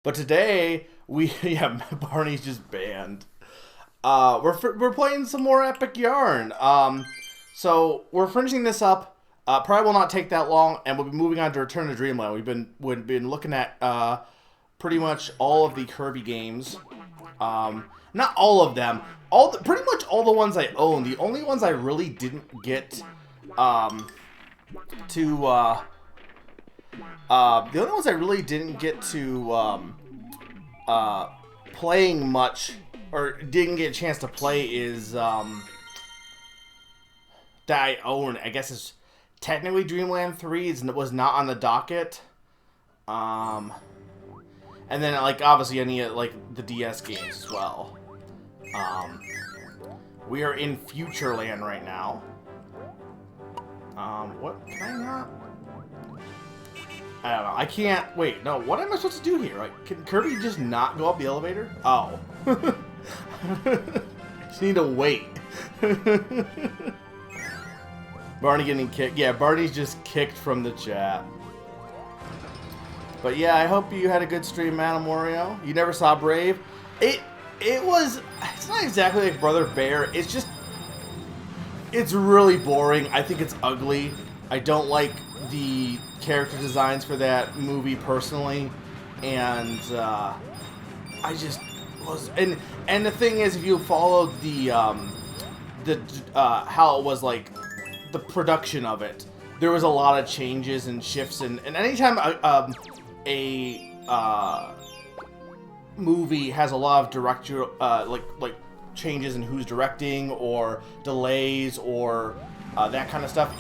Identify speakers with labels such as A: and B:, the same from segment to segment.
A: But today yeah, Barney's just banned. We're playing some more Epic Yarn. So we're finishing this up. Probably will not take that long, and we'll be moving on to Return to Dreamland. We've been looking at pretty much all of the Kirby games. Not all of them. Pretty much all the ones I own. The only ones I really didn't get to the only ones I really didn't get to playing much, or didn't get a chance to play, is that I own. I guess is technically Dreamland 3 was not on the docket. And then like obviously any like the DS games as well. We are in Futureland right now. What can I not? I don't know. I can't. Wait, no. What am I supposed to do here? Like, can Kirby just not go up the elevator? Oh. Just need to wait. Barney getting kicked. Yeah, Barney's just kicked from the chat. But yeah, I hope you had a good stream, Manamorio. You never saw Brave? It was. It's not exactly like Brother Bear. It's just. It's really boring. I think it's ugly. I don't like the character designs for that movie personally, and I just was. And the thing is, if you followed the how it was like the production of it, there was a lot of changes and shifts, and anytime a movie has a lot of director like changes in who's directing or delays or that kind of stuff,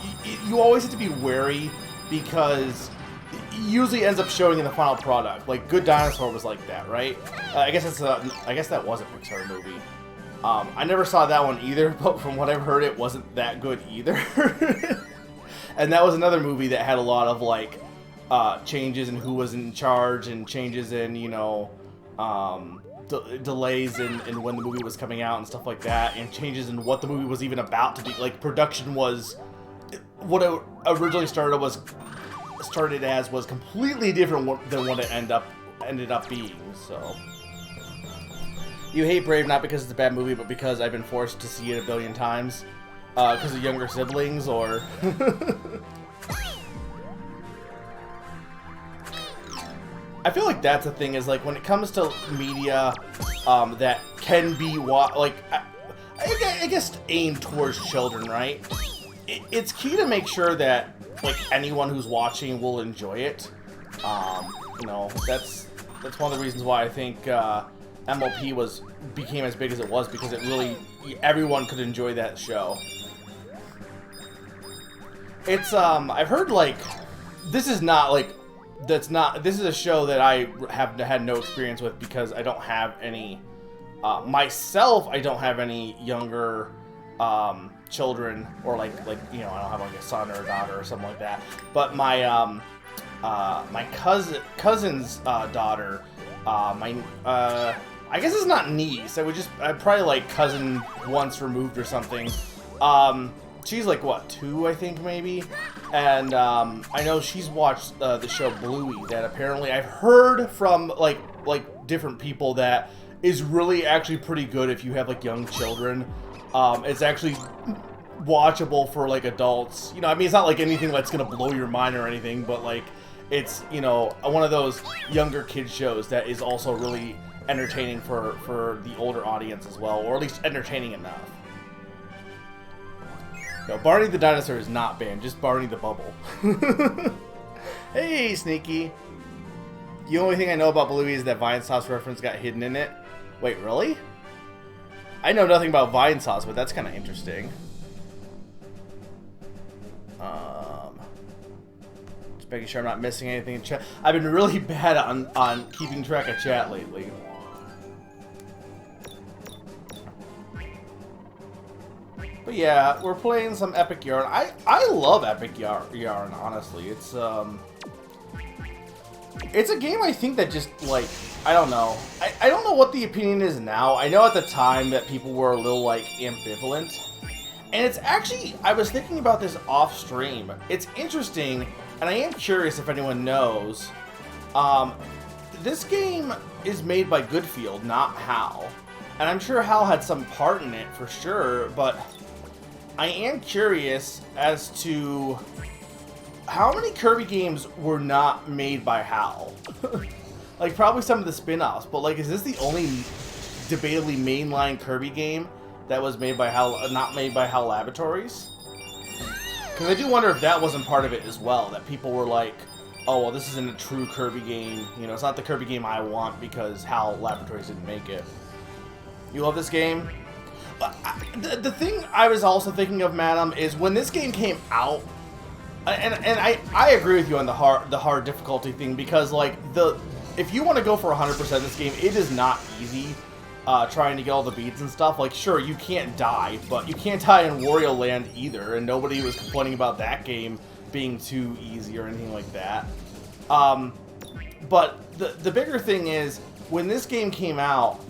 A: you always have to be wary, because it usually ends up showing in the final product. Like Good Dinosaur was like that, right? I guess that was a Pixar movie. I never saw that one either, but from what I've heard, it wasn't that good either. And that was another movie that had a lot of like changes in who was in charge, and changes in, you know, delays in when the movie was coming out and stuff like that, and changes in what the movie was even about to be. Like production was, what it originally started as was completely different than what it ended up being. So you hate Brave not because it's a bad movie, but because I've been forced to see it a billion times because of younger siblings, or I feel like that's the thing, is like when it comes to media that can be I guess aimed towards children, right? It's key to make sure that like anyone who's watching will enjoy it. You know, that's one of the reasons why I think MLP became as big as it was, because it really, everyone could enjoy that show. It's I've heard like this is a show that I have had no experience with, because I don't have any myself. I don't have any younger children, or like you know, I don't have like a son or a daughter or something like that. But my my cousin's daughter, I guess it's not niece. I'd probably like cousin once removed or something. She's like, what, 2, I think, maybe? And I know she's watched the show Bluey, that apparently I've heard from like different people that is really actually pretty good if you have like young children. It's actually watchable for like adults. You know, I mean, it's not like anything that's gonna blow your mind or anything, but like it's, you know, one of those younger kids shows that is also really entertaining for the older audience as well, or at least entertaining enough. No, Barney the Dinosaur is not banned, just Barney the Bubble. Hey, Sneaky. The only thing I know about Bluey is that Vine Sauce reference got hidden in it. Wait, really? I know nothing about Vine Sauce, but that's kind of interesting. Just making sure I'm not missing anything in chat. I've been really bad on keeping track of chat lately. But yeah, we're playing some Epic Yarn. I love Epic Yarn, honestly. It's a game I think that just, like, I don't know. I don't know what the opinion is now. I know at the time that people were a little, like, ambivalent. And it's actually, I was thinking about this off stream. It's interesting, and I am curious if anyone knows. this game is made by Goodfield, not HAL. And I'm sure HAL had some part in it for sure, but I am curious as to how many Kirby games were not made by HAL. Like, probably some of the spin-offs, but like, is this the only debatably mainline Kirby game that was made by HAL, not made by HAL Laboratories? Because I do wonder if that wasn't part of it as well, that people were like, oh, well, this isn't a true Kirby game. You know, it's not the Kirby game I want because HAL Laboratories didn't make it. You love this game? The thing I was also thinking of, Madam, is when this game came out, and I agree with you on the hard difficulty thing, because like if you want to go for 100% this game, it is not easy trying to get all the beads and stuff. Like, sure, you can't die, but you can't die in Wario Land either, and nobody was complaining about that game being too easy or anything like that. But the bigger thing is, when this game came out,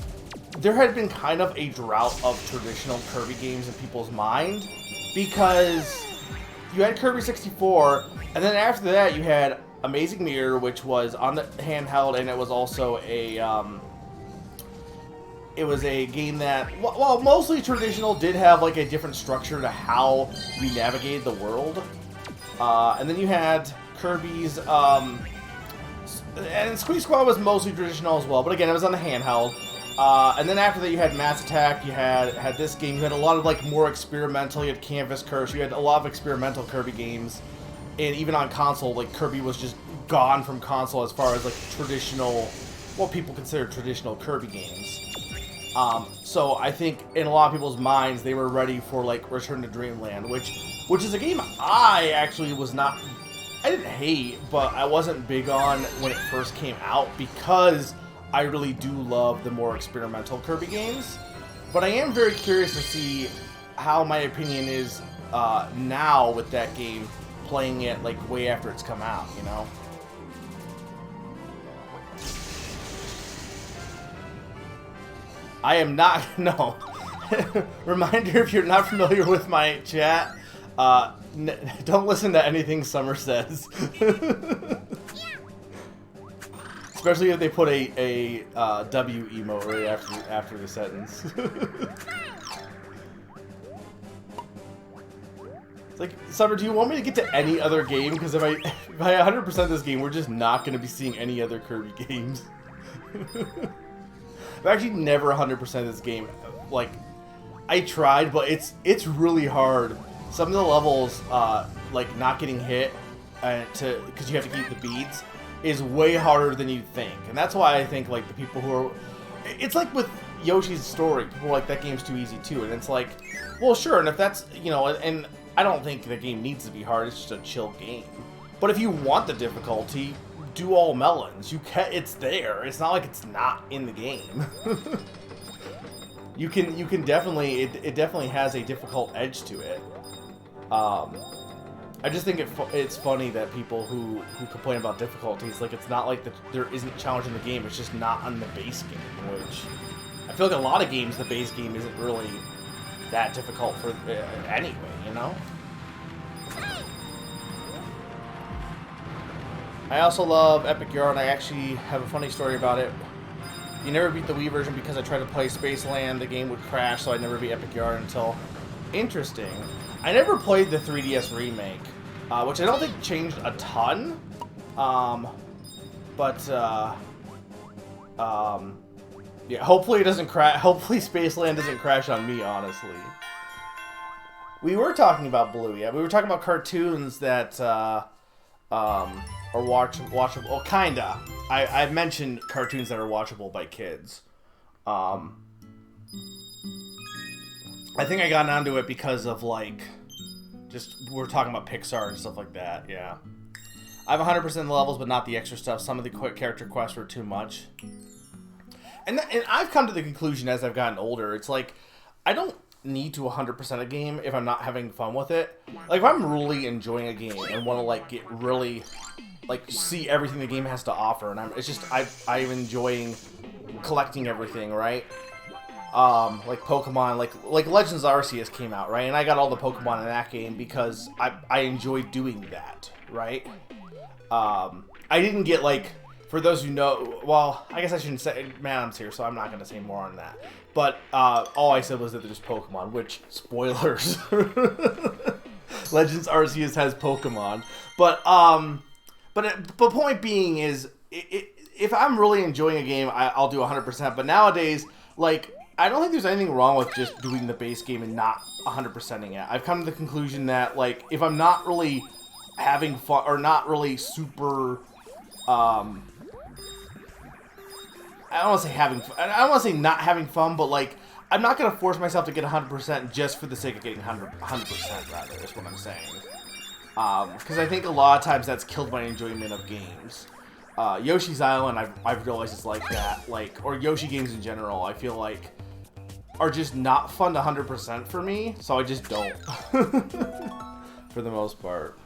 A: there had been kind of a drought of traditional Kirby games in people's mind, because you had Kirby 64, and then after that you had Amazing Mirror, which was on the handheld, and it was also a game that, while mostly traditional, did have like a different structure to how you navigated the world. And then you had Kirby's, and Squeak Squad was mostly traditional as well, but again, it was on the handheld. And then after that, you had Mass Attack. You had this game. You had a lot of like more experimental. You had Canvas Curse. You had a lot of experimental Kirby games, and even on console, like Kirby was just gone from console as far as like traditional, what people consider traditional Kirby games. So I think in a lot of people's minds, they were ready for like Return to Dreamland, which is a game I actually was not. I didn't hate, but I wasn't big on when it first came out, because I really do love the more experimental Kirby games. But I am very curious to see how my opinion is now with that game, playing it like way after it's come out, you know? I am not, no. Reminder, if you're not familiar with my chat, don't listen to anything Summer says. Especially if they put a W emote right after the sentence. It's like, Summer, do you want me to get to any other game? Because if I 100% this game, we're just not going to be seeing any other Kirby games. I've actually never 100% this game. Like, I tried, but it's really hard. Some of the levels, like not getting hit, because you have to keep the beads, is way harder than you'd think. And that's why I think like the people who are, it's like with Yoshi's Story, people are like, that game's too easy too. And it's like, well, sure, and if that's, you know, and I don't think the game needs to be hard, it's just a chill game. But if you want the difficulty, do all melons. It's there. It's not like it's not in the game. You can definitely, it definitely has a difficult edge to it. I just think it's funny that people who complain about difficulties, like, it's not like there isn't challenge in the game, it's just not on the base game, which I feel like a lot of games, the base game isn't really that difficult for anyway, you know? I also love Epic Yard. I actually have a funny story about it. You never beat the Wii version because I tried to play Spaceland, the game would crash, so I never beat Epic Yard until... Interesting. I never played the 3DS remake, which I don't think changed a ton, yeah, hopefully it doesn't crash. Hopefully Spaceland doesn't crash on me, honestly. We were talking about Blue, yeah. We were talking about cartoons that are watchable. Well, kinda. I mentioned cartoons that are watchable by kids. I think I got onto it because of, like, just, we're talking about Pixar and stuff like that, yeah. I have 100% of the levels, but not the extra stuff. Some of the quick character quests were too much. And I've come to the conclusion as I've gotten older, it's like, I don't need to 100% a game if I'm not having fun with it. Like, if I'm really enjoying a game and want to, like, get really, like, see everything the game has to offer, and it's just, I'm enjoying collecting everything, right? Like Pokemon, like Legends Arceus came out, right? And I got all the Pokemon in that game because I enjoyed doing that, right? I didn't get, like, for those who know, well, I guess I shouldn't say Madam's here, so I'm not going to say more on that. But all I said was that there's Pokemon, which, spoilers. Legends Arceus has Pokemon. But point being is, if I'm really enjoying a game, I'll do 100%. But nowadays, like, I don't think there's anything wrong with just doing the base game and not 100%ing it. I've come to the conclusion that, like, if I'm not really having fun, or not really super, I don't want to say having fun, I don't want to say not having fun, but, like, I'm not going to force myself to get 100% just for the sake of getting 100%, rather, is what I'm saying. Because I think a lot of times that's killed my enjoyment of games. Yoshi's Island, I've realized it's like that, like, or Yoshi games in general, I feel like are just not fun to 100% for me, so I just don't, for the most part.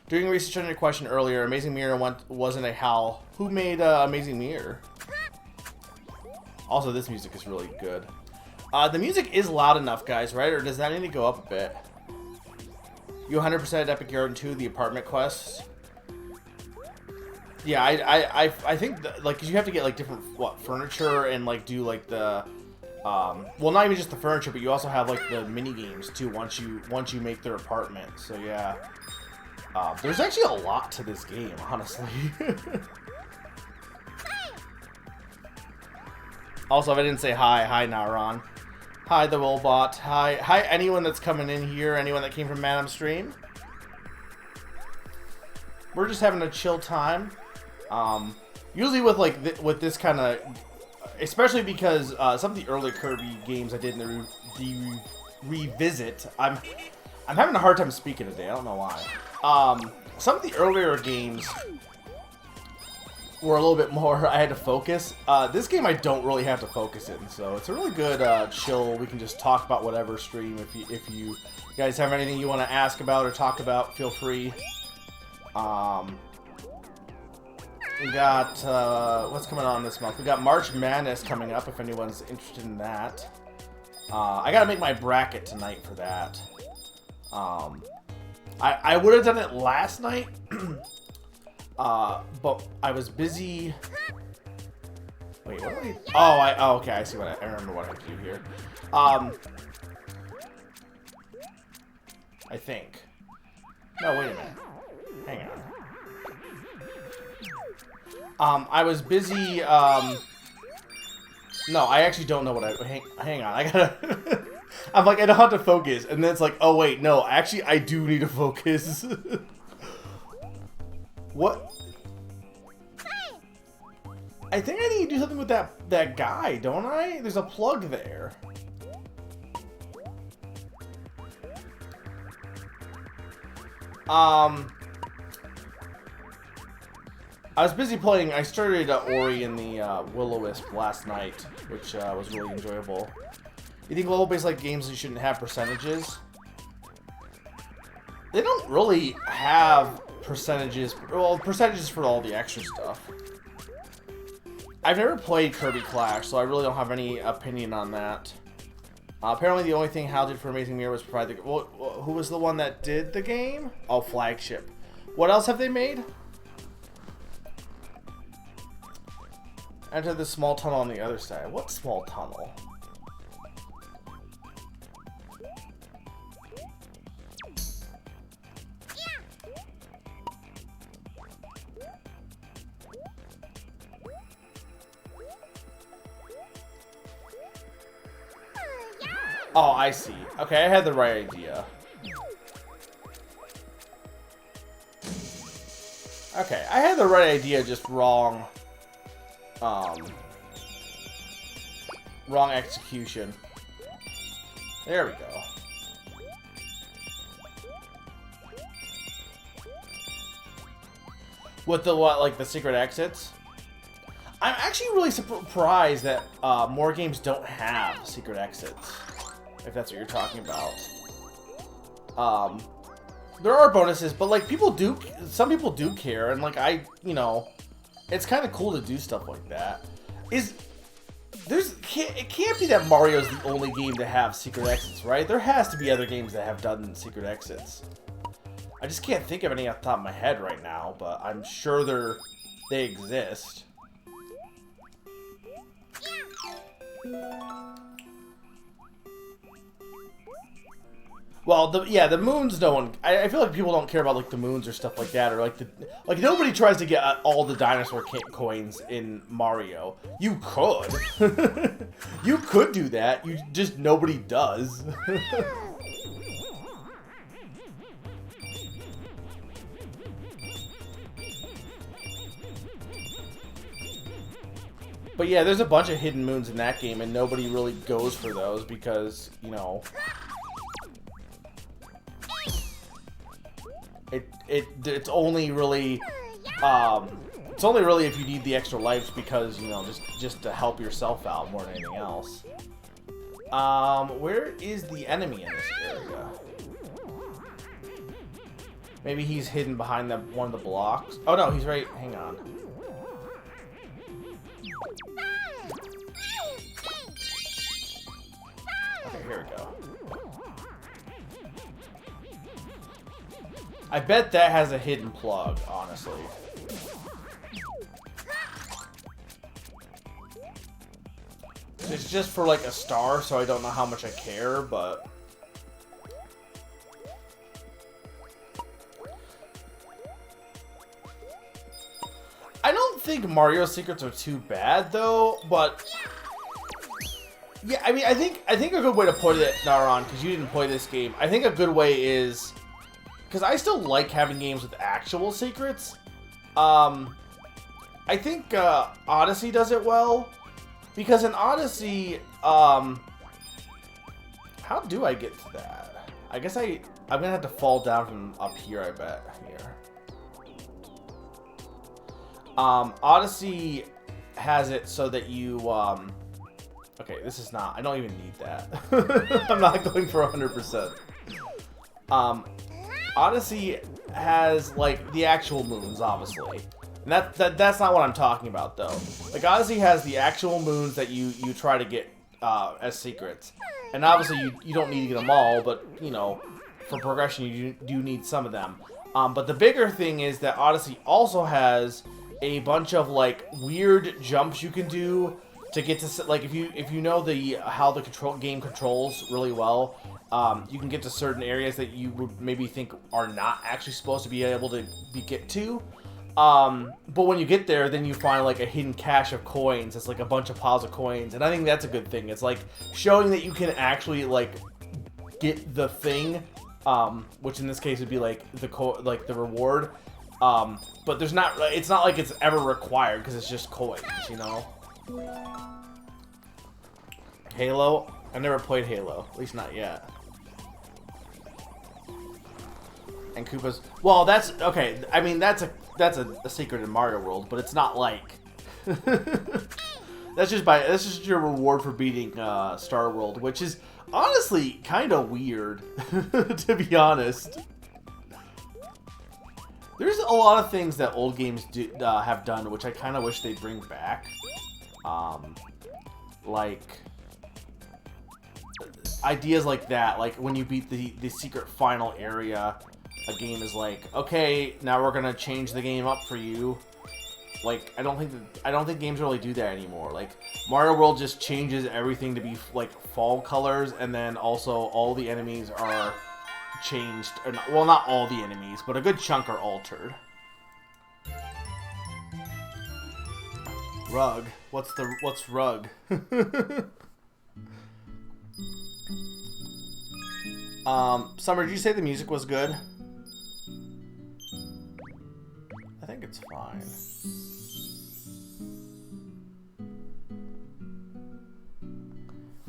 A: Doing research on your question earlier, Amazing Mirror wasn't a HAL. Who made Amazing Mirror? Also, this music is really good. The music is loud enough, guys, right? Or does that need to go up a bit? You 100% at Epic Garden 2, the apartment quests. Yeah, I think that, like, 'cause you have to get like different furniture and like do like the well, not even just the furniture, but you also have like the mini games too once you make their apartment. So yeah, there's actually a lot to this game, honestly. Also, if I didn't say hi Naron. Hi the Robot. Hi anyone that's coming in here. Anyone that came from Madam's stream. We're just having a chill time. Usually with like with this kind of, especially because some of the early Kirby games I did in the revisit, I'm having a hard time speaking today. I don't know why. Some of the earlier games were a little bit more, I had to focus. This game I don't really have to focus in, so it's a really good chill. We can just talk about whatever stream. If you guys have anything you want to ask about or talk about, feel free. We got, what's coming on this month? We got March Madness coming up, if anyone's interested in that. I gotta make my bracket tonight for that. I would have done it last night, but I was busy. Wait, what do I... Oh, okay, I see what I remember what I have to do here. I think. No, wait a minute. Hang on. I was busy, no, I actually don't know what hang on, I gotta, I'm like, I don't have to focus, and then it's like, oh wait, no, actually, I do need to focus. What? I think I need to do something with that guy, don't I? There's a plug there. I was busy playing. I started Ori in the Will-O-Wisp last night, which was really enjoyable. You think level-based like games shouldn't have percentages? They don't really have percentages. Well, percentages for all the extra stuff. I've never played Kirby Clash, so I really don't have any opinion on that. Apparently, the only thing HAL did for Amazing Mirror was provide the. Well, who was the one that did the game? Oh, Flagship. What else have they made? Enter the small tunnel on the other side. What small tunnel? Oh, I see. Okay, I had the right idea. Okay, I had the right idea, just wrong. Wrong execution. There we go. With the what, like the secret exits? I'm actually really surprised that more games don't have secret exits, if that's what you're talking about. There are bonuses, but like some people do care, and like you know, it's kind of cool to do stuff like that. It can't be that Mario's the only game to have secret exits, right? There has to be other games that have done secret exits. I just can't think of any off the top of my head right now, but I'm sure there they exist. Well, the moons, no one... I feel like people don't care about, like, the moons or stuff like that, or, like, like, nobody tries to get all the dinosaur coins in Mario. You could. You could do that, just nobody does. But yeah, there's a bunch of hidden moons in that game, and nobody really goes for those because, you know... It's only really if you need the extra lives because, you know, just to help yourself out more than anything else. Where is the enemy in this area? Maybe he's hidden behind one of the blocks. Oh no, he's right. Hang on. Okay, here we go. I bet that has a hidden plug, honestly. It's just for like a star, so I don't know how much I care, but... I don't think Mario's secrets are too bad, though, but... Yeah, I mean, I think a good way to put it, Naron, because you didn't play this game, I think a good way is... Because I still like having games with actual secrets. I think Odyssey does it well. Because in Odyssey, how do I get to that? I guess I'm going to have to fall down from up here, I bet. Here. Odyssey has it so that you... Okay, this is not... I don't even need that. I'm not going for 100%. Odyssey has, like, the actual moons, obviously. And that's not what I'm talking about, though. Like, Odyssey has the actual moons that you try to get as secrets. And obviously, you don't need to get them all, but, you know, for progression, you do need some of them. But the bigger thing is that Odyssey also has a bunch of, like, weird jumps you can do to get to, like, if you know how the game controls really well, you can get to certain areas that you would maybe think are not actually supposed to be able to get to. But when you get there, then you find like a hidden cache of coins. It's like a bunch of piles of coins, and I think that's a good thing. It's like showing that you can actually like get the thing, which in this case would be like the reward. But there's not. It's not like it's ever required because it's just coins, you know. Halo. I never played Halo, at least not yet. And Koopa's... Well, that's... Okay, I mean, that's a secret in Mario World, but it's not like... that's just your reward for beating Star World, which is honestly kind of weird, to be honest. There's a lot of things that old games have done, which I kind of wish they'd bring back. Like... Ideas like that, like when you beat the secret final area, a game is like, okay, now we're gonna change the game up for you. Like, I don't think games really do that anymore. Like, Mario World just changes everything to be like fall colors, and then also all the enemies are changed. Or not, well, not all the enemies, but a good chunk are altered. Rug. What's rug? Summer, did you say the music was good? I think it's fine.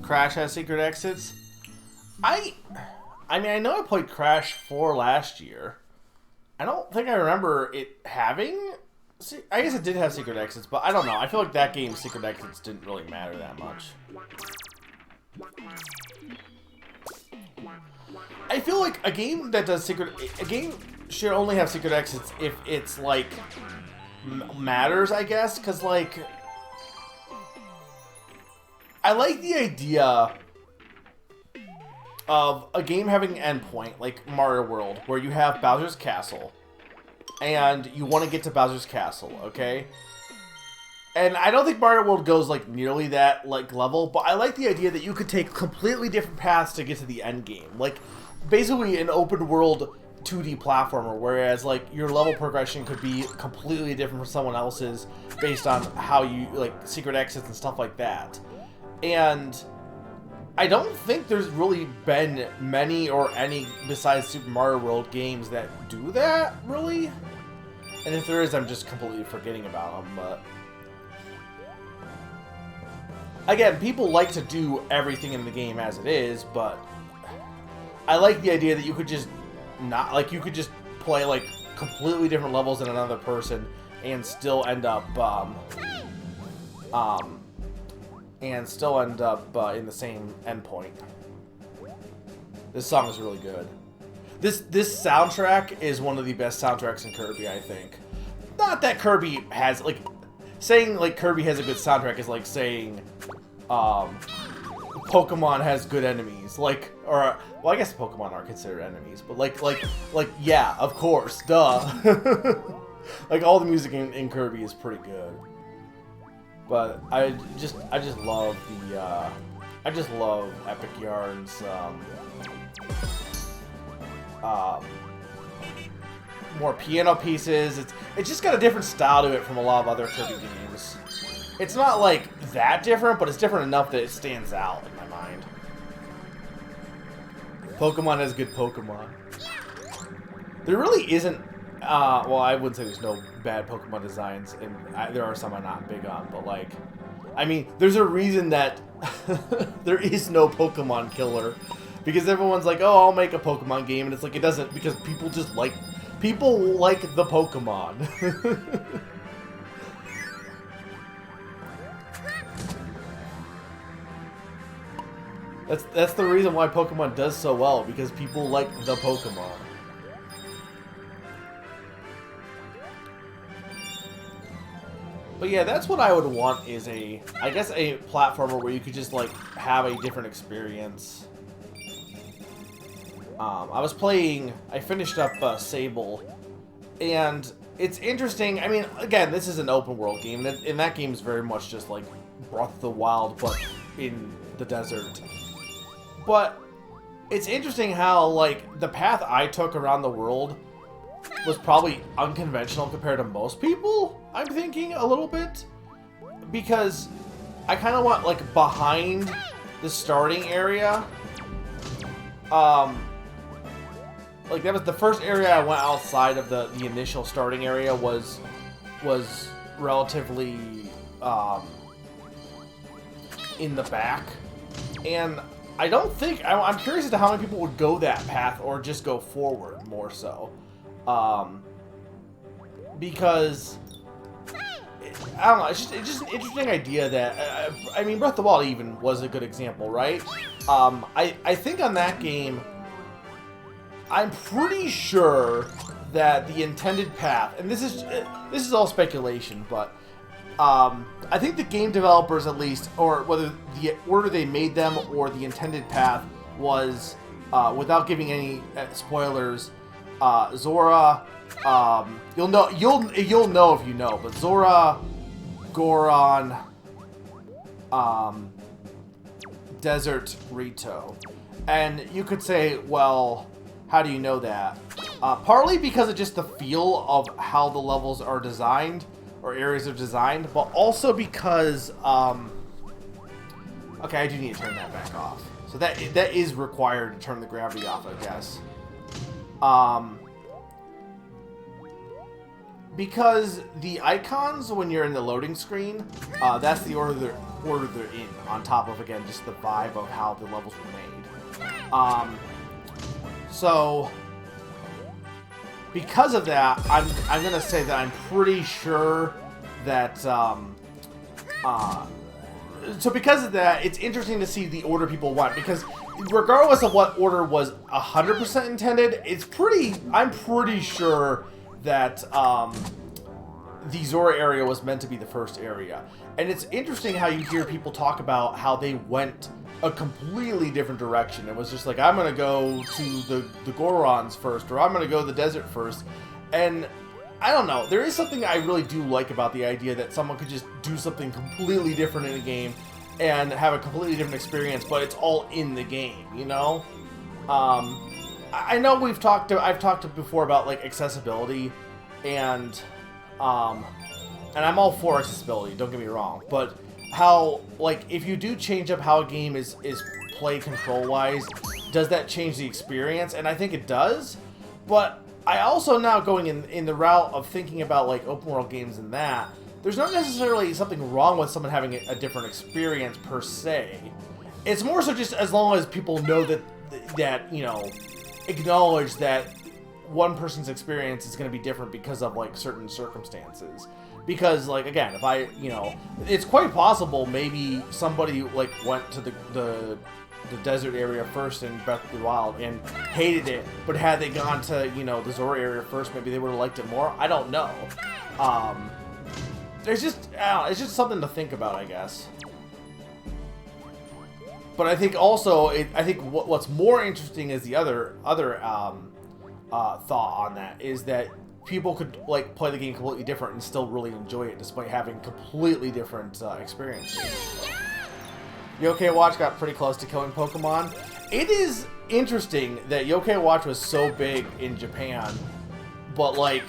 A: Crash has secret exits? I mean, I know I played Crash 4 last year. I don't think I remember it having... I guess it did have secret exits, but I don't know. I feel like that game's secret exits didn't really matter that much. I feel like a game that does a game should only have secret exits if it's like matters, I guess, because like I like the idea of a game having an endpoint like Mario World, where you have Bowser's Castle, and you want to get to Bowser's Castle, okay? And I don't think Mario World goes, like, nearly that, like, level, but I like the idea that you could take completely different paths to get to the end game. Like, basically an open world 2D platformer, whereas, like, your level progression could be completely different from someone else's based on how you, like, secret exits and stuff like that. And I don't think there's really been many or any, besides Super Mario World, games that do that, really. And if there is, I'm just completely forgetting about them, but... Again, people like to do everything in the game as it is, but I like the idea that you could just not, like, you could just play, like, completely different levels than another person and still end up, in the same endpoint. This song is really good. This soundtrack is one of the best soundtracks in Kirby, I think. Not that Kirby has, like, saying, like, Kirby has a good soundtrack is like saying, Pokemon has good enemies. Like, or, well, I guess Pokemon are considered enemies, but like, yeah, of course, duh. Like, all the music in Kirby is pretty good. But I just love the, I just love Epic Yarn's, more piano pieces. It's just got a different style to it from a lot of other Kirby games. It's not, like, that different, but it's different enough that it stands out in my mind. Pokemon has good Pokemon. There really isn't, well, I wouldn't say there's no bad Pokemon designs, and there are some I'm not big on, but, like, I mean, there's a reason that there is no Pokemon killer, because everyone's like, oh, I'll make a Pokemon game, and it's like, it doesn't, because people just like, people like the Pokemon. That's the reason why Pokemon does so well, because people like the Pokemon. But yeah, that's what I would want, is I guess a platformer where you could just, like, have a different experience. I finished up Sable, and it's interesting. I mean, again, this is an open world game, and that game is very much just like Breath of the Wild, but in the desert. But it's interesting how, like, the path I took around the world was probably unconventional compared to most people, I'm thinking, a little bit. Because I kind of went, like, behind the starting area. Like, that was the first area I went outside of the initial starting area was relatively, in the back. And I don't think, I'm curious as to how many people would go that path or just go forward more so. Because, I don't know, it's just an interesting idea that, I mean, Breath of the Wild even was a good example, right? I think on that game, I'm pretty sure that the intended path, and this is all speculation, but I think the game developers, at least, or whether the order they made them or the intended path was, without giving any spoilers, Zora, you'll know if you know, but Zora, Goron, Desert, Rito. And you could say, well, how do you know that? Partly because of just the feel of how the levels are designed, or areas are designed, but also because, okay, I do need to turn that back off. So that is required to turn the gravity off, I guess. Because the icons, when you're in the loading screen, that's the order they're in, on top of, again, just the vibe of how the levels were made. So, because of that, I'm gonna say that I'm pretty sure that, so because of that, it's interesting to see the order people want, because regardless of what order was 100% intended, I'm pretty sure that, the Zora area was meant to be the first area. And it's interesting how you hear people talk about how they went a completely different direction. It was just like, I'm gonna go to the Gorons first, or I'm gonna go to the desert first. And I don't know. There is something I really do like about the idea that someone could just do something completely different in a game and have a completely different experience, but it's all in the game, you know? I know I've talked before about like accessibility, and I'm all for accessibility, don't get me wrong, but how, like, if you do change up how a game is played control-wise, does that change the experience? And I think it does, but I also now going in the route of thinking about like open world games and that, there's not necessarily something wrong with someone having a different experience per se. It's more so just as long as people know that you know, acknowledge that one person's experience is going to be different because of like certain circumstances. Because like, again, if I, you know, it's quite possible maybe somebody like went to the desert area first in Breath of the Wild and hated it, but had they gone to, you know, the Zora area first, maybe they would have liked it more. I don't know. There's just, it's just something to think about, I guess. But I think also, I think what's more interesting is the other thought on that is that people could like play the game completely different and still really enjoy it despite having completely different experiences. Yokai Watch got pretty close to killing Pokemon. It is interesting that Yokai Watch was so big in Japan, but like,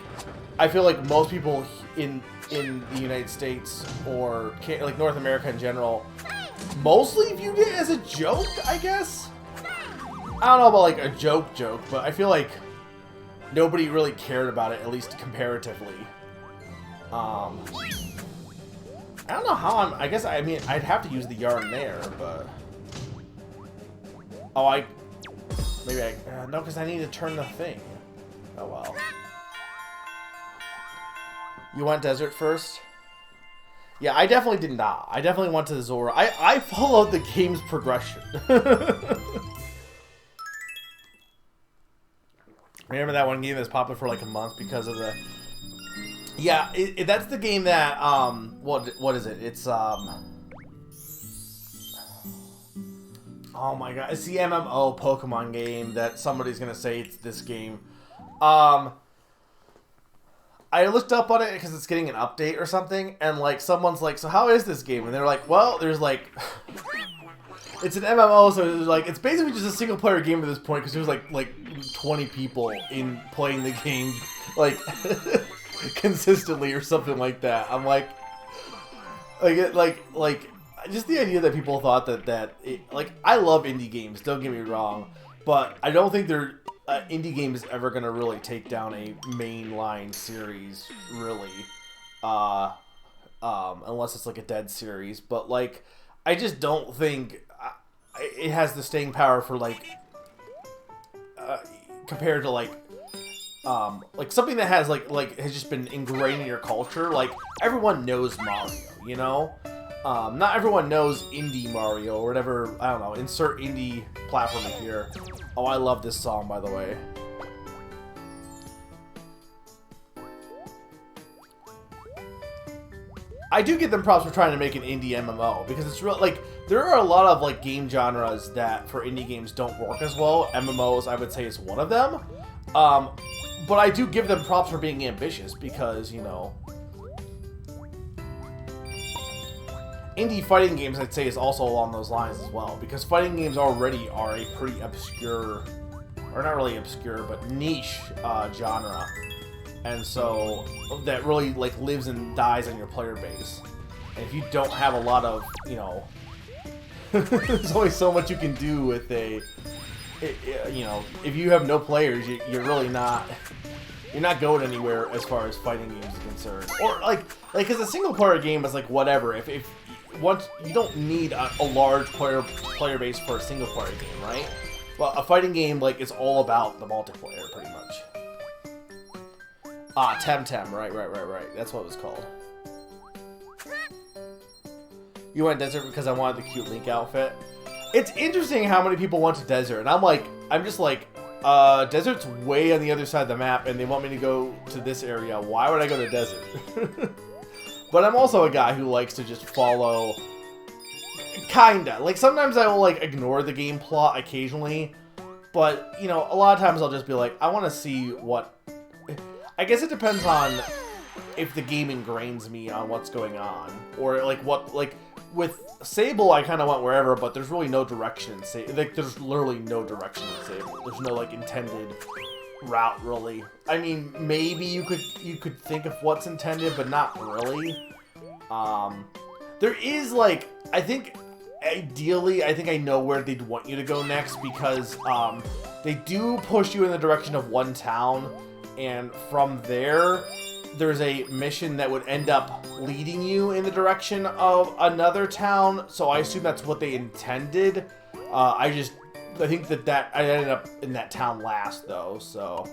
A: I feel like most people in the United States or like North America in general mostly viewed it as a joke, I guess. I don't know about like a joke, but I feel like nobody really cared about it, at least comparatively. I don't know how I guess, I mean, I'd have to use the yarn there, but... Oh, maybe no, because I need to turn the thing. Oh, well. You went desert first? Yeah, I definitely did not. I definitely went to the Zora. I followed the game's progression. Remember that one game that was popular for like a month because of the... Yeah, that's the game that, what is it? It's, oh my god, it's the MMO Pokemon game that somebody's gonna say it's this game. I looked up on it because it's getting an update or something, and like, someone's like, so how is this game? And they're like, well, there's like... It's an MMO, so it's like, it's basically just a single player game at this point, because there's like 20 people in playing the game, like... consistently or something like that. I'm like just the idea that people thought that like, I love indie games, don't get me wrong, but I don't think they're indie game is ever gonna really take down a mainline series, really, unless it's like a dead series. But like, I just don't think it has the staying power for like compared to like something that has has just been ingrained in your culture. Like, everyone knows Mario, you know? Not everyone knows indie Mario or whatever. I don't know. Insert indie platformer here. Oh, I love this song, by the way. I do give them props for trying to make an indie MMO, because it's real. Like, there are a lot of like game genres that for indie games don't work as well. MMOs, I would say, is one of them. But I do give them props for being ambitious, because, you know, indie fighting games, I'd say, is also along those lines as well, because fighting games already are a pretty obscure, or not really obscure, but niche genre, and so that really like lives and dies on your player base. And if you don't have a lot of, you know, there's only so much you can do with you know, if you have no players, you're really not... You're not going anywhere as far as fighting games is concerned. Or like, because a single player game is like whatever. If once you don't need a large player base for a single player game, right? Well, a fighting game like is all about the multiplayer, pretty much. Temtem, right. That's what it was called. You went desert because I wanted the cute Link outfit. It's interesting how many people went to desert, and I'm just like, desert's way on the other side of the map, and they want me to go to this area. Why would I go to desert? But I'm also a guy who likes to just follow, kinda. Like, sometimes I will, like, ignore the game plot occasionally, but, you know, a lot of times I'll just be like, I want to see what... I guess it depends on if the game ingrains me on what's going on, or like what, like with Sable, I kind of went wherever, but there's really no direction in Sable. Like, there's literally no direction in Sable. There's no like intended route, really. I mean, maybe you could think of what's intended, but not really. There is like, I think ideally, I think I know where they'd want you to go next, because they do push you in the direction of one town, and from there, there's a mission that would end up leading you in the direction of another town, so I assume that's what they intended. I think that I ended up in that town last, though, so...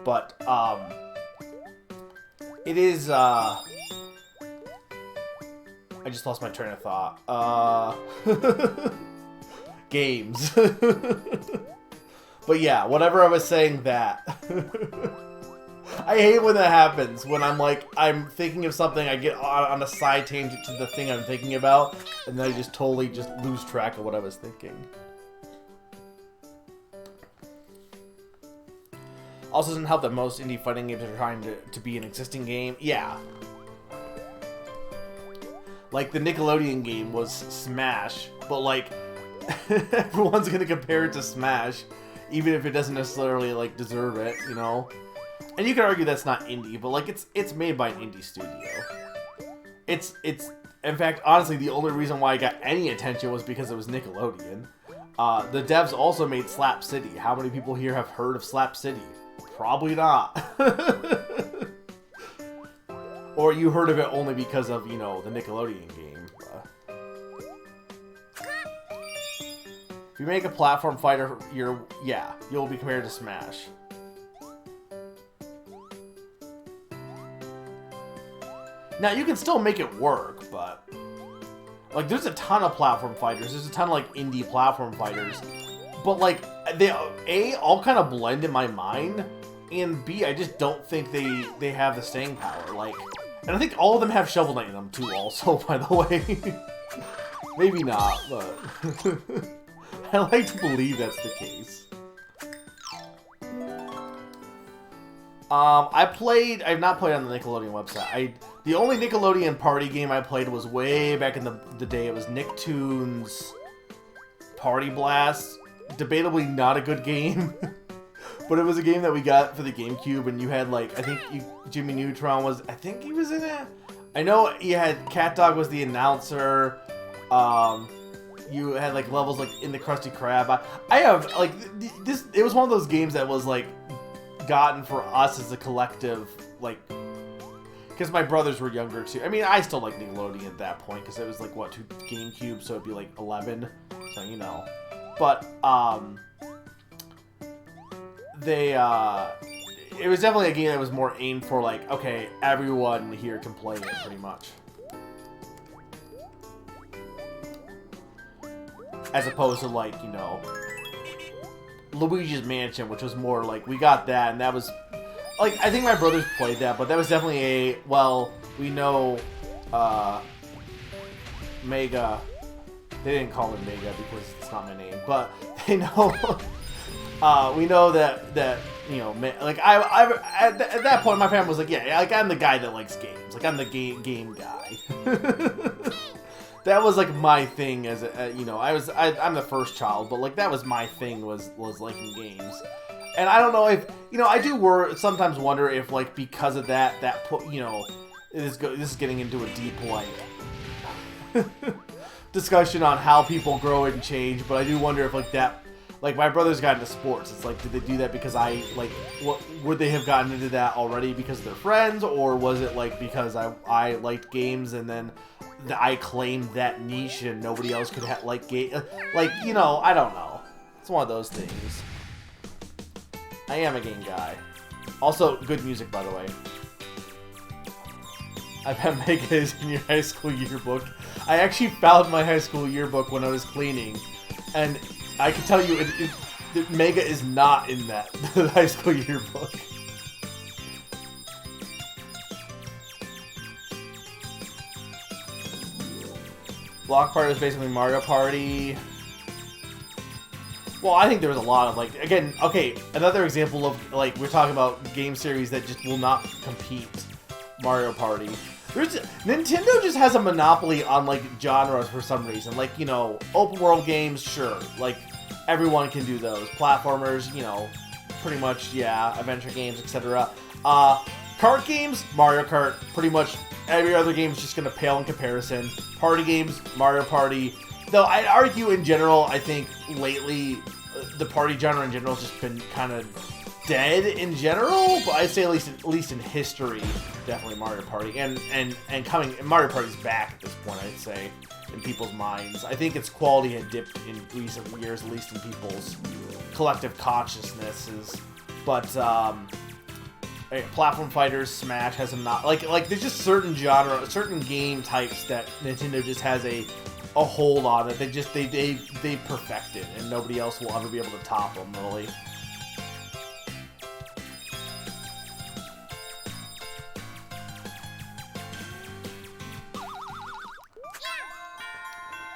A: But, it is, I just lost my train of thought. Games. But yeah, whatever I was saying that... I hate when that happens, when I'm thinking of something, I get on a side tangent to the thing I'm thinking about, and then I just totally lose track of what I was thinking. Also doesn't help that most indie fighting games are trying to be an existing game. Yeah. Like, the Nickelodeon game was Smash, but like, everyone's gonna compare it to Smash, even if it doesn't necessarily, like, deserve it, you know? And you can argue that's not indie, but like it's made by an indie studio. It's in fact, honestly, the only reason why I got any attention was because it was Nickelodeon. The devs also made Slap City. How many people here have heard of Slap City? Probably not. Or you heard of it only because of, you know, the Nickelodeon game. If you make a platform fighter, you'll be compared to Smash. Now, you can still make it work, but... Like, there's a ton of platform fighters. There's a ton of, like, indie platform fighters. But, like, they, A, all kind of blend in my mind, and B, I just don't think they have the staying power. Like, and I think all of them have Shovel Knight in them, too, also, by the way. Maybe not, but... I like to believe that's the case. I've not played on the Nickelodeon website. The only Nickelodeon party game I played was way back in the day. It was Nicktoons Party Blast. Debatably not a good game. But it was a game that we got for the GameCube, and you had, like, I think Jimmy Neutron was, I think he was in it? I know you had Cat Dog was the announcer. You had, like, levels, like, in the Krusty Krab. I have, like, this, it was one of those games that was, like, gotten for us as a collective, like, because my brothers were younger too. I mean, I still like Nickelodeon at that point because it was like, what, 2 GameCube, so it'd be like 11, so you know. But it was definitely a game that was more aimed for, like, okay, everyone here can play it pretty much, as opposed to, like, you know, Luigi's Mansion, which was more like, we got that, and that was, like, I think my brothers played that, but that was definitely a, well, we know, Mega, they didn't call him Mega because it's not my name, but they know, we know that, you know, like, at that point, my family was like, yeah, like, I'm the guy that likes games, like, I'm the game guy. That was, like, my thing as a, you know, I'm the first child, but, like, that was my thing, was liking games. And I don't know if, you know, I do sometimes wonder if, like, because of that you know, this is getting into a deep, like, discussion on how people grow and change, but I do wonder if, like, that, like, my brothers got into sports. It's like, did they do that because would they have gotten into that already because they're friends, or was it, like, because I liked games and then I claimed that niche and nobody else could like game, like, you know, I don't know. It's one of those things. I am a game guy. Also, good music, by the way. I bet Mega is in your high school yearbook. I actually found my high school yearbook when I was cleaning, and I can tell you, Mega is not in that high school yearbook. Block Party is basically Mario Party. Well, I think there was a lot of, like, again, okay, another example of, like, we're talking about game series that just will not compete. Mario Party. Nintendo just has a monopoly on, like, genres for some reason. Like, you know, open world games, sure. Like, everyone can do those. Platformers, you know, pretty much, yeah. Adventure games, etc. Kart games, Mario Kart. Pretty much every other game is just going to pale in comparison. Party games, Mario Party. Though I'd argue in general, I think lately the party genre in general has just been kind of dead in general, but I'd say at least in history, definitely Mario Party. And Mario Party's back at this point, I'd say, in people's minds. I think its quality had dipped in recent years, at least in people's collective consciousnesses. But platform fighters, Smash has them not like there's just certain certain game types that Nintendo just has a hold on that they perfected, and nobody else will ever be able to top them, really.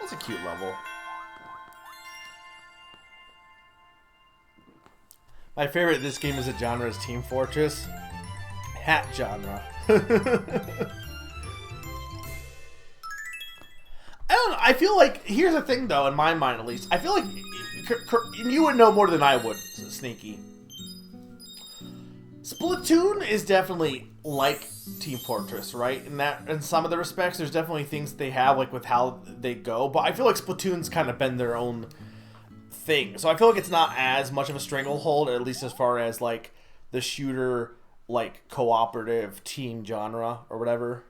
A: That's a cute level. My favorite in this game as a genre is Team Fortress. Hat genre. I don't know. I feel like, here's the thing though, in my mind at least. I feel like, you would know more than I would, Sneaky. Splatoon is definitely like Team Fortress, right? In some of the respects, there's definitely things they have, like with how they go. But I feel like Splatoon's kind of been their own thing. So I feel like it's not as much of a stranglehold, at least as far as like the shooter, like cooperative team genre or whatever.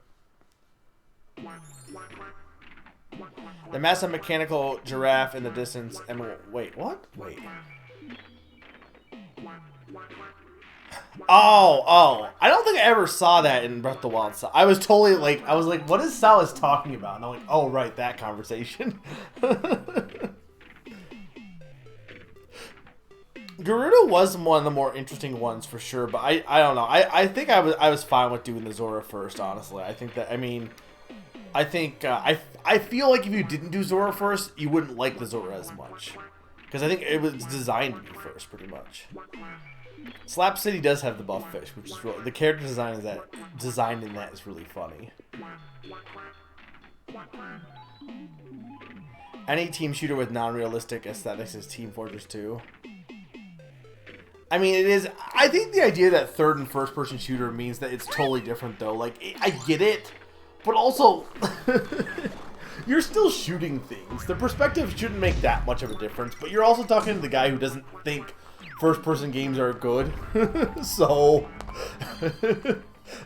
A: The massive mechanical giraffe in the distance, and wait, what? Wait. Oh, I don't think I ever saw that in Breath of the Wild. I was totally like, what is Salas talking about? And I'm like, oh, right, that conversation. Gerudo was one of the more interesting ones for sure, but I don't know. I think I was fine with doing the Zora first, honestly. I think that, I mean, I think, I feel like if you didn't do Zora first, you wouldn't like the Zora as much. Because I think it was designed to be first, pretty much. Slap City does have the buff fish, which is really, the character design designed in that is really funny. Any team shooter with non-realistic aesthetics is Team Fortress 2. I mean, it is. I think the idea that third and first person shooter means that it's totally different, though. Like, I get it, but also, you're still shooting things. The perspective shouldn't make that much of a difference, but you're also talking to the guy who doesn't think first-person games are good. So,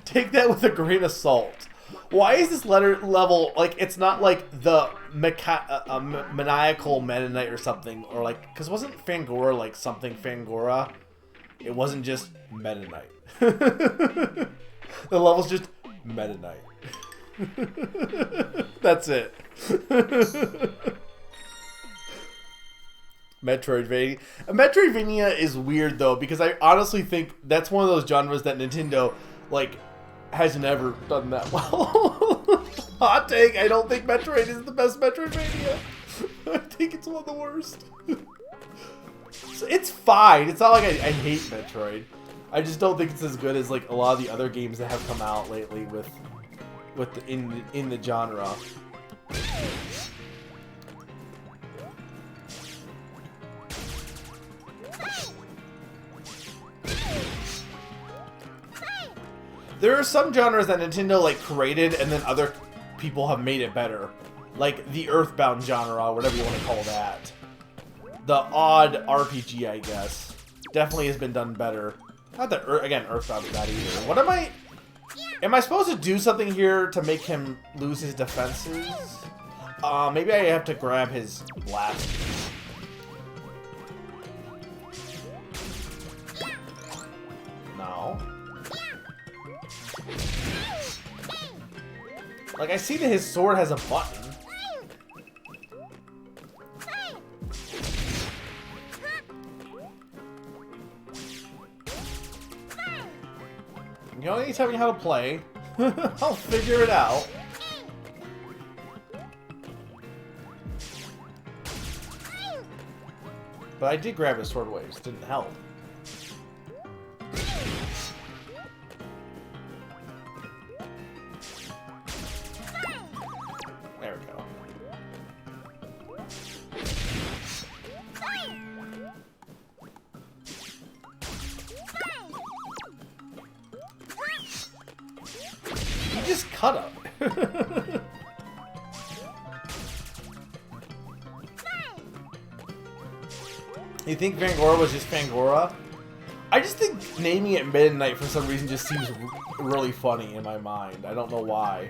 A: take that with a grain of salt. Why is this level, like, it's not like the maniacal Meta Knight or something, or like, because wasn't Fangora like something Fangora? It wasn't just Meta Knight. The level's just Meta Knight. That's it. Metroidvania. Metroidvania is weird though, because I honestly think that's one of those genres that Nintendo, like, has never done that well. Hot take, I don't think Metroid is the best Metroidvania. I think it's one of the worst. So it's fine. It's not like I hate Metroid. I just don't think it's as good as like a lot of the other games that have come out lately with the, in the genre. There are some genres that Nintendo like created and then other people have made it better. Like the Earthbound genre, whatever you want to call that. The odd RPG, I guess. Definitely has been done better. Not that, again, Earthbound is not either. What am I supposed to do something here to make him lose his defenses? Maybe I have to grab his blast. No. Like, I see that his sword has a button. You don't need to tell me how to play. I'll figure it out. But I did grab his sword away, it just didn't help. There we go. You just cut him. You think Fangora was just Fangora? I just think naming it Midnight for some reason just seems really funny in my mind. I don't know why.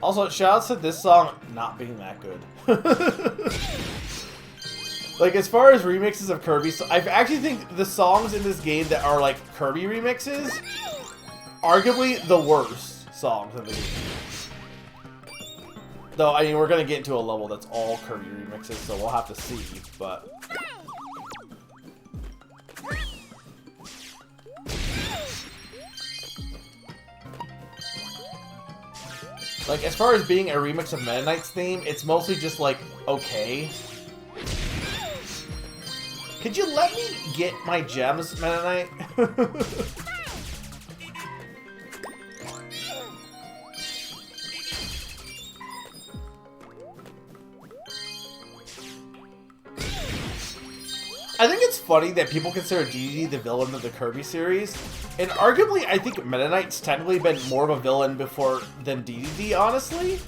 A: Also, shoutouts to this song not being that good. Like, as far as remixes of Kirby, I actually think the songs in this game that are, like, Kirby remixes, arguably the worst songs in the game. Though, I mean, we're gonna get into a level that's all Kirby remixes, so we'll have to see, but... Like, as far as being a remix of Meta Knight's theme, it's mostly just, like, okay. Could you let me get my gems, Meta Knight? I think it's funny that people consider DDD the villain of the Kirby series, and arguably I think Meta Knight's technically been more of a villain before than DDD, honestly.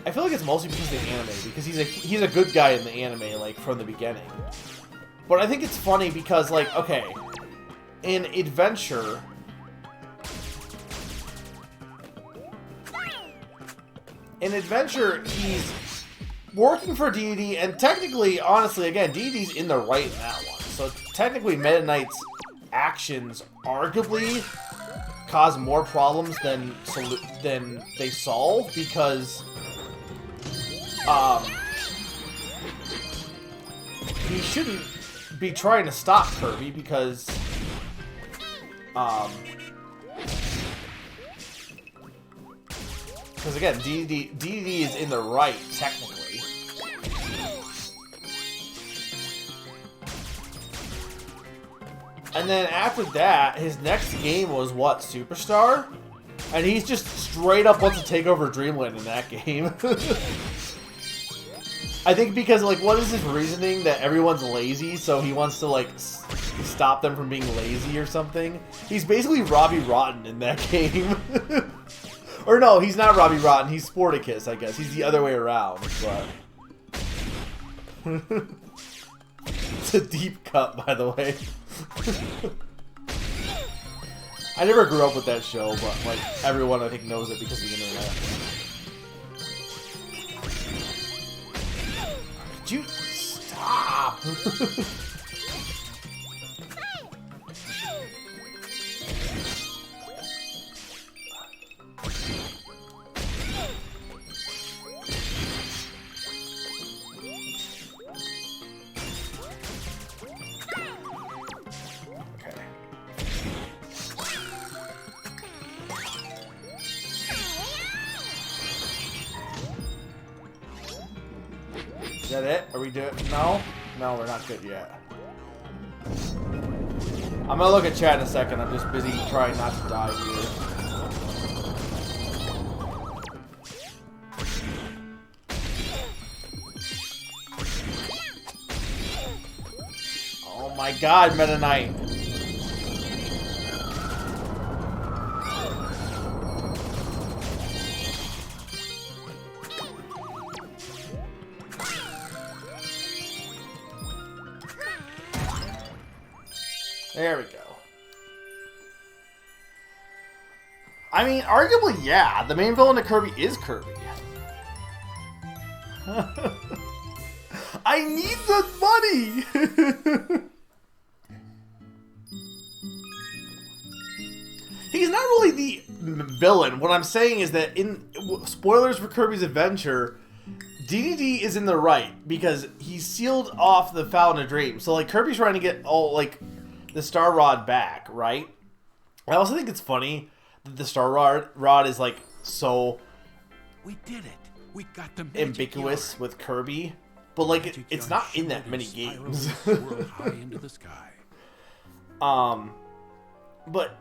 A: I feel like it's mostly because of the anime, because he's a good guy in the anime, like, from the beginning. But I think it's funny because, like, okay, in Adventure... he's working for DDD, and technically, honestly, again, DDD's in the right in that one. So technically, Meta Knight's actions arguably cause more problems than they solve, because he shouldn't be trying to stop Kirby, because again, DDD is in the right, technically. And then after that, his next game was, what, Superstar? And he's just straight up wants to take over Dreamland in that game. I think because, like, what is his reasoning? That everyone's lazy, so he wants to, like, stop them from being lazy or something? He's basically Robbie Rotten in that game. Or no, he's not Robbie Rotten, he's Sporticus, I guess. He's the other way around, but... It's a deep cut, by the way. I never grew up with that show, but, like, everyone, I think, knows it because of the internet. Could you stop? Is that it? Are we doing? No? No, we're not good yet. I'm gonna look at chat in a second. I'm just busy trying not to die here. Oh my god, Meta Knight. There we go. I mean, arguably, yeah. The main villain of Kirby is Kirby. I need the money! He's not really the villain. What I'm saying is that in... Spoilers for Kirby's Adventure, DDD is in the right because he sealed off the Fountain of Dreams. So like Kirby's trying to get all like the Star Rod back, right? I also think it's funny that the Star Rod is like so
B: we did it. We got the
A: ambiguous
B: yarn.
A: with Kirby, but like it's not in that many games.
B: High into the sky.
A: But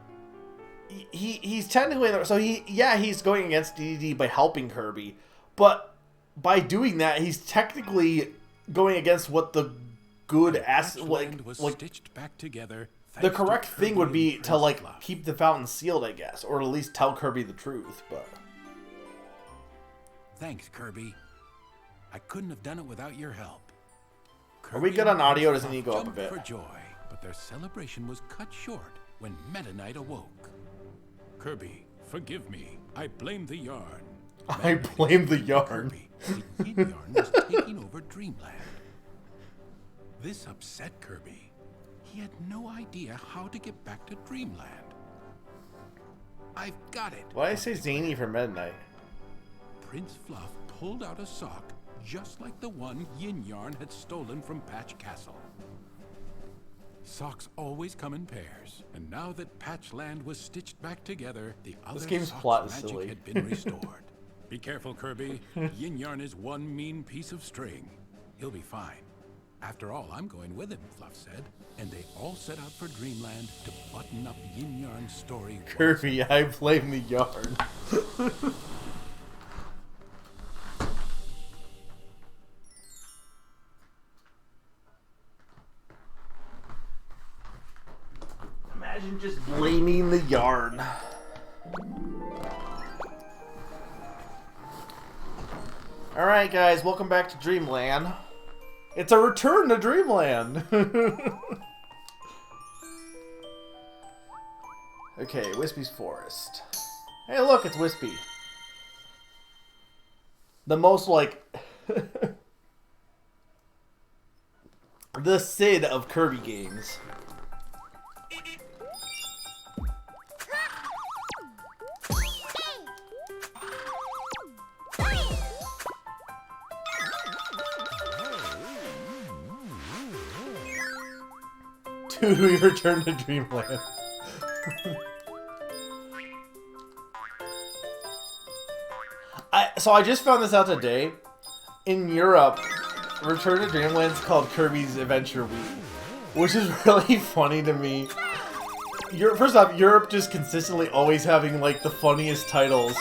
A: he's technically so he's going against DDD by helping Kirby, but by doing that he's technically going against what the good
B: was stitched back together.
A: The correct thing would be to like keep the fountain sealed, I guess, or at least tell Kirby the truth. But
B: thanks, Kirby. I couldn't have done it without your help.
A: Are we good on audio? Does it need to go up a bit?
B: For joy, but their celebration was cut short when Meta Knight awoke. Kirby, forgive me. I blame the yarn.
A: I blame the yarn.
B: Kirby, the yin yarn was taking over Dreamland. This upset Kirby. He had no idea how to get back to Dreamland. I've got it.
A: Why did I say zany for midnight?
B: Prince Fluff pulled out a sock just like the one Yin Yarn had stolen from Patch Castle. Socks always come in pairs, and now that Patchland was stitched back together, the other
A: game's
B: sock's
A: plot is
B: magic
A: silly.
B: had been restored. Be careful, Kirby. Yin Yarn is one mean piece of string. He'll be fine. After all, I'm going with him, Fluff said. And they all set out for Dreamland to button up Yin Yarn's story.
A: Kirby, I blame the yarn. Imagine just blaming the yarn. Alright guys, welcome back to Dreamland. It's a return to Dreamland! Okay, Wispy's Forest. Hey look, it's Wispy. The most, like... the Sid of Kirby games. Dude, we returned to Dreamland. So I just found this out today. In Europe, Return to Dreamland is called Kirby's Adventure Week, which is really funny to me. First off, Europe just consistently always having like the funniest titles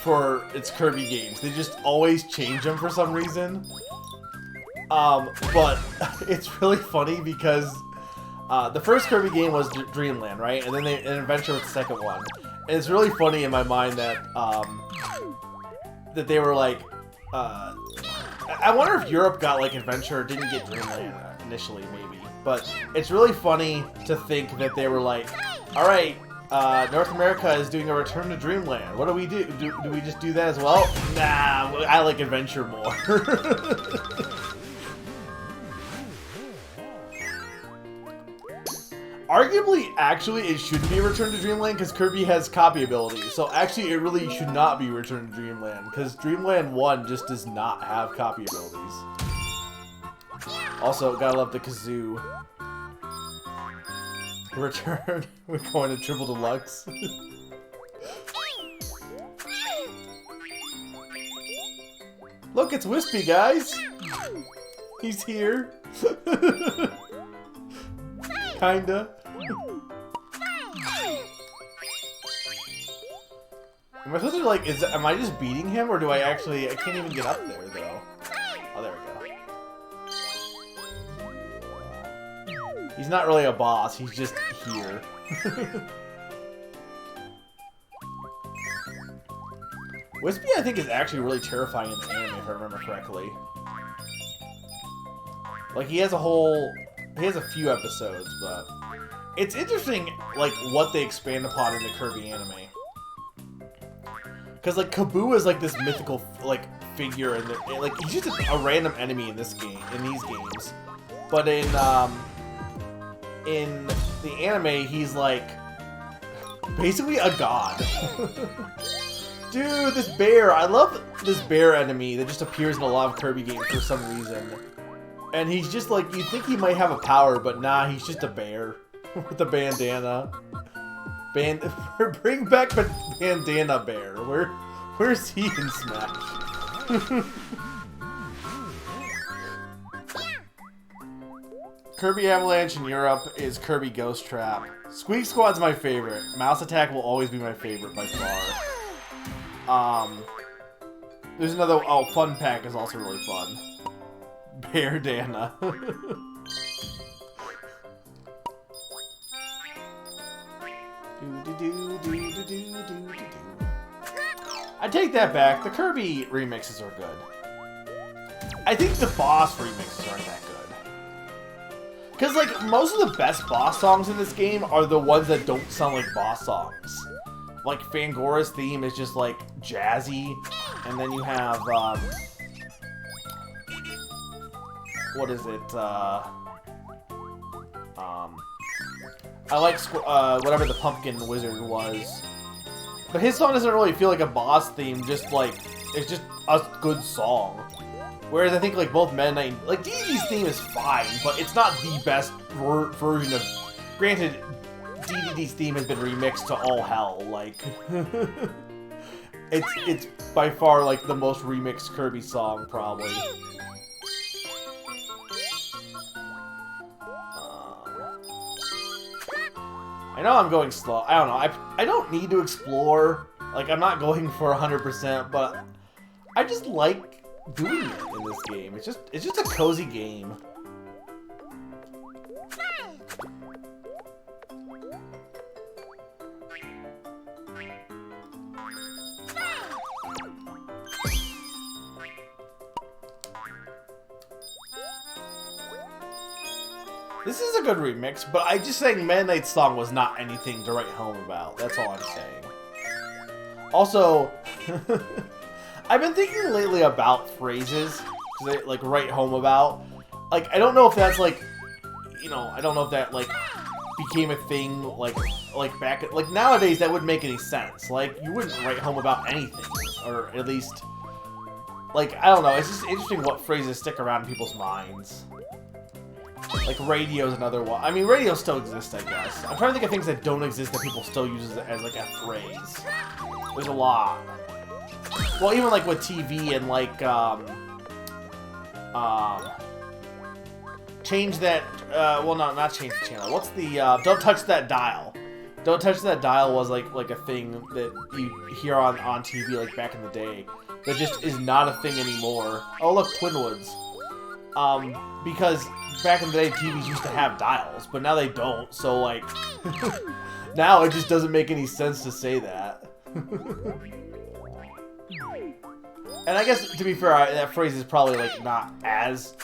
A: for its Kirby games. They just always change them for some reason. But it's really funny because the first Kirby game was Dreamland, right? And then an adventure with the second one. And it's really funny in my mind that that they were like, I wonder if Europe got like Adventure or didn't get Dreamland initially, maybe. But it's really funny to think that they were like, all right, North America is doing a Return to Dreamland. What do we do? Do we just do that as well? Nah, I like Adventure more. Arguably, actually, it should be Return to Dreamland because Kirby has copy ability. So actually, it really should not be Return to Dreamland because Dreamland 1 just does not have copy abilities. Also, gotta love the kazoo. Return. We're going to Triple Deluxe. Look, it's Wispy, guys. He's here. Kinda. Am I supposed to like, am I just beating him or do I can't even get up there though. Oh, there we go. He's not really a boss, he's just here. Wispy, I think, is actually really terrifying in the anime, if I remember correctly. Like, he has a few episodes, but it's interesting, like, what they expand upon in the Kirby anime. Because, like, Kaboo is, like, this mythical, like, figure, and like, he's just a random enemy in this game, in these games. But in the anime, he's, like, basically a god. Dude, this bear, I love this bear enemy that just appears in a lot of Kirby games for some reason. And he's just like, you'd think he might have a power, but nah, he's just a bear with a bandana. Bring back Bandana Bear. Where's he in Smash? Kirby Avalanche in Europe is Kirby Ghost Trap. Squeak Squad's my favorite. Mouse Attack will always be my favorite by far. There's another. Oh, Fun Pack is also really fun. Bear Dana. I take that back. The Kirby remixes are good. I think the boss remixes aren't that good. Because, like, most of the best boss songs in this game are the ones that don't sound like boss songs. Like, Fangora's theme is just, like, jazzy. And then you have, what is it? I like whatever the Pumpkin Wizard was. But his song doesn't really feel like a boss theme, just like, it's just a good song. Whereas I think like both Meta Knight, like DDD's theme is fine, but it's not the best version of, granted, DDD's theme has been remixed to all hell, like, it's by far like the most remixed Kirby song, probably. I know I'm going slow. I don't know. I don't need to explore. Like, I'm not going for 100%, but I just like doing it in this game. It's just a cozy game. This is a good remix, but I just saying Meta Knight's song was not anything to write home about. That's all I'm saying. Also, I've been thinking lately about phrases to like write home about. Like, I don't know if that's like, you know, I don't know if that like became a thing like back like nowadays that wouldn't make any sense. Like, you wouldn't write home about anything, or at least like, I don't know. It's just interesting what phrases stick around in people's minds. Like, radio's another one. I mean, radio still exists, I guess. I'm trying to think of things that don't exist that people still use as like, a phrase. There's a lot. Well, even, like, with TV and, like, change that, well, no, not change the channel. What's the, don't touch that dial. Don't touch that dial was, like a thing that you hear on TV, like, back in the day. That just is not a thing anymore. Oh, look, Twinwoods. Because back in the day, TVs used to have dials, but now they don't, so, like, now it just doesn't make any sense to say that. And I guess, to be fair, that phrase is probably, like, not as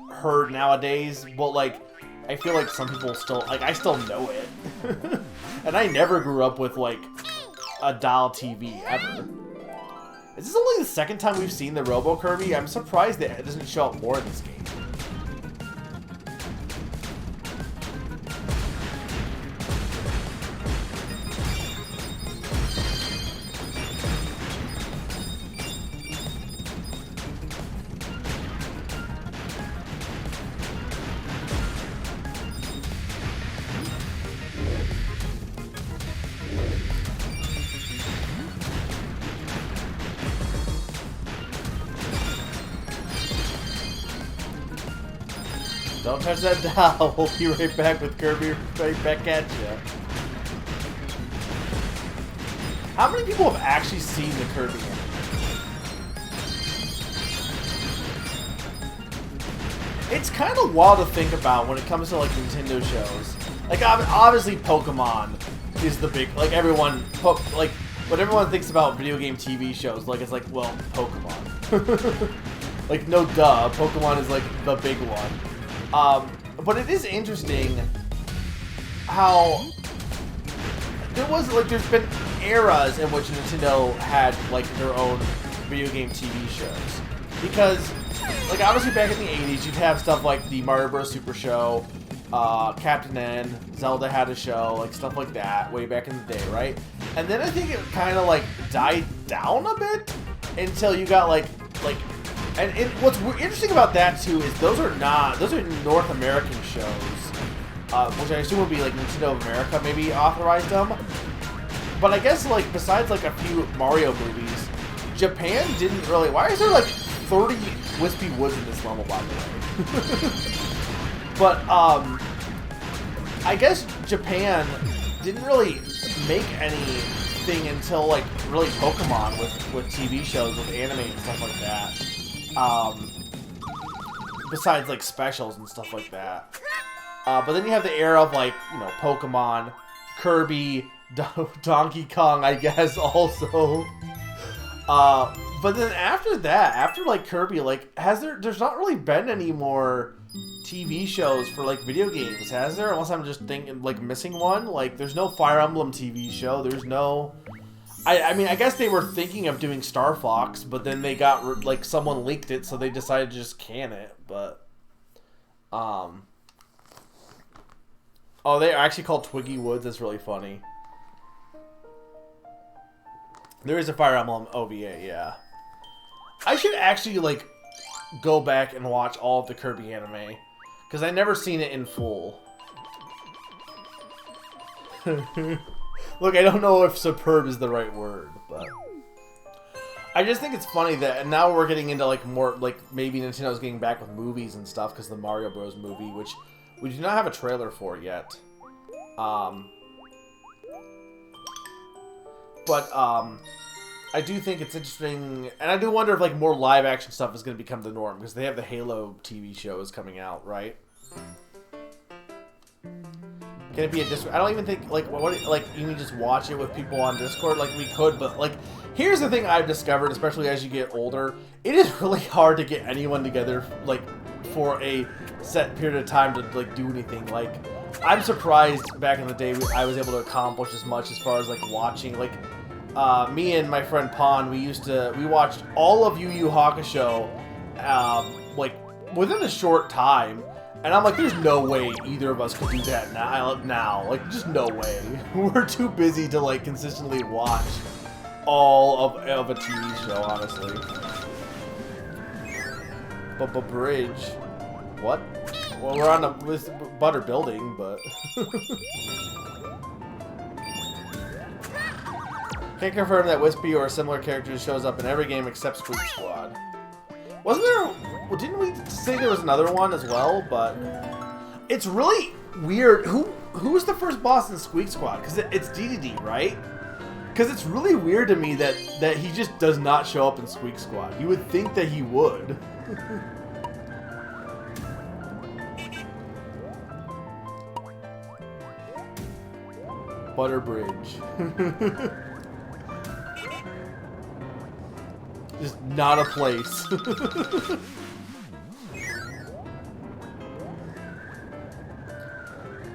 A: heard nowadays, but, like, I feel like some people still, like, I still know it. And I never grew up with, like, a dial TV, ever. Is this only the second time we've seen the Robo Kirby? I'm surprised that it doesn't show up more in this game. Don't touch that dial. We'll be right back with Kirby right back at you. How many people have actually seen the Kirby anime? It's kind of wild to think about when it comes to like Nintendo shows. Like obviously Pokemon is the big, like everyone, like what everyone thinks about video game TV shows, like it's like, well, Pokemon. Like no duh, Pokemon is like the big one. But it is interesting how there's been eras in which Nintendo had like their own video game TV shows. Because, like obviously back in the 80s, you'd have stuff like the Mario Bros. Super Show, Captain N, Zelda had a show, like stuff like that way back in the day, right? And then I think it kind of like died down a bit until you got like, and what's interesting about that too is those are North American shows, which I assume would be like Nintendo of America maybe authorized them. But I guess like besides like a few Mario movies, Japan didn't really. Why is there like 30 Wispy Woods in this level, by the way? But I guess Japan didn't really make anything until like really Pokemon with TV shows, with anime and stuff like that. Besides like specials and stuff like that. But then you have the era of like, you know, Pokemon, Kirby, Donkey Kong, I guess, also. But then after that, after like Kirby, like there's not really been any more TV shows for like video games, has there? Unless I'm just thinking like missing one. Like there's no Fire Emblem TV show. There's no. I mean, I guess they were thinking of doing Star Fox, but then they got like someone leaked it, so they decided to just can it. But oh, they're actually called Twiggy Woods. That's really funny. There is a Fire Emblem OVA, yeah. I should actually, like, go back and watch all of the Kirby anime. Because I never seen it in full. Look, I don't know if superb is the right word, but... I just think it's funny that now we're getting into, like, more, like, maybe Nintendo's getting back with movies and stuff because of the Mario Bros. Movie, which we do not have a trailer for yet. But, I do think it's interesting, and I do wonder if, like, more live-action stuff is going to become the norm, because they have the Halo TV shows coming out, right? Can it be a Discord? I don't even think, like, like, you can just watch it with people on Discord, like, we could, but, like, here's the thing I've discovered, especially as you get older, it is really hard to get anyone together, like, for a set period of time to, like, do anything, like, I'm surprised back in the day I was able to accomplish as much as far as, like, watching, like, me and my friend Pon, we watched all of Yu Yu Hakusho, like, within a short time, and I'm like, there's no way either of us could do that now, like, just no way. We're too busy to, like, consistently watch all of a TV show, honestly. But Bridge, what? Well, we're on this Butter building, but... Can't confirm that Wispy or a similar character shows up in every game except Squeak Squad. Wasn't there... Well, didn't we say there was another one as well? But... It's really weird. Who's the first boss in Squeak Squad? Because it's DDD, right? Because it's really weird to me that he just does not show up in Squeak Squad. You would think that he would. Butter Bridge. Just not a place.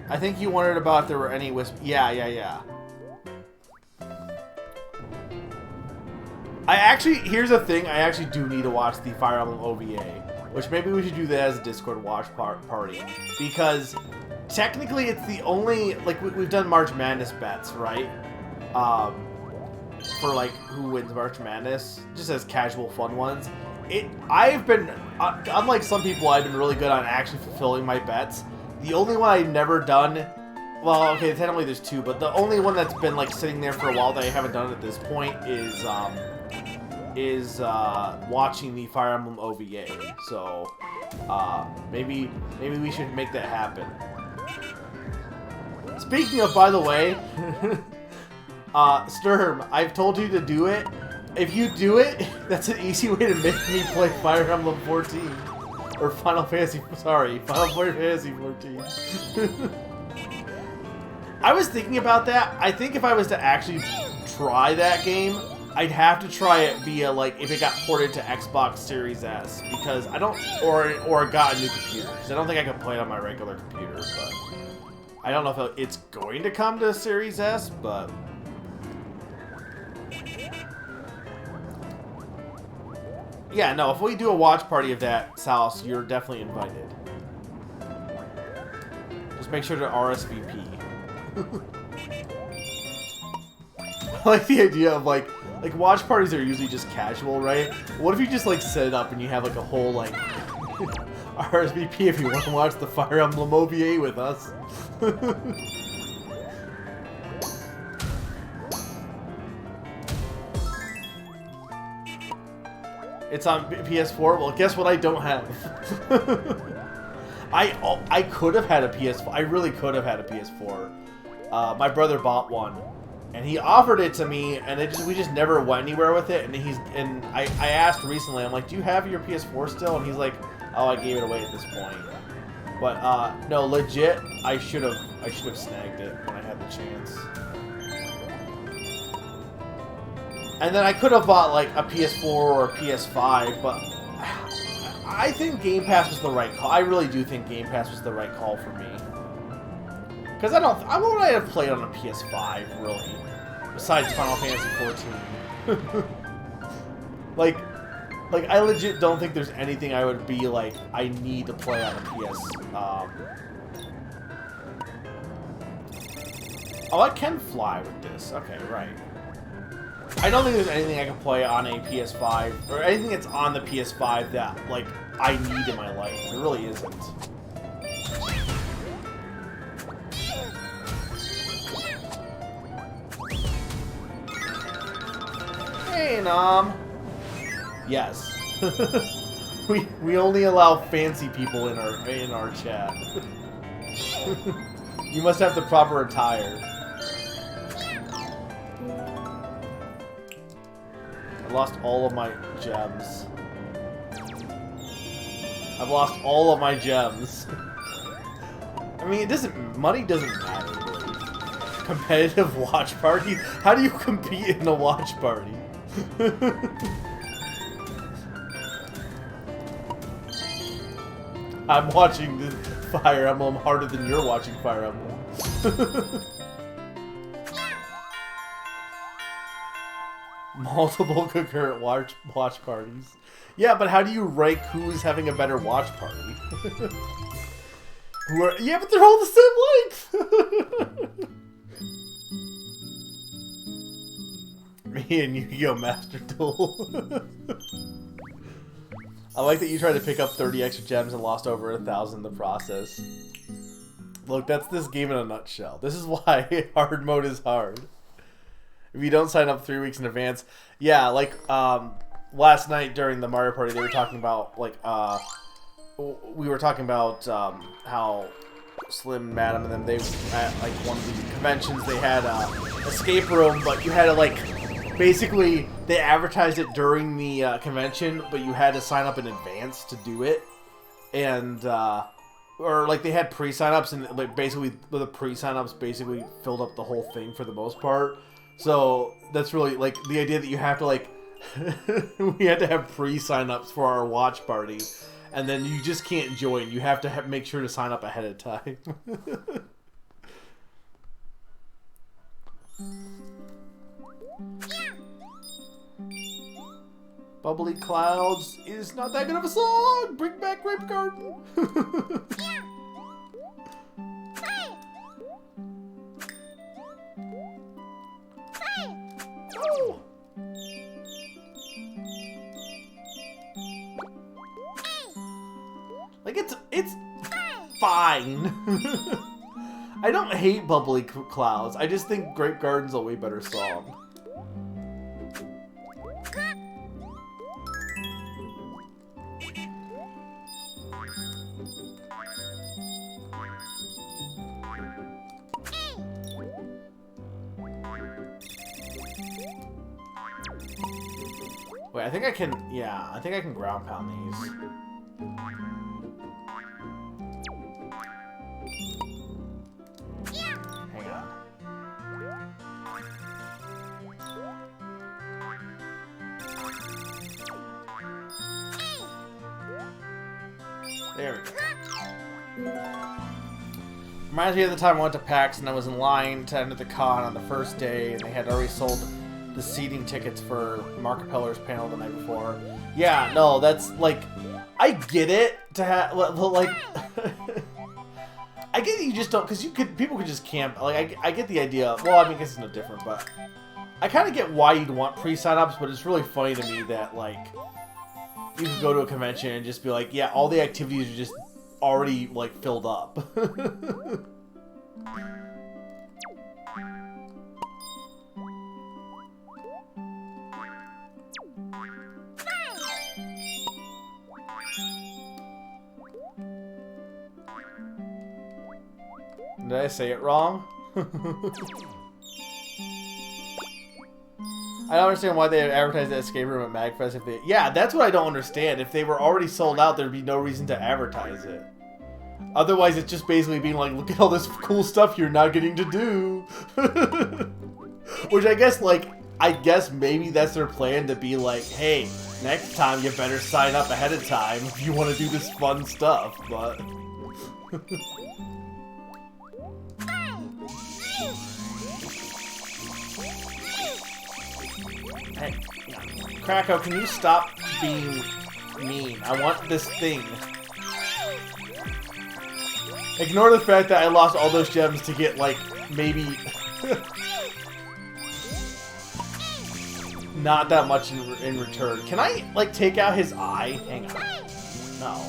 A: I think you wondered about if there were any Wisp. Yeah. Here's the thing, I actually do need to watch the Fire Emblem OVA, which maybe we should do that as a Discord watch party, because technically it's the only, like, we've done March Madness bets, right? For, like, who wins March Madness, just as casual fun ones. I've been, unlike some people, I've been really good on actually fulfilling my bets. The only one I've never done, well, okay, technically there's two, but the only one that's been, like, sitting there for a while that I haven't done at this point is watching the Fire Emblem OVA. So, maybe we should make that happen. Speaking of, by the way, Sturm, I've told you to do it. If you do it, that's an easy way to make me play Fire Emblem 14. Or Final Fantasy 14. I was thinking about that. I think if I was to actually try that game, I'd have to try it via, like, if it got ported to Xbox Series S. Because I don't, or got a new computer. Because I don't think I could play it on my regular computer, but... I don't know if it's going to come to Series S, but... Yeah, no, if we do a watch party of that, Saus, you're definitely invited. Just make sure to RSVP. like the idea of like watch parties are usually just casual, right? What if you just like set it up and you have like a whole like RSVP if you want to watch the Fire Emblem OVA with us. It's on PS4. Well, guess what? I don't have. I could have had a PS4. I really could have had a PS4. My brother bought one, and he offered it to me, and we just never went anywhere with it. And I asked recently. I'm like, do you have your PS4 still? And he's like, oh, I gave it away at this point. But no, legit, I should have snagged it when I had the chance. And then I could have bought like a PS4 or a PS5, but I think Game Pass was the right call. I really do think Game Pass was the right call for me. Because I would I have played on a PS5 really, besides Final Fantasy 14. like I legit don't think there's anything I would be like I need to play on a PS. Oh, I can fly with this. Okay, right. I don't think there's anything I can play on a PS5, or anything that's on the PS5 that, like, I need in my life. There really isn't. Hey, Nom. Yes. we only allow fancy people in our chat. You must have the proper attire. I lost all of my gems. I've lost all of my gems. I mean, money doesn't matter, really. Competitive watch party? How do you compete in a watch party? I'm watching the Fire Emblem harder than you're watching Fire Emblem. Multiple concurrent watch parties. Yeah, but how do you rank who's having a better watch party? Yeah, but they're all the same length! Me and Yu-Gi-Oh! Master Duel. I like that you tried to pick up 30 extra gems and lost over 1,000 in the process. Look, that's this game in a nutshell. This is why hard mode is hard. If you don't sign up 3 weeks in advance, yeah, like last night during the Mario Party, they were talking about like we were talking about how Slim, Madam, and then they at like one of the conventions they had a escape room, but you had to like basically they advertised it during the convention, but you had to sign up in advance to do it, and or like they had pre-sign-ups, and like basically the pre-sign-ups basically filled up the whole thing for the most part. So that's really like the idea that you have to like we had to have pre-sign-ups for our watch party, and then you just can't join. You have to make sure to sign up ahead of time. Bubbly Clouds is not that good of a song. Bring back Grape Garden. Oh. Like it's fine. I don't hate Bubbly Clouds. I just think Grape Garden's a way better song. Wait, I think I can, yeah, I think I can ground pound these. Hang on. There we go. Reminds me of the time I went to PAX and I was in line to enter the con on the first day, and they had already sold the seating tickets for Mark Appeller's panel the night before. Yeah, no, that's like, I get it to have like, I get that you just don't, because people could just camp. Like, I get the idea. Well, I mean, I guess it's no different, but I kind of get why you'd want pre-sign-ups, but it's really funny to me that, like, you could go to a convention and just be like, yeah, all the activities are just already, like, filled up. Did I say it wrong? I don't understand why they advertised that escape room at MagFest if they... Yeah, that's what I don't understand. If they were already sold out, there'd be no reason to advertise it. Otherwise, it's just basically being like, look at all this cool stuff you're not getting to do. Which I guess, like, maybe that's their plan to be like, hey, next time you better sign up ahead of time if you want to do this fun stuff, but... Hey, Krakow, can you stop being mean? I want this thing. Ignore the fact that I lost all those gems to get, like, maybe... not that much in return. Can I, like, take out his eye? Hang on. No.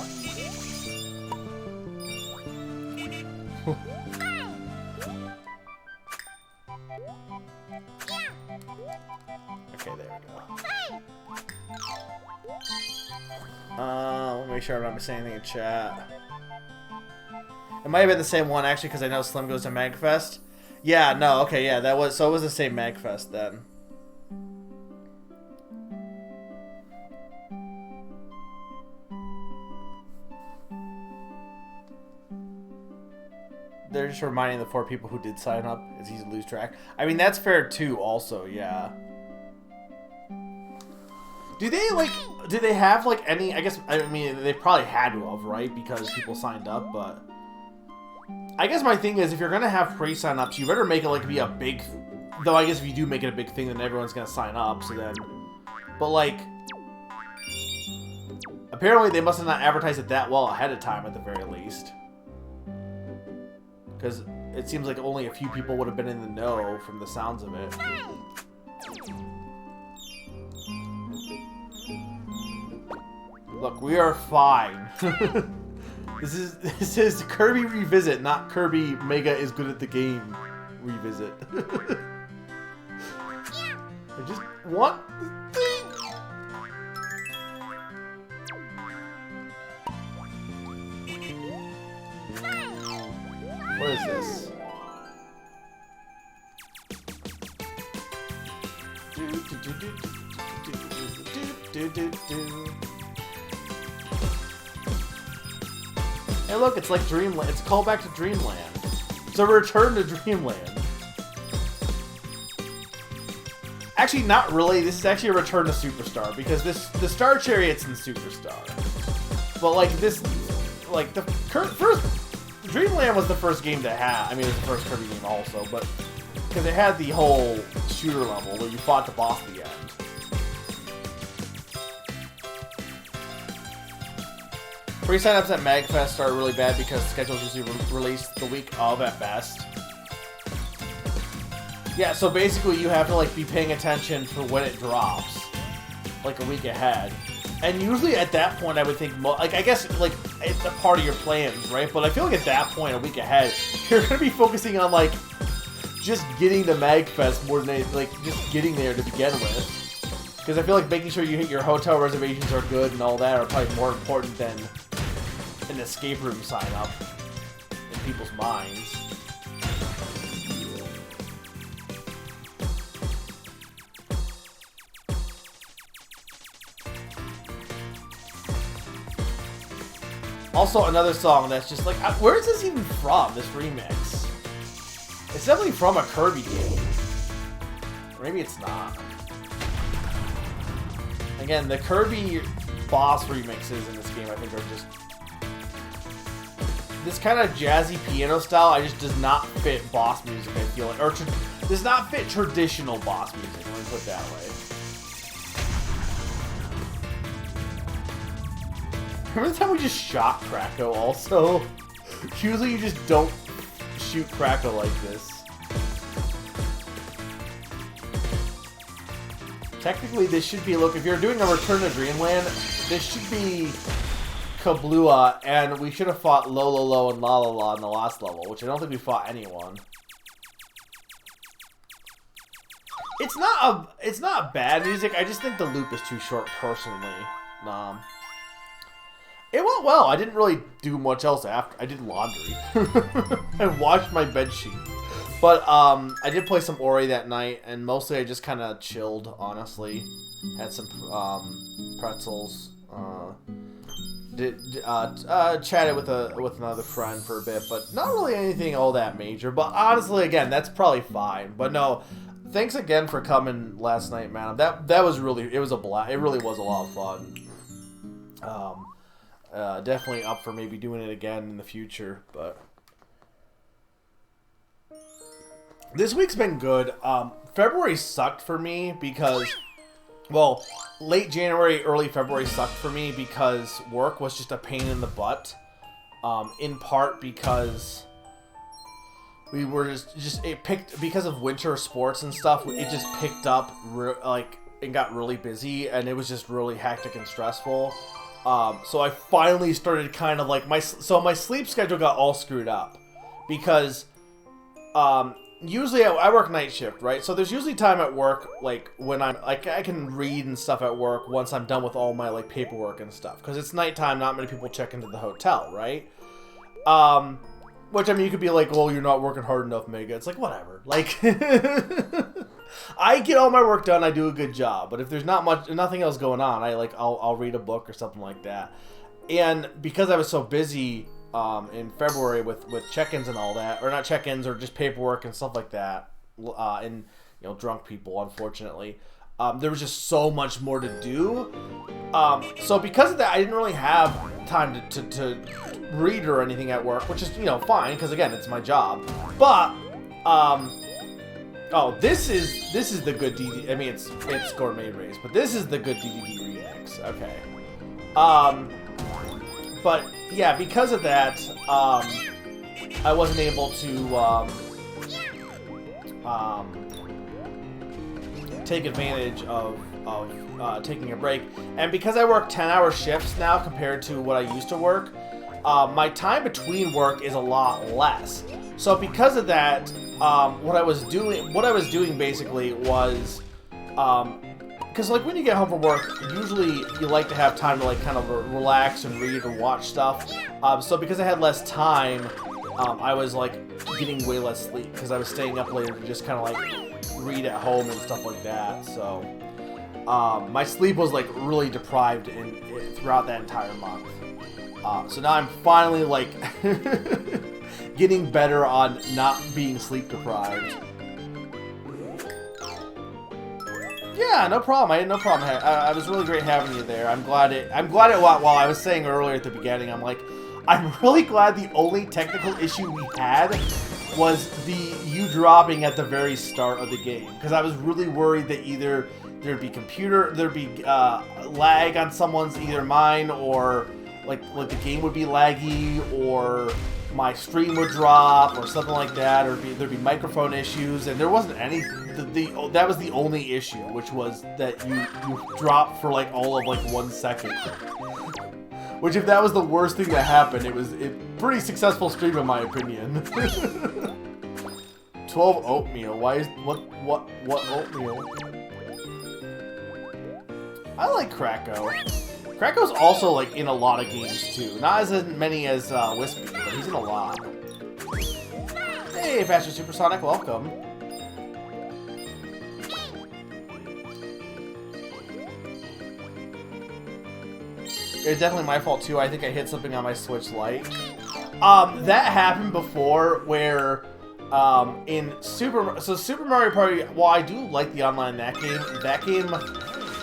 A: Okay, there we go. Let me make sure I'm not missing anything in chat. It might have been the same one, actually, because I know Slim goes to MagFest. Yeah, no, okay, yeah, that was, so it was the same MagFest then. They're just reminding the 4 people who did sign up. It's easy to lose track. I mean, that's fair too, also, yeah. Do they, like, did they have, like, any, I guess, I mean, they probably had to have, right? Because people signed up, but... I guess my thing is, if you're gonna have pre-sign-ups, you better make it, like, be a big... Though I guess if you do make it a big thing, then everyone's gonna sign up, so then... But, like... Apparently, they must have not advertised it that well ahead of time, at the very least. Because it seems like only a few people would have been in the know from the sounds of it. Look, we are fine. This is Kirby Revisit, not Kirby Mega is good at the game Revisit. I just want the thing. What is this? Hey look, it's like Dreamland. It's a callback to Dreamland. It's a return to Dreamland. Actually, not really. This is actually a return to Superstar, because the Star Chariot's in Superstar. But like this, like the first Dreamland was the first game to have. I mean, it was the first Kirby game also, but because it had the whole shooter level where you fought the boss at the end. Pre-signups at MagFest are really bad because the schedule's usually released the week of at best. Yeah, so basically you have to like be paying attention for when it drops, like a week ahead. And usually at that point I would think, like I guess like it's a part of your plans, right? But I feel like at that point, a week ahead, you're gonna be focusing on like just getting to MagFest more than anything, like just getting there to begin with. Because I feel like making sure you hit your hotel reservations are good and all that are probably more important than an escape room sign up in people's minds. Also, another song that's just like, where is this even from, this remix? It's definitely from a Kirby game. Or maybe it's not. Again, the Kirby boss remixes in this game, I think, are just... This kind of jazzy piano style, I just does not fit boss music, I feel like. Or does not fit traditional boss music, let me put it that way. Remember the time we just shot Krakow also? Usually you just don't shoot Krakow like this. Technically, this should be, look, if you're doing a Return to Dreamland, this should be Kablooa, and we should have fought Lololo and Lalala in the last level, which I don't think we fought anyone. It's not bad music, I just think the loop is too short, personally. It went well. I didn't really do much else after. I did laundry. I washed my bed sheet. But I did play some Ori that night, and mostly I just kind of chilled, honestly. Had some pretzels. Chatted with another friend for a bit, but not really anything all that major. But honestly, again, that's probably fine. But no, thanks again for coming last night, man. That was really, it was a blast. It really was a lot of fun. Definitely up for maybe doing it again in the future, but this week's been good. February sucked for me because, well, late January, early February sucked for me because work was just a pain in the butt. In part because we were because of winter sports and stuff. It just picked up it got really busy, and it was just really hectic and stressful. So I finally started kind of like my sleep schedule got all screwed up because usually I work night shift, right? So there's usually time at work like when I'm like I can read and stuff at work once I'm done with all my like paperwork and stuff because it's nighttime. Not many people check into the hotel, right? Which I mean, you could be like, well, you're not working hard enough, Mega. It's like whatever. Like I get all my work done. I do a good job. But if there's nothing else going on, I'll read a book or something like that. And because I was so busy in February with check-ins and all that, or not check-ins or just paperwork and stuff like that, and drunk people, unfortunately, there was just so much more to do. So because of that, I didn't really have time to read or anything at work, which is fine because again, it's my job. But oh, this is the good DVD. I mean, it's Gourmet Race, but this is the good DVD remix. Okay. But yeah, because of that, I wasn't able to take advantage of taking a break. And because I work 10-hour shifts now compared to what I used to work, my time between work is a lot less. So because of that, what I was doing basically was, because like when you get home from work, usually you like to have time to like kind of relax and read or watch stuff. So because I had less time, I was like getting way less sleep because I was staying up later to just kind of like read at home and stuff like that. So my sleep was like really deprived throughout that entire month. So now I'm finally like getting better on not being sleep deprived. Yeah, no problem. I had no problem. I was really great having you there. I'm glad it. While I was saying earlier at the beginning, I'm really glad the only technical issue we had was you dropping at the very start of the game, because I was really worried that either there'd be lag on someone's, either mine or like the game would be laggy, or my stream would drop or something like that, or there'd be microphone issues, and there wasn't any. That was the only issue, which was that you dropped for like all of like 1 second. Which, if that was the worst thing that happened, it was a pretty successful stream in my opinion. 12 oatmeal. Why is what oatmeal? I like Kracko. Kracko's also like in a lot of games too. Not as many as Wispy, but he's in a lot. Hey, Pastor Supersonic, welcome. It's definitely my fault too. I think I hit something on my Switch Lite. That happened before, where in Super Mario Party. While I do like the online in that game,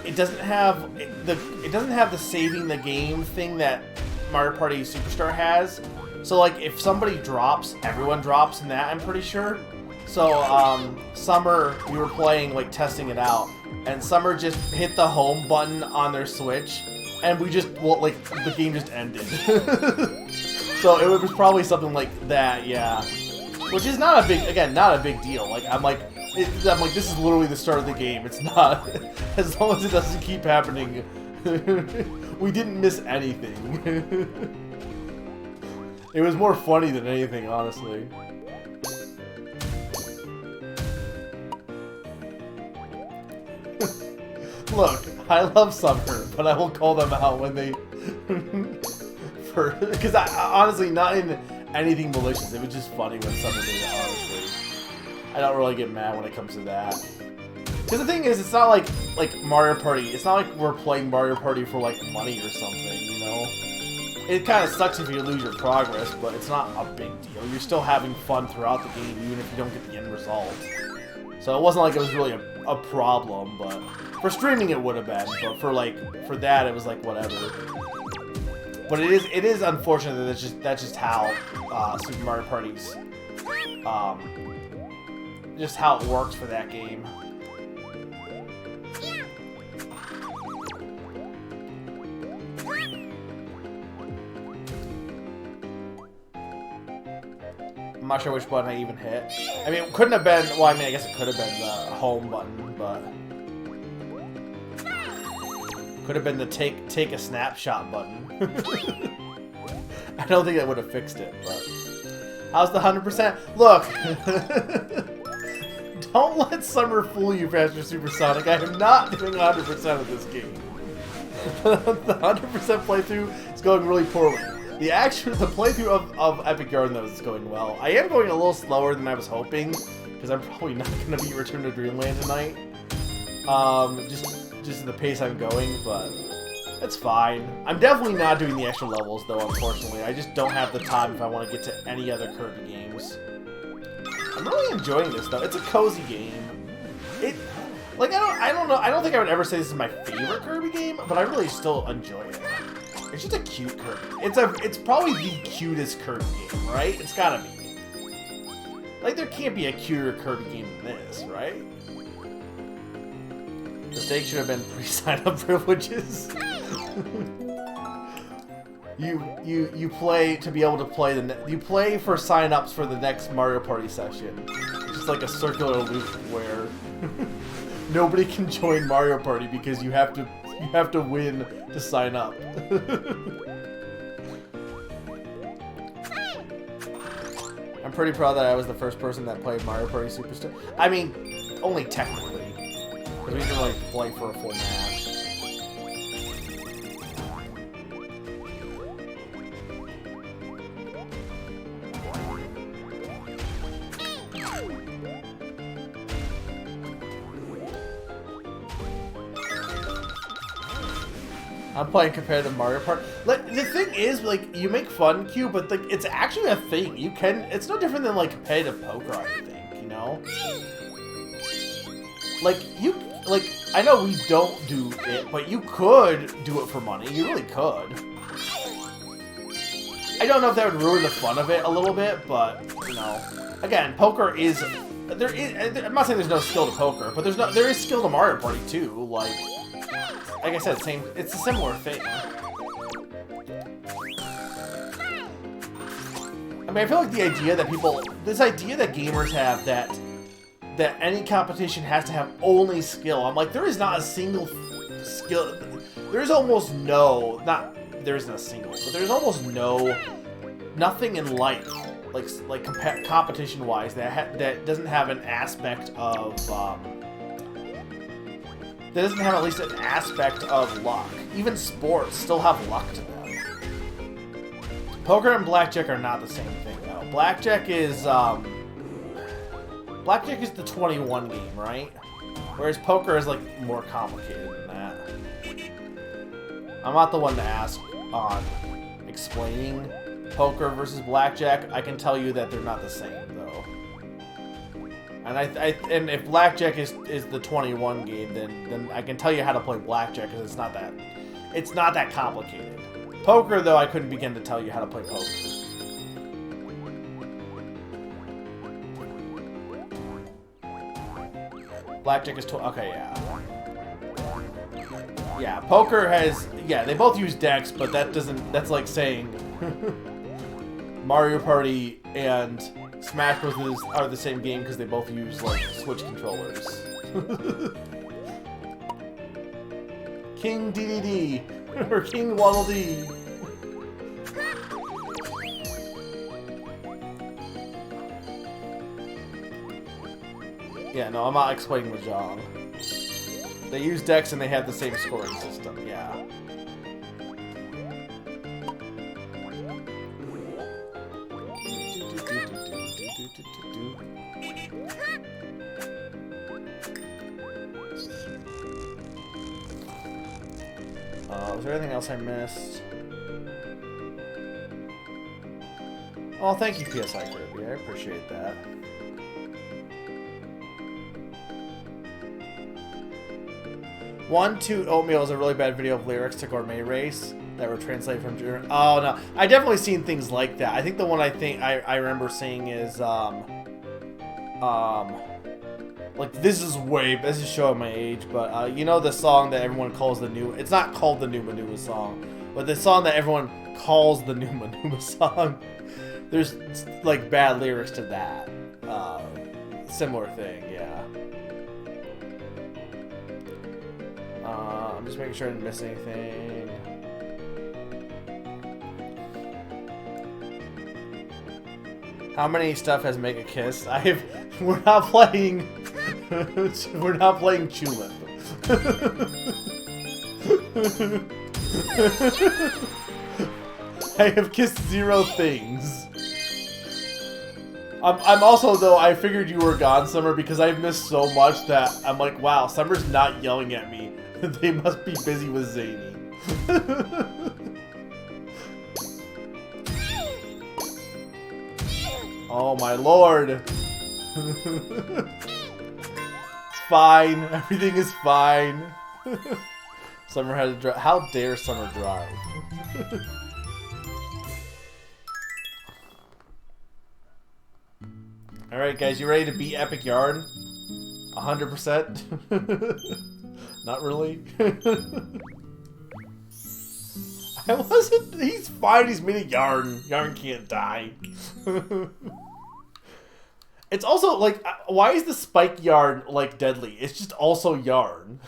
A: it doesn't have the saving the game thing that Mario Party Superstar has. So like if somebody drops, everyone drops in that, I'm pretty sure. So Summer, we were playing, like testing it out, and Summer just hit the home button on their Switch, and we just, like the game just ended. So it was probably something like that, yeah. Which is not a big deal. Like I'm like, I'm like, this is literally the start of the game. It's not. As long as it doesn't keep happening, we didn't miss anything. It was more funny than anything, honestly. Look, I love Summer, but I will call them out when they... Because honestly, not in anything malicious. It was just funny when Summer did it, honestly. I don't really get mad when it comes to that. Because the thing is, it's not like Mario Party. It's not like we're playing Mario Party for like money or something, you know? It kind of sucks if you lose your progress, but it's not a big deal. You're still having fun throughout the game, even if you don't get the end result. So it wasn't like it was really a problem, but for streaming it would have been. But for that, it was like whatever. But it is unfortunate that that's just how Super Mario Party's just how it works for that game. I'm not sure which button I even hit. I mean, it couldn't have been... Well, I mean, I guess it could have been the home button, but... Could have been the take a snapshot button. I don't think that would have fixed it, but... How's the 100%? Look! Don't let Summer fool you, Faster Supersonic. I am not doing 100% of this game. The 100% playthrough is going really poorly. The playthrough of Epic Yarn, though, is going well. I am going a little slower than I was hoping, because I'm probably not going to beat Return to Dreamland tonight. Just at the pace I'm going, but it's fine. I'm definitely not doing the extra levels, though, unfortunately. I just don't have the time if I want to get to any other Kirby games. I'm really enjoying this, though. It's a cozy game. I don't know. I don't think I would ever say this is my favorite Kirby game, but I really still enjoy it. It's just a cute Kirby. It's probably the cutest Kirby game, right? It's gotta be. Like, there can't be a cuter Kirby game than this, right? The stakes should have been pre-sign-up privileges. You play to be able to play you play for sign-ups for the next Mario Party session. It's just like a circular loop where nobody can join Mario Party because you have to win to sign up. I'm pretty proud that I was the first person that played Mario Party Superstar. I mean, only technically, because we didn't really play for a full match. I'm playing competitive Mario Party. Like, the thing is, like, you make fun, Q, but like, it's actually a thing. You can. It's no different than like competitive poker, I think. You know. Like I know we don't do it, but you could do it for money. You really could. I don't know if that would ruin the fun of it a little bit, but you know, again, poker is. There is. I'm not saying there's no skill to poker, but there is skill to Mario Party too. Like I said, it's a similar thing. I mean, I feel like the idea that this idea that gamers have that any competition has to have only skill. I'm like, there is not a single skill. There's almost no, there isn't a single, but there's almost nothing in life, like competition-wise that doesn't have an aspect of. That doesn't have at least an aspect of luck. Even sports still have luck to them. Poker and blackjack are not the same thing, though. Blackjack is the 21 game, right? Whereas poker is, like, more complicated than that. I'm not the one to ask on explaining poker versus blackjack. I can tell you that they're not the same, though. And if blackjack is the 21 game, then I can tell you how to play blackjack because it's not that complicated. Poker, though, I couldn't begin to tell you how to play poker. Blackjack is okay, yeah. Yeah, poker has they both use decks, but that's like saying Mario Party and Smash Bros. Are the same game because they both use, like, Switch controllers. King DDD. Or King Waddle Dee. Yeah, no, I'm not explaining Mahjong. They use decks and they have the same scoring system, yeah. Was there anything else I missed? Oh, thank you, PSI Kirby. I appreciate that. One, two, Oatmeal is a really bad video of lyrics to Gourmet Race that were translated from German. Oh, no. I definitely seen things like that. I think the one I remember seeing is, like, this is showing my age, but, you know the song that everyone calls the new... It's not called the New Manuma song, but the song that everyone calls the New Manuma song. There's, like, bad lyrics to that. Similar thing, yeah. I'm just making sure I didn't miss anything. How many stuff has Mega Kiss? We're not playing Chulip. I have kissed 0 things. I'm also, though, I figured you were gone, Summer, because I've missed so much that I'm like, wow, Summer's not yelling at me. They must be busy with Zany. Oh my lord. It's fine. Everything is fine. Summer had to drive. How dare Summer drive? Alright guys, you ready to beat Epic Yarn? 100%? Not really. I wasn't. He's fine. He's made a Yarn. Yarn can't die. It's also like, why is the Spike Yarn like deadly? It's just also Yarn.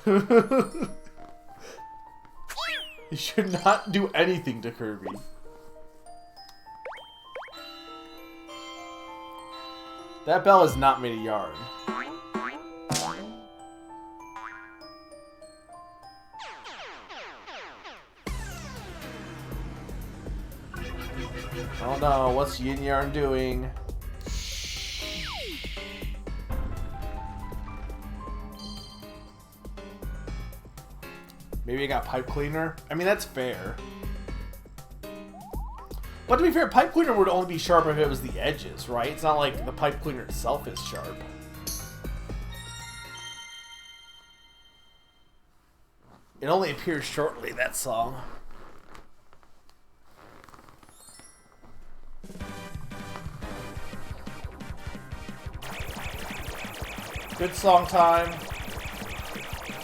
A: He should not do anything to Kirby. That bell is not made of yarn. Oh no, what's Yin Yarn doing? Maybe I got Pipe Cleaner? I mean, that's fair. But to be fair, Pipe Cleaner would only be sharp if it was the edges, right? It's not like the Pipe Cleaner itself is sharp. It only appears shortly, that song. Good song time.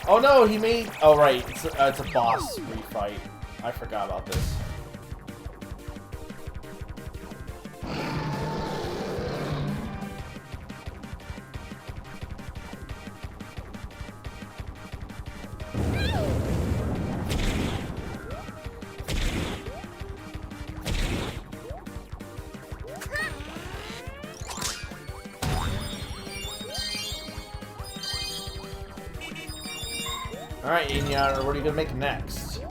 A: Oh no, he made... Oh right, it's a boss refight. I forgot about this. Alright, Inyan, what are you gonna make next?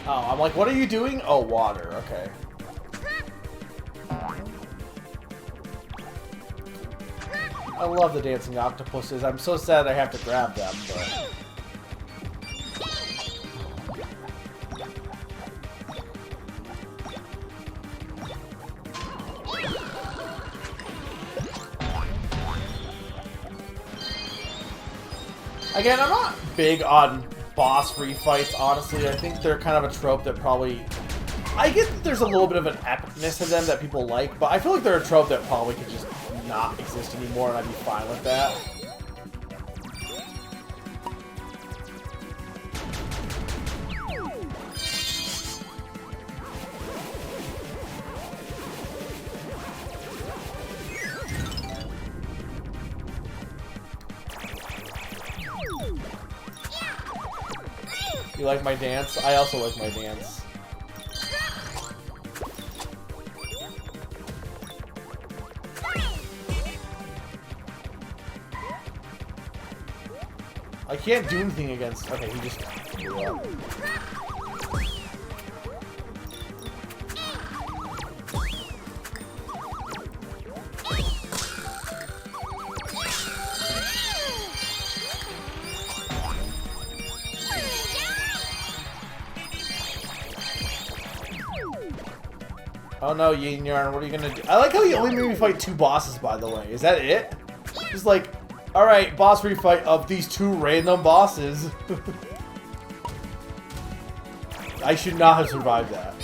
A: Oh, I'm like, what are you doing? Oh, water, okay. I love the dancing octopuses. I'm so sad I have to grab them, but... Again, I'm not big on boss refights, honestly. I think they're kind of a trope that probably... I get that there's a little bit of an epicness to them that people like, but I feel like they're a trope that probably could just not exist anymore, and I'd be fine with that. You like my dance? I also like my dance. I can't do anything against... Okay, he just blew up. Oh no, Yin Yarn, what are you gonna do? I like how you only made me fight 2 bosses, by the way. Is that it? Just like, alright, boss refight of these 2 random bosses. I should not have survived that.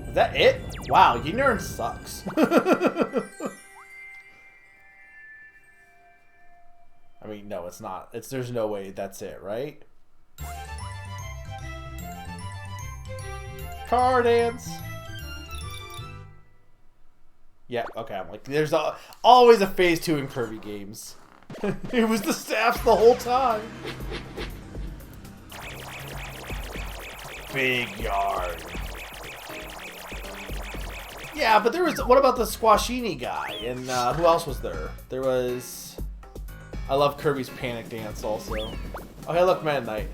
A: Is that it? Wow, Yin Yarn sucks. I mean, no, it's not. There's no way that's it, right? Car dance. Yeah, okay, I'm like, there's always a phase 2 in Kirby games. It was the staffs the whole time. Big yard. Yeah, but there was... What about the Squashini guy? And who else was there? There was... I love Kirby's Panic Dance also. Okay, look, Meta Knight.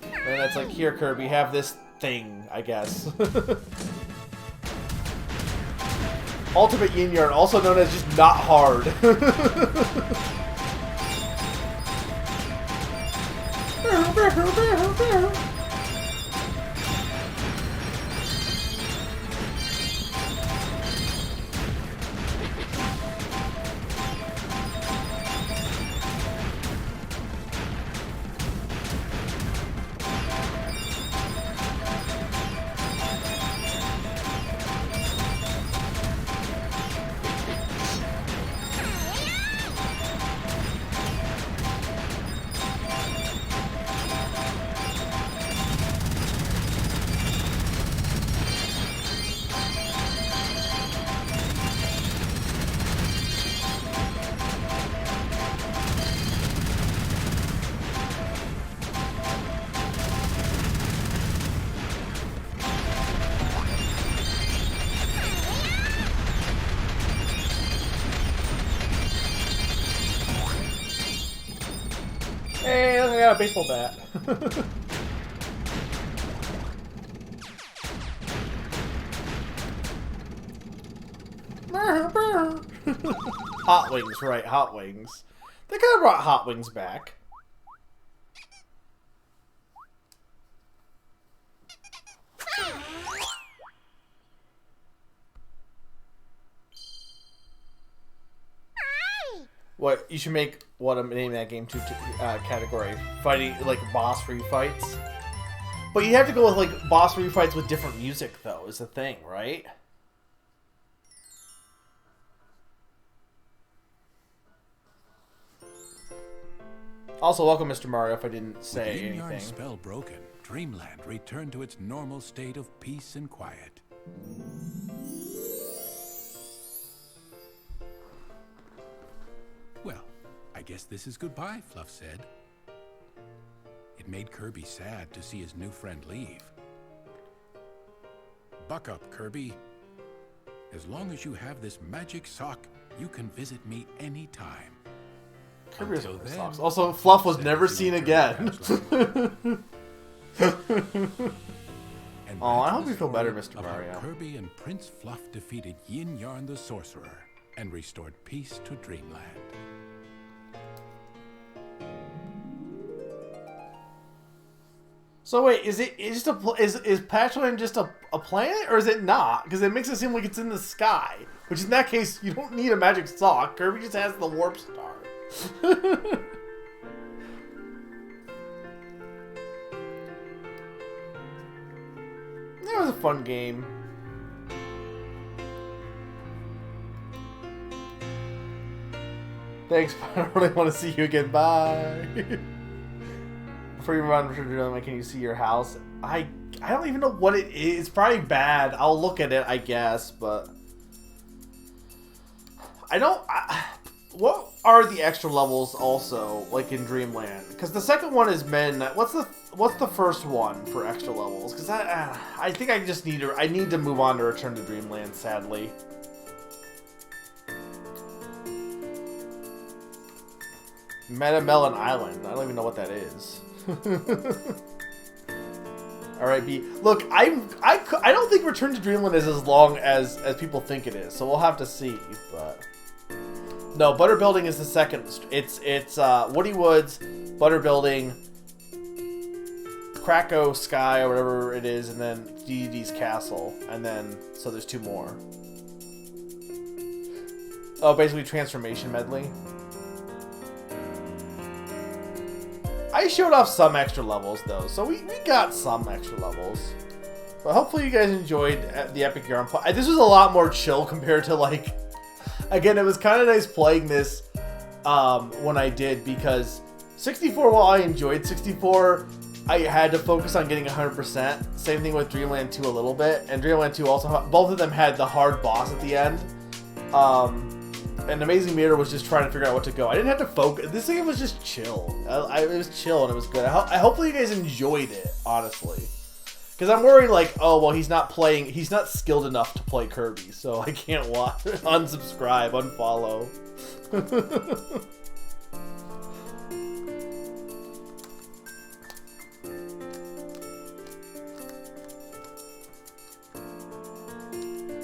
A: And it's like, here, Kirby, have this thing, I guess. Ultimate Yin Yarn, also known as just not hard. Hey, look, I got a baseball bat. Hot Wings, right, Hot Wings. They kind of brought Hot Wings back. What, you should make, what I'm naming that game to category. Fighting, like, boss refights. But you have to go with, like, boss refights with different music, though, is the thing, right? Also, welcome, Mr. Mario, if I didn't say anything. With Yin-Yarn's
B: spell broken, Dreamland returned to its normal state of peace and quiet. Well, I guess this is goodbye, Fluff said. It made Kirby sad to see his new friend leave. Buck up, Kirby. As long as you have this magic sock, you can visit me anytime.
A: Kirby has socks. Also, Fluff was never seen again. Oh, I hope you feel better, Mr. Mario.
B: Kirby and Prince Fluff defeated Yin Yarn the Sorcerer and restored peace to Dreamland.
A: So wait, is Patchland just a planet, or is it not? Because it makes it seem like it's in the sky. Which in that case, you don't need a magic sock. Kirby just has the warp star. That was a fun game. Thanks, but I don't really want to see you again. Bye. Before you run, can you see your house? I don't even know what it is. It's probably bad. I'll look at it, I guess, but I don't. What are the extra levels also like in Dreamland? Because the second one is men. What's the first one for extra levels? Because I think I just need to move on to Return to Dreamland. Sadly. Metamelon Island. I don't even know what that is. Alright, B. Look, I don't think Return to Dreamland is as long as people think it is, so we'll have to see, but no, Butter Building is the second. It's Woody Woods, Butter Building, Krakow Sky, or whatever it is, and then DD's Castle, and then, so there's 2 more. Oh, basically Transformation Medley. I showed off some extra levels, though, so we got some extra levels. But hopefully you guys enjoyed the Epic Yarn. This was a lot more chill compared to, like... Again, it was kind of nice playing this when I did, because 64, while I enjoyed 64, I had to focus on getting 100%. Same thing with Dreamland 2 a little bit. And Dreamland 2 also, both of them had the hard boss at the end. And Amazing Mirror was just trying to figure out what to go. I didn't have to focus. This game was just chill. It was chill and it was good. Hopefully you guys enjoyed it, honestly. Because I'm worried, like, oh, well, he's not skilled enough to play Kirby, so I can't watch, unsubscribe, unfollow.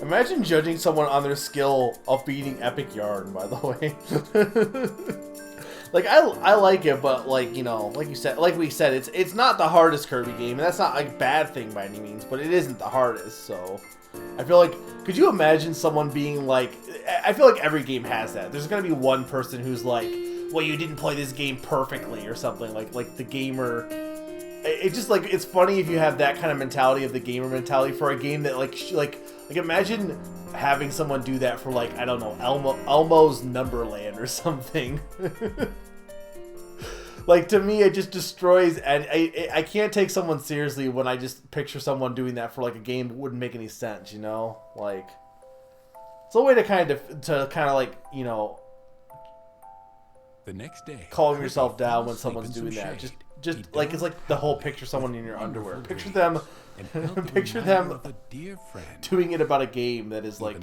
A: Imagine judging someone on their skill of beating Epic Yarn, by the way. Like, I like it, but, like, you know, like we said, it's not the hardest Kirby game, and that's not, like, a bad thing by any means, but it isn't the hardest, so I feel like, could you imagine someone being, like, I feel like every game has that. There's gonna be one person who's like, well, you didn't play this game perfectly, or something, like the gamer. It's just, like, it's funny if you have that kind of mentality of the gamer mentality for a game that, like imagine having someone do that for, like, I don't know, Elmo's Numberland or something. Like, to me, it just destroys, and I can't take someone seriously when I just picture someone doing that for, like, a game that wouldn't make any sense, you know? Like, it's a way to kind of like, you know,
B: the next day,
A: calm yourself down when someone's doing that. Just like, it's like the whole picture someone in your underwear. Picture them doing it about a game that is, like,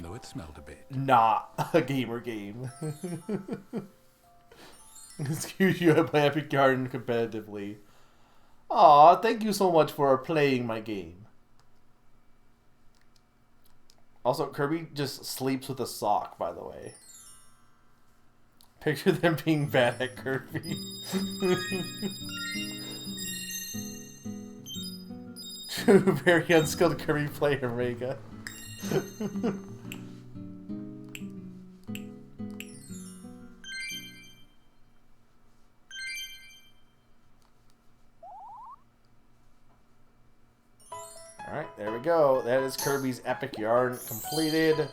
A: not a gamer game. Excuse you, I play Epic Yarn competitively. Aw, thank you so much for playing my game. Also, Kirby just sleeps with a sock, by the way. Picture them being bad at Kirby. True, very unskilled Kirby player, Rega. Alright, there we go. That is Kirby's Epic Yarn completed.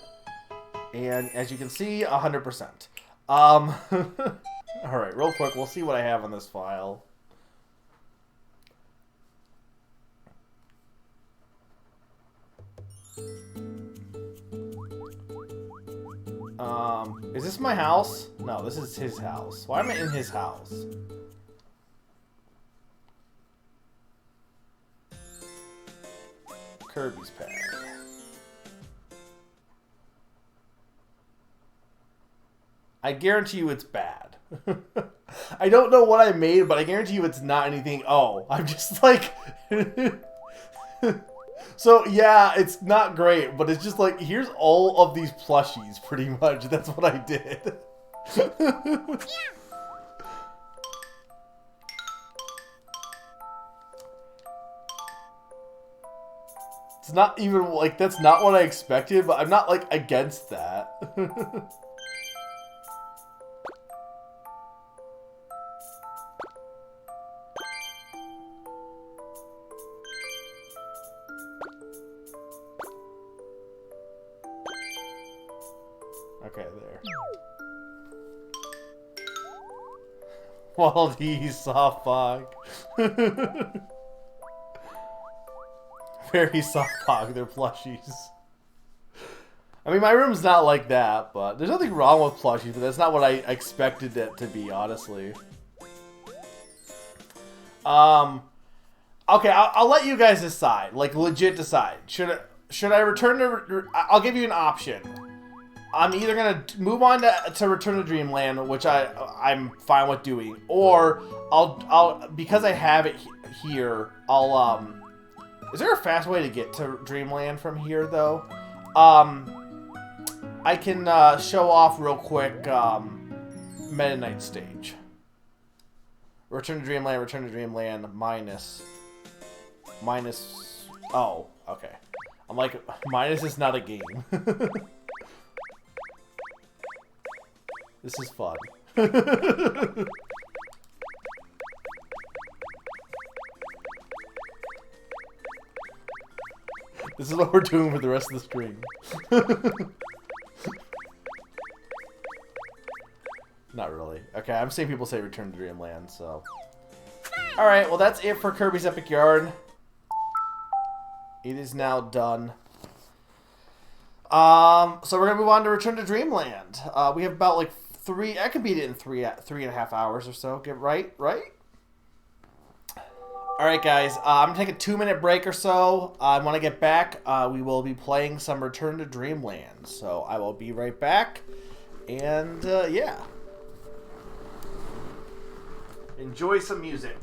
A: And as you can see, 100%. Alright, real quick, we'll see what I have on this file. Is this my house? No, this is his house. Why am I in his house? Kirby's pad. I guarantee you it's bad. I don't know what I made, but I guarantee you it's not anything. Oh, I'm just like... So yeah, it's not great, but it's just like, here's all of these plushies, pretty much. That's what I did. It's not even like, that's not what I expected, but I'm not like against that. Okay, there. Waldy, soft pog. Very soft pog, they're plushies. I mean, my room's not like that, but there's nothing wrong with plushies, but that's not what I expected it to be, honestly. Okay, I'll let you guys decide, like legit decide. Should I return to? I'll give you an option. I'm either gonna move on to Return to Dreamland, which I'm fine with doing, or I'll because I have it here. Is there a fast way to get to Dreamland from here though? I can show off real quick Meta Knight stage. Return to Dreamland minus. Oh, okay. I'm like, minus is not a game. This is fun. This is what we're doing for the rest of the stream. Not really. Okay, I'm seeing people say Return to Dreamland, so. Alright, well that's it for Kirby's Epic Yarn. It is now done. So we're gonna move on to Return to Dreamland. We have about like I can beat it in three and a half hours or so. Get right? Alright guys, I'm gonna take a 2-minute break or so. When I get back, we will be playing some Return to Dreamland. So I will be right back. And yeah. Enjoy some music.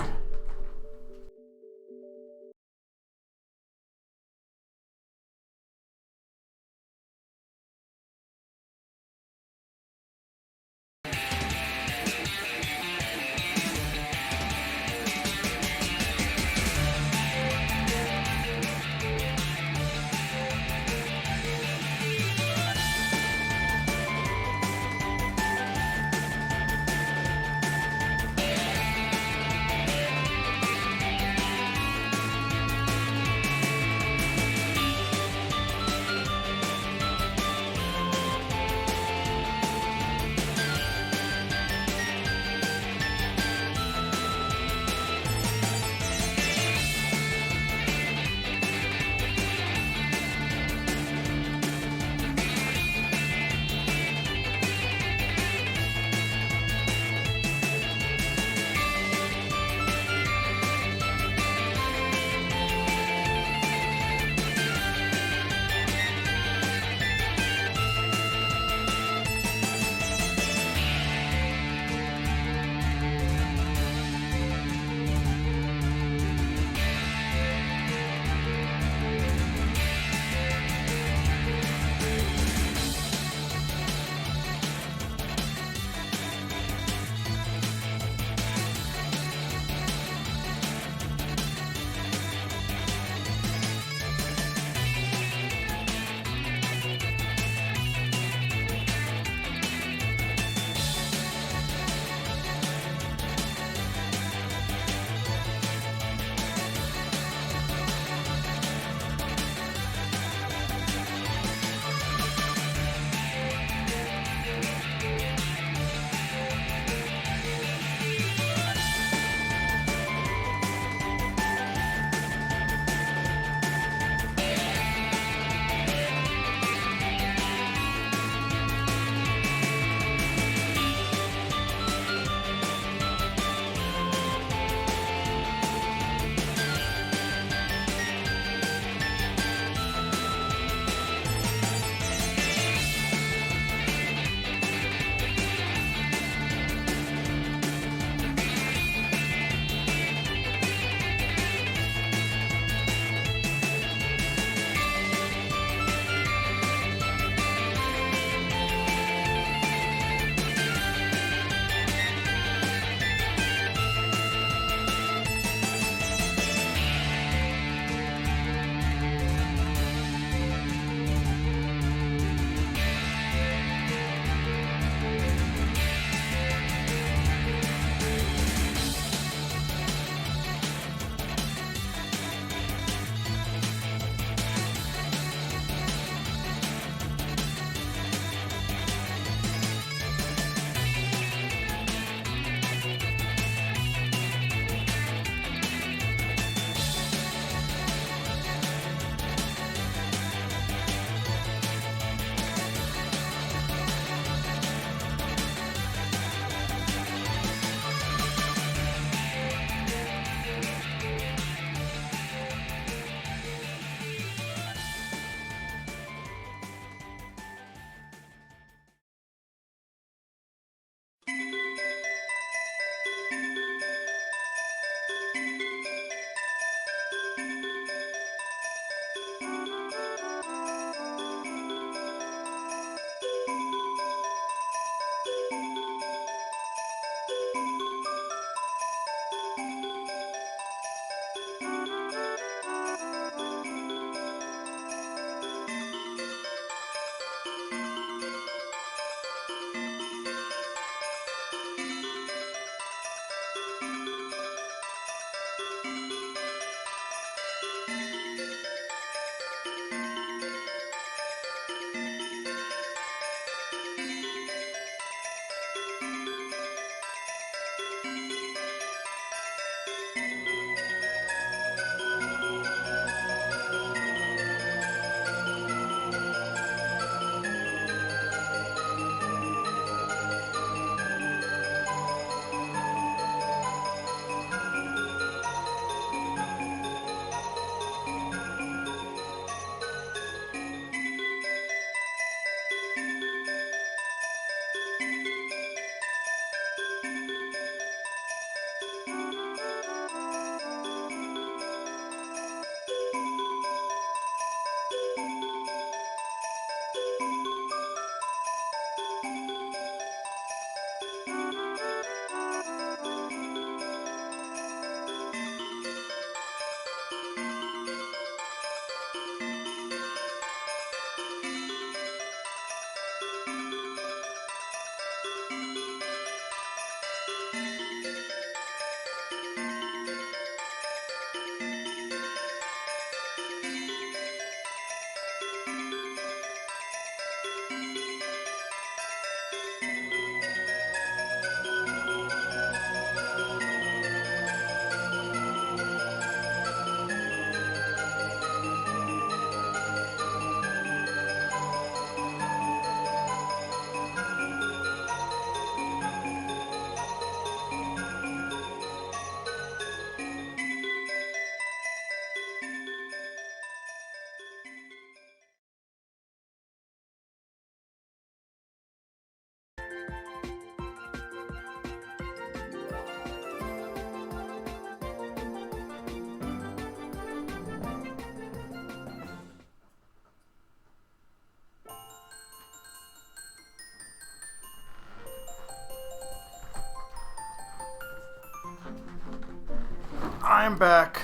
A: I'm back.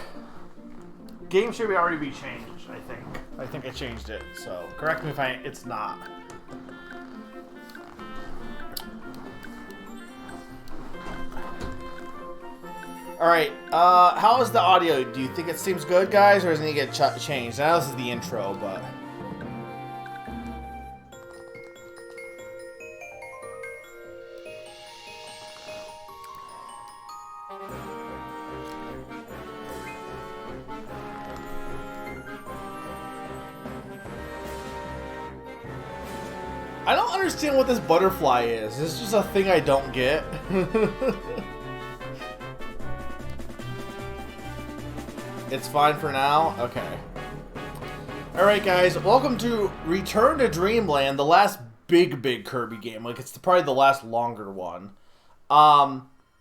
A: Game should already be changed, I think. I think I changed it, so correct me if it's not. Alright, how is the audio? Do you think it seems good, guys, or does it need to get changed? I know this is the intro, but... I don't understand what this butterfly is. This is just a thing I don't get. It's fine for now? Okay. Alright guys, welcome to Return to Dreamland, the last big Kirby game. Like, it's probably the last longer one.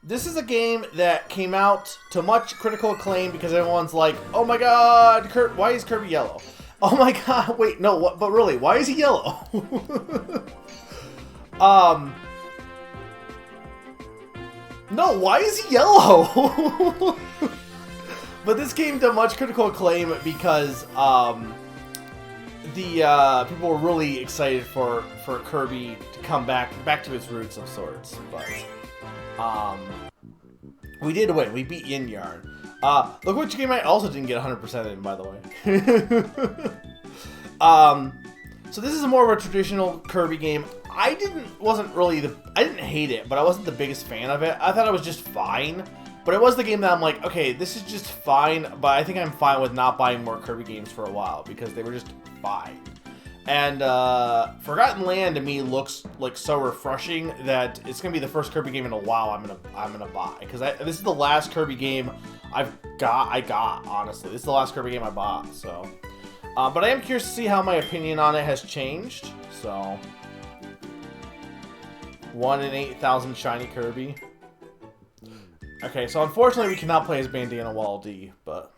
A: This is a game that came out to much critical acclaim because everyone's like, oh my god, why is Kirby yellow? Oh my god, wait, no, what, but really, why is he yellow? No, why is he yellow? But this came to much critical acclaim because, people were really excited for Kirby to come back to his roots of sorts, but, we did win, we beat Yin Yarn. Look which game I also didn't get 100% in, by the way. So this is more of a traditional Kirby game. I didn't hate it, but I wasn't the biggest fan of it. I thought it was just fine. But it was the game that I'm like, okay, this is just fine, but I think I'm fine with not buying more Kirby games for a while, because they were just fine. And, Forgotten Land to me looks like so refreshing that it's gonna be the first Kirby game in a while I'm gonna buy. Because this is the last Kirby game I got, honestly. This is the last Kirby game I bought, so. But I am curious to see how my opinion on it has changed, so. 1 in 8,000 shiny Kirby. Okay, so unfortunately we cannot play as Bandana Wall D, but...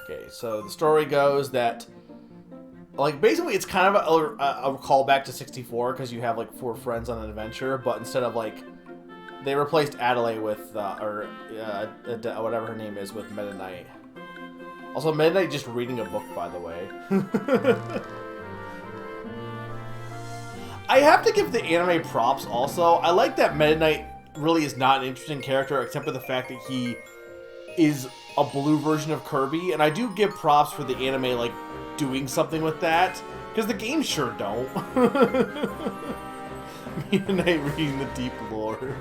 A: Okay, so the story goes that... Like, basically it's kind of a callback to 64, because you have, like, 4 friends on an adventure, but instead of, like... They replaced Adelaide with, whatever her name is, with Meta Knight. Also, Meta Knight just reading a book, by the way. I have to give the anime props also. I like that Meta Knight really is not an interesting character except for the fact that he is a blue version of Kirby. And I do give props for the anime, like, doing something with that. Because the games sure don't. Meta Knight reading the deep lore.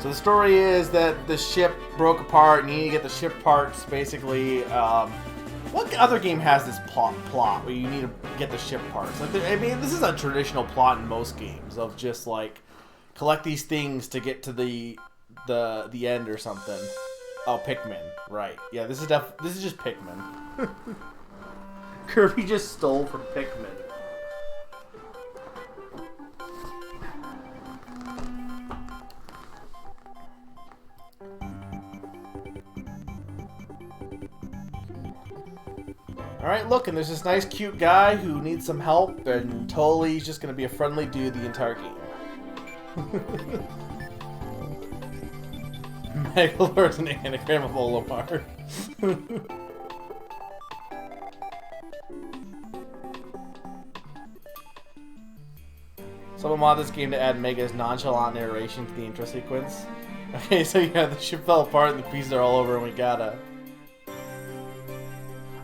A: So the story is that the ship broke apart and you need to get the ship parts, basically. What other game has this plot where you need to get the ship parts? Like, I mean, this is a traditional plot in most games of just like collect these things to get to the end or something. Oh, Pikmin, right? Yeah, this is just Pikmin. Kirby just stole from Pikmin. Alright, look, and there's this nice cute guy who needs some help, and totally he's just gonna be a friendly dude the entire game. Megalore is an anagram of Olimar. Someone modded this game to add Mega's nonchalant narration to the intro sequence. Okay, so yeah, the ship fell apart and the pieces are all over and we gotta...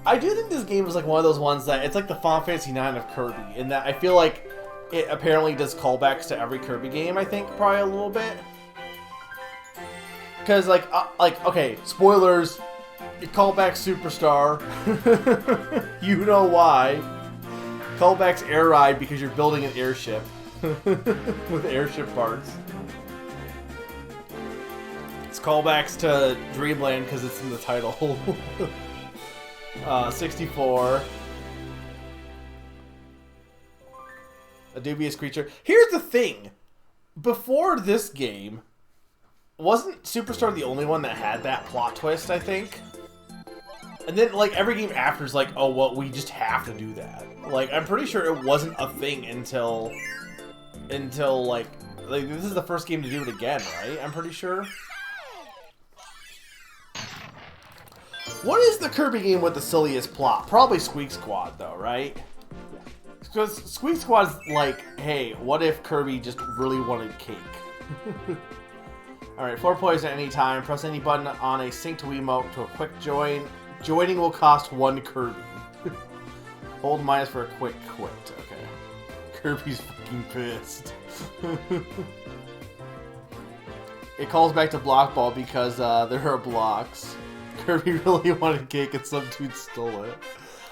A: I do think this game is like one of those ones that it's like the Final Fantasy IX of Kirby, in that I feel like it apparently does callbacks to every Kirby game. I think probably a little bit, because like okay, spoilers, it callbacks Superstar. You know why? Callbacks Air Ride because you're building an airship with airship parts. It's callbacks to Dreamland because it's in the title. 64. A dubious creature. Here's the thing. Before this game, wasn't Superstar the only one that had that plot twist, I think? And then, like, every game after is like, oh, well, we just have to do that. Like, I'm pretty sure it wasn't a thing until like, this is the first game to do it again, right? I'm pretty sure. What is the Kirby game with the silliest plot? Probably Squeak Squad, though, right? Because Squeak Squad's like, hey, what if Kirby just really wanted cake? Alright, 4 players at any time. Press any button on a sync to Wiimote to a quick join. Joining will cost 1 Kirby. Hold minus for a quick quit. Okay. Kirby's fucking pissed. It calls back to Block Ball because there are blocks. Kirby really wanted cake and some dude stole it.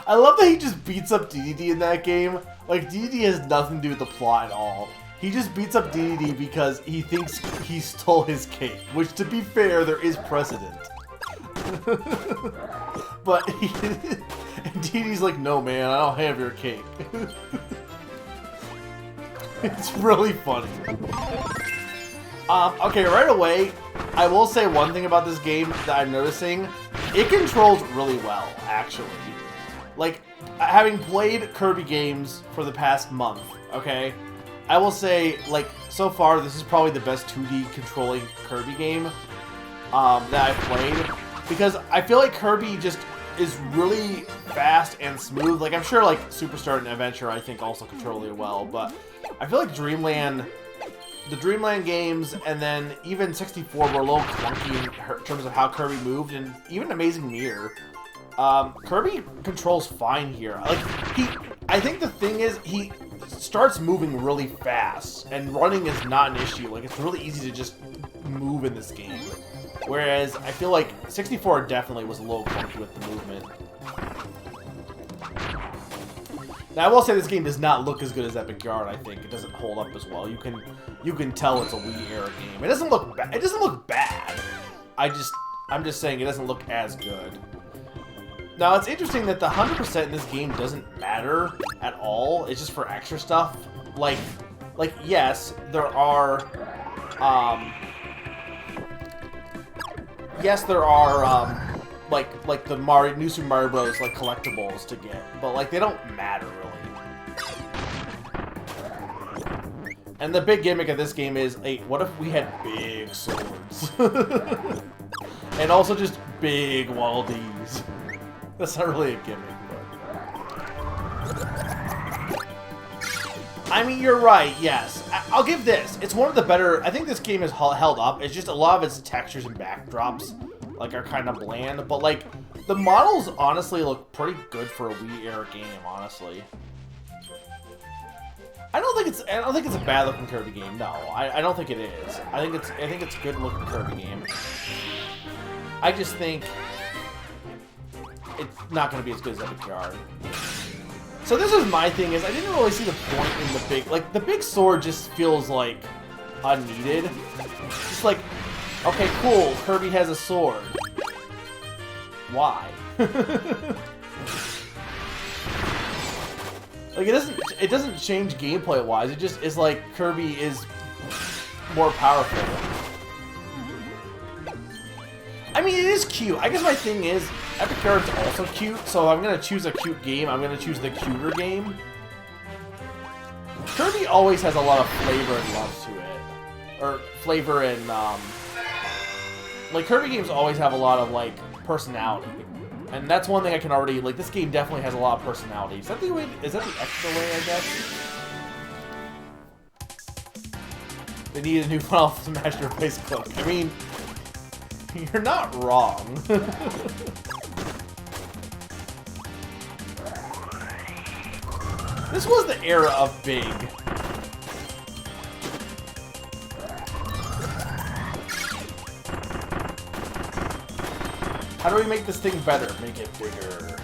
A: I love that he just beats up DDD in that game. Like, DDD has nothing to do with the plot at all. He just beats up DDD because he thinks he stole his cake. Which, to be fair, there is precedent. But DDD's like, no man, I don't have your cake. It's really funny. Okay, right away, I will say one thing about this game that I'm noticing. It controls really well, actually. Like, having played Kirby games for the past month, okay? I will say, like, so far, this is probably the best 2D controlling Kirby game that I've played. Because I feel like Kirby just is really fast and smooth. Like, I'm sure, like, Superstar and Adventure, I think, also control it well. But I feel like Dreamland, the Dreamland games, and then even 64 were a little clunky in terms of how Kirby moved. And even Amazing Mirror. Kirby controls fine here. Like, I think the thing is, he starts moving really fast, and running is not an issue. Like, it's really easy to just move in this game. Whereas, I feel like 64 definitely was a little clunky with the movement. Now, I will say this game does not look as good as Epic Yard, I think. It doesn't hold up as well. You can tell it's a Wii era game. It doesn't look bad. It doesn't look bad. I'm just saying it doesn't look as good. Now, it's interesting that the 100% in this game doesn't matter at all. It's just for extra stuff. Like yes, there are, like the New Super Mario Bros. Like collectibles to get, but like they don't matter really. And the big gimmick of this game is, hey, what if we had big swords? And also just big Waldies. That's not really a gimmick, but... I mean, you're right, yes. I'll give this. It's one of the better... I think this game is held up. It's just a lot of its textures and backdrops, like, are kind of bland. But, like, the models honestly look pretty good for a Wii-era game, honestly. I don't think it's a bad-looking Kirby game, no. I don't think it is. I think it's a good-looking Kirby game. I just think... it's not going to be as good as Epic Yard. So this is my thing, is I didn't really see the point in the big... Like, the big sword just feels, like, unneeded. Just like, okay, cool, Kirby has a sword. Why? Like, it doesn't change gameplay-wise, it just is like Kirby is more powerful. I mean, it is cute. I guess my thing is, Epic Yard's also cute, so if I'm gonna choose a cute game, I'm gonna choose the cuter game. Kirby always has a lot of flavor and love to it. Or, flavor and, like, Kirby games always have a lot of, like, personality. And that's one thing I can already, like, this game definitely has a lot of personality. Is that the extra way, I guess? They need a new Final Smash to replace Cloak. I mean... You're not wrong. This was the era of big. How do we make this thing better? Make it bigger.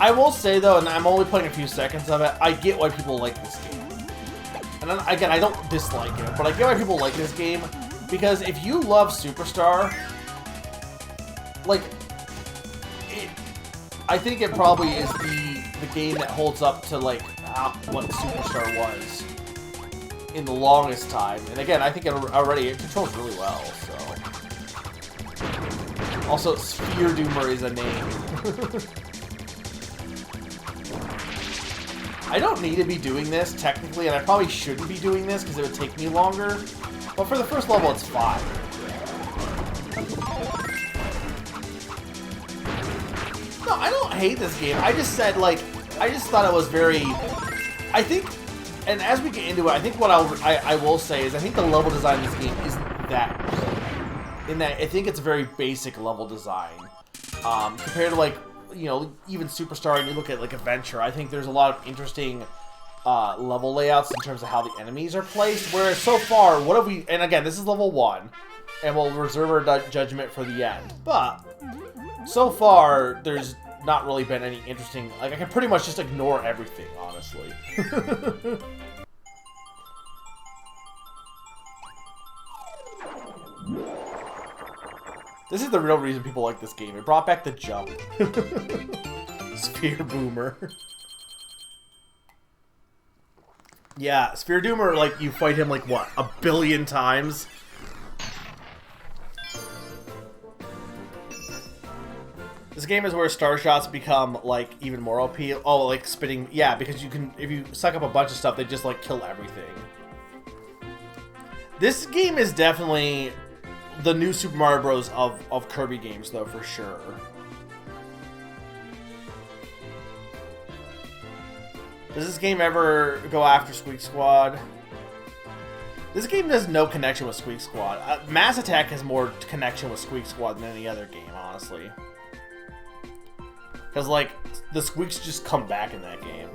A: I will say, though, and I'm only playing a few seconds of it, I get why people like this game. And again, I don't dislike it, but I get why people like this game, because if you love Superstar, like, I think it probably is the game that holds up to, like, what Superstar was in the longest time. And again, I think it controls really well, so. Also, Sphere Doomer is a name. I don't need to be doing this, technically, and I probably shouldn't be doing this because it would take me longer. But for the first level, it's fine. No, I don't hate this game. I just said, like, I just thought it was very... I think, and as we get into it, I think what I will say is I think the level design in this game isn't that good. In that, I think it's a very basic level design. Compared to, like, you know, even Superstar, and you look at, like, Adventure, I think there's a lot of interesting level layouts in terms of how the enemies are placed. Whereas so far, what have we... And again, this is level 1, and we'll reserve our judgment for the end. But, so far, there's not really been any interesting... Like, I can pretty much just ignore everything, honestly. This is the real reason people like this game. It brought back the jump. Sphere Boomer. Yeah, Sphere Doomer, like, you fight him, like, what, 1 billion times? This game is where Star Shots become, like, even more OP. Oh, like, spitting... Yeah, because you can... If you suck up a bunch of stuff, they just, like, kill everything. This game is definitely the new Super Mario Bros. Of Kirby games, though, for sure. Does this game ever go after Squeak Squad? This game has no connection with Squeak Squad. Mass Attack has more connection with Squeak Squad than any other game, honestly. Because, like, the Squeaks just come back in that game.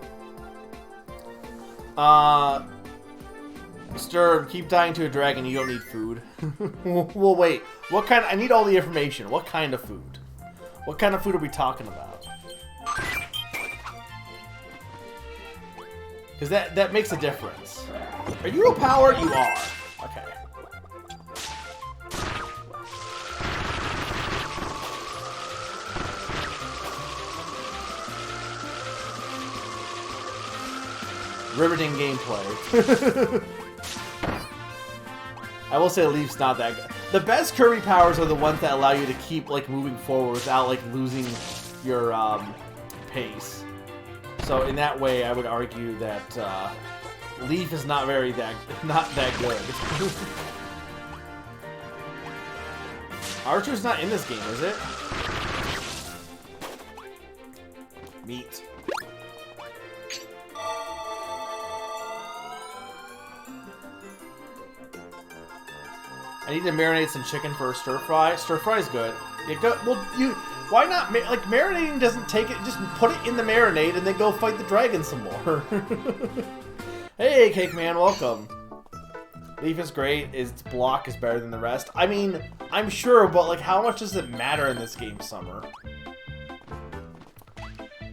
A: Sturb, keep dying to a dragon, you don't need food. Well, wait. What kind? I need all the information. What kind of food? What kind of food are we talking about? Because that makes a difference. Are you a power? You are. Okay. Riveting gameplay. I will say Leaf's not that good. The best Kirby powers are the ones that allow you to keep, like, moving forward without, like, losing your pace. So in that way, I would argue that Leaf is not that good. Archer's not in this game, is it? Meat. I need to marinate some chicken for a stir fry. Stir fry is good. Why not? Like, marinating doesn't take it. Just put it in the marinade and then go fight the dragon some more. Hey, Cake Man, welcome. Leaf is great. Its block is better than the rest. I mean, I'm sure, but like, how much does it matter in this game, Summer?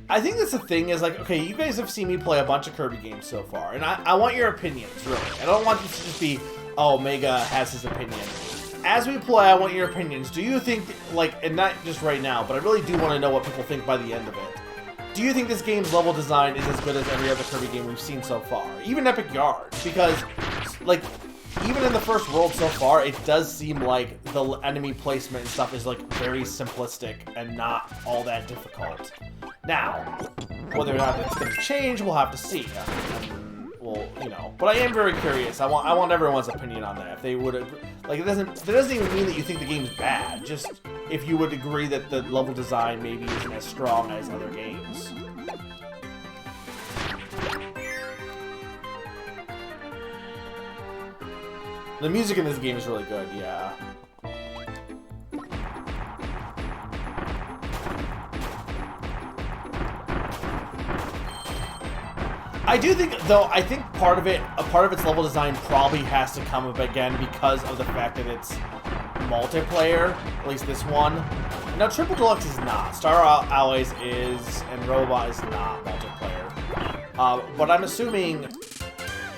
A: I think that's the thing is, like, okay, you guys have seen me play a bunch of Kirby games so far, and I want your opinions, really. I don't want this to just be, oh, Mega has his opinion. As we play, I want your opinions. Do you think, like, and not just right now, but I really do want to know what people think by the end of it. Do you think this game's level design is as good as every other Kirby game we've seen so far? Even Epic Yard, because, like, even in the first world so far, it does seem like the enemy placement and stuff is, like, very simplistic and not all that difficult. Now, whether or not it's going to change, we'll have to see. Well, you know, but I am very curious. I want everyone's opinion on that. If they would, like, that doesn't even mean that you think the game's bad. Just if you would agree that the level design maybe isn't as strong as other games. The music in this game is really good, yeah. I do think, though, I think a part of its level design probably has to come up again because of the fact that it's multiplayer, at least this one. Now, Triple Deluxe is not. Star Alloys is, and Robot is not multiplayer. But I'm assuming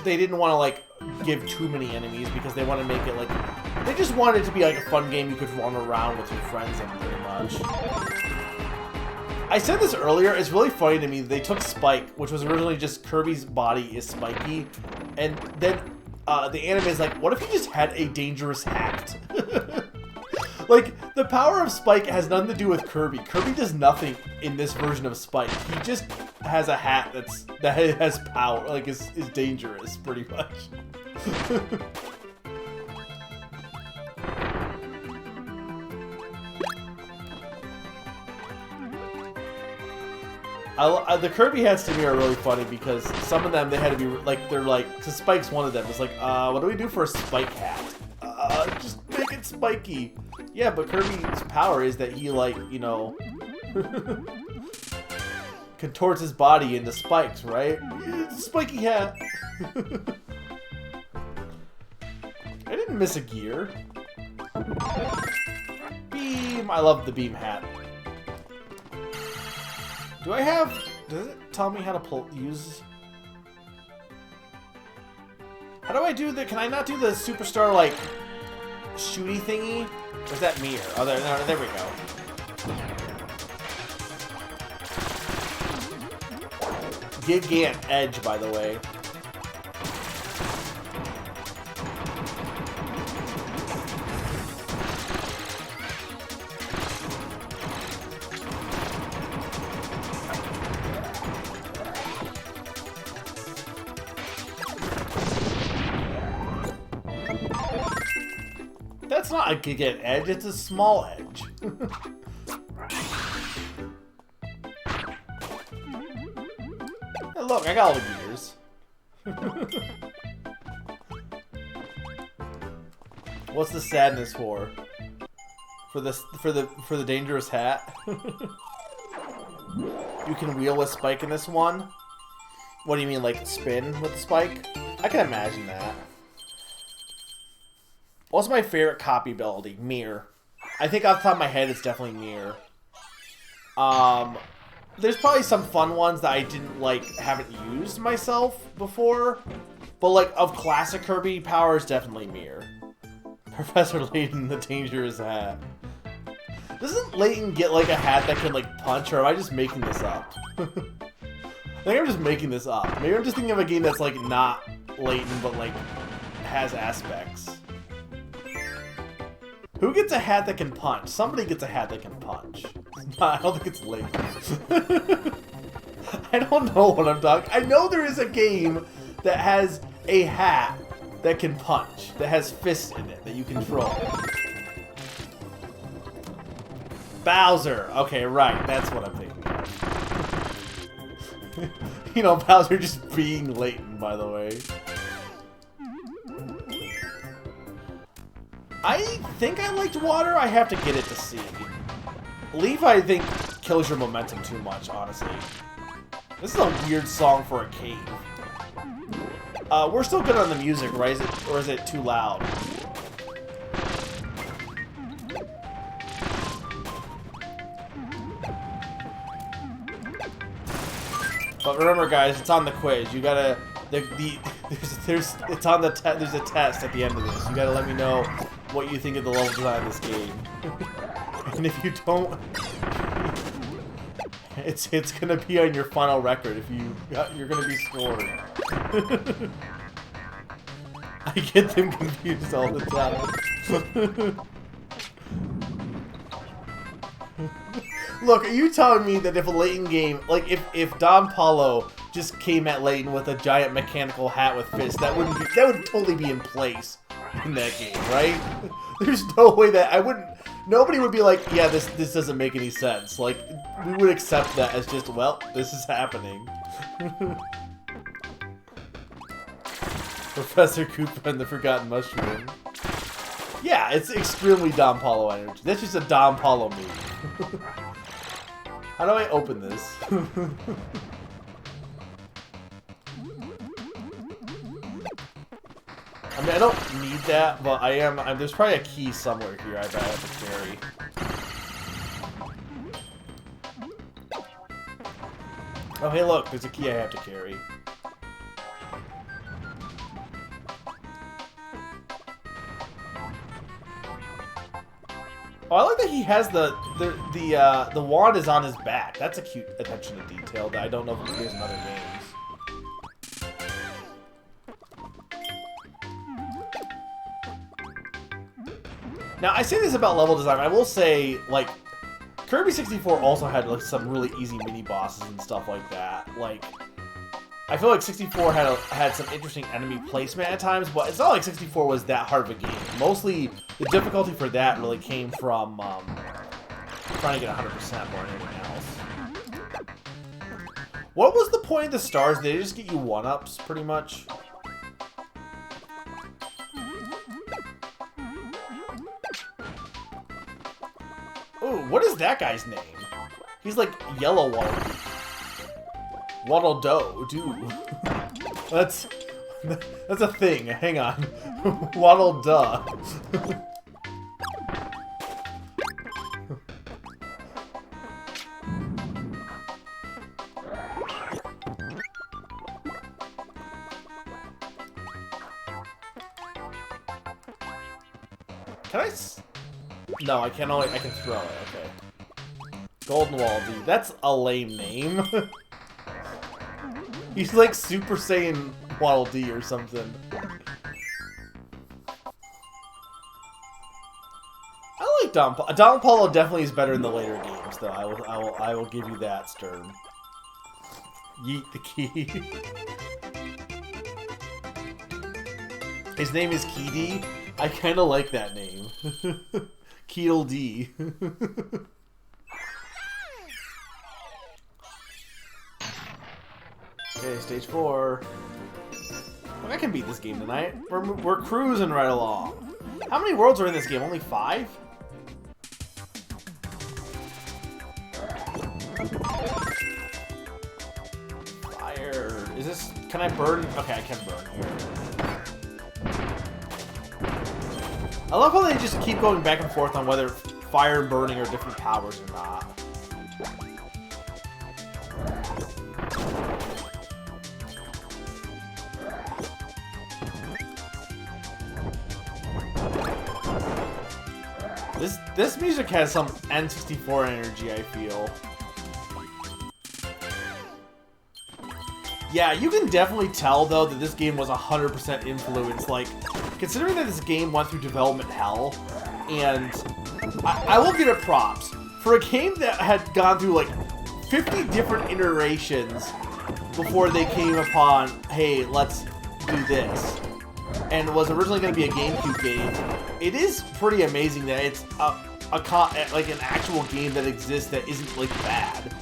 A: they didn't want to, like, give too many enemies because they want to make it, like, they just wanted it to be, like, a fun game you could run around with your friends in, pretty much. I said this earlier, it's really funny to me that they took Spike, which was originally just Kirby's body is spiky, and then the anime is like, what if he just had a dangerous hat? Like, the power of Spike has nothing to do with Kirby. Kirby does nothing in this version of Spike. He just has a hat that has power, like is dangerous, pretty much. The Kirby hats to me are really funny because some of them, they had to be, like, they're like, because Spike's one of them. It's like, what do we do for a Spike hat? Just make it spiky. Yeah, but Kirby's power is that he, like, you know, contorts his body into spikes, right? It's a spiky hat. I didn't miss a gear. Beam! I love the beam hat. Do I have... Does it tell me how to use... How do I do the... Can I not do the superstar, like, shooty thingy? Or is that me? Oh, there we go. Gigant Edge, by the way. That's not a Gigant Edge, it's a small edge. Hey, look, I got all the gears. What's the sadness for? For the dangerous hat? You can wheel with Spike in this one? What do you mean, like spin with the Spike? I can imagine that. What's my favorite copy ability? Mirror. I think off the top of my head, it's definitely Mirror. There's probably some fun ones that I didn't, like, haven't used myself before. But, like, of classic Kirby powers, definitely Mirror. Professor Layton, the dangerous hat. Doesn't Layton get, like, a hat that can, like, punch, or am I just making this up? I think I'm just making this up. Maybe I'm just thinking of a game that's, like, not Layton, but, like, has aspects. Who gets a hat that can punch? Somebody gets a hat that can punch. I don't think it's Layton. I don't know what I'm talking. I know there is a game that has a hat that can punch, that has fists in it that you control. Bowser. Okay, right. That's what I'm thinking of. You know, Bowser just being Layton, by the way. I think I liked water. I have to get it to see. Leaf, I think, kills your momentum too much, honestly. This is a weird song for a cave. We're still good on the music, right? Or is it too loud? But remember, guys, it's on the quiz. You gotta there's a test at the end of this. You gotta let me know what you think of the level design of this game. And if you don't, it's gonna be on your final record. If you're gonna be scored. I get them confused all the time. Look, are you telling me that if a Layton game, like if Don Paulo just came at Layton with a giant mechanical hat with fists, that would totally be in place in that game, right? There's no way that nobody would be like, yeah, this doesn't make any sense. Like, we would accept that as just, well, this is happening. Professor Koopa and the Forgotten Mushroom. Yeah, it's extremely Don Paulo energy. That's just a Don Paulo move. How do I open this? I mean, I don't need that, but there's probably a key somewhere here I bet I have to carry. Oh, hey, look, there's a key I have to carry. Oh, I like that he has the wand is on his back. That's a cute attention to detail that I don't know if he appears in other games. Now, I say this about level design. I will say, like, Kirby 64 also had like some really easy mini bosses and stuff like that. Like, I feel like 64 had some interesting enemy placement at times, but it's not like 64 was that hard of a game. Mostly, the difficulty for that really came from trying to get 100% more than anything else. What was the point of the stars? Did they just get you 1-ups, pretty much? Ooh, what is that guy's name? He's like Yellow Waddle. Waddle Doe, dude. That's a thing. Hang on. Waddle Duh. Can I? No, I can only. I can throw it. Okay. Golden Wall, dude. That's a lame name. He's like Super Saiyan Waddle Dee or something. I like Don Paulo definitely is better in the later games, though. I will give you that, Stern. Yeet the key. His name is Keedy. I kind of like that name. Keedle D. Okay, stage 4. Look, I can beat this game tonight. We're cruising right along. How many worlds are in this game? Only 5? Fire. Is this... Can I burn? Okay, I can burn here. I love how they just keep going back and forth on whether fire and burning are different powers or not. This music has some N64 energy, I feel. Yeah, you can definitely tell, though, that this game was 100% influenced. Like, considering that this game went through development hell, and I will give it props. For a game that had gone through, like, 50 different iterations before they came upon, hey, let's do this, and was originally going to be a GameCube game, it is pretty amazing that it's like an actual game that exists that isn't, like, bad.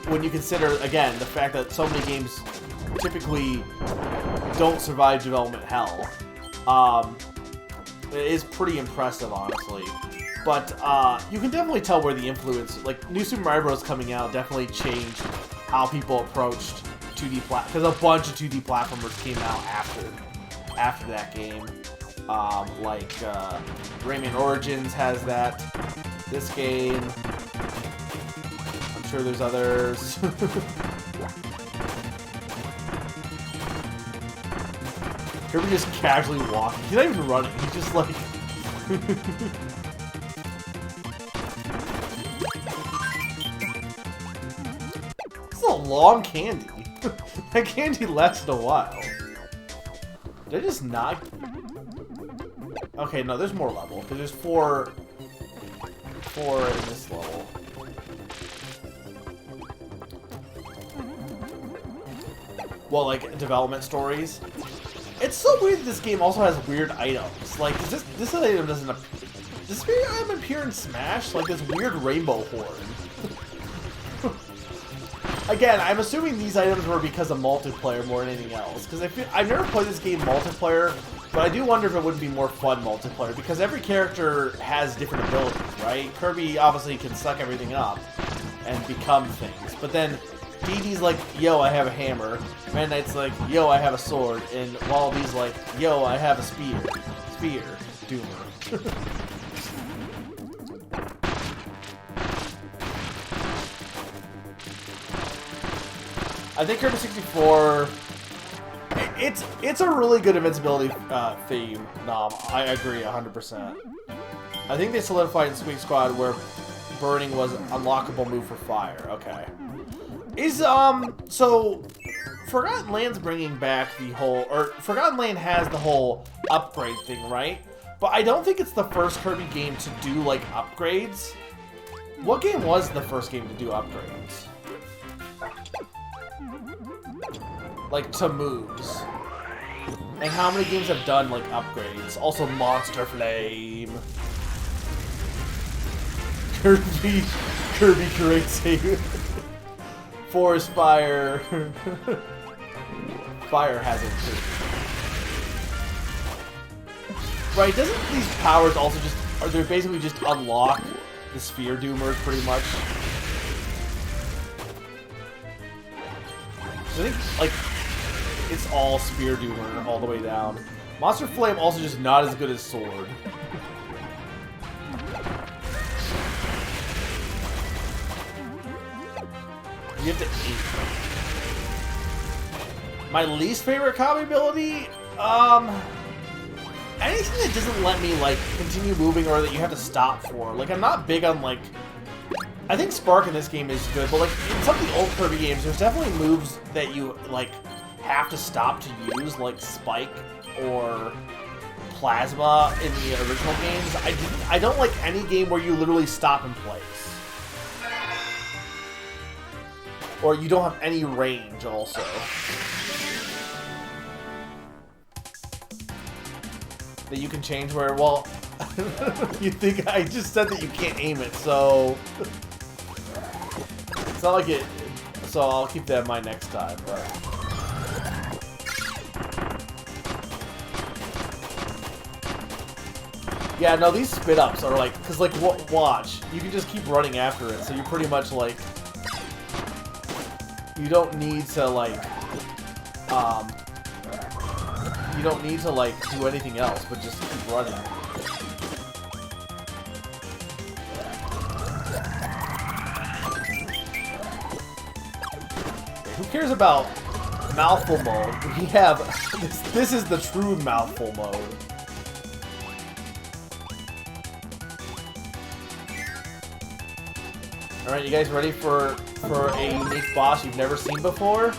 A: When you consider, again, the fact that so many games typically don't survive development hell. It is pretty impressive, honestly. But you can definitely tell where the influence, like, New Super Mario Bros. Coming out definitely changed how people approached 2D because a bunch of 2D platformers came out after that game. Like Rayman Origins has that. This game. I'm sure there's others. Kirby just casually walking. He's not even running. He's just like... This is a long candy. That candy lasted a while. Did I just not... Okay, no, there's more level. Because there's four in this level. Well, like, development stories. It's so weird that this game also has weird items. Like, this item doesn't appear... Does this item appear in Smash? Like, this weird rainbow horn. Again, I'm assuming these items were because of multiplayer more than anything else. Because I've never played this game multiplayer, but I do wonder if it wouldn't be more fun multiplayer. Because every character has different abilities, right? Kirby obviously can suck everything up and become things. But then... Dee Dee's like, yo, I have a hammer. Meta Knight's like, yo, I have a sword. And Wallaby's like, yo, I have a spear. Spear. Doomer. I think Kirby 64... It's a really good invincibility theme. I agree 100%. I think they solidified in Squeak Squad where burning was an unlockable move for fire. Okay. Is, so Forgotten Land's bringing back the whole, or Forgotten Land has the whole upgrade thing, right? But I don't think it's the first Kirby game to do, like, upgrades. What game was the first game to do upgrades? Like, to moves. And how many games have done, like, upgrades? Also, Monster Flame. Kirby creates a Forest Fire. Fire hazard too. Right, doesn't these powers also just, are they basically just unlock the Sphere Doomers pretty much? I think, like, it's all Sphere Doomer all the way down. Monster Flame also just not as good as Sword. You have to eat. My least favorite combo ability? Anything that doesn't let me, like, continue moving or that you have to stop for. Like, I'm not big on, like... I think Spark in this game is good, but, like, in some of the old Kirby games, there's definitely moves that you, like, have to stop to use, like Spike or Plasma in the original games. I don't like any game where you literally stop in place. Or you don't have any range, also. That you can change where, well... you think I just said that you can't aim it, so... It's not like it... So I'll keep that in mind next time, but... Yeah, no, these spit-ups are like... Because, like, watch. You can just keep running after it, so you're pretty much, like... You don't need to, like, you don't need to, like, do anything else, but just keep running. Okay, who cares about mouthful mode? We have, this is the true mouthful mode. Alright, you guys ready for a unique boss you've never seen before?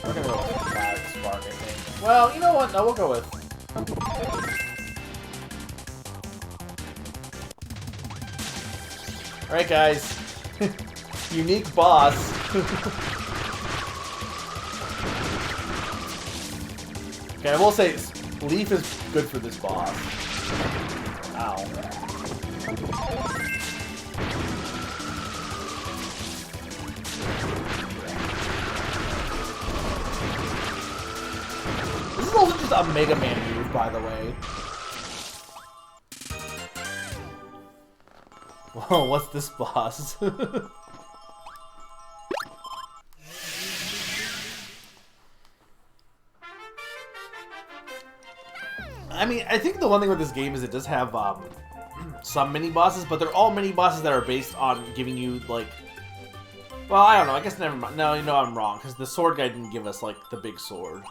A: We're gonna go with Bad Spark, I think. Well, you know what? No, we'll go with... Alright, guys. Unique boss. Okay, I will say, Leaf is good for this boss. Ow. This is also just a Mega Man move, by the way. Whoa, what's this boss? I mean, I think the one thing with this game is it does have some mini-bosses, but they're all mini-bosses that are based on giving you, like... Well, I don't know, I guess never mind. No, you know I'm wrong, because the sword guy didn't give us, like, the big sword.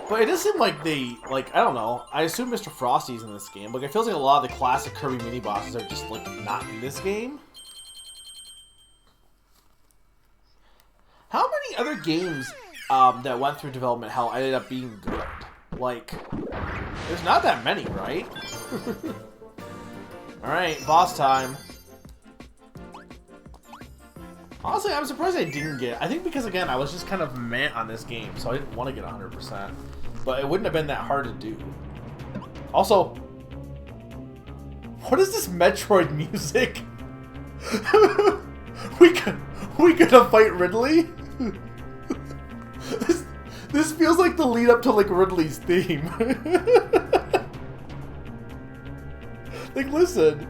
A: But it does seem like they, like, I don't know. I assume Mr. Frosty's in this game. Like, it feels like a lot of the classic Kirby mini-bosses are just, like, not in this game. How many other games that went through development hell ended up being good? Like, there's not that many, right? Alright, boss time. Honestly, I'm surprised I didn't get... I think because, again, I was just kind of meh on this game, so I didn't want to get 100%. But it wouldn't have been that hard to do. Also, what is this Metroid music? we gonna fight Ridley? This feels like the lead up to, like, Ridley's theme. Like, listen.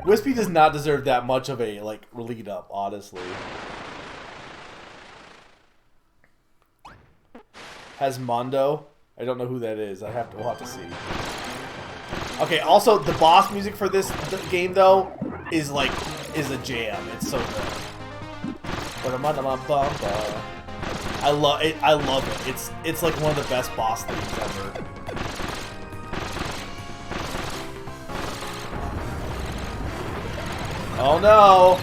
A: Wispy does not deserve that much of a, like, lead up, honestly. Has Mondo? I don't know who that is. We'll have to see. Okay, also, the boss music for this game, though, is a jam. It's so good. I love it. I love it. It's like one of the best boss themes ever. Oh no!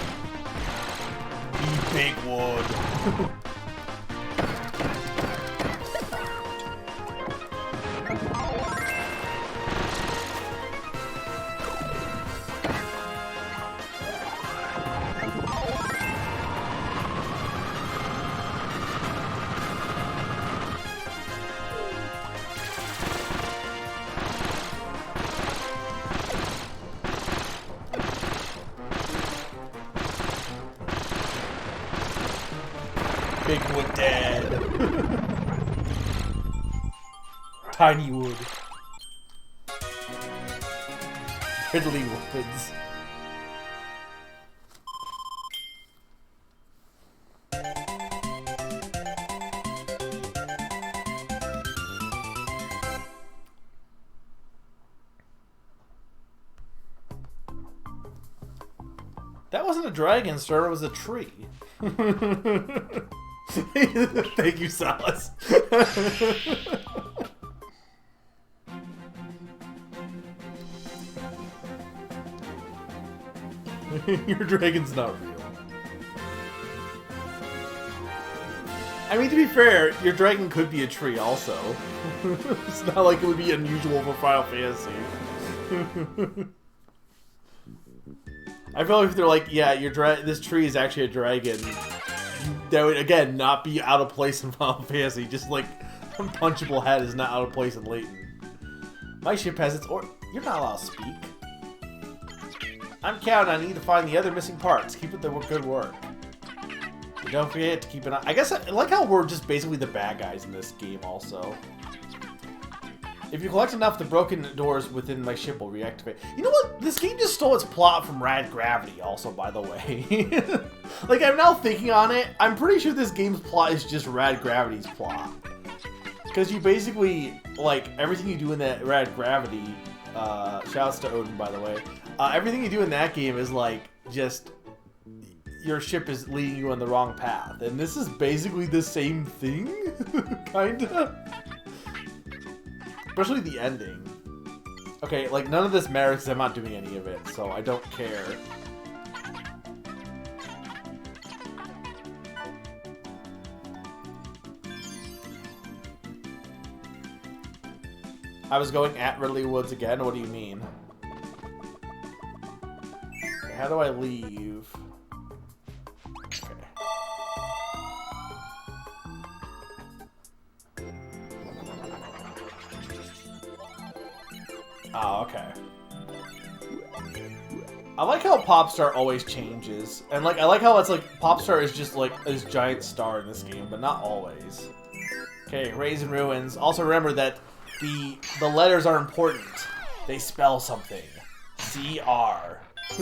A: You big wood. Big wood dead. Tiny wood. Fiddly woods. That wasn't a dragon, sir. It was a tree. Thank you, Silas. Your dragon's not real. I mean, to be fair, your dragon could be a tree also. It's not like it would be unusual for Final Fantasy. I feel like if they're like, yeah, this tree is actually a dragon, that would, again, not be out of place in Final Fantasy. Just like, Punchable Head is not out of place in Layton. My ship has its You're not allowed to speak. I'm counting on you to find the other missing parts. Keep up the good work. And don't forget to keep an eye. I guess I like how we're just basically the bad guys in this game also. If you collect enough, the broken doors within my ship will reactivate. You know what? This game just stole its plot from Rad Gravity also, by the way. Like, I'm now thinking on it, I'm pretty sure this game's plot is just Rad Gravity's plot. Because you basically, like, everything you do in that Rad Gravity, shouts to Odin, by the way, everything you do in that game is, like, just, your ship is leading you on the wrong path. And this is basically the same thing? Kinda? Especially the ending. Okay, like, none of this matters because I'm not doing any of it, so I don't care. I was going at Ridley Woods again? What do you mean? Okay, how do I leave? Okay. Oh, okay. I like how Popstar always changes. And like I like how it's like Popstar is just like this giant star in this game, but not always. Okay, Rays and Ruins. Also remember that the letters are important. They spell something. C-R. I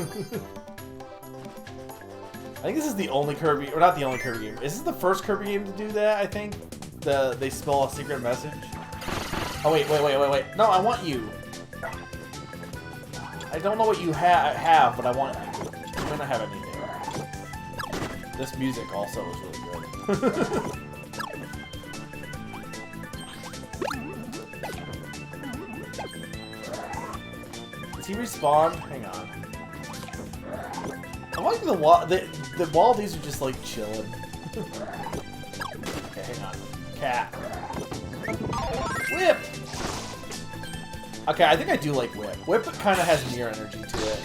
A: think this is the only Kirby, or not the only Kirby game. Is this the first Kirby game to do that, I think? They spell a secret message? Oh, wait. No, I want you. I don't know what you have, but I want you. You might not have anything. This music also is really good. Does he respawn? Hang on. I like the wall of these are just like chilling. Okay, hang on. Cat. Whip! Okay, I think I do like Whip. Whip kind of has mirror energy to it.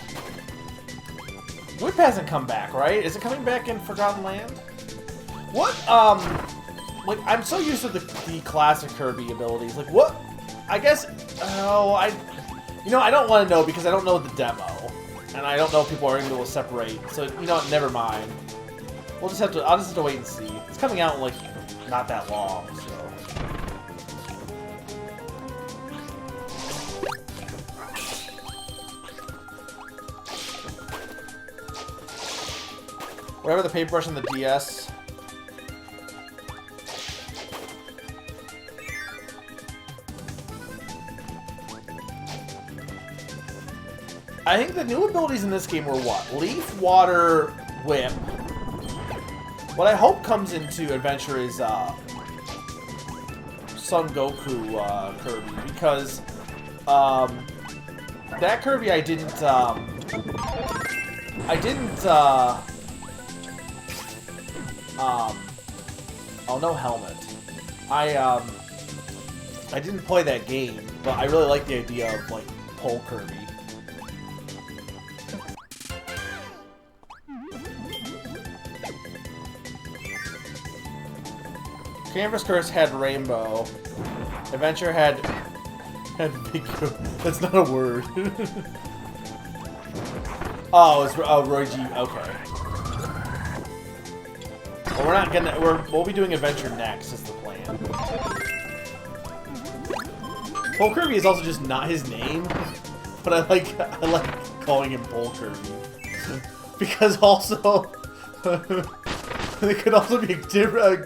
A: Whip hasn't come back, right? Is it coming back in Forgotten Land? What, like, I'm so used to the classic Kirby abilities. Like, what, I guess, you know, I don't want to know because I don't know the demo. And I don't know if people are able to separate. So, you know what, never mind. I'll just have to wait and see. It's coming out, like, not that long, so. Whatever the paintbrush on the DS. I think the new abilities in this game were what? Leaf, Water, Whip. What what I hope comes into Adventure is Son Goku Kirby, because that Kirby I didn't oh, no helmet. I didn't play that game, but I really like the idea of like Pole Kirby. Canvas Curse had Rainbow. Adventure had Big. That's not a word. Oh, it's Roy G. Okay. Well, we're not gonna. We'll be doing Adventure next. Is the plan. Pole Kirby is also just not his name, but I like calling him Pole Kirby because also. It could also be an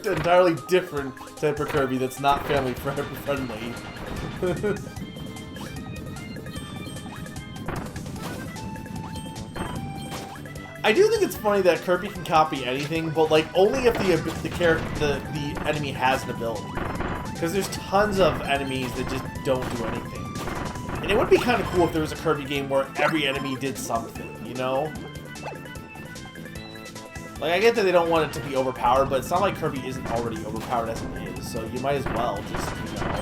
A: entirely different type of Kirby that's not family friendly. I do think it's funny that Kirby can copy anything, but like only if the enemy has an ability. Because there's tons of enemies that just don't do anything. And it would be kind of cool if there was a Kirby game where every enemy did something, you know? Like, I get that they don't want it to be overpowered, but it's not like Kirby isn't already overpowered as it is, so you might as well just, you know...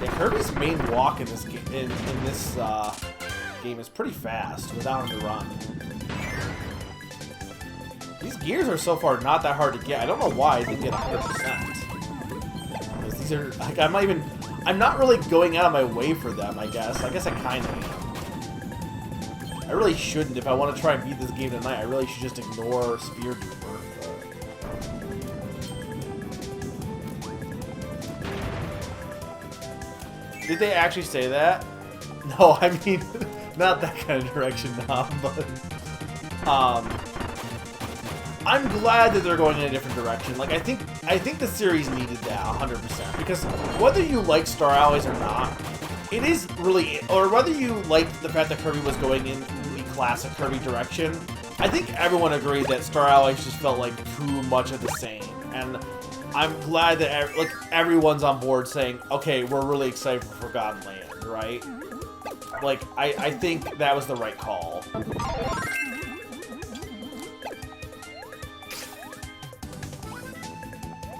A: Yeah, Kirby's main walk in this game, in this game is pretty fast, without him to run. These gears are so far not that hard to get. I don't know why I didn't get 100%. Because these are, like, I'm not really going out of my way for them, I guess. I guess I kind of am. I really shouldn't. If I want to try and beat this game tonight, I really should just ignore Spear Duper. Did they actually say that? No, I mean, not that kind of direction, nah, but... I'm glad that they're going in a different direction. Like, I think the series needed that 100%. Because whether you like Star Allies or not, it is really, or whether you liked the fact that Kirby was going in the classic Kirby direction, I think everyone agreed that Star Allies just felt like too much of the same. And I'm glad that like everyone's on board saying, okay, we're really excited for Forgotten Land, right? Like, I think that was the right call.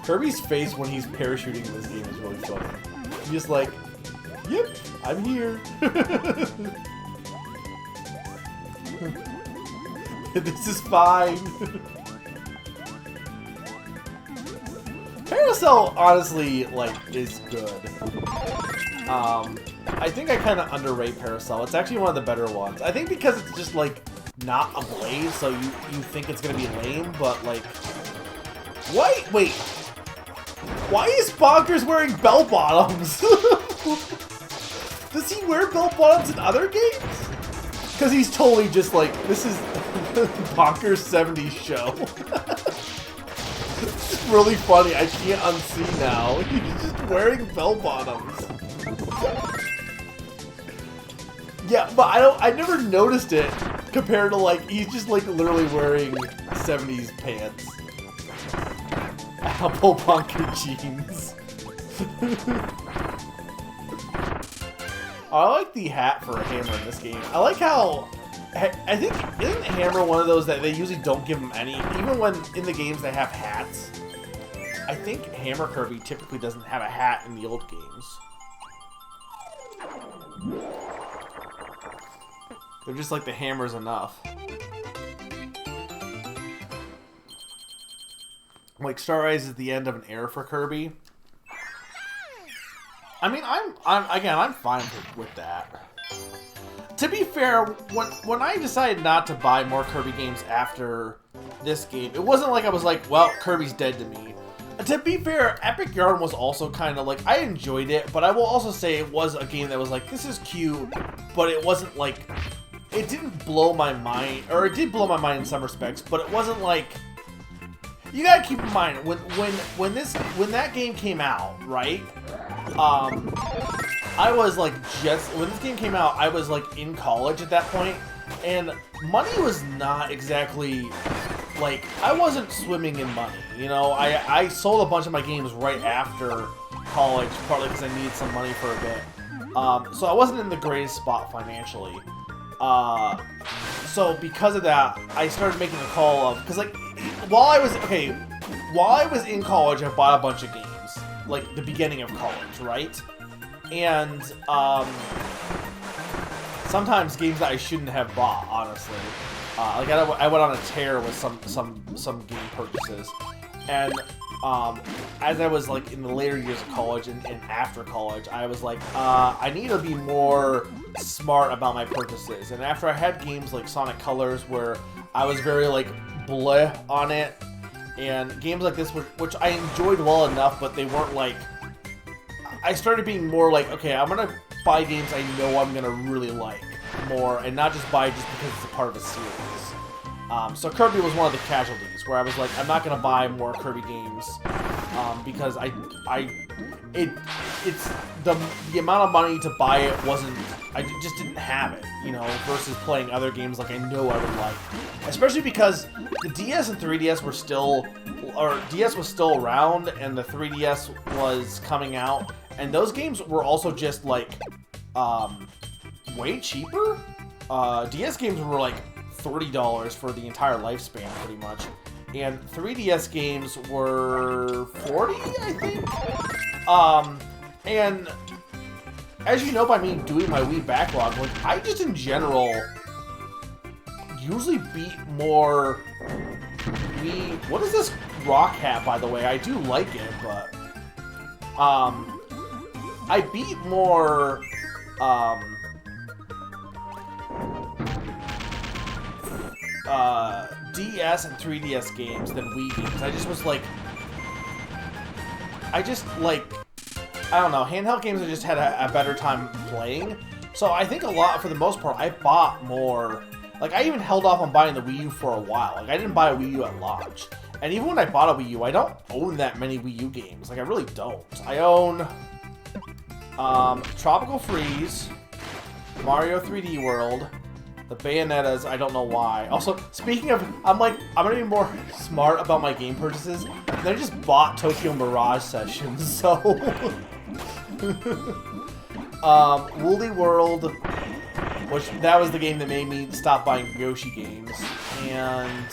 A: Kirby's face when he's parachuting in this game is really funny. He's just like, yep, I'm here. This is fine. Paracel, honestly, like, is good. I think I kind of underrate Paracel. It's actually one of the better ones. I think because it's just, like, not a blaze, so you think it's gonna be lame, but, like... Wait! Why is Bonkers wearing bell bottoms? Does he wear bell bottoms in other games? Because he's totally just like, this is Bonkers 70s show. It's really funny. I can't unsee now. He's just wearing bell bottoms. Yeah, but I never noticed it compared to like, he's just like literally wearing 70s pants. Apple Bunker jeans. I like the hat for a Hammer in this game. I like how... I think, isn't Hammer one of those that they usually don't give them any? Even when in the games they have hats. I think Hammer Kirby typically doesn't have a hat in the old games. They're just like the Hammer's enough. Like, Star Rise is the end of an era for Kirby. I mean, I'm fine with that. To be fair, when I decided not to buy more Kirby games after this game, it wasn't like I was like, well, Kirby's dead to me. To be fair, Epic Yarn was also kind of like, I enjoyed it, but I will also say it was a game that was like, this is cute, but it wasn't like, it didn't blow my mind, or it did blow my mind in some respects, but it wasn't like, you gotta keep in mind, when that game came out, right? I was like when this game came out, I was like in college at that point, And money was not exactly, like, I wasn't swimming in money, you know? I sold a bunch of my games right after college, partly because I needed some money for a bit. So I wasn't in the greatest spot financially. So because of that, I started making the call of, because, like, while I was in college, I bought a bunch of games, like, the beginning of college, right? And, sometimes games that I shouldn't have bought, honestly. Like I went on a tear with some game purchases, and as I was like in the later years of college and after college, I was like, I need to be more smart about my purchases. And after I had games like Sonic Colors, where I was very like bleh on it, and games like this, which I enjoyed well enough, but they weren't like. I started being more like, okay, I'm gonna buy games I know I'm gonna really like more, and not just buy just because it's a part of a series. So Kirby was one of the casualties where I was like, I'm not gonna buy more Kirby games because it's the amount of money to buy it wasn't. I just didn't have it, you know, versus playing other games like I know I would like. Especially because the DS and 3DS were still, or DS was still around, and the 3DS was coming out. And those games were also just, like, way cheaper. DS games were, like, $30 for the entire lifespan, pretty much. And 3DS games were $40, I think? And as you know by me doing my Wii backlog, like, I just, in general, usually beat more Wii... What is this rock hat, by the way? I do like it, but... I beat more, DS and 3DS games than Wii games. I just was like, I don't know, handheld games I just had a better time playing. So I think a lot, for the most part, I bought more, like, I even held off on buying the Wii U for a while. Like, I didn't buy a Wii U at launch. And even when I bought a Wii U, I don't own that many Wii U games. Like, I really don't. I own... Tropical Freeze, Mario 3D World, the Bayonettas, I don't know why. Also, speaking of, I'm gonna be more smart about my game purchases, and I just bought Tokyo Mirage Sessions, so... Woolly World, which, that was the game that made me stop buying Yoshi games, and,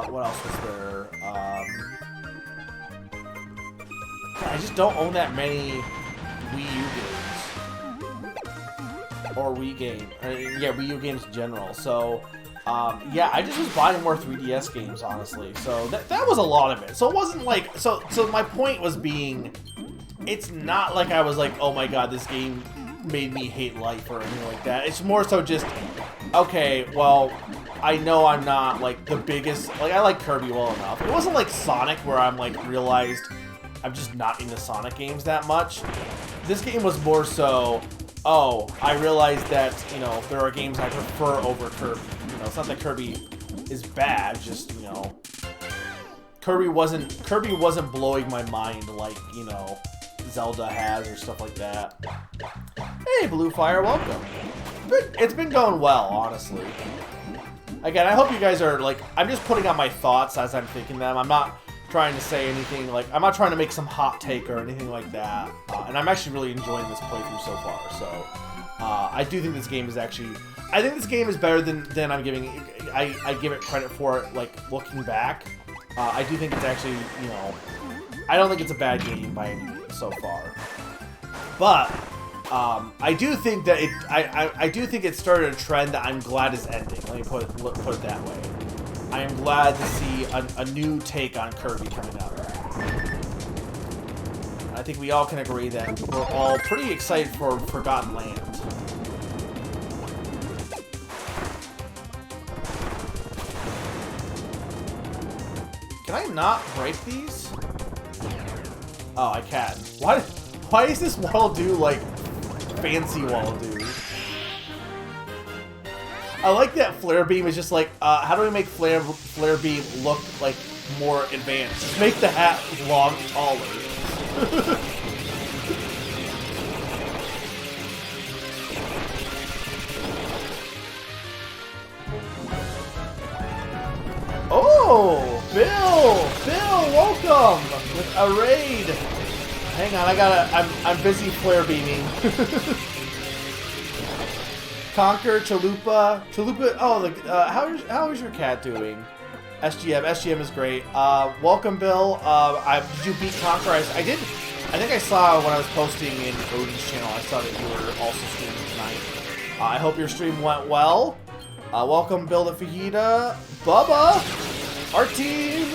A: what else was there? I just don't own that many Wii U games. Or Wii game. Yeah, Wii U games in general. So, yeah, I just was buying more 3DS games, honestly. So, that was a lot of it. So, it wasn't like... So my point was being... It's not like I was like, oh my god, this game made me hate life or anything like that. It's more so just... Okay, well... I know I'm not, like, the biggest... Like, I like Kirby well enough. It wasn't like Sonic, where I'm, like, realized I'm just not into Sonic games that much. This game was more so, oh, I realized that, you know, there are games I prefer over Kirby. You know, it's not that Kirby is bad, just, you know... Kirby wasn't blowing my mind like, you know, Zelda has or stuff like that. Hey, Blue Fire, welcome. It's been going well, honestly. Again, I hope you guys are, like, I'm just putting out my thoughts as I'm thinking them. I'm not trying to say anything, like, I'm not trying to make some hot take or anything like that. And I'm actually really enjoying this playthrough so far, so... I do think this game is actually... I think this game is better than I'm giving... I give it credit for it, like, looking back. I do think it's actually, you know... I don't think it's a bad game by any means so far. But... I do think that I do think it started a trend that I'm glad is ending. Let me put it that way. I am glad to see a new take on Kirby coming out. I think we all can agree that we're all pretty excited for Forgotten Land. Can I not break these? Oh, I can. Why is this wall do like fancy wall do? I like that Flare Beam is just like, how do we make Flare Beam look like more advanced? Just make the hat long taller. Oh, Bill, welcome with a raid. Hang on, I'm busy flare beaming. Conquer, Chalupa. Oh, how is your cat doing? SGM is great. Welcome, Bill. Did you beat Conquer? I did. I think I saw when I was posting in Odin's channel. I saw that you were also streaming tonight. I hope your stream went well. Welcome, Bill the Fajita, Bubba, our team,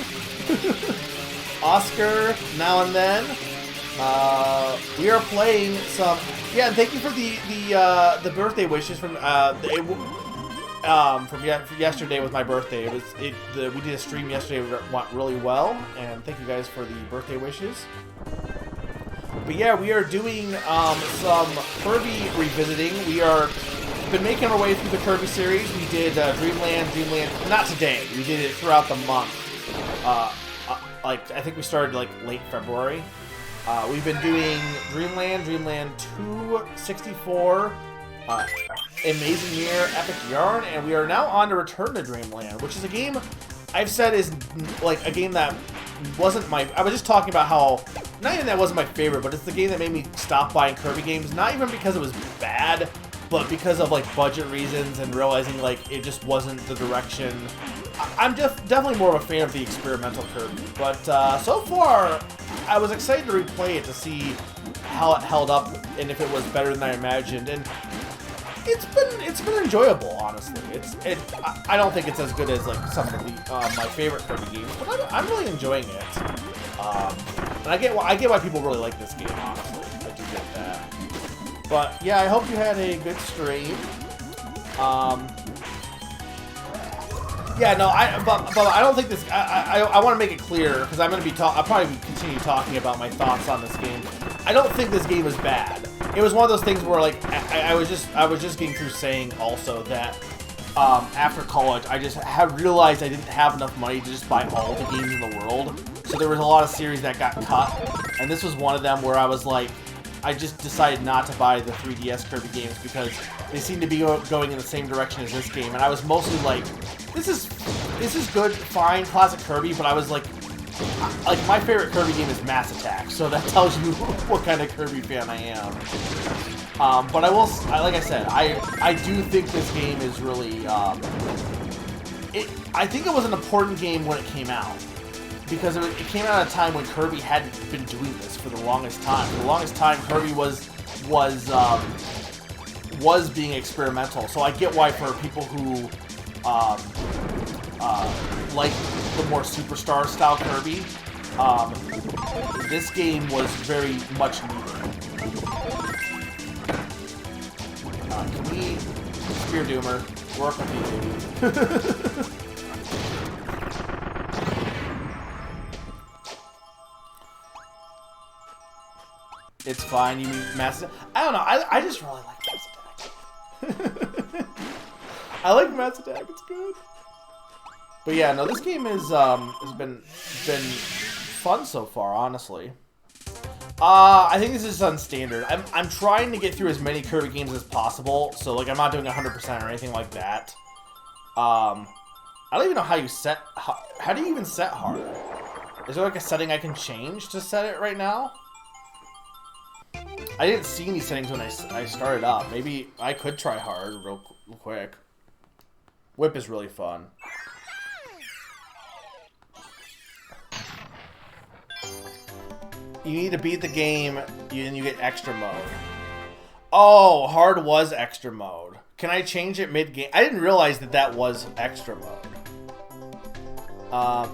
A: Oscar. Now and then, we are playing some. Yeah, and thank you for the birthday wishes from yesterday with my birthday. We did a stream yesterday that went really well, and thank you guys for the birthday wishes. But yeah, we are doing some Kirby revisiting. Been making our way through the Kirby series. We did Dreamland, not today. We did it throughout the month. I think we started like late February. We've been doing Dreamland 2, 64, Amazing Year, Epic Yarn, and we are now on to Return to Dreamland, which is a game I've said is like a game that wasn't my. I was just talking about how not even that wasn't my favorite, but it's the game that made me stop buying Kirby games. Not even because it was bad, but because of like budget reasons and realizing like it just wasn't the direction. I'm definitely more of a fan of the experimental Kirby, but so far I was excited to replay it to see how it held up and if it was better than I imagined, and it's been enjoyable, honestly. I don't think it's as good as like some of my favorite Kirby games, but I'm really enjoying it. And I get why people really like this game, honestly. I do get that. But yeah, I hope you had a good stream. Yeah, no, but I don't think this. I want to make it clear because I'm going to be I'll probably continue talking about my thoughts on this game. I don't think this game is bad. It was one of those things where like I was just getting through saying also that after college I just have realized I didn't have enough money to just buy all the games in the world. So there was a lot of series that got cut, and this was one of them where I was like, I just decided not to buy the 3DS Kirby games because they seem to be going in the same direction as this game, and I was mostly like, this is good, fine, classic Kirby, but I was like my favorite Kirby game is Mass Attack, so that tells you what kind of Kirby fan I am. But like I said, I do think this game is really, I think it was an important game when it came out. Because it came out at a time when Kirby hadn't been doing this for the longest time. For the longest time, Kirby was being experimental. So I get why for people who like the more superstar style Kirby, this game was very much needed. Can we, Spear Doomer, work with you, baby? It's fine, you mean Mass Attack? I don't know, I just really like Mass Attack. I like Mass Attack, it's good. But yeah, no, this game has been fun so far, honestly. I think this is unstandard. I'm trying to get through as many Kirby games as possible, so like I'm not doing 100% or anything like that. I don't even know how you set. How do you even set hard? Is there like a setting I can change to set it right now? I didn't see any settings when I started up. Maybe I could try hard real quick. Whip is really fun. You need to beat the game, and you get extra mode. Oh, hard was extra mode. Can I change it mid-game? I didn't realize that was extra mode.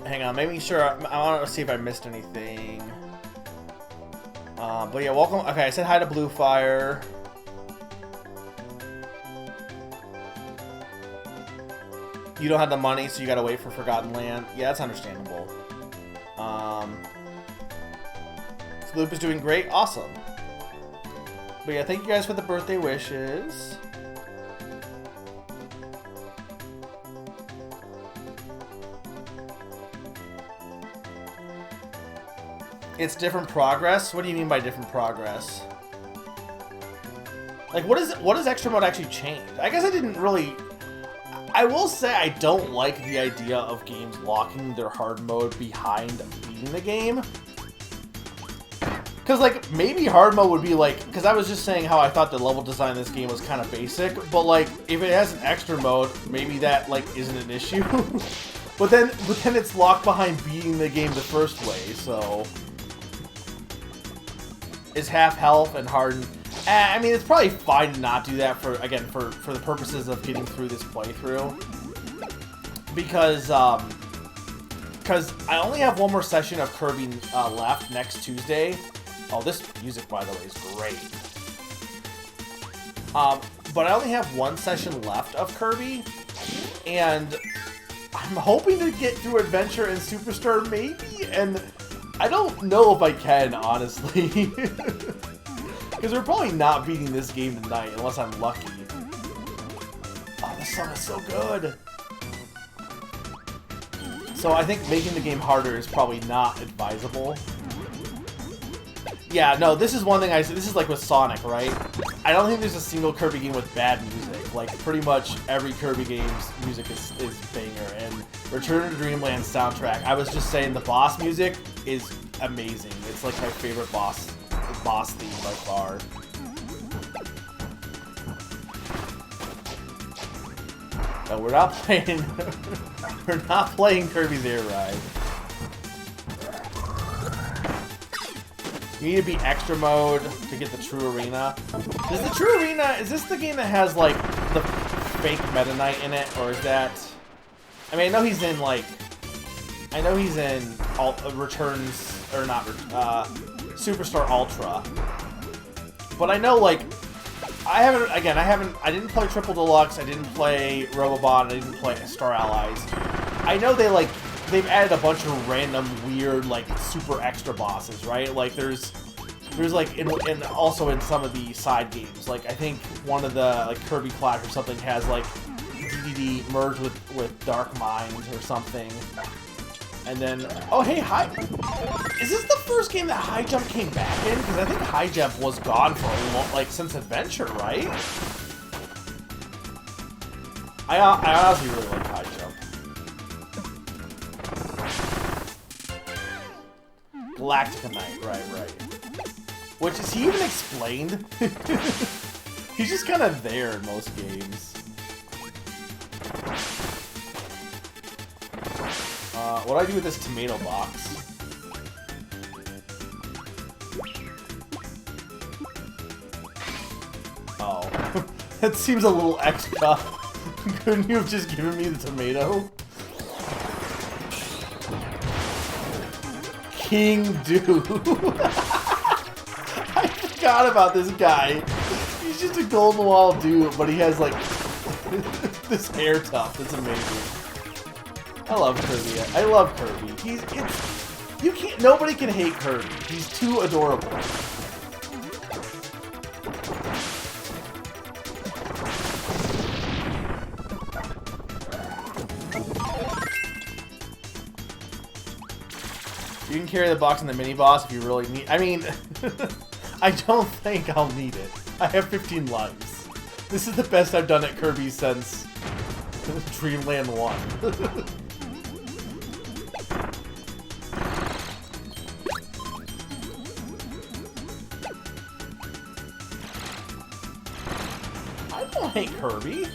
A: Hang on, making sure. I want to see if I missed anything. But yeah, welcome. Okay, I said hi to Blue Fire. You don't have the money, so you gotta wait for Forgotten Land. Yeah, that's understandable. Sloop is doing great. Awesome. But yeah, thank you guys for the birthday wishes. It's different progress? What do you mean by different progress? Like, what does extra mode actually change? I guess I didn't really... I will say I don't like the idea of games locking their hard mode behind beating the game. Because, like, maybe hard mode would be, like... Because I was just saying how I thought the level design in this game was kind of basic. But, like, if it has an extra mode, maybe that, like, isn't an issue. but then it's locked behind beating the game the first way, so... Is half health and hardened... I mean, it's probably fine to not do that for the purposes of getting through this playthrough. Because I only have one more session of Kirby left next Tuesday. Oh, this music, by the way, is great. But I only have one session left of Kirby, and I'm hoping to get through Adventure and Superstar, maybe, and I don't know if I can, honestly. Because we're probably not beating this game tonight, unless I'm lucky. Oh, this song is so good! So I think making the game harder is probably not advisable. Yeah, no, this is one thing I said. This is like with Sonic, right? I don't think there's a single Kirby game with bad music. Like, pretty much every Kirby game's music is banger. And Return to Dreamland soundtrack, I was just saying the boss music is amazing. It's like my favorite boss theme by far. No, we're not playing. We're not playing Kirby's Air Ride. You need to beat extra mode to get the True Arena. Is the True Arena, is this the game that has, like, the fake Meta Knight in it? Or is that... I mean, I know he's in, like... I know he's in Returns... Or not... Superstar Ultra. But I know, like... I didn't play Triple Deluxe, I didn't play Robobot, I didn't play Star Allies. I know they've added a bunch of random, weird, like, super extra bosses, right? Like, there's like, and also in some of the side games, like, I think one of the, like, Kirby Clash or something has, like, DDD merged with Dark Mind or something. And then, oh, hey, is this the first game that High Jump came back in? Because I think High Jump was gone for a long, like, since Adventure, right? I honestly really like High Jump. Galactica Knight, right. Which, is he even explained? He's just kind of there in most games. What do I do with this tomato box? Oh. That seems a little extra. Couldn't you have just given me the tomato? King Dude. I forgot about this guy. He's just a golden wall dude, but he has like this hair tuft. That's amazing. I love Kirby. I love Kirby. Nobody can hate Kirby. He's too adorable. You can carry the box in the mini boss if you really need. I mean, I don't think I'll need it. I have 15 lives. This is the best I've done at Kirby since Dreamland 1. I don't hate Kirby.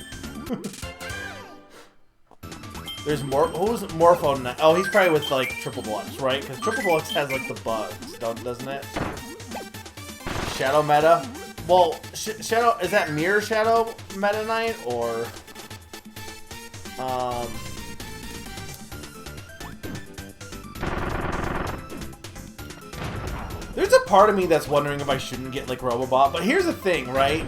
A: There's more. Who's Morpho? Oh, he's probably with like Triple Deluxe, right? Because Triple Deluxe has like the bugs, doesn't it? Shadow Meta. Well, Shadow, is that Mirror Shadow Meta Knight or There's a part of me that's wondering if I shouldn't get like Robobot, but here's the thing, right?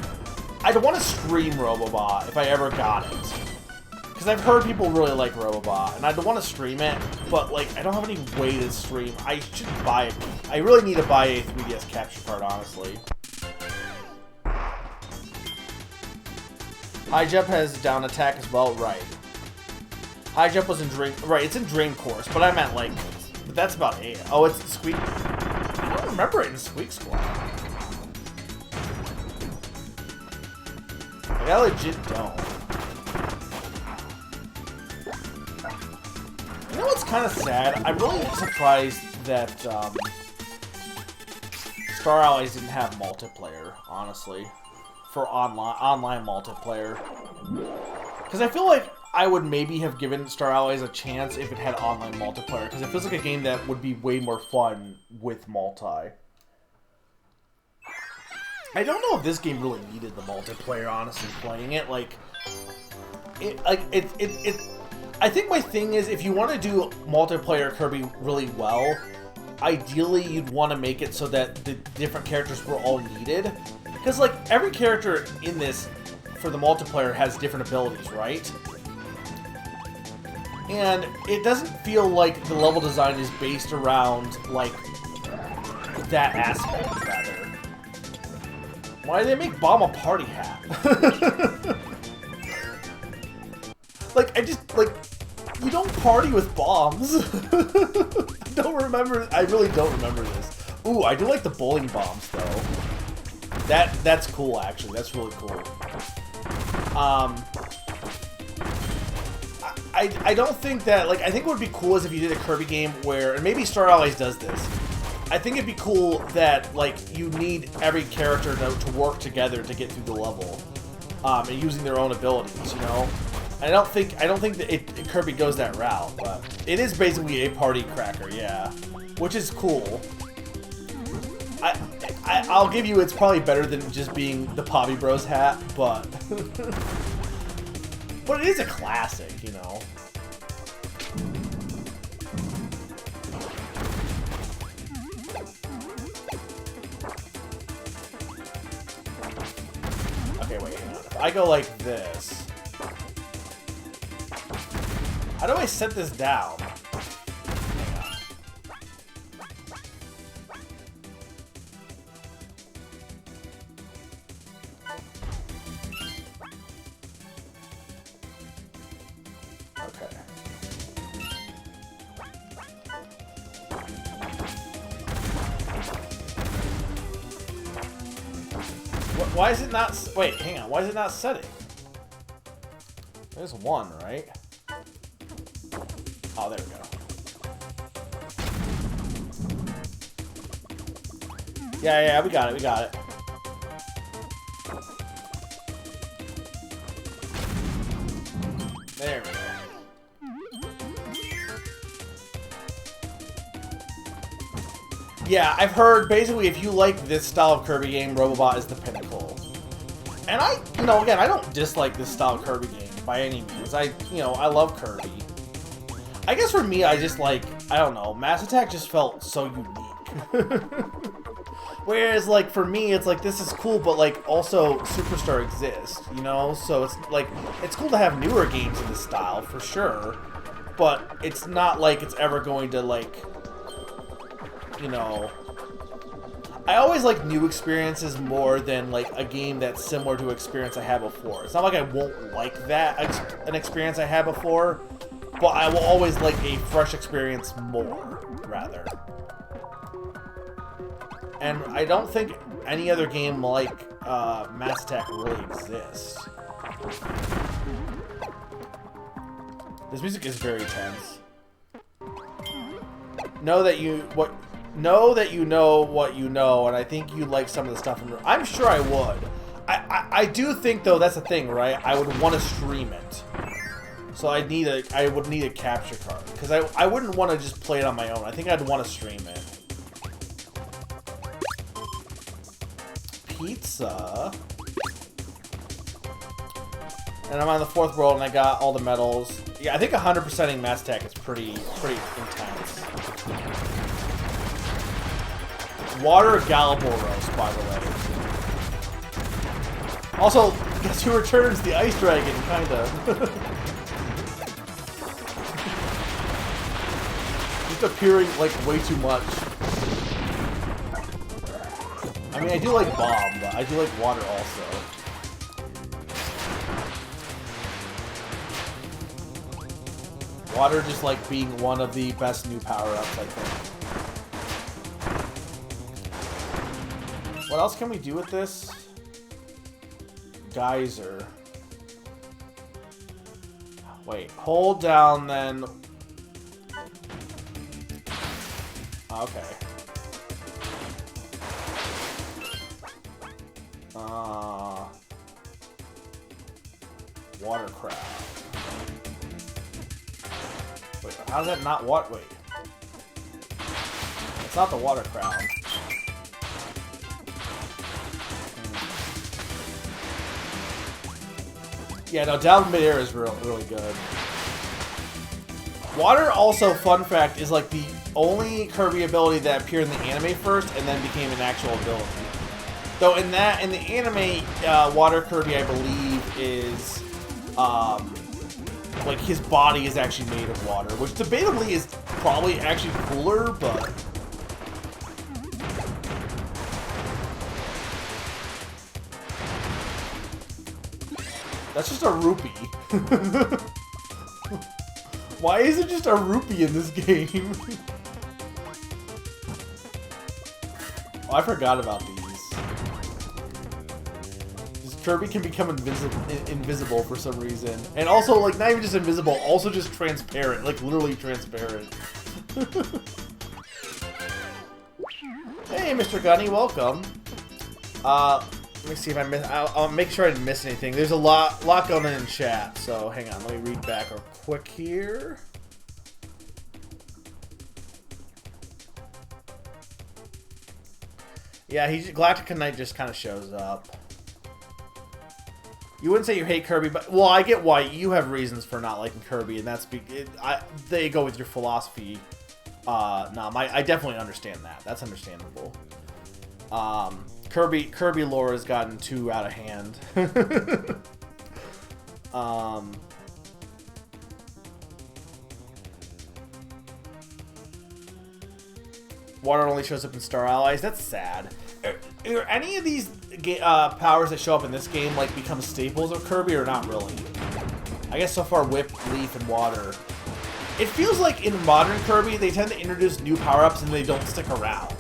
A: I'd want to stream Robobot if I ever got it. Because I've heard people really like Robobot, and I'd want to stream it, but like I don't have any way to stream. I should buy it. I really need to buy a 3DS capture card, honestly. High Jump has down attack as well, right? High Jump was in Dream, right? It's in Dream Course, but I meant like, but that's about it. Oh, it's Squeak. remember it in Squeak Squad. Like, I legit don't. You know what's kind of sad? I'm really surprised that Star Allies didn't have multiplayer, honestly, for online multiplayer. Because I feel like I would maybe have given Star Allies a chance if it had online multiplayer, because it feels like a game that would be way more fun with multi. I don't know if this game really needed the multiplayer, honestly, playing it. I think my thing is, if you want to do multiplayer Kirby really well, ideally you'd want to make it so that the different characters were all needed. Because, like, every character in this, for the multiplayer, has different abilities, right? And it doesn't feel like the level design is based around, like, that aspect, rather. Why do they make Bomb a party hat? Like, you don't party with bombs. I really don't remember this. Ooh, I do like the bowling bombs, though. That's cool, actually. That's really cool. I don't think that, like, I think what would be cool is if you did a Kirby game where, and maybe Star Allies does this, I think it'd be cool that, like, you need every character to work together to get through the level, and using their own abilities, you know? I don't think that Kirby goes that route, but it is basically a party cracker, yeah, which is cool. I'll give you, it's probably better than just being the Poppy Bros hat, but but it is a classic, you know. Okay, wait, hang on. If I go like this, how do I set this down? Hang on. Okay. Why is it not... Wait, hang on. Why is it not setting? There's one, right? Oh, there we go. Yeah, we got it, There we go. Yeah, I've heard, basically, if you like this style of Kirby game, Robobot is the pinnacle. And again, I don't dislike this style of Kirby game by any means. I love Kirby. I guess for me, I just like, I don't know, Mass Attack just felt so unique. Whereas, like, for me, it's like, this is cool, but, like, also Superstar exists, you know? So it's, like, it's cool to have newer games in this style, for sure. But it's not like it's ever going to, like, you know... I always like new experiences more than, like, a game that's similar to an experience I had before. It's not like I won't like an experience I had before, but I will always like a fresh experience more, rather. And I don't think any other game like Mass Attack really exists. This music is very tense. Know that you know what you know, and I think you like some of the stuff. I'm sure I would. I do think, though, that's the thing, right? I would want to stream it. So I would need a capture card, because I wouldn't want to just play it on my own. I think I'd want to stream it. Pizza. And I'm on the 4th world, and I got all the medals. Yeah, I think 100%ing Mass Attack is pretty intense. Water Galboros, by the way. Also, guess who returns? The Ice Dragon, kinda. Just appearing, like, way too much. I mean, I do like Bomb, but I do like Water also. Water just, like, being one of the best new power-ups, I think. What else can we do with this? Geyser. Wait, hold down then. Okay. Water crab. Wait, how's that not what? Wait. It's not the water crab. Yeah, no, down mid-air is really good. Water, also, fun fact, is like the only Kirby ability that appeared in the anime first and then became an actual ability. Though in the anime, Water Kirby, I believe, is like his body is actually made of water, which debatably is probably actually cooler, but that's just a rupee. Why is it just a rupee in this game? Oh, I forgot about these. Kirby can become invisible for some reason. And also, like, not even just invisible, also just transparent. Like, literally transparent. Hey, Mr. Gunny, welcome. Let me see if I miss... I'll make sure I didn't miss anything. There's a lot going on in chat, so hang on. Let me read back real quick here. Yeah, Galactica Knight just kind of shows up. You wouldn't say you hate Kirby, but... Well, I get why. You have reasons for not liking Kirby, and that's... They go with your philosophy. I definitely understand that. That's understandable. Kirby lore has gotten too out of hand. Water only shows up in Star Allies. That's sad. Are any of these powers that show up in this game like become staples of Kirby or not really? I guess so far Whip, Leaf, and Water. It feels like in modern Kirby they tend to introduce new power-ups and they don't stick around.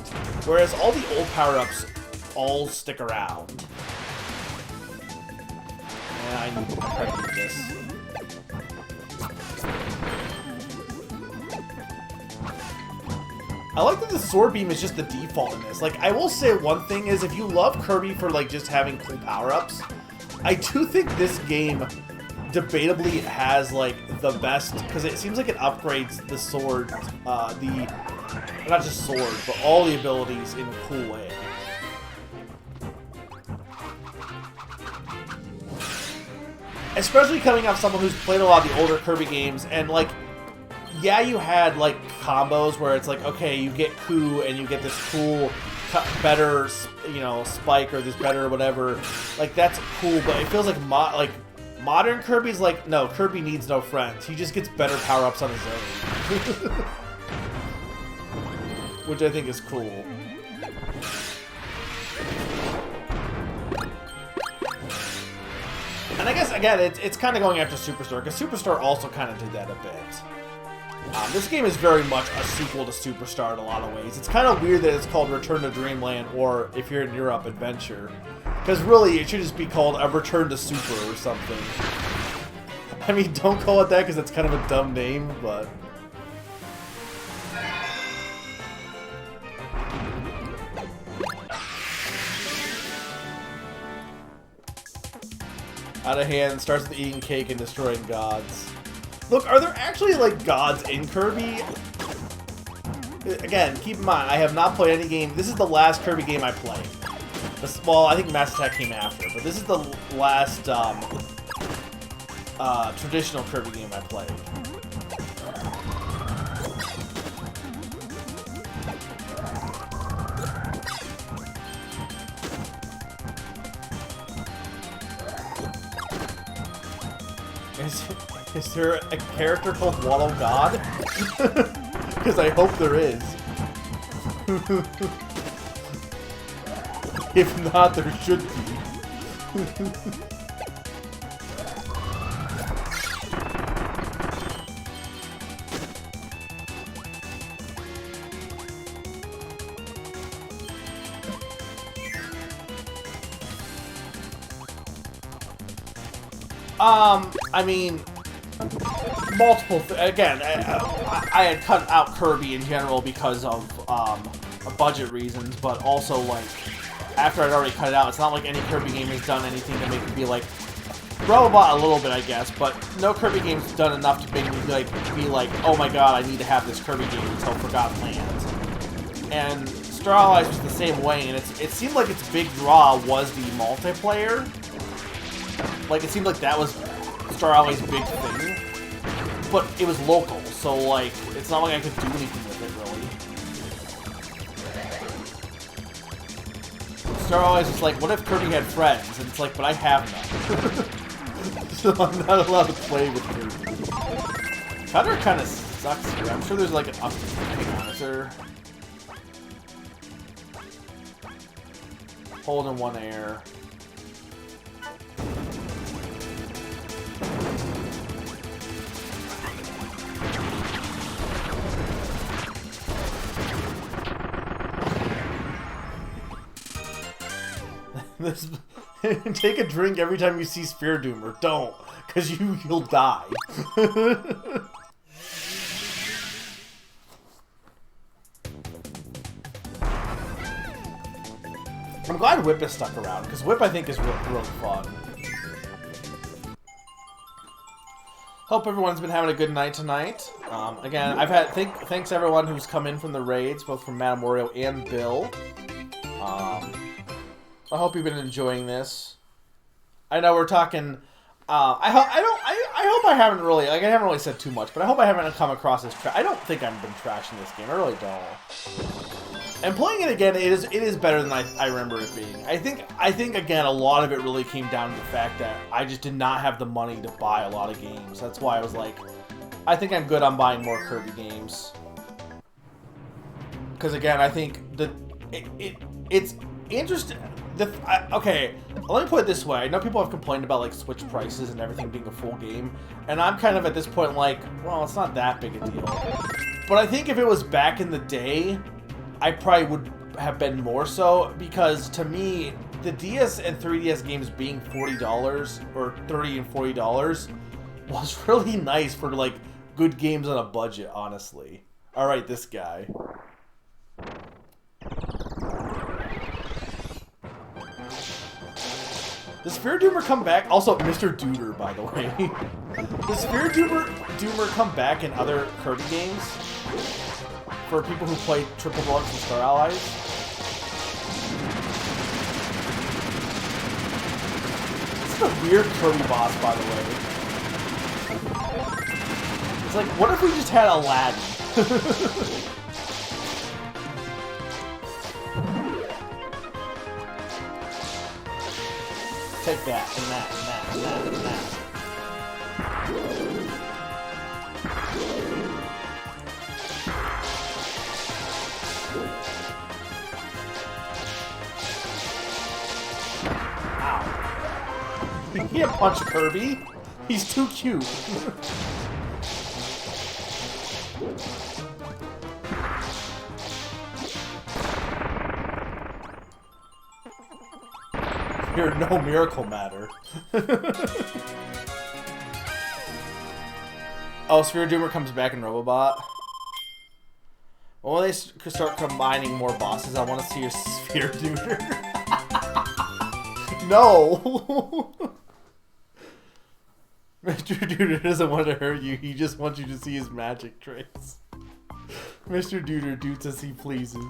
A: Whereas all the old power-ups all stick around. Yeah, I need to do this. I like that the Sword Beam is just the default in this. Like, I will say one thing is, if you love Kirby for, like, just having cool power-ups, I do think this game debatably has, like, the best, because it seems like it upgrades the sword, not just sword, but all the abilities in a cool way. Especially coming off someone who's played a lot of the older Kirby games, and, like, yeah, you had, like, combos where it's like, okay, you get Coup and you get this cool, better, you know, spike or this better whatever. Like, that's cool, but it feels like, modern Kirby's like, no, Kirby needs no friends. He just gets better power-ups on his own. Which I think is cool. And I guess, again, it's kind of going after Superstar, because Superstar also kind of did that a bit. This game is very much a sequel to Superstar in a lot of ways. It's kind of weird that it's called Return to Dreamland, or, if you're in Europe, Adventure. Because really, it should just be called A Return to Super or something. I mean, don't call it that because it's kind of a dumb name, but... Out of hand, starts with eating cake and destroying gods. Look, are there actually, like, gods in Kirby? Again, keep in mind, I have not played any game. This is the last Kirby game I played. Well, I think Mass Attack came after, but this is the last traditional Kirby game I played. Is there a character called Waddle God? Because I hope there is. If not, there should be. I mean, multiple. Again, I had cut out Kirby in general because of budget reasons, but also like after I'd already cut it out, it's not like any Kirby game has done anything to make it be like Robobot a little bit, I guess, but no Kirby game's done enough to make me like be like, oh my god, I need to have this Kirby game until Forgotten Lands. And Star Allies was the same way, and it seemed like its big draw was the multiplayer. Like, it seemed like that was Star Allies' big thing. But it was local, so, like, it's not like I could do anything with it, really. Star Allies is like, what if Kirby had friends? And it's like, but I have none. So I'm not allowed to play with Kirby. Cutter kind of sucks here. I'm sure there's, like, an monitor. Hold in one air. Take a drink every time you see Sphere Doomer. Don't, because you'll die. I'm glad Whip is stuck around, because Whip I think is really fun. Hope everyone's been having a good night tonight. Again, I've had thanks everyone who's come in from the raids, both from Madame Wario and Bill. I hope you've been enjoying this. I know we're talking. I hope I haven't really I haven't really said too much, but I hope I haven't come across as I don't think I've been trashing this game. I really don't. And playing it again, it is better than I remember it being. I think again a lot of it really came down to the fact that I just did not have the money to buy a lot of games. That's why I was like, I think I'm good on buying more Kirby games. Because again, I think that it's interesting. Okay, let me put it this way. I know people have complained about like Switch prices and everything being a full game, and I'm kind of at this point like, well, it's not that big a deal. But I think if it was back in the day, I probably would have been more so, because to me, the DS and 3DS games being $40 or $30 and $40 was really nice for like good games on a budget, honestly. All right, this guy. Does Sphere Doomer come back? Also, Mr. Duder, by the way. Does Sphere Doomer come back in other Kirby games? For people who play Triple Deluxe and Star Allies? This is a weird Kirby boss, by the way. It's like, what if we just had Aladdin? Take that, and that, and that, and that, and that. Ow. You can't punch Kirby. He's too cute. You're no miracle matter. Oh, Sphere Doomer comes back in Robobot. Well, when they start combining more bosses, I want to see your Sphere Doomer. No! Mr. Duder doesn't want to hurt you, he just wants you to see his magic tricks. Mr. Duder doots as he pleases.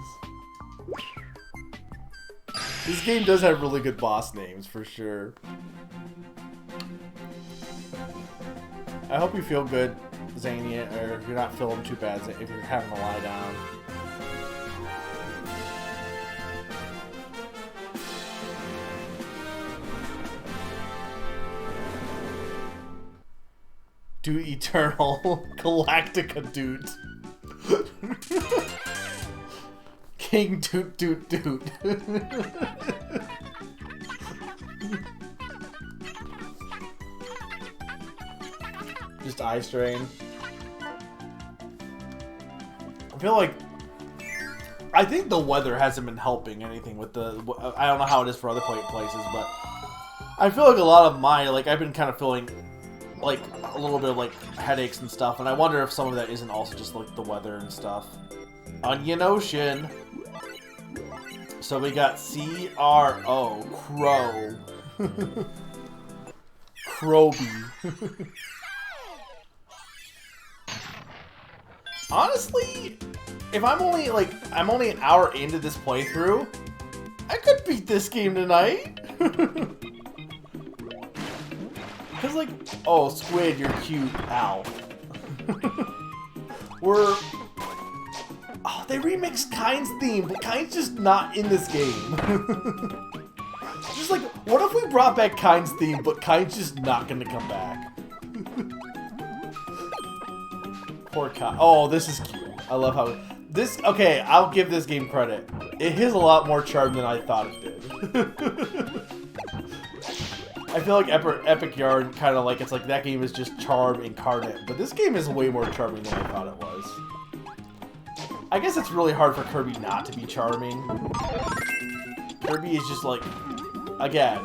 A: This game does have really good boss names, for sure. I hope you feel good, Zania, or if you're not feeling too bad, if you're having to lie down. Do Eternal Galactica Dude. King Doot Doot Doot. Just eye strain. I feel like I think the weather hasn't been helping anything with the. I don't know how it is for other places, but I feel like a lot of my I've been kind of feeling like a little bit of like headaches and stuff, and I wonder if some of that isn't also just like the weather and stuff. Onion Ocean. So we got C-R-O, Crow. Croby. Honestly, if I'm only an hour into this playthrough, I could beat this game tonight. Cause like, oh, Squid, you're cute. Ow. They remixed Kind's theme, but Kind's just not in this game. Just like, what if we brought back Kind's theme, but Kind's just not gonna come back? Poor Kind. Oh, this is cute. I love how this. Okay, I'll give this game credit. It has a lot more charm than I thought it did. I feel like Epic Yarn kind of like it's like that game is just charm incarnate, but this game is way more charming than I thought it was. I guess it's really hard for Kirby not to be charming. Kirby is just like, again,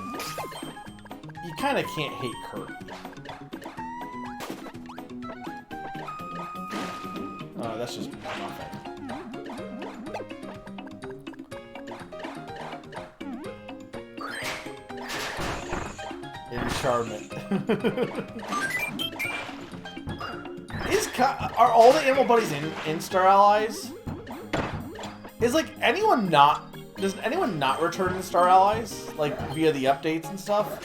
A: you kind of can't hate Kirby. That's just nothing. Charmant. Are all the animal buddies in Star Allies? Is like anyone not? Does anyone not return in Star Allies like via the updates and stuff?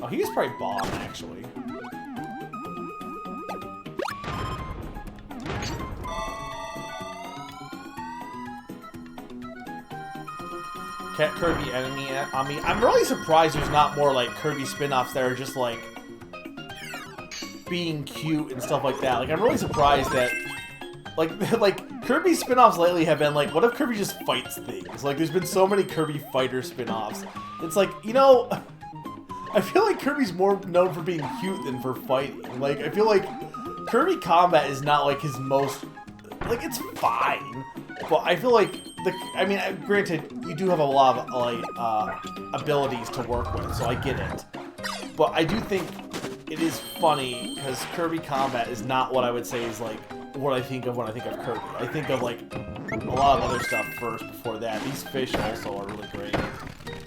A: Oh, he was probably bomb actually. Cat Kirby enemy on me. I'm really surprised there's not more like Kirby spin-offs that are just like being cute and stuff like that. Like I'm really surprised that like Kirby spin-offs lately have been like, what if Kirby just fights things? Like there's been so many Kirby fighter spin-offs. It's like, you know, I feel like Kirby's more known for being cute than for fighting. Like I feel like Kirby combat is not like his most, like it's fine, but I feel like I mean, granted, you do have a lot of like abilities to work with, so I get it. But I do think it is funny because Kirby combat is not what I would say is like what I think of when I think of Kirby. I think of like a lot of other stuff first before that. These fish also are really great.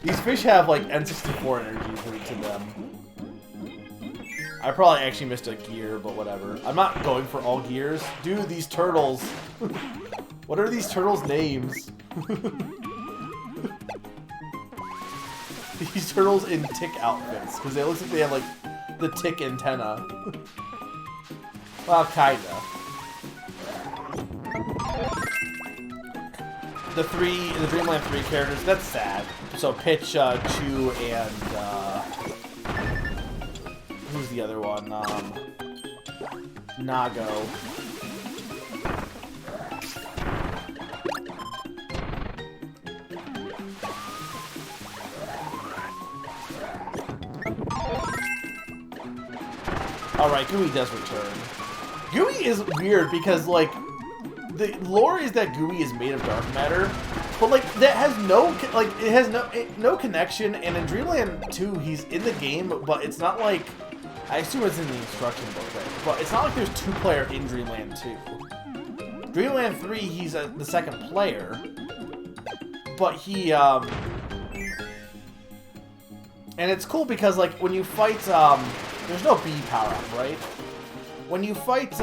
A: These fish have like N64 energy to them. I probably actually missed a gear, but whatever. I'm not going for all gears. Dude, these turtles. What are these turtles' names? These turtles in tick outfits, because it looks like they have like the tick antenna. Well, kinda. The Dreamland 3 characters, that's sad. So Pitch, Chew, and who's the other one? Nago. Alright, Gooey does return. Gooey is weird because, like, the lore is that Gooey is made of dark matter, but, like, that has no, like, it has no connection, and in Dreamland 2, he's in the game, but it's not like, I assume it's in the instruction book, right? But it's not like there's two player in Dreamland 2. Dreamland 3, he's the second player, but he, and it's cool because, like, when you fight, there's no B power-up, right? When you fight,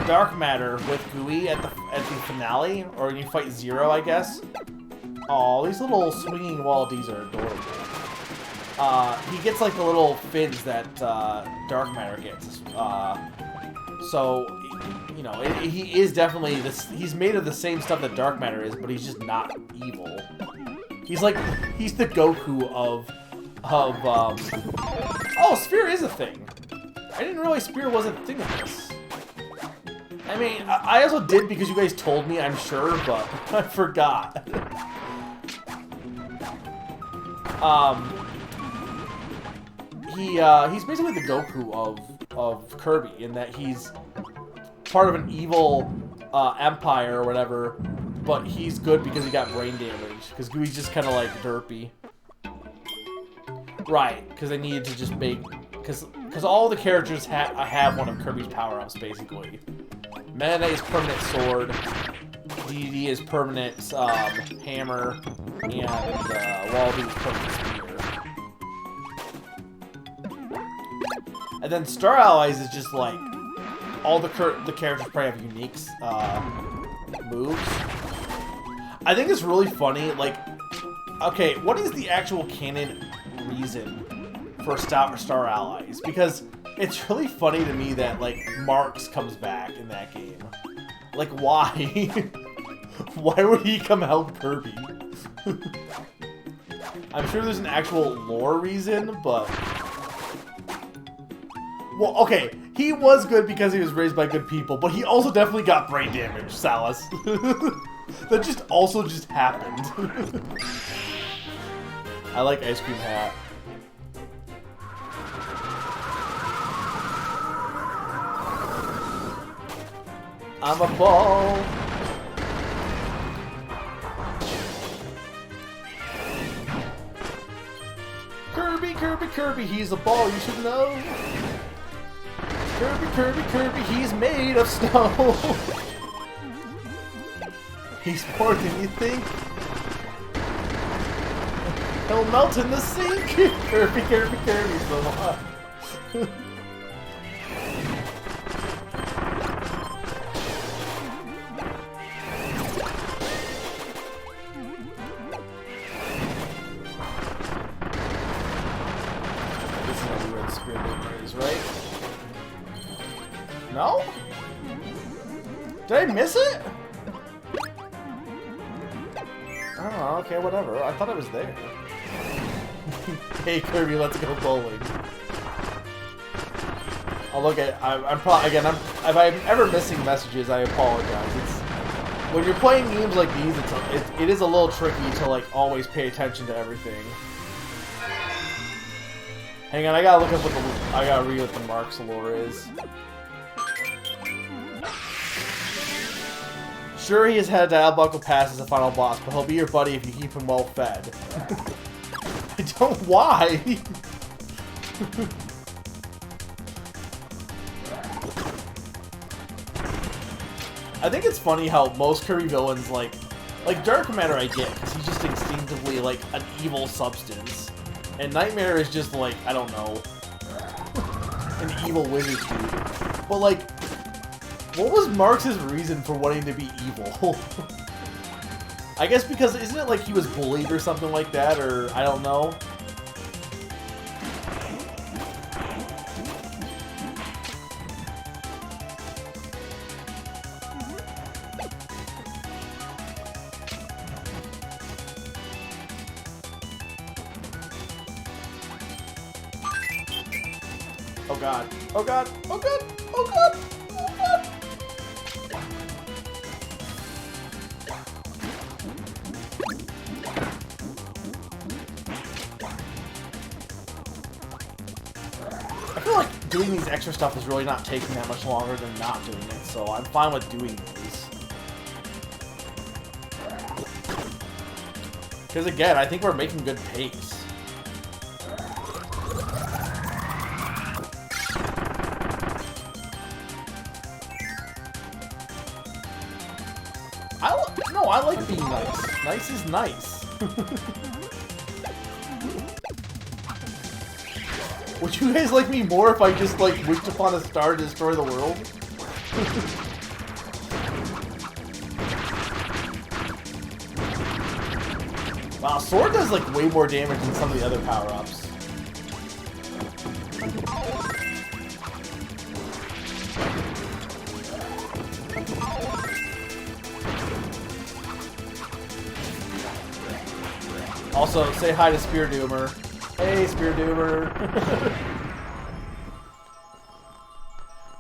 A: Dark Matter with Gooey at the finale, or when you fight Zero, I guess. Oh, these little swinging wallabies are adorable. He gets, like, the little fins that, Dark Matter gets. So, you know, he is definitely he's made of the same stuff that Dark Matter is, but he's just not evil. He's like, he's the Goku of oh, Spear is a thing. I didn't realize Spear wasn't a thing of this. I mean, I also did because you guys told me, I'm sure, but I forgot. He's basically the Goku of Kirby in that he's part of an evil Empire or whatever, but he's good because he got brain damage. Because Gooey's just kind of like derpy. Right, because they needed to just make... Because all the characters have one of Kirby's power-ups, basically. Meta is permanent sword. DD is permanent hammer. And Wallaby is permanent spear. And then Star Allies is just like... All the characters probably have unique moves. I think it's really funny, like... Okay, what is the actual canon reason for Star Allies? Because it's really funny to me that, like, Marx comes back in that game. Like, why? Why would he come help Kirby? I'm sure there's an actual lore reason, but... Well, okay, he was good because he was raised by good people, but he also definitely got brain damage, Salas. That just also just happened. I like Ice Cream Hat. I'm a ball. Kirby, Kirby, Kirby, he's a ball, you should know. Kirby, Kirby, Kirby, he's made of snow. He's more than you think. He'll melt in the sink. Kirby, Kirby, Kirby's the one. This is how we read Spirit Memories, right? No? Did I miss it? Oh, okay, whatever. I thought it was there. Hey Kirby, let's go bowling. Oh, look at I'm probably again. If I'm ever missing messages, I apologize. It's when you're playing games like these, it is a little tricky to like always pay attention to everything. Hang on, I gotta look up what I gotta read what the Marx lore is. Sure, he has had Diabolical Pass as a final boss, but he'll be your buddy if you keep him well fed. I don't. Why? I think it's funny how most Kirby villains like Dark Matter I get because he's just instinctively like an evil substance, and Nightmare is just like I don't know, an evil wizard dude. But like, what was Marx's reason for wanting to be evil? I guess because isn't it like he was bullied or something like that, or I don't know. Oh god. Oh god. Oh god. Oh god. Oh god. I feel like doing these extra stuff is really not taking that much longer than not doing it, so I'm fine with doing these. Because again, I think we're making good pace. I like being nice. Nice is nice. Would you guys like me more if I just, like, wished upon a star to destroy the world? Wow, Sword does, like, way more damage than some of the other power-ups. Also, say hi to Spear Doomer. Hey, Spear Doomer.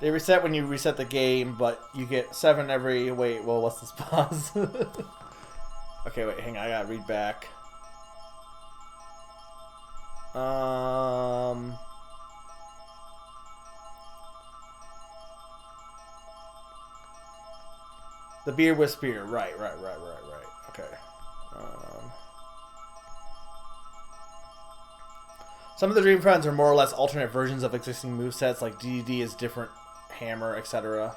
A: They reset when you reset the game, but you get 7 every... Wait, well, what's this pause? Okay, wait, hang on, I gotta read back. The beard with spear. Right. Okay. Some of the Dream Friends are more or less alternate versions of existing movesets, like DDD is different hammer, etc.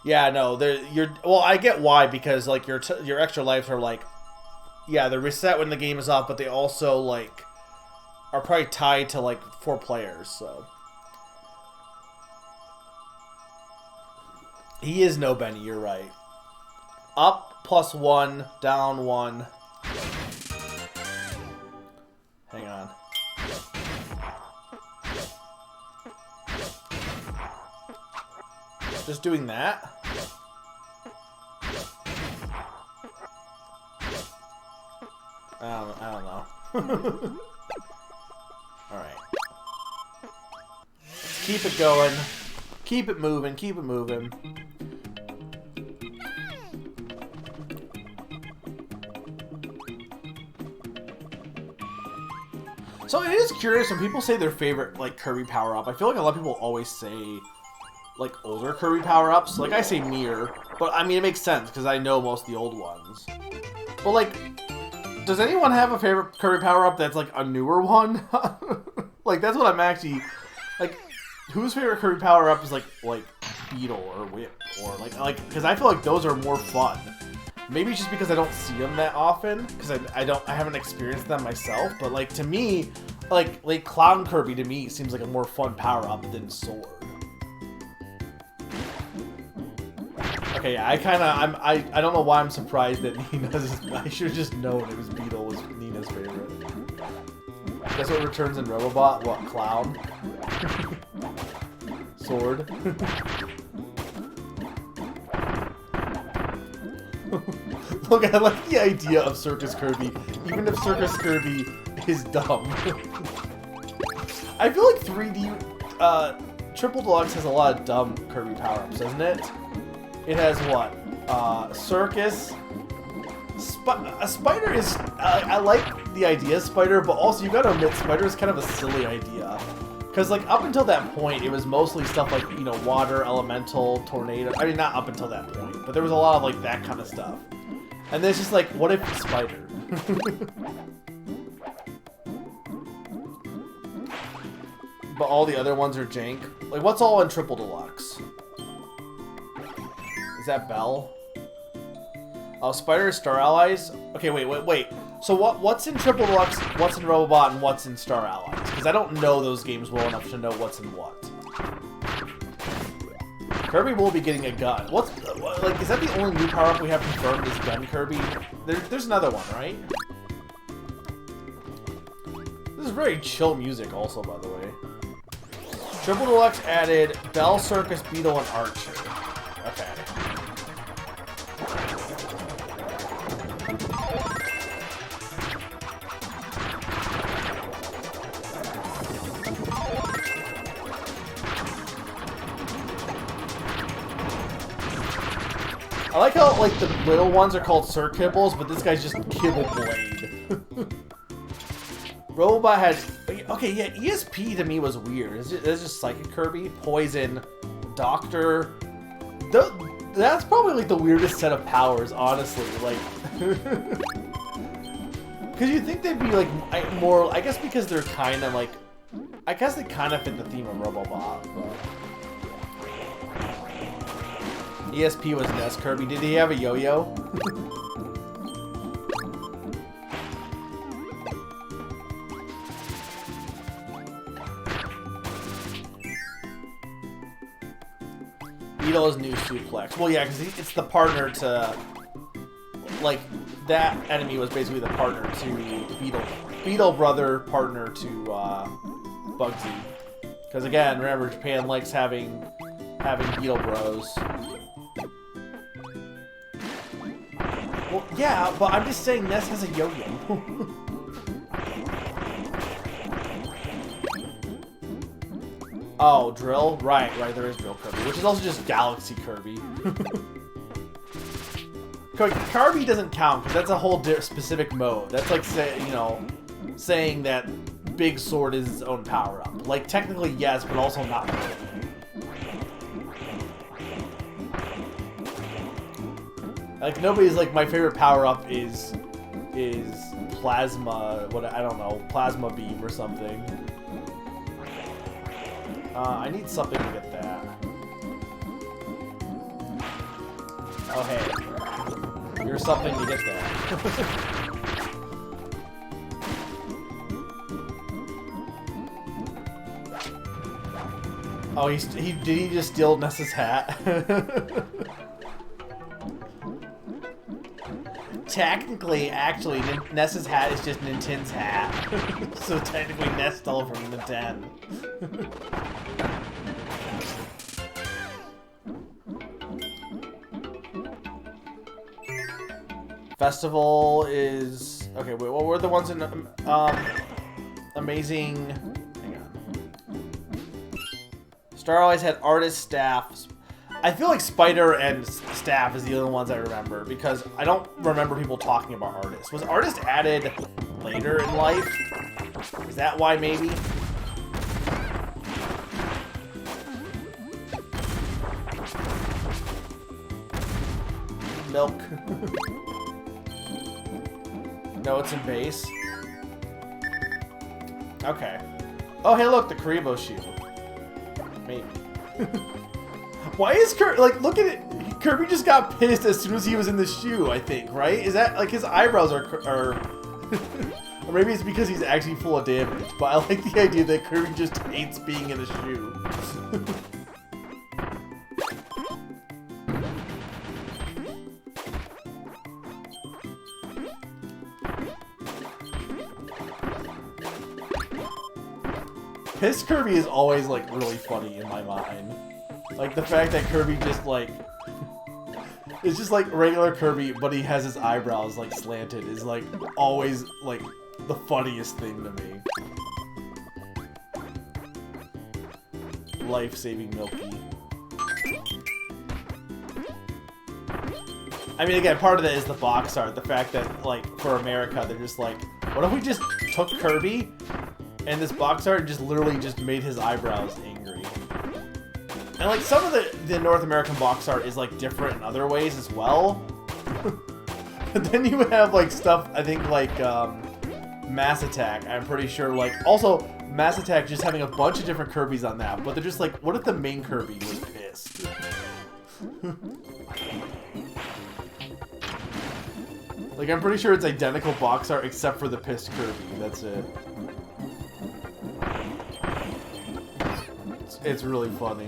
A: Yeah, no, well, I get why, because like your extra lives are like, yeah, they're reset when the game is off, but they also like are probably tied to like 4 players, so. He is no Benny, you're right. Up +1, down 1. Hang on. Just doing that? I don't know. Alright. Keep it going. Keep it moving. Keep it moving. So it is curious when people say their favorite like Kirby power-up. I feel like a lot of people always say like older Kirby power-ups. Like I say Mirror, but I mean it makes sense because I know most of the old ones. But like, does anyone have a favorite Kirby power-up that's like a newer one? Like that's what I'm actually like. Whose favorite Kirby power-up is like Beetle or Whip or like because I feel like those are more fun. Maybe it's just because I don't see them that often because I haven't experienced them myself. But like to me, like Clown Kirby to me seems like a more fun power-up than Sword. Okay, yeah, I don't know why I'm surprised that Nina's. I should have just known it was Beetle was Nina's favorite. Guess what returns in Robobot? What, Clown? Sword? Look, I like the idea of Circus Kirby, even if Circus Kirby is dumb. I feel like 3D, Triple Deluxe has a lot of dumb Kirby power-ups, doesn't it? It has what? Circus. A spider is... I like the idea of spider, but also you gotta admit spider is kind of a silly idea. Because like up until that point, it was mostly stuff like, you know, water, elemental, tornado. I mean, not up until that point, but there was a lot of like that kind of stuff. And then it's just like, what if it's spider? But all the other ones are jank. Like, what's all in Triple Deluxe? Is that Bell? Oh, Spider is Star Allies? Okay, wait. So what's in Triple Deluxe, what's in Robobot, and what's in Star Allies? Because I don't know those games well enough to know what's in what. Kirby will be getting a gun. Like, is that the only new power-up we have confirmed is Gun Kirby? There's another one, right? This is very chill music also, by the way. Triple Deluxe added Bell, Circus, Beetle, and Archer. Okay. I like how, like, the little ones are called Sir Kibbles, but this guy's just Kibble Blade. Robot has... Okay, yeah, ESP to me was weird. It's just Psychic Kirby, Poison, Doctor... That's probably, like, the weirdest set of powers, honestly. Like... Because you'd think they'd be, like, more... I guess because they're kind of, like... I guess they kind of fit the theme of Robobot, but... ESP was Nest Kirby. Did he have a yo-yo? Beetle is new Suplex. Well, yeah, because it's the partner to... Like, that enemy was basically the partner to Beetle. Beetle brother partner to Bugsy. Because again, remember, Japan likes having Beetle bros. Well, yeah, but I'm just saying Ness has a yo-yo. Oh, Drill? Right, there is Drill Kirby, which is also just Galaxy Kirby. Kirby doesn't count, because that's a whole specific mode. That's like, saying that big sword is its own power-up. Like, technically, yes, but also not really. Like, nobody's like, my favorite power-up is plasma, I don't know, plasma beam or something. I need something to get that. Oh, hey. Here's something to get that. Oh, did he just steal Ness's hat? Technically, actually, Ness's hat is just Ninten's hat. So technically, Ness stole from Nintendo. Festival is... Okay, wait, what were the ones in... Amazing... Hang on. Star always had artist staffs. I feel like Spider and Staff is the only ones I remember, because I don't remember people talking about Artist. Was Artist added later in life? Is that why, maybe? Milk. No, it's in base. Okay. Oh, hey, look, the Karibo shoe. Maybe. Why is Kirby, like, look at it, Kirby just got pissed as soon as he was in the shoe, I think, right? Is that, like, his eyebrows are or maybe it's because he's actually full of damage, but I like the idea that Kirby just hates being in a shoe. Piss Kirby is always, like, really funny in my mind. Like, the fact that Kirby just, like... it's just, like, regular Kirby, but he has his eyebrows, like, slanted is, like, always, like, the funniest thing to me. Life-saving Milky. I mean, again, part of that is the box art. The fact that, like, for America, they're just like, what if we just took Kirby, and this box art just literally just made his eyebrows angry? And, like, some of the North American box art is, like, different in other ways as well. But then you have, like, stuff, I think, like, Mass Attack, I'm pretty sure, like, also, Mass Attack just having a bunch of different Kirbys on that, but they're just like, what if the main Kirby was pissed? Like, I'm pretty sure it's identical box art except for the pissed Kirby, that's it. It's really funny.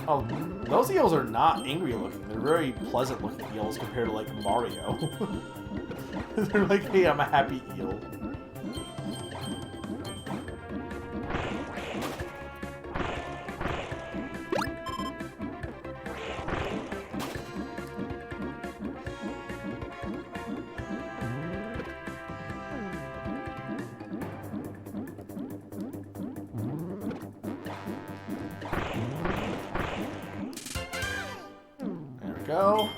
A: Oh, those eels are not angry looking. They're very pleasant looking eels compared to, like, Mario. They're like, hey, I'm a happy eel. Go.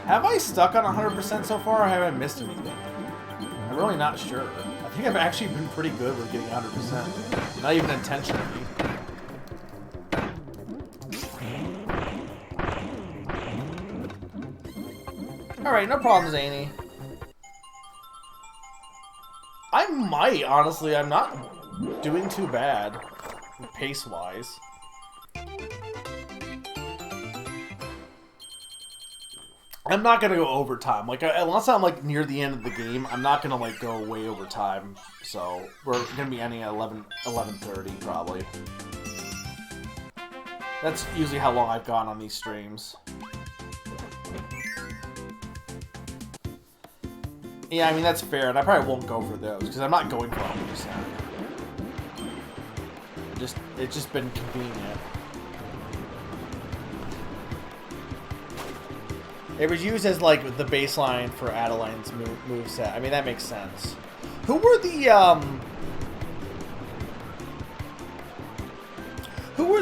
A: Have I stuck on 100% so far, or have I missed anything? I'm really not sure. I think I've actually been pretty good with getting 100%. Not even intentionally. Alright, no problem, Zany. I might, honestly. I'm not doing too bad, pace-wise. I'm not gonna go overtime. Like, unless I'm, like, near the end of the game, I'm not gonna, like, go way over time. So, we're gonna be ending at 11:30, probably. That's usually how long I've gone on these streams. Yeah, I mean, that's fair, and I probably won't go for those, because I'm not going for 100%. It's just been convenient. It was used as, like, the baseline for Adeline's moveset. I mean, that makes sense. Who were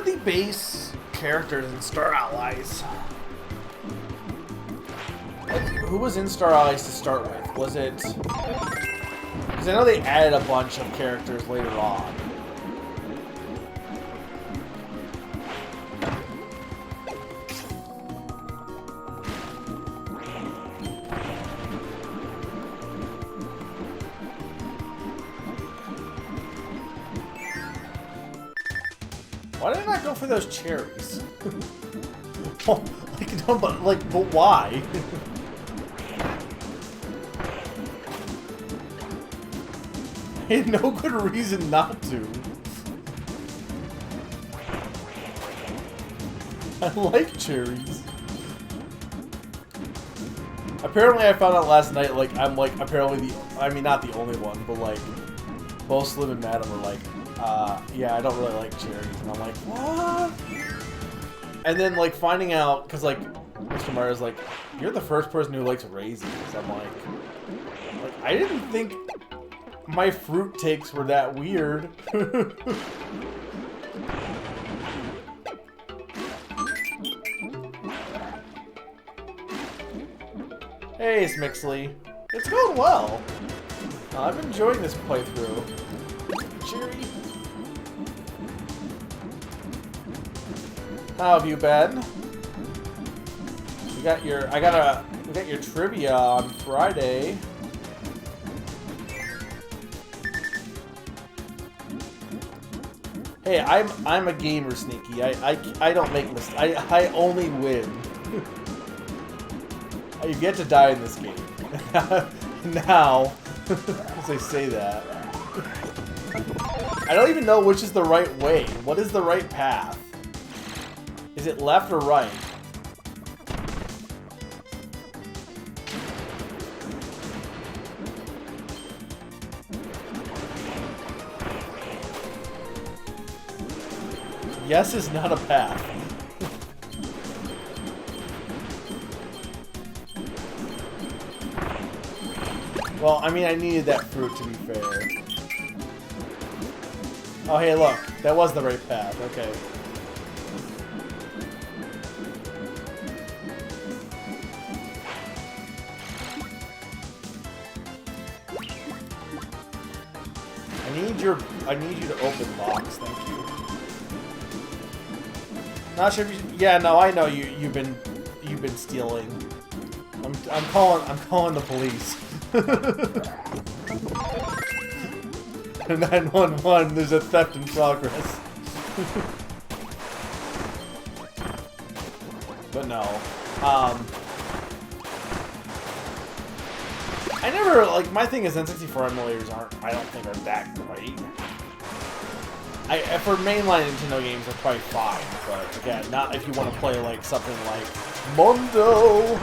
A: the base characters in Star Allies. Like, who was in Star Allies to start with? Was it... Because I know they added a bunch of characters later on. Why did I not go for those cherries? Oh, like, no, but why? I had no good reason not to. I like cherries. Apparently I found out last night, like, I'm like, apparently the, I mean not the only one, but like, both Slim and Madam were like, yeah, I don't really like cherries. And I'm like, what? And then like finding out, because like, Mr. Mario's like, you're the first person who likes raisins. I'm like, I didn't think my fruit takes were that weird. Hey, Smixley. It's going well. I'm enjoying this playthrough. Cheery. How have you been? We got your trivia on Friday. Hey, I'm a gamer, Sneaky. I don't make mistakes. I only win. You get to die in this game. Now, as I say that, I don't even know which is the right way. What is the right path? Is it left or right? Yes is not a path. Well, I mean, I needed that fruit to be fair. Oh, hey, look. That was the right path. Okay. I need you to open locks, thank you. Not sure if you... Yeah, no, I know you've been stealing. I'm calling the police. 911, there's a theft in progress. But no. I never, like, my thing is N64 emulators I don't think are that great. For mainline Nintendo games, they're probably fine, but again, not if you want to play, like, something like Mondo!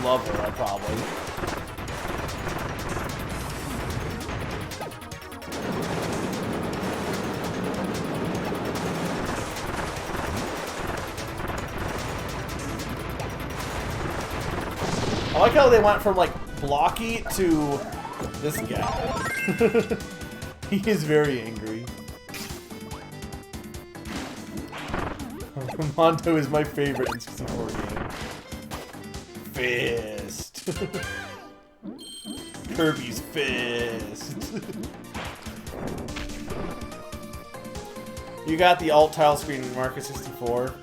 A: Love her, I probably. I like how they went from, like, blocky to this guy. He is very angry. Mondo is my favorite N64 game. Fist. Kirby's fist. You got the alt tile screen in Marcus 64.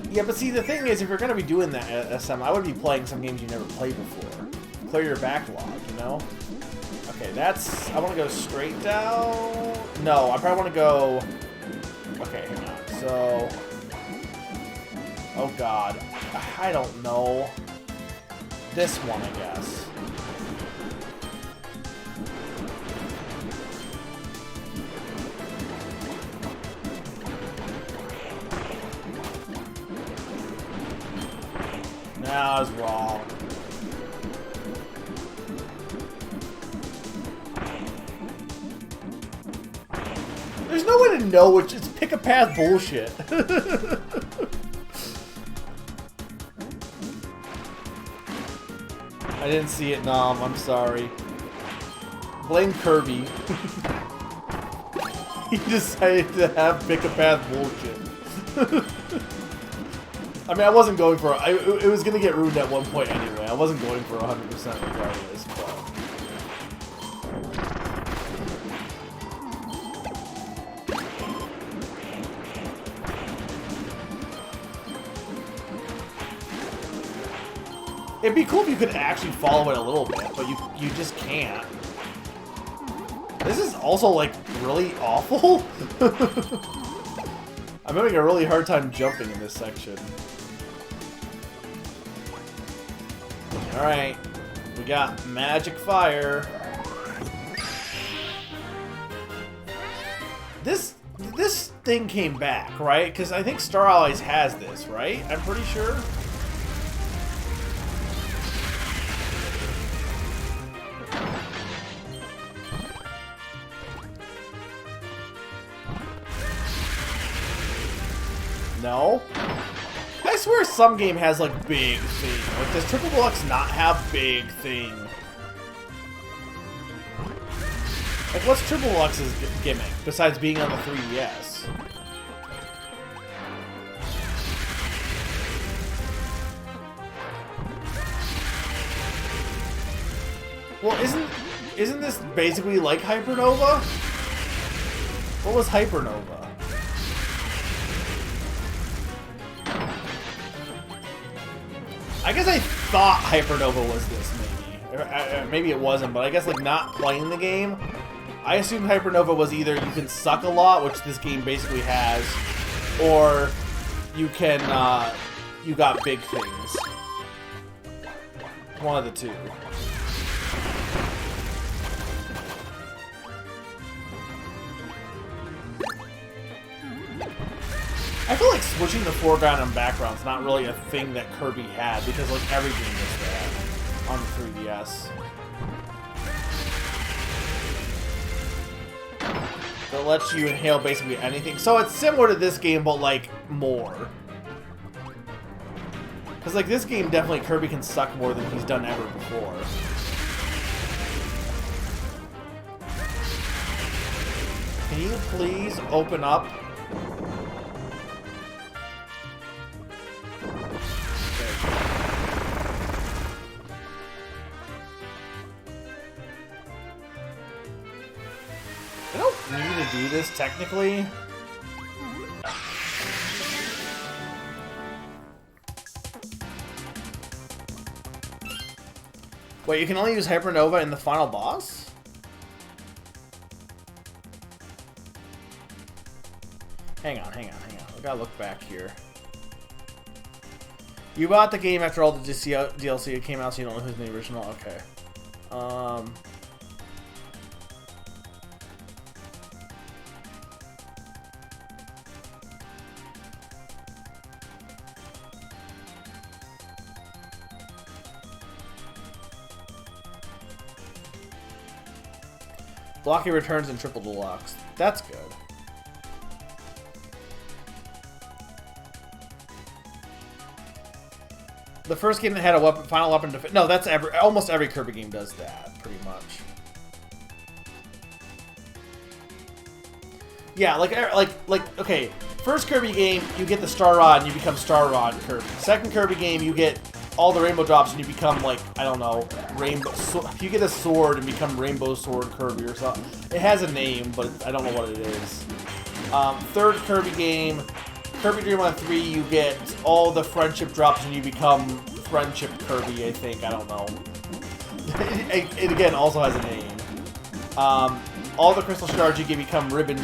A: Yeah, but see, the thing is, if you're going to be doing that, SM, I would be playing some games you never played before. Clear your backlog, you know? Okay, that's... I want to go straight down... No, I probably want to go... Okay, hang on. So... Oh, God. I don't know. This one, I guess. Nah, I was wrong. There's no way to know which. It's pick a path bullshit. I I didn't see it, Nom. I'm sorry. Blame Kirby. He decided to have pick a path bullshit. I mean, I wasn't going for it. It was going to get ruined at one point anyway. I wasn't going for 100% regardless, but... It'd be cool if you could actually follow it a little bit, but you just can't. This is also, like, really awful. I'm having a really hard time jumping in this section. Alright, we got Magic Fire. This thing came back, right? Because I think Star Allies has this, right? I'm pretty sure. No? I swear some game has, like, big thing. Like, does Triple Deluxe not have big thing? Like, what's Triple Deluxe's gimmick, besides being on the 3DS? Well, isn't this basically like Hypernova? What was Hypernova? I guess I thought Hypernova was this, maybe. Maybe it wasn't, but I guess, like, not playing the game, I assumed Hypernova was either you can suck a lot, which this game basically has, or you can, you got big things. One of the two. I feel like switching the foreground and background is not really a thing that Kirby had, because, like, every game is that on the 3DS. That lets you inhale basically anything. So it's similar to this game, but, like, more. Because, like, this game, definitely Kirby can suck more than he's done ever before. Can you please open up? I don't need to do this, technically. Wait, you can only use Hypernova in the final boss? Hang on. We gotta look back here. You bought the game after all the DLC came out, so you don't know who's in the original? Okay. Blocky returns in Triple Deluxe. That's good. The first game that had a weapon, final weapon defense. No, that's almost every Kirby game does that, pretty much. Yeah, like okay. First Kirby game, you get the Star Rod and you become Star Rod Kirby. Second Kirby game, you get all the Rainbow Drops and you become, like, I don't know, Rainbow. You get a sword and become Rainbow Sword Kirby or something. It has a name, but I don't know what it is. Third Kirby game, Kirby Dreamland 3, you get all the Friendship Drops and you become Friendship Kirby, I think. I don't know. It again also has a name. All the Crystal Shards, you can become Ribbon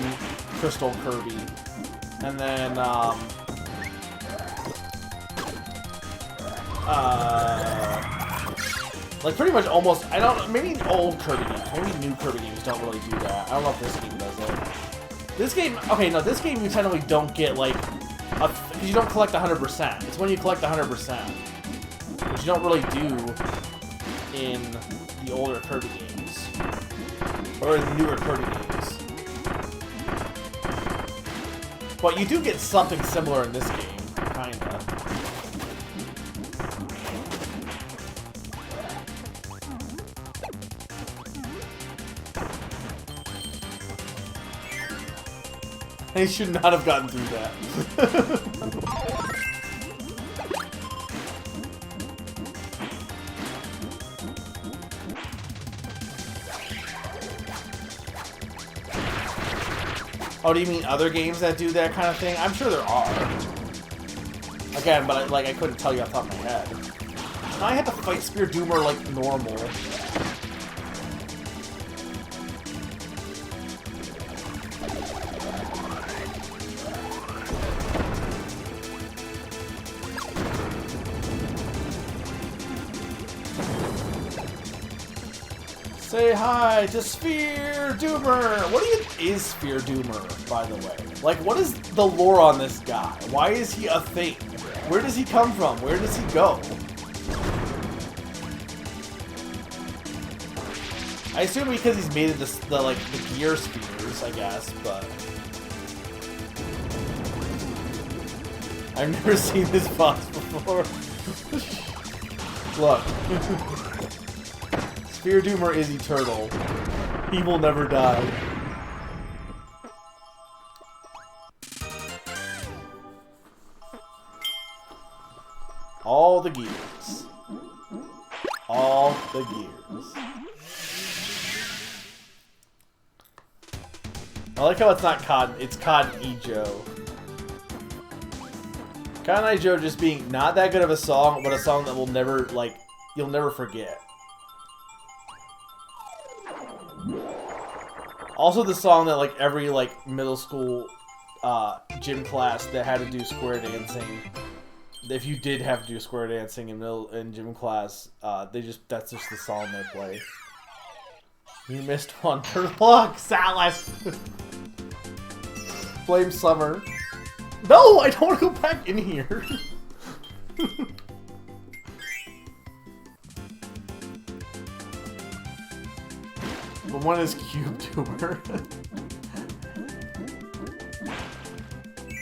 A: Crystal Kirby. And then, like, pretty much almost, I don't know, maybe old Kirby games, maybe new Kirby games don't really do that. I don't know if this game does it. This game, okay, no, this game you technically don't get, like, because you don't collect 100%. It's when you collect 100%, which you don't really do in the older Kirby games, or in the newer Kirby games. But you do get something similar in this game, kinda. I should not have gotten through that. Oh, do you mean other games that do that kind of thing? I'm sure there are. Again, but I couldn't tell you off the top of my head. I had to fight Spear Doomer like normal. Say hi to Sphere Doomer! What even is Sphere Doomer, by the way? Like, what is the lore on this guy? Why is he a thing? Where does he come from? Where does he go? I assume because he's made of the gear spheres, I guess, but... I've never seen this boss before. Look. Sphere Doomer is eternal. He will never die. All the gears. All the gears. I like how it's not Cotton, it's Cotton E. Joe. Cotton Eye Joe just being not that good of a song, but a song that will never, like, you'll never forget. Also the song that, like, every, like, middle school gym class that had to do square dancing, if you did have to do square dancing in gym class, that's just the song they play. You missed one. Look, Salas! Flame Summer. No, I don't want to go back in here. The one is Cube Doomer.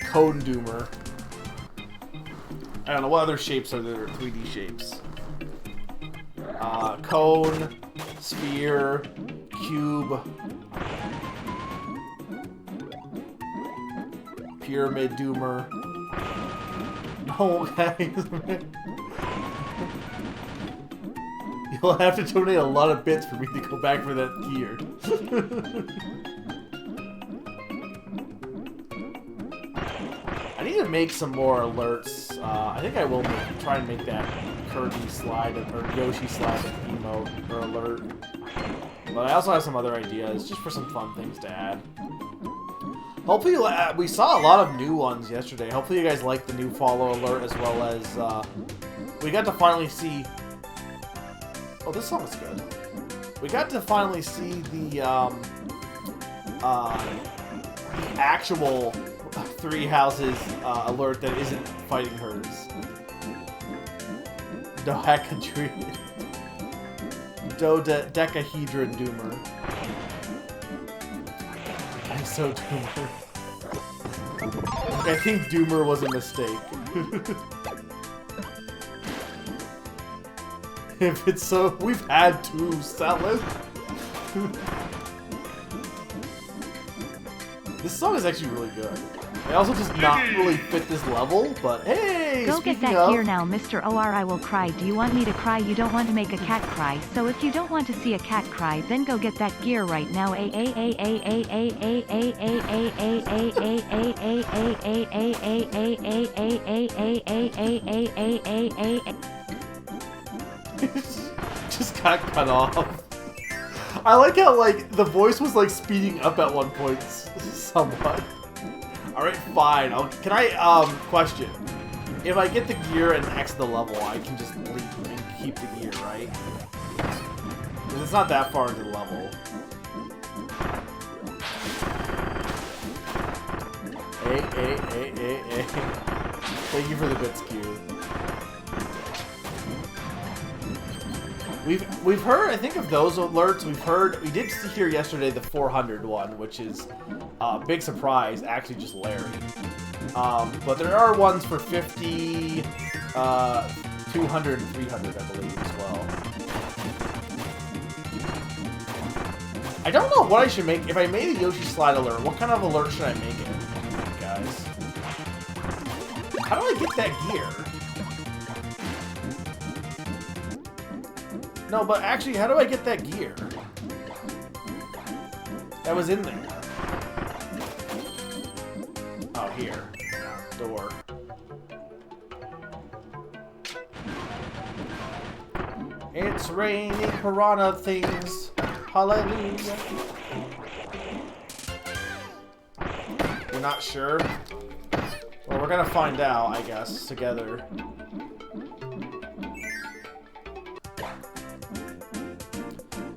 A: Cone Doomer. I don't know, what other shapes are there? 3D shapes. Cone, Sphere, Cube, Pyramid Doomer. No, guys. You'll have to donate a lot of bits for me to go back for that gear. I need to make some more alerts. I think I will try and make that Kirby slide or Yoshi slide emote or alert. But I also have some other ideas just for some fun things to add. Hopefully, we saw a lot of new ones yesterday. Hopefully you guys like the new follow alert as well as we got to finally see... Oh, this song is good. We got to finally see the actual Three Houses alert that isn't fighting hers. Dohecadron. Dodecahedron Doomer. I'm so Doomer. I think Doomer was a mistake. If it's so, we've had two sellers. This song is actually really good. It also does not really fit this level, but hey,
C: go get that gear now, Mr. OR. I will cry. Do you want me to cry? You don't want to make a cat cry. So if you don't want to see a cat cry, then go get that gear right now.
A: Just got cut off. I like how, like, the voice was, like, speeding up at one point somewhat. Alright, fine. Can I, question. If I get the gear and X the level, I can just leave and keep the gear, right? Because it's not that far into the level. Hey. Thank you for the bits, Q. We've heard, I think, of those alerts. We did hear yesterday the 400 one, which is big surprise, actually just Larry. But there are ones for 50, 200, and 300, I believe, as well. I don't know what I should make. If I made a Yoshi slide alert, what kind of alert should I make it? How do I get that gear? No, but actually, how do I get that gear? That was in there. Oh, here. Door. It's raining piranha things. Hallelujah. You're not sure? Well, we're gonna find out, I guess, together.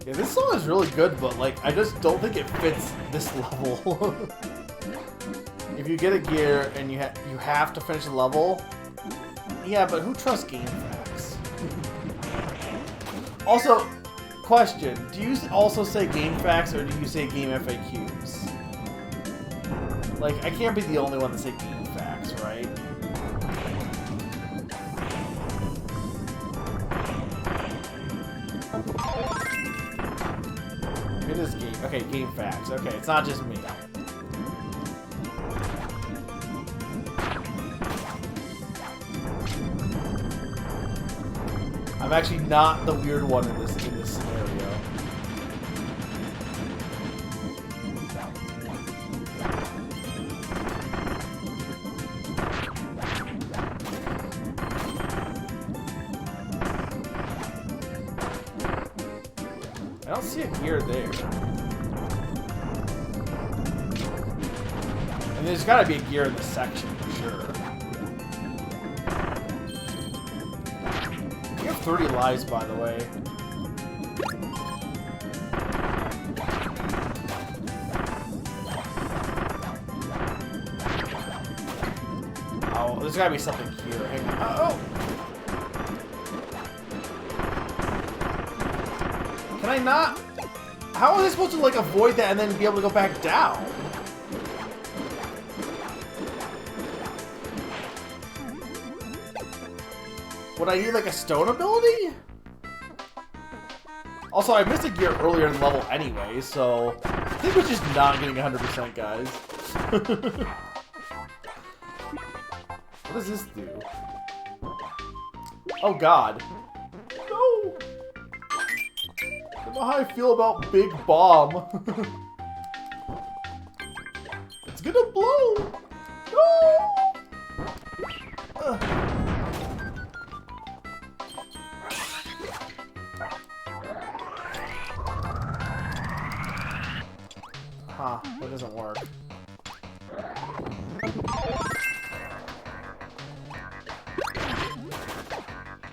A: Yeah, this song is really good, but, like, I just don't think it fits this level. If you get a gear and you have to finish the level, yeah, but who trusts game facts? Also, question, do you also say game facts or do you say game FAQs? Like, I can't be the only one to say game facts, right? It is game. Okay, game facts. Okay, it's not just me. I'm actually not the weird one in this scenario. I don't see a gear there. And there's gotta be a gear in this section for sure. You have 30 lives, by the way. Oh, there's gotta be something here. Hang on. Oh! Can I not? How was I supposed to, like, avoid that and then be able to go back down? Would I need, like, a stone ability? Also, I missed a gear earlier in the level anyway, so I think we're just not getting 100%, guys. What does this do? Oh, God. No! I don't know how I feel about Big Bomb. It's gonna blow! No! Huh, that doesn't work.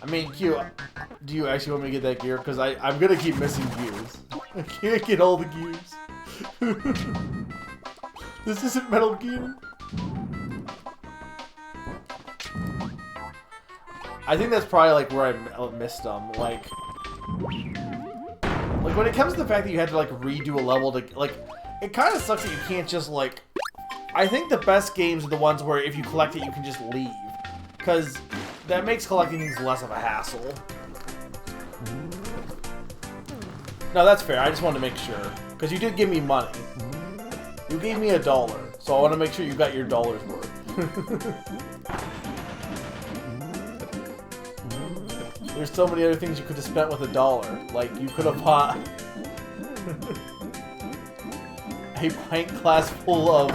A: I mean, Q, do you actually want me to get that gear? Because I'm gonna keep missing gears. I can't get all the gears. This isn't Metal Gear. I think that's probably like where I missed them. Like when it comes to the fact that you had to like redo a level to like, it kind of sucks that you can't just like. I think the best games are the ones where if you collect it, you can just leave, because that makes collecting things less of a hassle. No, that's fair. I just wanted to make sure, because you did give me money. You gave me $1, so I want to make sure you got your dollar's worth. There's so many other things you could have spent with $1. Like, you could have bought a pint glass full of,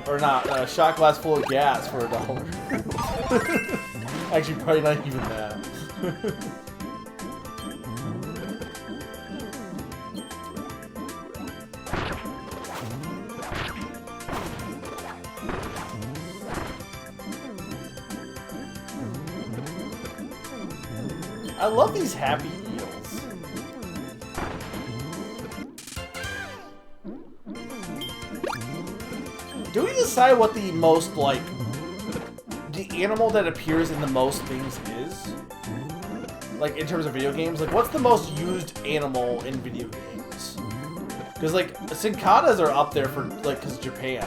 A: or not, a shot glass full of gas for $1. Actually, probably not even that. I love these happy eels. Do we decide what the most, like, the animal that appears in the most things is? Like, in terms of video games? Like, what's the most used animal in video games? Because, like, cicadas are up there for, like, because Japan.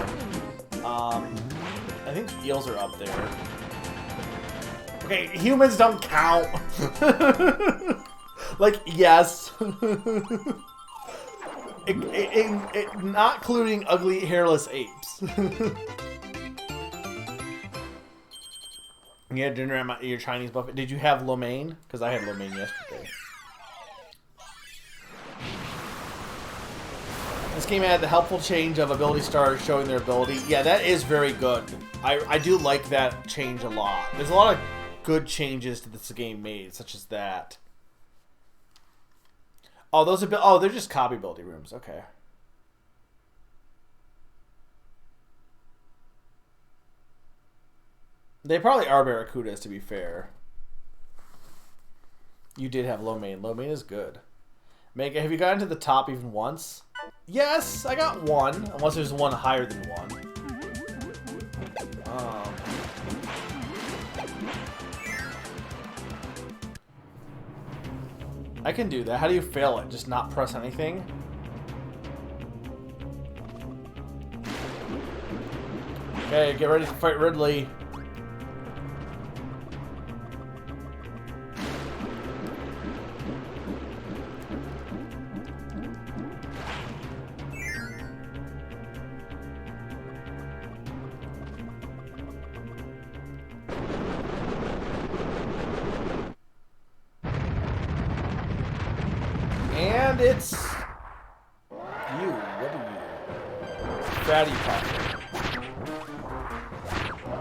A: I think eels are up there. Okay, humans don't count. Like, yes. Not including ugly, hairless apes. You had dinner at your Chinese buffet. Did you have lo mein? Because I had lo mein yesterday. This game had the helpful change of ability stars showing their ability. Yeah, that is very good. I do like that change a lot. There's a lot of good changes to this game made, such as that. Oh, they're just copy ability rooms. Okay. They probably are Barracudas, to be fair. You did have lo mein. Lo mein is good. Mega, have you gotten to the top even once? Yes, I got one. Unless there's one higher than one. I can do that. How do you fail it? Just not press anything? Okay, get ready to fight Ridley. And it's you. What are you? Fatty Puffer.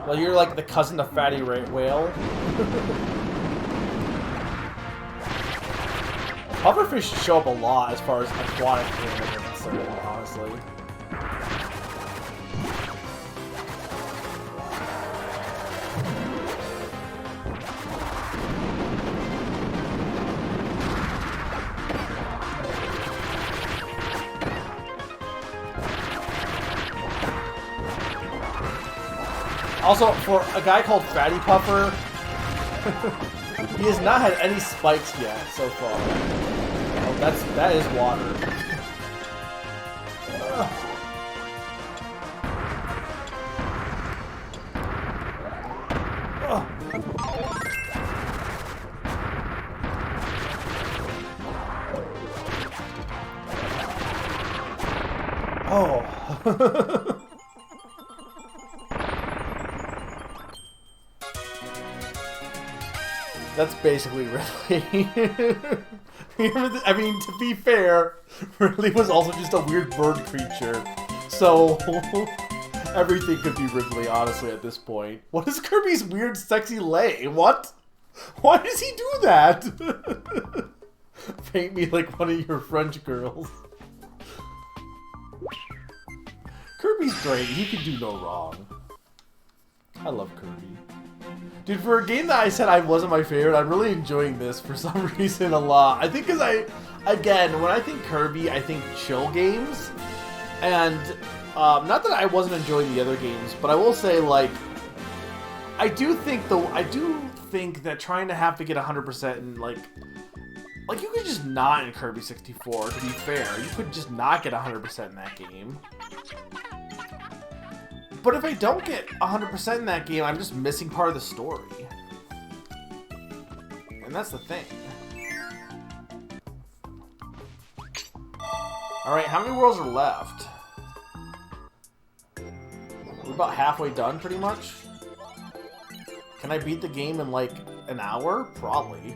A: Well, you're like the cousin of Fatty Whale. Pufferfish show up a lot as far as aquatic animals are concerned, honestly. Also, for a guy called Fatty Puffer, he has not had any spikes yet so far. Oh, that is water. Oh. That's basically Ridley. I mean, to be fair, Ridley was also just a weird bird creature. So, everything could be Ridley, honestly, at this point. What is Kirby's weird, sexy lay? What? Why does he do that? Paint me like one of your French girls. Kirby's great. He can do no wrong. I love Kirby. Dude, for a game that I said I wasn't my favorite, I'm really enjoying this for some reason a lot. I think because again, when I think Kirby, I think chill games. And, not that I wasn't enjoying the other games, but I will say, like, I do think that trying to have to get 100% and, like, you could just not in Kirby 64, to be fair. You could just not get 100% in that game. But if I don't get 100% in that game, I'm just missing part of the story. And that's the thing. Alright, how many worlds are left? We're about halfway done, pretty much. Can I beat the game in, like, an hour? Probably.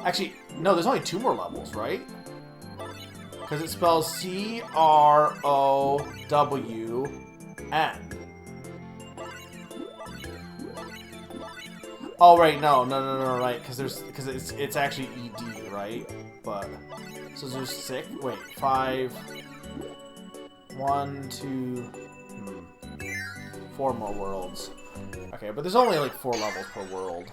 A: Actually, no, there's only 2 more levels, right? Because it spells C-R-O-W-N. Oh, right, no, right, because it's actually ED, right? But, so there's 6, wait, 5, 1, 2, 4 more worlds. Okay, but there's only like 4 levels per world.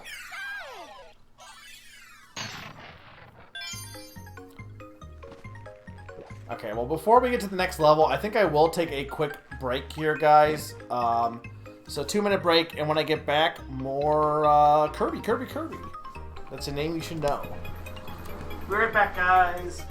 A: Okay, well, before we get to the next level, I think I will take a quick break here, guys. So 2-minute break, and when I get back, more Kirby. That's a name you should know. Be right back, guys.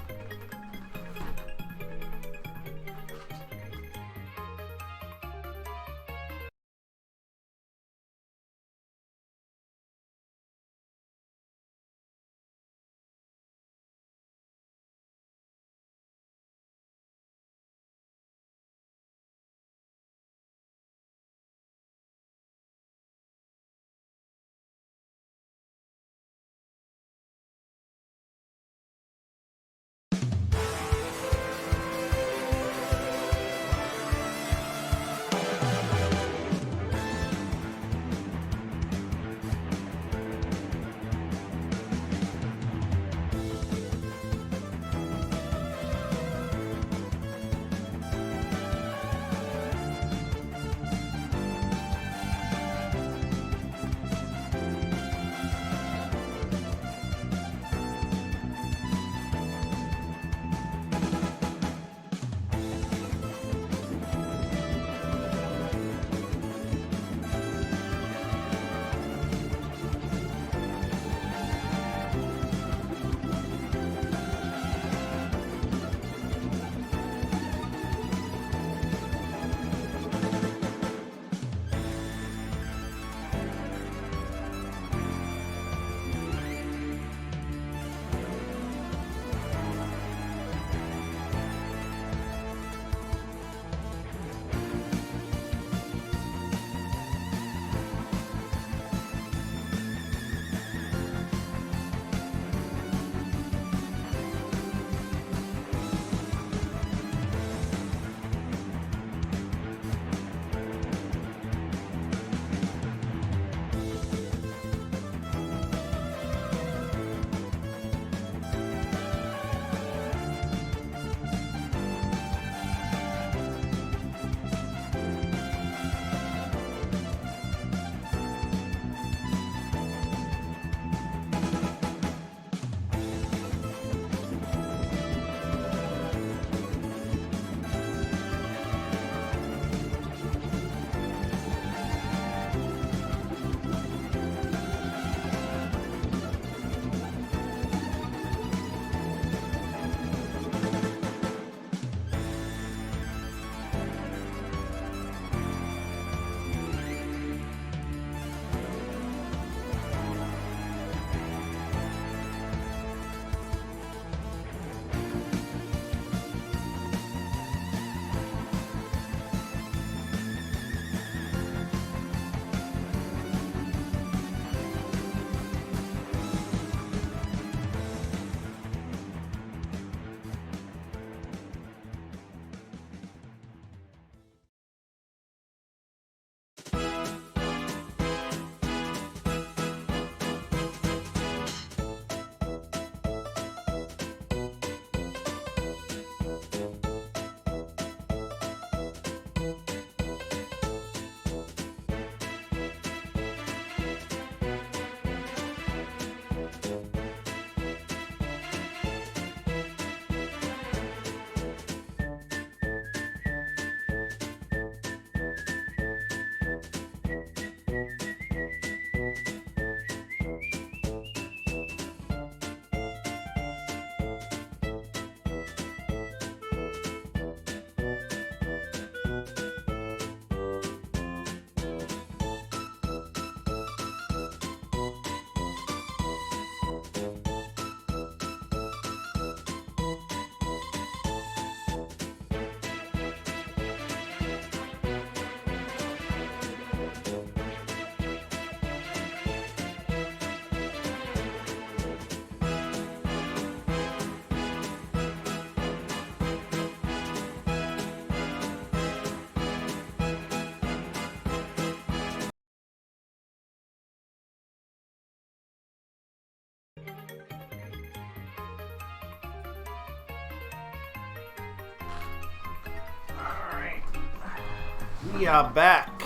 A: We are back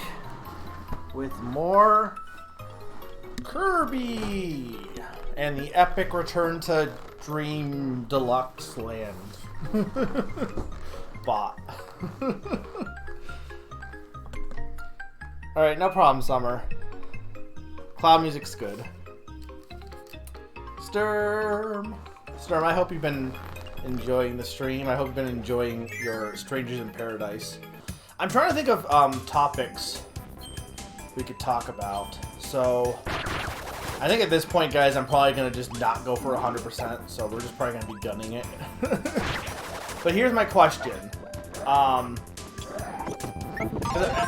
A: with more Kirby and the epic return to Dream Deluxe Land. Bot. Alright, no problem, Summer. Cloud music's good. Sturm, I hope you've been enjoying the stream. I hope you've been enjoying your Strangers in Paradise. I'm trying to think of topics we could talk about. So, I think at this point, guys, I'm probably going to just not go for 100%. So, we're just probably going to be gunning it. But here's my question. I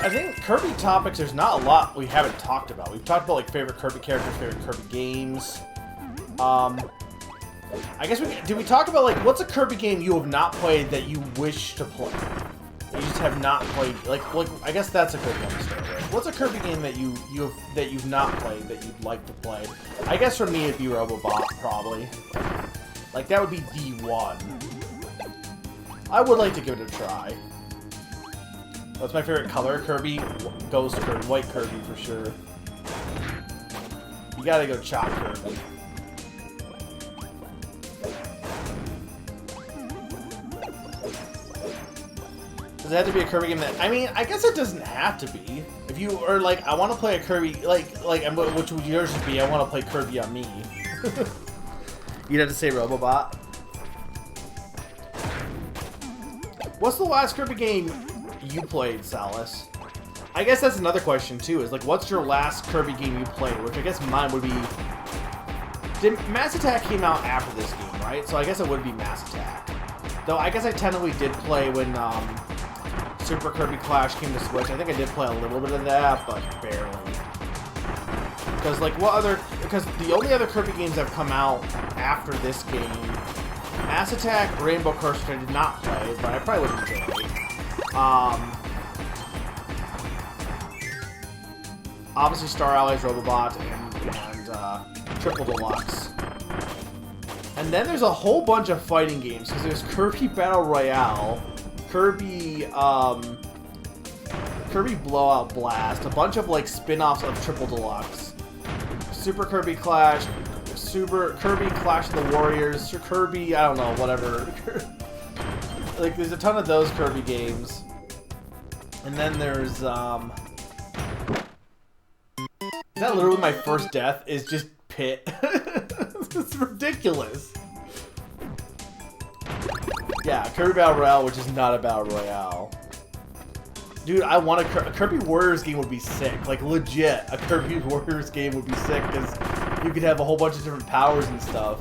A: think Kirby topics, there's not a lot we haven't talked about. We've talked about, like, favorite Kirby characters, favorite Kirby games. I guess did we talk about, like, what's a Kirby game you have not played that you wish to play? You just have not played, like I guess that's a good one to start with. What's a Kirby game that you've not played that you'd like to play? I guess for me it'd be Robobot, probably. Like that would be D1. I would like to give it a try. What's my favorite color? Kirby, Ghost Kirby, White Kirby for sure. You gotta go Chop Kirby. Does it have to be a Kirby game that... I mean, I guess it doesn't have to be. If you are like, I want to play a Kirby... which would yours be? I want to play Kirby on me. You'd have to say Robobot. What's the last Kirby game you played, Salas? I guess that's another question, too. Is like, what's your last Kirby game you played? Which I guess mine would be... Mass Attack came out after this game, right? So I guess it would be Mass Attack. Though I guess I technically did play when... Super Kirby Clash came to Switch. I think I did play a little bit of that, but barely. Because, like, what other... Because the only other Kirby games that have come out after this game... Mass Attack, Rainbow Curse, which I did not play, but I probably would enjoy. Obviously Star Allies, Robobot, and Triple Deluxe. And then there's a whole bunch of fighting games, because there's Kirby Battle Royale... Kirby Blowout Blast, a bunch of like spin-offs of Triple Deluxe, Super Kirby Clash, Super Kirby Clash of the Warriors, Kirby, I don't know, whatever. Like there's a ton of those Kirby games. And then there's is that literally my first death is just Pit. It's ridiculous. Yeah, Kirby Battle Royale, which is not a Battle Royale. Dude, I want a Kirby Warriors game would be sick. Like, legit, a Kirby Warriors game would be sick, because you could have a whole bunch of different powers and stuff.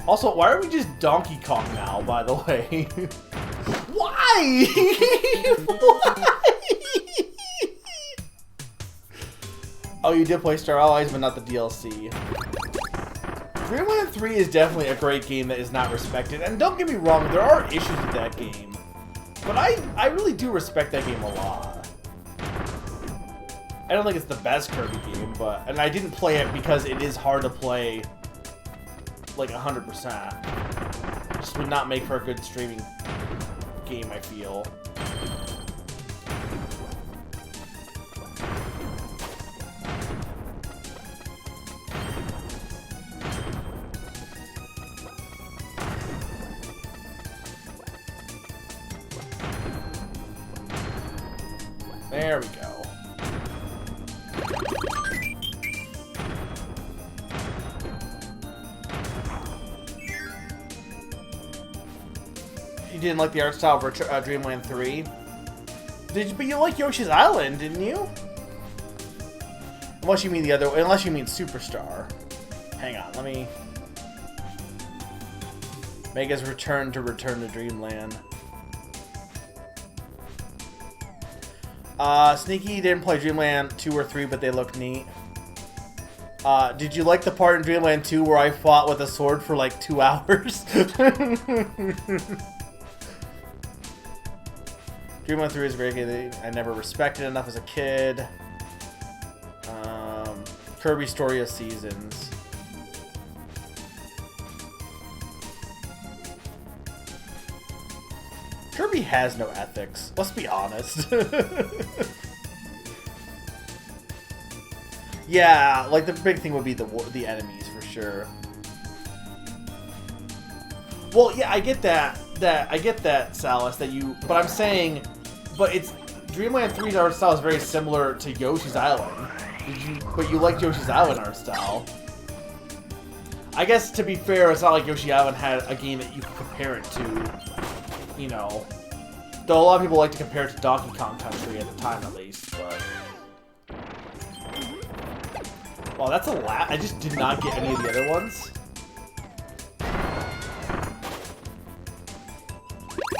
A: Also, why are we just Donkey Kong now, by the way? Why? Why? Oh, you did play Star Allies, but not the DLC. Dreamland 3 is definitely a great game that is not respected. And don't get me wrong, there are issues with that game. But I really do respect that game a lot. I don't think it's the best Kirby game, but... And I didn't play it because it is hard to play, like, 100%. It just would not make for a good streaming game, I feel. There we go. You didn't like the art style for Dreamland 3? But you like Yoshi's Island, didn't you? Unless you mean the other, unless you mean Superstar. Hang on, let me... Mega's Return to Dreamland. Sneaky didn't play Dreamland 2 or 3, but they look neat. Did you like the part in Dreamland 2 where I fought with a sword for like 2 hours? Dreamland 3 is a great game I never respected enough as a kid. Kirby Story of Seasons. Kirby has no ethics. Let's be honest. Yeah, like the big thing would be the enemies for sure. Well, yeah, I get that. I get that, Salas. But I'm saying, but it's Dreamland 3's art style is very similar to Yoshi's Island. But you liked Yoshi's Island art style. I guess to be fair, it's not like Yoshi Island had a game that you could compare it to. You know, though a lot of people like to compare it to Donkey Kong Country at the time, at least. But wow, that's a lot. I just did not get any of the other ones.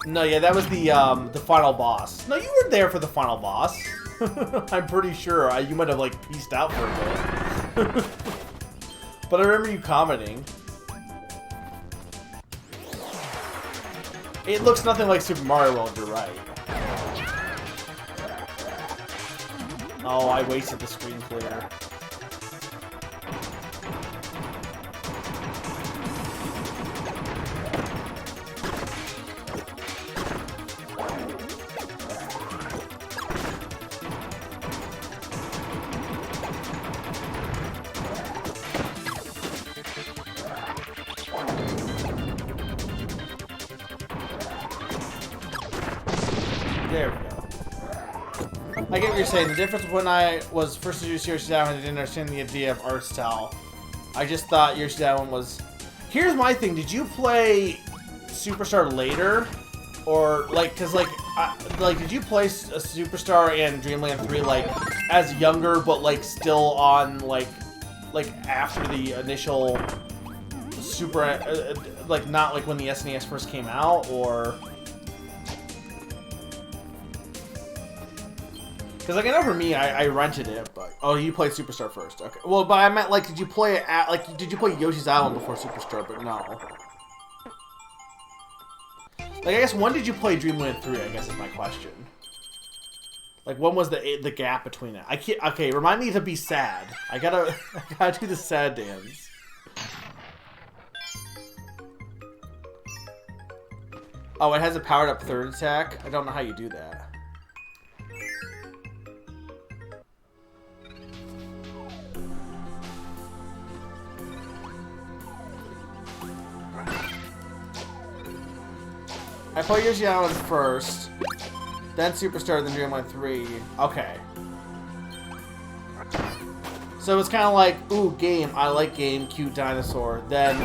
A: No, yeah, that was the final boss. No, you were there for the final boss. I'm pretty sure. You might have like pieced out for a bit. But I remember you commenting. It looks nothing like Super Mario World, you're right. Oh, I wasted the screen clear. There we go. I get what you're saying. The difference when I was first introduced to Yoshi's Island, I didn't understand the idea of art style. I just thought Yoshi's Island was... Here's my thing. Did you play Superstar later? Or, like, cause, like, did you play Superstar and Dreamland 3, like, as younger, but, like, still on, like, after the initial like, not, like, when the SNES first came out, or... Because, like, I know for me, I rented it, but... Oh, you played Superstar first. Okay. Well, but I meant, like, did you play it at... Like, did you play Yoshi's Island before Superstar? But no. Like, I guess, when did you play Dreamland 3, I guess is my question. Like, when was the gap between it? I can't... Okay, remind me to be sad. I gotta do the sad dance. Oh, it has a powered-up third attack? I don't know how you do that. I played Yoshi Island first, then Superstar, then Dreamland 3. Okay. So it's kind of like, ooh, game, I like game, cute dinosaur. Then,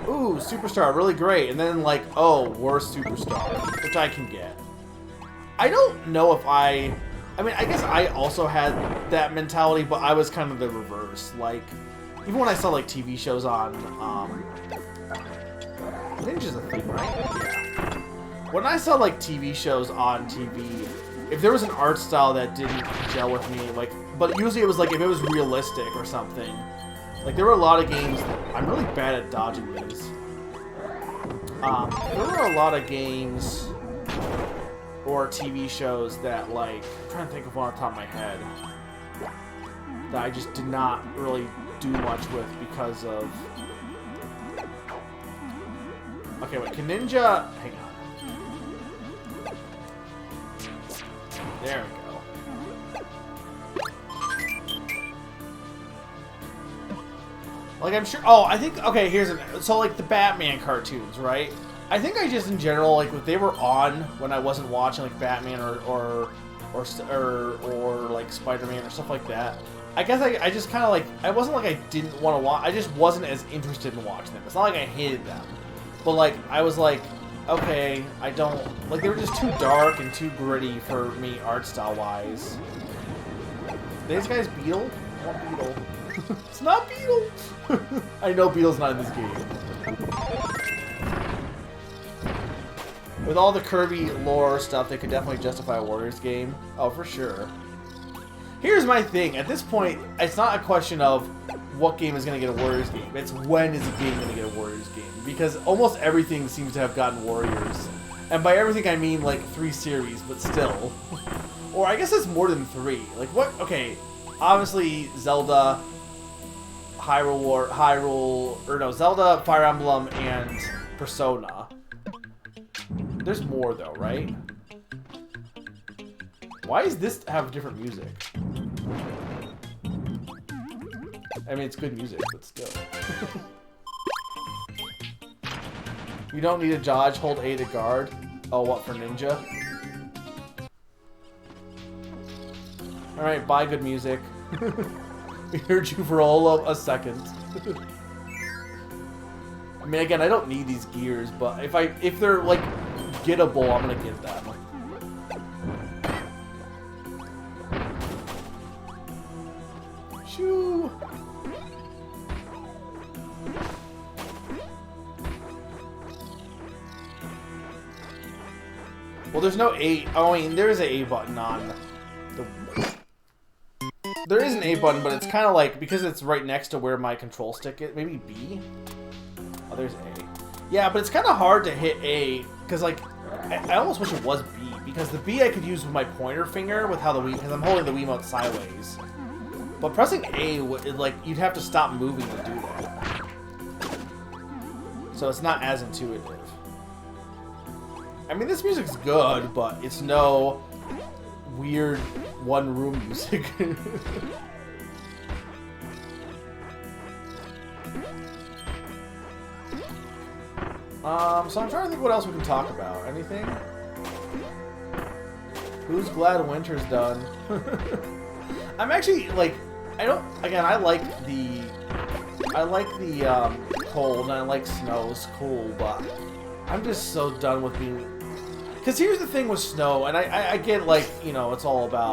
A: ooh, Superstar, really great. And then like, oh, worst Superstar, which I can get. I don't know if I mean, I guess I also had that mentality, but I was kind of the reverse. Like, even when I saw like TV shows on, I think it's just a thing, right? Yeah. When I saw, like, TV shows on TV, if there was an art style that didn't gel with me, like, but usually it was, like, if it was realistic or something. Like, there were a lot of games, I'm really bad at dodging these. There were a lot of games or TV shows that, like, I'm trying to think of one on the top of my head, that I just did not really do much with because of... Okay, wait, can Ninja... Hang on. There we go. Like, I'm sure... Oh, I think... Okay, here's an... So, like, the Batman cartoons, right? I think I just, in general, like, if they were on when I wasn't watching, like, Batman or or like Spider-Man or stuff like that. I guess I just kind of like, I wasn't like I didn't want to watch, I just wasn't as interested in watching them. It's not like I hated them, but like I was like, okay, I don't, like they were just too dark and too gritty for me art style wise. This guy's Beetle? I want Beetle. It's not Beetle! I know Beetle's not in this game. With all the Kirby lore stuff, they could definitely justify a Warriors game. Oh, for sure. Here's my thing. At this point, it's not a question of what game is going to get a Warriors game. It's when is a game going to get a Warriors game. Because almost everything seems to have gotten Warriors. And by everything, I mean like 3 series, but still. Or I guess it's more than 3. Like what? Okay, obviously Zelda, Zelda, Fire Emblem, and Persona. There's more though, right? Why does this have different music? I mean, it's good music, but still. You don't need to dodge, hold A to guard. Oh, what, for ninja? Alright, bye, good music. We heard you for all of a second. I mean, again, I don't need these gears, but if they're, like, gettable, I'm gonna get them. Shoo! Well, there's no A. Oh, I mean, there is an A button on the... There is an A button, but it's kind of like, because it's right next to where my control stick is. Maybe B? Oh, there's A. Yeah, but it's kind of hard to hit A, because, like, I almost wish it was B, because the B I could use with my pointer finger with how the Wii, because I'm holding the Wiimote sideways. But pressing A, like, you'd have to stop moving to do that. So it's not as intuitive. I mean, this music's good, but it's no weird one-room music. So I'm trying to think what else we can talk about. Anything? Who's glad winter's done? I'm actually, like, I like the cold, and I like snow, it's cool, but I'm just so done with being... Because here's the thing with snow, and I get, like, you know, it's all the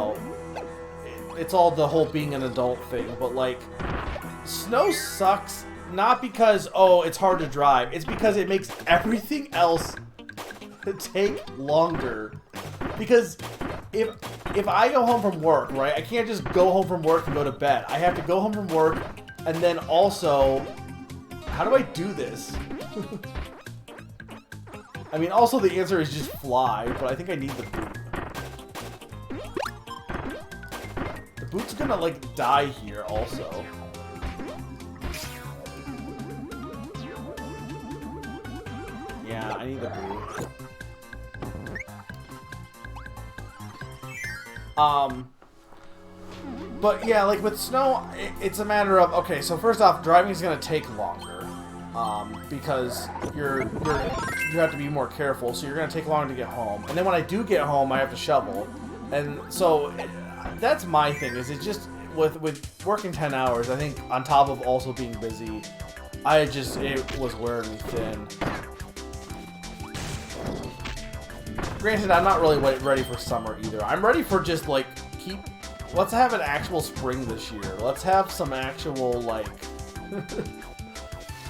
A: whole being an adult thing, but, like, snow sucks, not because, oh, it's hard to drive, it's because it makes everything else take longer. Because if I go home from work, right, I can't just go home from work and go to bed. I have to go home from work, and then also, how do I do this? I mean, also the answer is just fly, but I think I need the boot. The boot's gonna, like, die here also. Yeah, I need the boot. But yeah, like with snow, it's a matter of, okay, so first off, driving is gonna take longer. Because you have to be more careful, so you're gonna take longer to get home. And then when I do get home, I have to shovel. And so that's my thing, is it just with working 10 hours, I think on top of also being busy, it was wearing me thin. Granted, I'm not really ready for summer either. I'm ready for just, like, let's have an actual spring this year. Let's have some actual, like,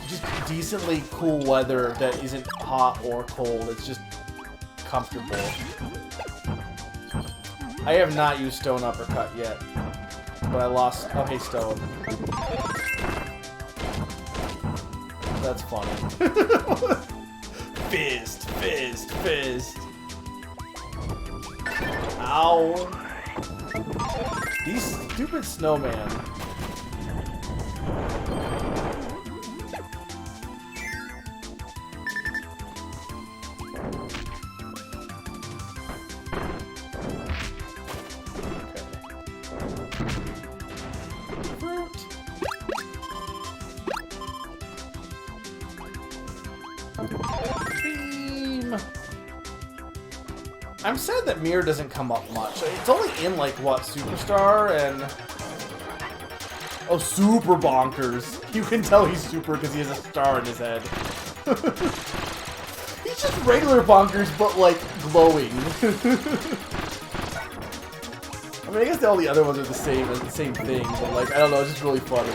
A: just decently cool weather that isn't hot or cold. It's just comfortable. I have not used Stone Uppercut yet, but I lost... Oh, hey, Stone. That's funny. Fist, fist, fist. Ow. These stupid snowman. Beam. I'm sad that Mirror doesn't come up much. It's only in, like, what, Superstar and... Oh, super bonkers. You can tell he's super because he has a star in his head. He's just regular bonkers, but, like, glowing. I mean, I guess all the other ones are the same thing, but, like, I don't know, it's just really funny.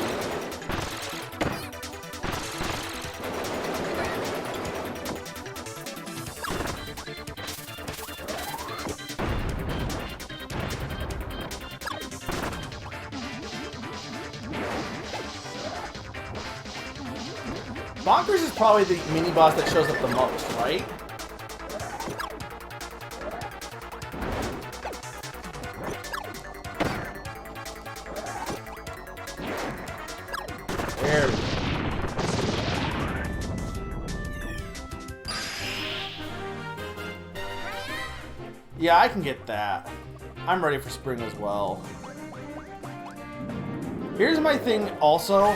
A: Bonkers is probably the mini-boss that shows up the most, right? There we go. Yeah, I can get that. I'm ready for spring as well. Here's my thing also.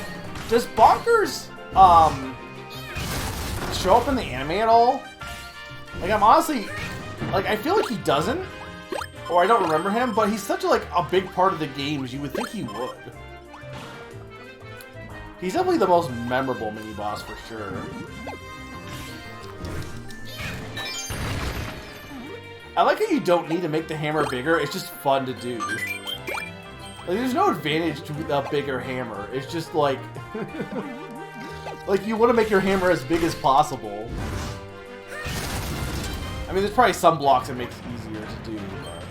A: Does Bonkers, show up in the anime at all? Like, I'm honestly, like, I feel like he doesn't, or I don't remember him, but he's such a big part of the games, you would think he would. He's definitely the most memorable mini-boss for sure. I like how you don't need to make the hammer bigger, it's just fun to do. Like, there's no advantage to a bigger hammer, it's just like... like, you want to make your hammer as big as possible. I mean, there's probably some blocks that make it easier to do, but...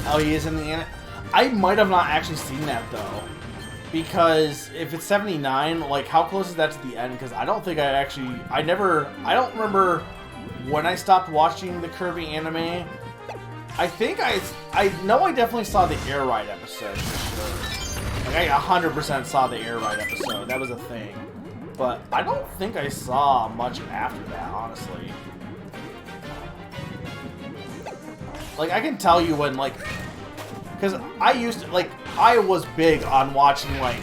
A: Oh, he is in the anime? I might have not actually seen that, though. Because if it's 79, like, how close is that to the end? Because I don't think I don't remember when I stopped watching the Kirby anime. I think I know I definitely saw the Air Ride episode, for sure. Like, I 100% saw the Air Ride episode. That was a thing. But I don't think I saw much after that, honestly. Like, I can tell you when, like... Because I used to, like, I was big on watching, like,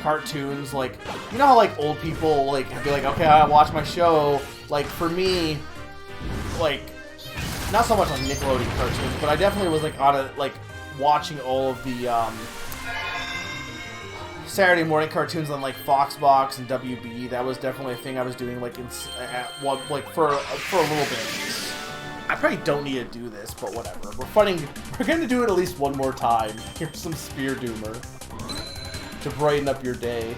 A: cartoons, like, you know how, like, old people, like, be like, okay, I watch my show, like, for me, like, not so much on Nickelodeon cartoons, but I definitely was, like, on a, like, watching all of the, Saturday morning cartoons on, like, Foxbox and WB. That was definitely a thing I was doing, like, for a little bit. I probably don't need to do this, but whatever. We're going to do it at least one more time. Here's some Spear Doomer to brighten up your day.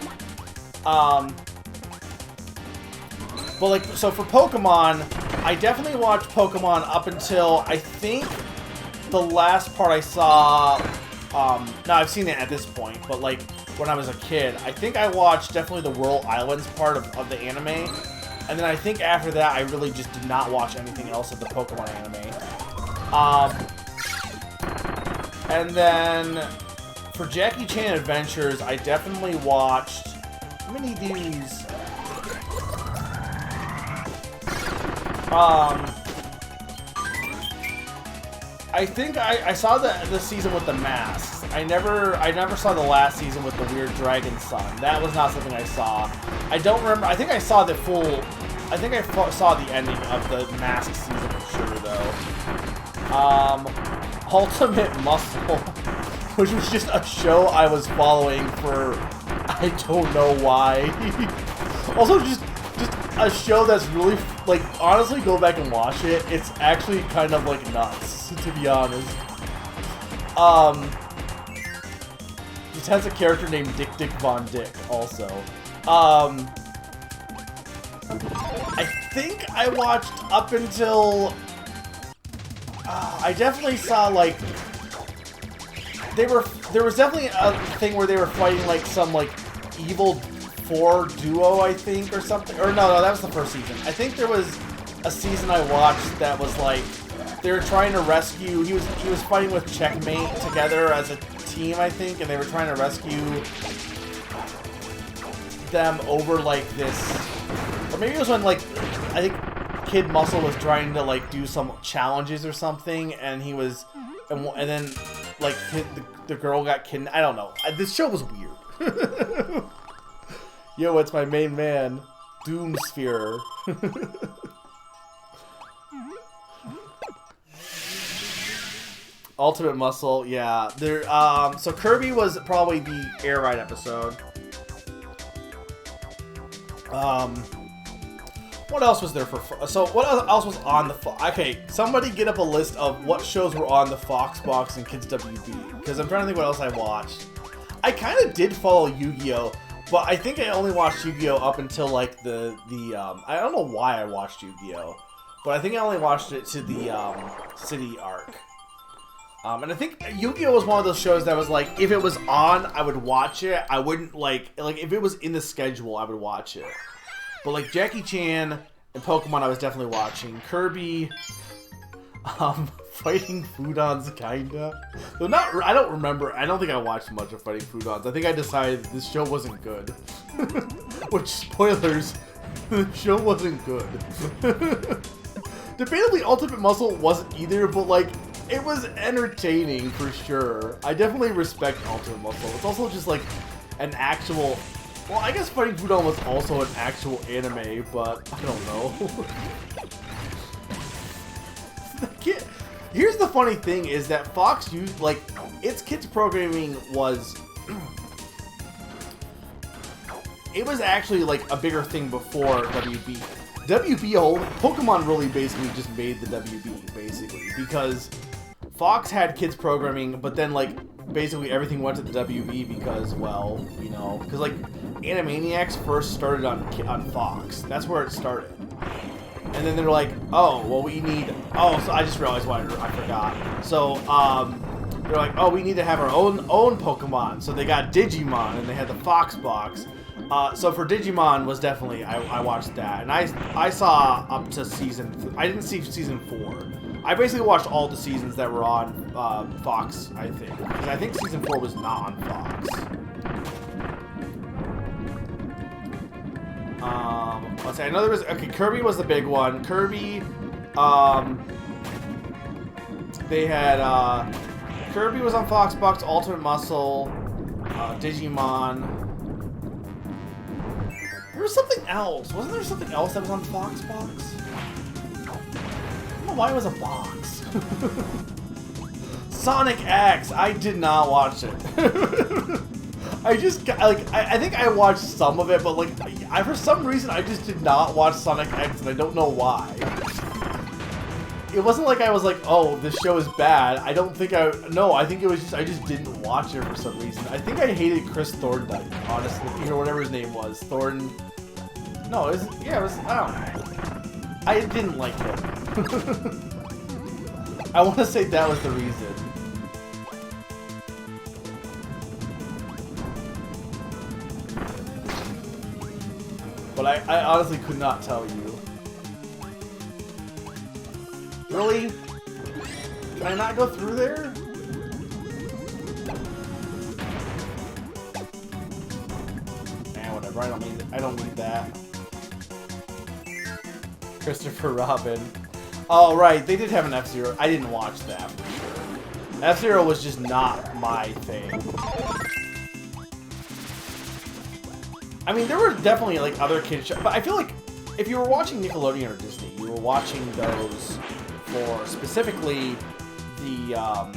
A: But like, so for Pokemon, I definitely watched Pokemon up until, I think, the last part I saw, no, I've seen it at this point, but like, when I was a kid, I think I watched definitely the Whirl Islands part of the anime. And then I think after that, I really just did not watch anything else of the Pokemon anime. And then for Jackie Chan Adventures, I definitely watched... How many of these? I think I saw the season with the masks. I never saw the last season with the weird dragon son. That was not something I saw. I don't remember. I think I saw the full. I think I saw the ending of the mask season for sure, though. Ultimate Muscle, which was just a show I was following for I don't know why. Also, just a show that's really, like, honestly, go back and watch it. It's actually kind of, like, nuts, to be honest. It has a character named Dick Von Dick, also. I think I watched up until... I definitely saw, like... There was definitely a thing where they were fighting, like, some, like, evil 4 duo, I think, or something. Or no, that was the first season. I think there was a season I watched that was, like, they were trying to rescue... He was fighting with Checkmate together as a team, I think, and they were trying to rescue them over like this, or maybe it was when like I think Kid Muscle was trying to like do some challenges or something, and he was, and then like the girl got kidnapped. I don't know. This show was weird. Yo, it's my main man, Doom Sphere. Ultimate Muscle, yeah. There. So Kirby was probably the air ride episode. What else was there for? So what else was on the? Okay, somebody get up a list of what shows were on the Fox Box and Kids WB, because I'm trying to think what else I watched. I kind of did follow Yu-Gi-Oh, but I think I only watched Yu-Gi-Oh up until like the I don't know why I watched Yu-Gi-Oh, but I think I only watched it to the City arc. And I think Yu-Gi-Oh was one of those shows that was like, if it was on, I would watch it. I wouldn't like if it was in the schedule, I would watch it. But like Jackie Chan and Pokemon, I was definitely watching. Kirby, Fighting Foodons, kinda. Though not, I don't remember. I don't think I watched much of Fighting Foodons. I think I decided this show wasn't good. Which, spoilers, the show wasn't good. Debatably, Ultimate Muscle wasn't either, but like, it was entertaining for sure. I definitely respect Ultimate Muscle. It's also just like an actual... Well, I guess Fighting Foodon was also an actual anime, but I don't know. Here's the funny thing is that Fox used, like, its kids programming was... it was actually, like, a bigger thing before WB. Pokemon really basically just made the WB, basically, because Fox had kids programming, but then, like, basically everything went to the WB because, well, you know, because, like, Animaniacs first started on Fox. That's where it started. And then they're like, oh, well, we need... Oh, so I just realized why I forgot. So, they're like, oh, we need to have our own Pokemon. So they got Digimon, and they had the Fox box. So for Digimon was definitely... I watched that. And I saw up to season... I didn't see season 4. I basically watched all the seasons that were on Fox, I think. Because I think season 4 was not on Fox. Let's see, I know there was... Okay, Kirby was the big one. Kirby, they had, Kirby was on Fox Box, Ultimate Muscle, Digimon. There was something else. Wasn't there something else that was on Fox Box? I don't know why it was a box. Sonic X! I did not watch it. I just, like, I think I watched some of it, but, like, for some reason, I just did not watch Sonic X, and I don't know why. It wasn't like I was like, oh, this show is bad. I don't think no, I think it was just, I just didn't watch it for some reason. I think I hated Chris Thorndyke, honestly, or whatever his name was. No, it was, I don't know. I didn't like him. I want to say that was the reason. But I honestly could not tell you. Really? Can I not go through there? Whatever. I don't need that. Christopher Robin. Oh right, they did have an F-Zero. I didn't watch that for sure. F-Zero was just not my thing. I mean, there were definitely, like, other kids shows, but I feel like if you were watching Nickelodeon or Disney, you were watching those for, specifically, the,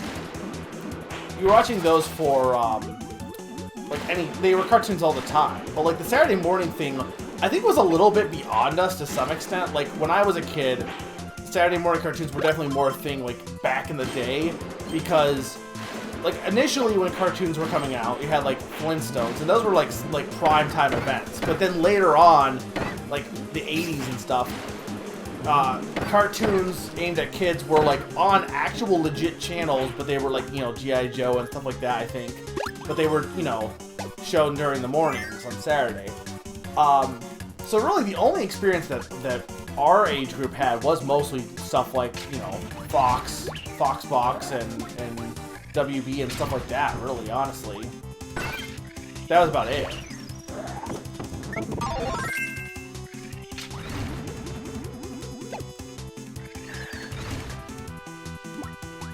A: you were watching those for, like, they were cartoons all the time, but, like, the Saturday morning thing, I think was a little bit beyond us to some extent. Like, when I was a kid, Saturday morning cartoons were definitely more a thing, like, back in the day, because... Like, initially when cartoons were coming out, you had, like, Flintstones, and those were, like prime-time events. But then later on, like, the 80s and stuff, cartoons aimed at kids were, like, on actual legit channels, but they were, like, you know, G.I. Joe and stuff like that, I think. But they were, you know, shown during the mornings on Saturday. So really the only experience that our age group had was mostly stuff like, you know, Fox Box, and WB and stuff like that, really, honestly. That was about it.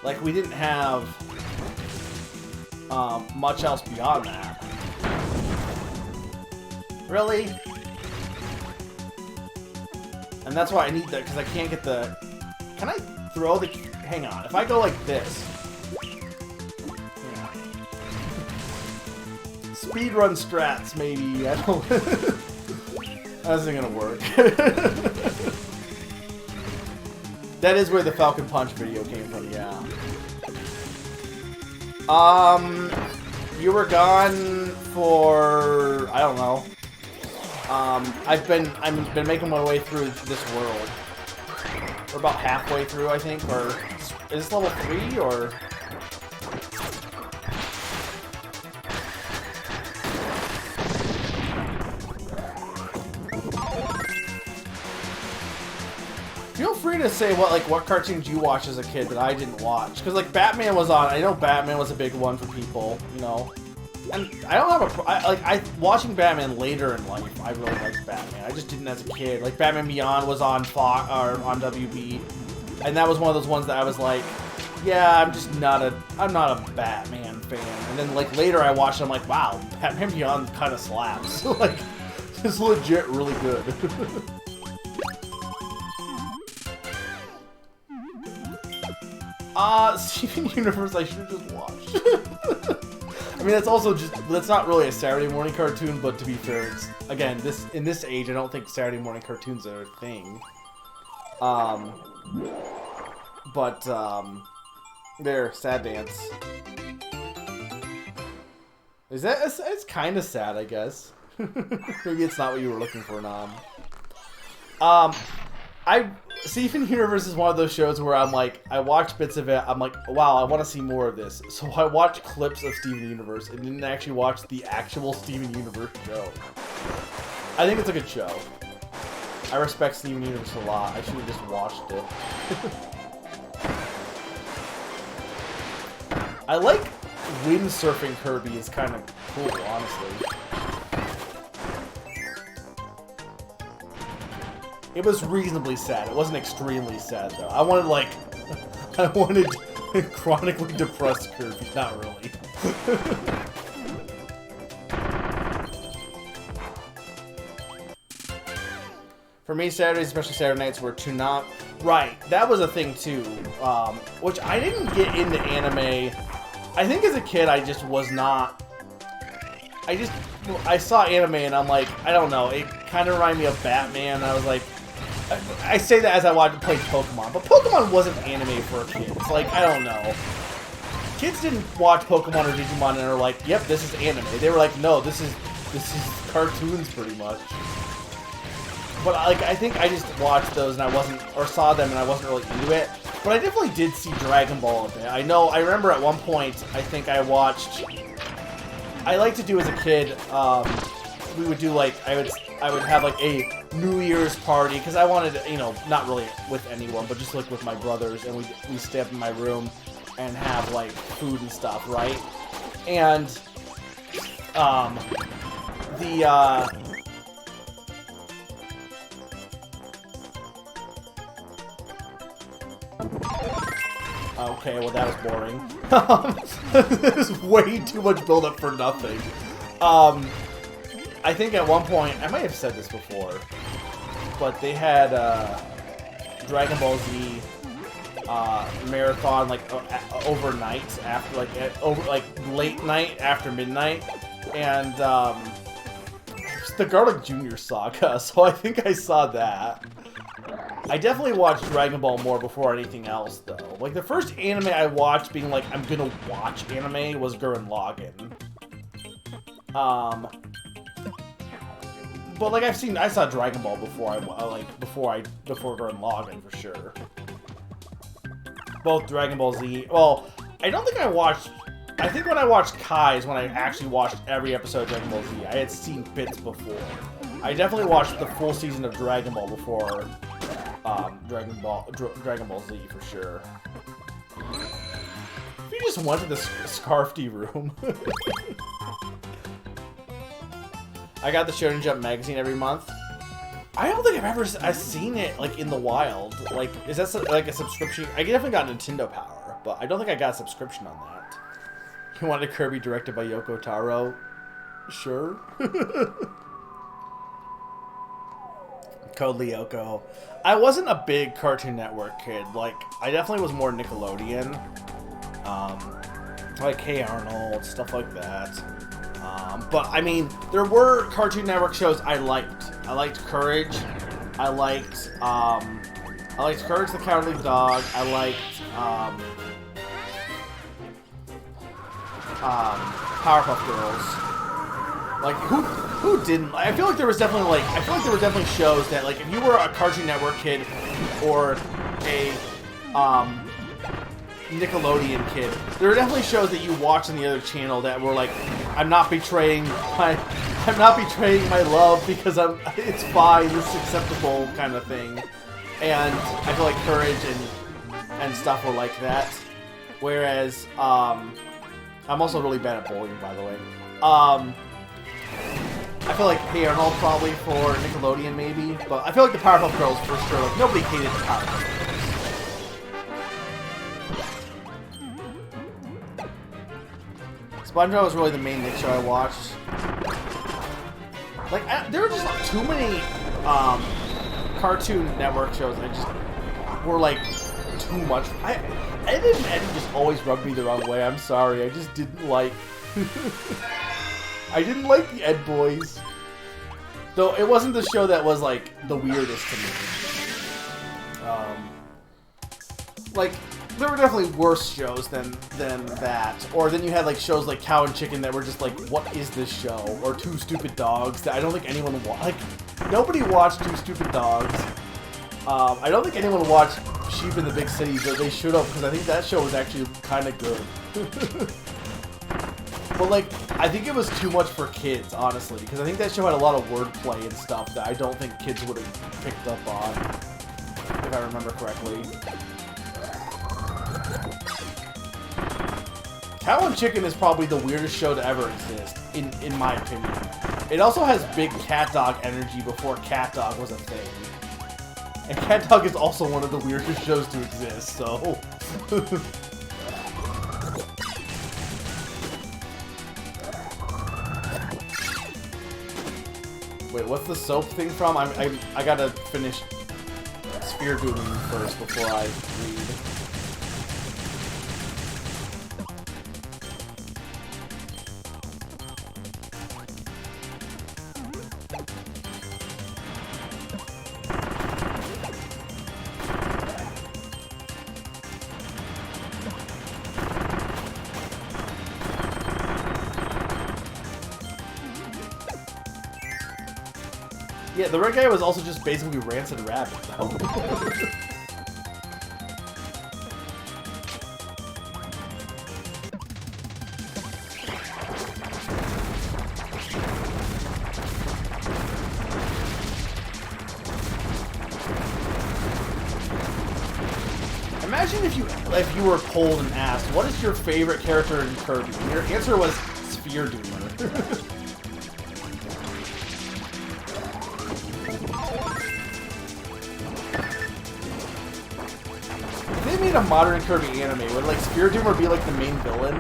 A: Like, we didn't have much else beyond that. Really? And that's why I need that, because I can't get the... Can I throw the... Hang on. If I go like this... Yeah. Speedrun strats, maybe. I don't... That isn't gonna work. That is where the Falcon Punch video came from, yeah. You were gone for... I don't know. I've been making my way through this world. We're about halfway through, I think, or is this level 3 or? Feel free to say what cartoons you watched as a kid that I didn't watch, because like Batman was on. I know Batman was a big one for people, you know. And I don't have watching Batman later in life. I really liked Batman. I just didn't as a kid. Like Batman Beyond was on Fox or on WB, and that was one of those ones that I was like, yeah, I'm not a Batman fan. And then like later I watched it, I'm like, wow, Batman Beyond kind of slaps. Like, it's legit really good. Steven Universe I should have just watched. I mean, that's not really a Saturday morning cartoon, but to be fair, it's, again, in this age, I don't think Saturday morning cartoons are a thing. There, Sad Dance. It's kind of sad, I guess. Maybe it's not what you were looking for, Nom. Steven Universe is one of those shows where I'm like, I watch bits of it, I'm like, wow, I want to see more of this. So I watch clips of Steven Universe and didn't actually watch the actual Steven Universe show. I think it's a good show. I respect Steven Universe a lot. I should have just watched it. I like windsurfing Kirby is kind of cool, honestly. It was reasonably sad. It wasn't extremely sad, though. I wanted chronically depressed Kirby. Not really. For me, Saturdays, especially Saturday nights, were to not... Right, that was a thing, too. Which I didn't get into anime. I think as a kid, I just was not... I saw anime, and I'm like, I don't know. It kind of reminded me of Batman. I was like... I say that as I played Pokemon, but Pokemon wasn't anime for kids. Like, I don't know. Kids didn't watch Pokemon or Digimon and are like, yep, this is anime. They were like, no, this is cartoons pretty much. But like, I think I just watched those and saw them and I wasn't really into it. But I definitely did see Dragon Ball a bit. I remember at one point, I think I watched... I like to do as a kid, we would do like, I would have like a New Year's party, because I wanted to, not really with anyone, but just like with my brothers, and we stay up in my room and have like food and stuff, right? And okay, well that was boring. There's way too much build-up for nothing. I think at one point, I might have said this before, but they had Dragon Ball Z marathon like overnight after late night after midnight, and it's the Garlic Jr. saga. So I think I saw that. I definitely watched Dragon Ball more before anything else, though. Like the first anime I watched, being like I'm gonna watch anime, was Gurren Lagann. But like I saw Dragon Ball before Gurren Lagann for sure. Both Dragon Ball Z. Well, I don't think I watched. I think when I watched Kai is when I actually watched every episode of Dragon Ball Z. I had seen bits before. I definitely watched the full season of Dragon Ball before Dragon Ball Z for sure. you just went to the Scarfty room? I got the Shonen Jump magazine every month. I don't think I've seen it like in the wild. Like, is that like a subscription? I definitely got Nintendo Power, but I don't think I got a subscription on that. You wanted Kirby directed by Yoko Taro? Sure. Code Lyoko. I wasn't a big Cartoon Network kid. Like, I definitely was more Nickelodeon. Like Hey Arnold, stuff like that. But I mean, there were Cartoon Network shows I liked. I liked Courage. I liked Courage the Cowardly Dog. I liked Powerpuff Girls. Like, who didn't? I feel like there was definitely shows that, like, if you were a Cartoon Network kid or a Nickelodeon kid, there were definitely shows that you watched on the other channel that were like, I'm not betraying my love because it's fine, it's acceptable kind of thing. And I feel like Courage and stuff were like that. Whereas I'm also really bad at bowling, by the way. I feel like Hey Arnold probably for Nickelodeon maybe, but I feel like the Powerpuff Girls for sure. Like, nobody hated the Powerpuff Girls. SpongeBob was really the main Nick show I watched. Like, there were just like, too many Cartoon Network shows that just were like too much. Ed and Eddie just always rubbed me the wrong way. I'm sorry. I just didn't like. I didn't like the Ed Boys. Though it wasn't the show that was like the weirdest to me. Like, there were definitely worse shows than that. Or then you had like shows like Cow and Chicken that were just like, what is this show? Or Two Stupid Dogs that I don't think anyone watched. Like, nobody watched Two Stupid Dogs. I don't think anyone watched Sheep in the Big City, but they should have, because I think that show was actually kind of good. But like, I think it was too much for kids, honestly, because I think that show had a lot of wordplay and stuff that I don't think kids would have picked up on, if I remember correctly. Cow and Chicken is probably the weirdest show to ever exist, in my opinion. It also has big Cat Dog energy before Cat Dog was a thing. And Cat Dog is also one of the weirdest shows to exist, so... Wait, what's the soap thing from? I gotta finish Sphere Dooming first before I read. Yeah, the red guy was also just basically Rancid Rabbit, though. Imagine if you were polled and asked, what is your favorite character in Kirby? And your answer was Sphere Doomer. A modern Kirby anime, would like Sphere Doomer be like the main villain?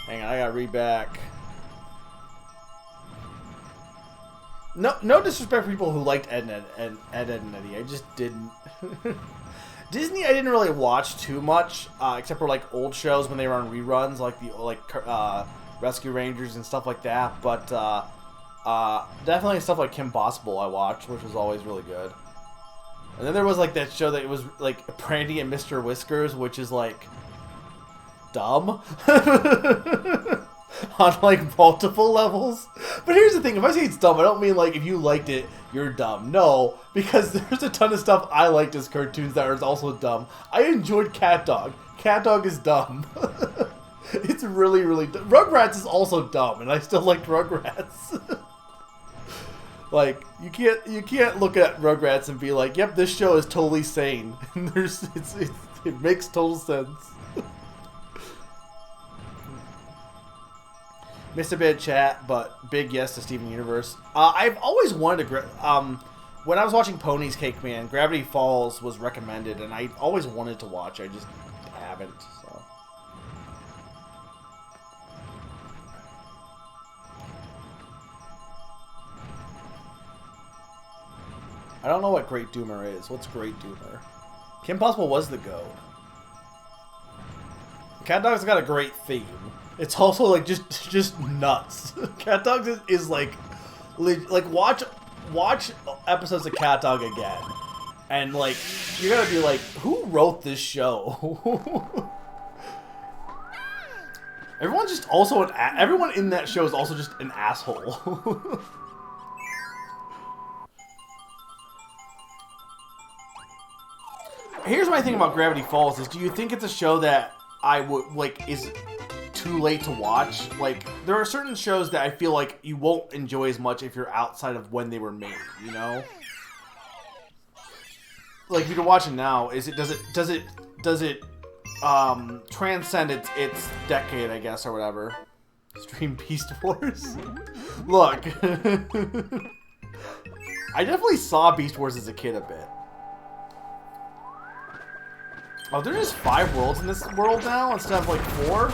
A: Hang on, I gotta read back. No disrespect for people who liked Ed and Eddie. I just didn't. Disney, I didn't really watch too much, except for like old shows when they were on reruns, like the Rescue Rangers and stuff like that, but definitely stuff like Kim Possible I watched, which was always really good. And then there was like that show that it was like Brandy and Mr. Whiskers, which is like dumb on like multiple levels. But here's the thing, if I say it's dumb, I don't mean like if you liked it, you're dumb. No, because there's a ton of stuff I liked as cartoons that are also dumb. I enjoyed Cat Dog. Cat Dog is dumb. It's really, really dumb. Rugrats is also dumb, and I still liked Rugrats. Like you can't look at Rugrats and be like, "Yep, this show is totally sane." And it makes total sense. Missed a bit of chat, but big yes to Steven Universe. I've always wanted to. When I was watching Pony's Cake Man, Gravity Falls was recommended, and I always wanted to watch. I just haven't. So. I don't know what Great Doomer is. What's Great Doomer? Kim Possible was the GOAT. Cat Dog's got a great theme. It's also like just nuts. Cat Dog is like watch episodes of Cat Dog again, and like you're gonna be like, who wrote this show? Everyone's just also everyone in that show is also just an asshole. Here's my thing about Gravity Falls is, do you think it's a show that I would like is too late to watch? Like, there are certain shows that I feel like you won't enjoy as much if you're outside of when they were made, you know? Like, if you're watching now, does it transcend its decade, I guess, or whatever? Stream Beast Wars? Look. I definitely saw Beast Wars as a kid a bit. Oh, there's just 5 worlds in this world now instead of like 4?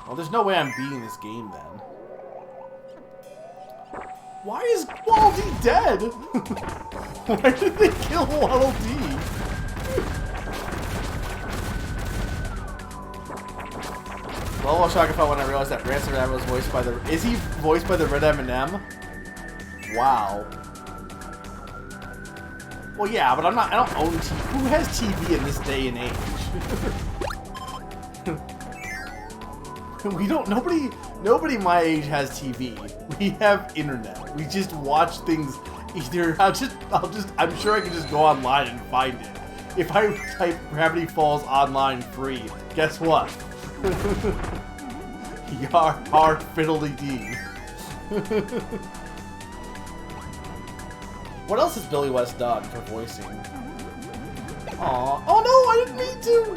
A: Well, there's no way I'm beating this game then. Why is Waddle Dee dead? Why did they kill Waddle Dee? Well, I was shocked about when I realized that Ransom M was voiced by the... Is he voiced by the Red M&M? Wow. Well, yeah, but I don't own TV. Who has TV in this day and age? Nobody my age has TV. We have internet. We just watch things either. I'm sure I can just go online and find it. If I type Gravity Falls online free, guess what? Yar fiddly dee. What else has Billy West done for voicing? Aw. Oh no, I didn't mean to!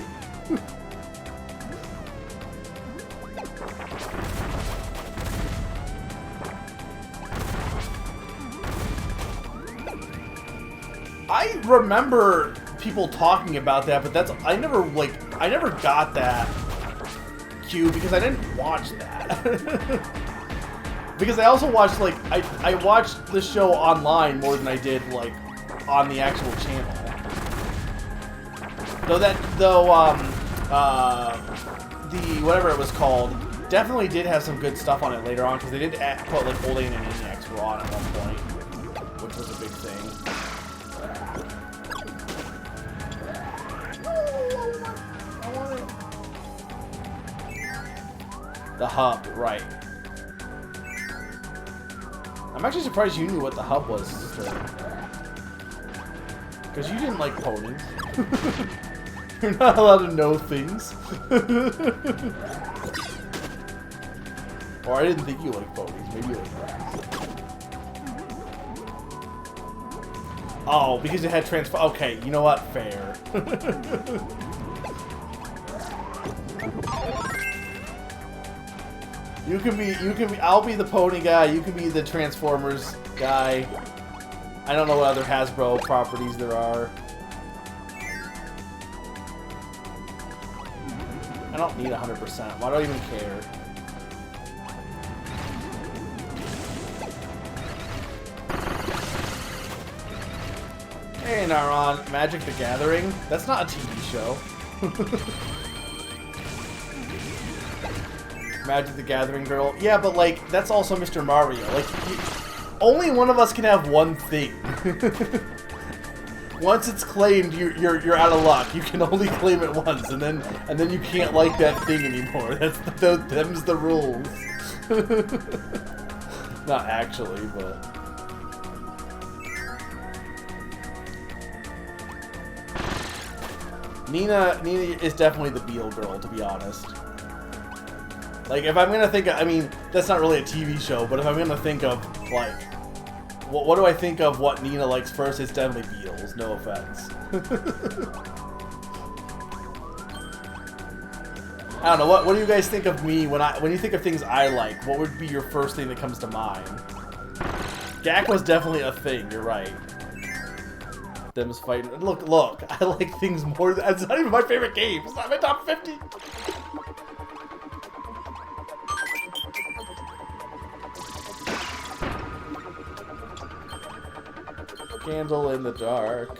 A: I remember people talking about that, but I never got that cue because I didn't watch that. Because I also watched, like, I watched the show online more than I did, like, on the actual channel. The whatever it was called, definitely did have some good stuff on it later on, because they did put, like, Old Alien and Maniacs were on at one point, which was a big thing. The hub, right. I'm actually surprised you knew what the hub was. Because you didn't like ponies. You're not allowed to know things. Or I didn't think you liked ponies. Maybe you liked ponies. Oh, because it had transfer. Okay, you know what? Fair. You can be, I'll be the pony guy, you can be the Transformers guy. I don't know what other Hasbro properties there are. I don't need 100%, why do I even care? Hey Naron, Magic the Gathering? That's not a TV show. Magic the Gathering girl. Yeah, but like, that's also Mr. Mario. Like, only one of us can have one thing. Once it's claimed, you're out of luck. You can only claim it once, and then you can't like that thing anymore. Them's the rules. Not actually, but. Nina is definitely the Beetle girl, to be honest. Like, if I'm gonna think of, I mean, that's not really a TV show, but if I'm gonna think of, like, What do I think of what Nina likes first? It's definitely Beatles. No offense. I don't know. What do you guys think of me when you think of things I like? What would be your first thing that comes to mind? Gak was definitely a thing. You're right. Them's fighting. Look. I like things more. It's not even my favorite game. It's not my top 50. Candle in the dark.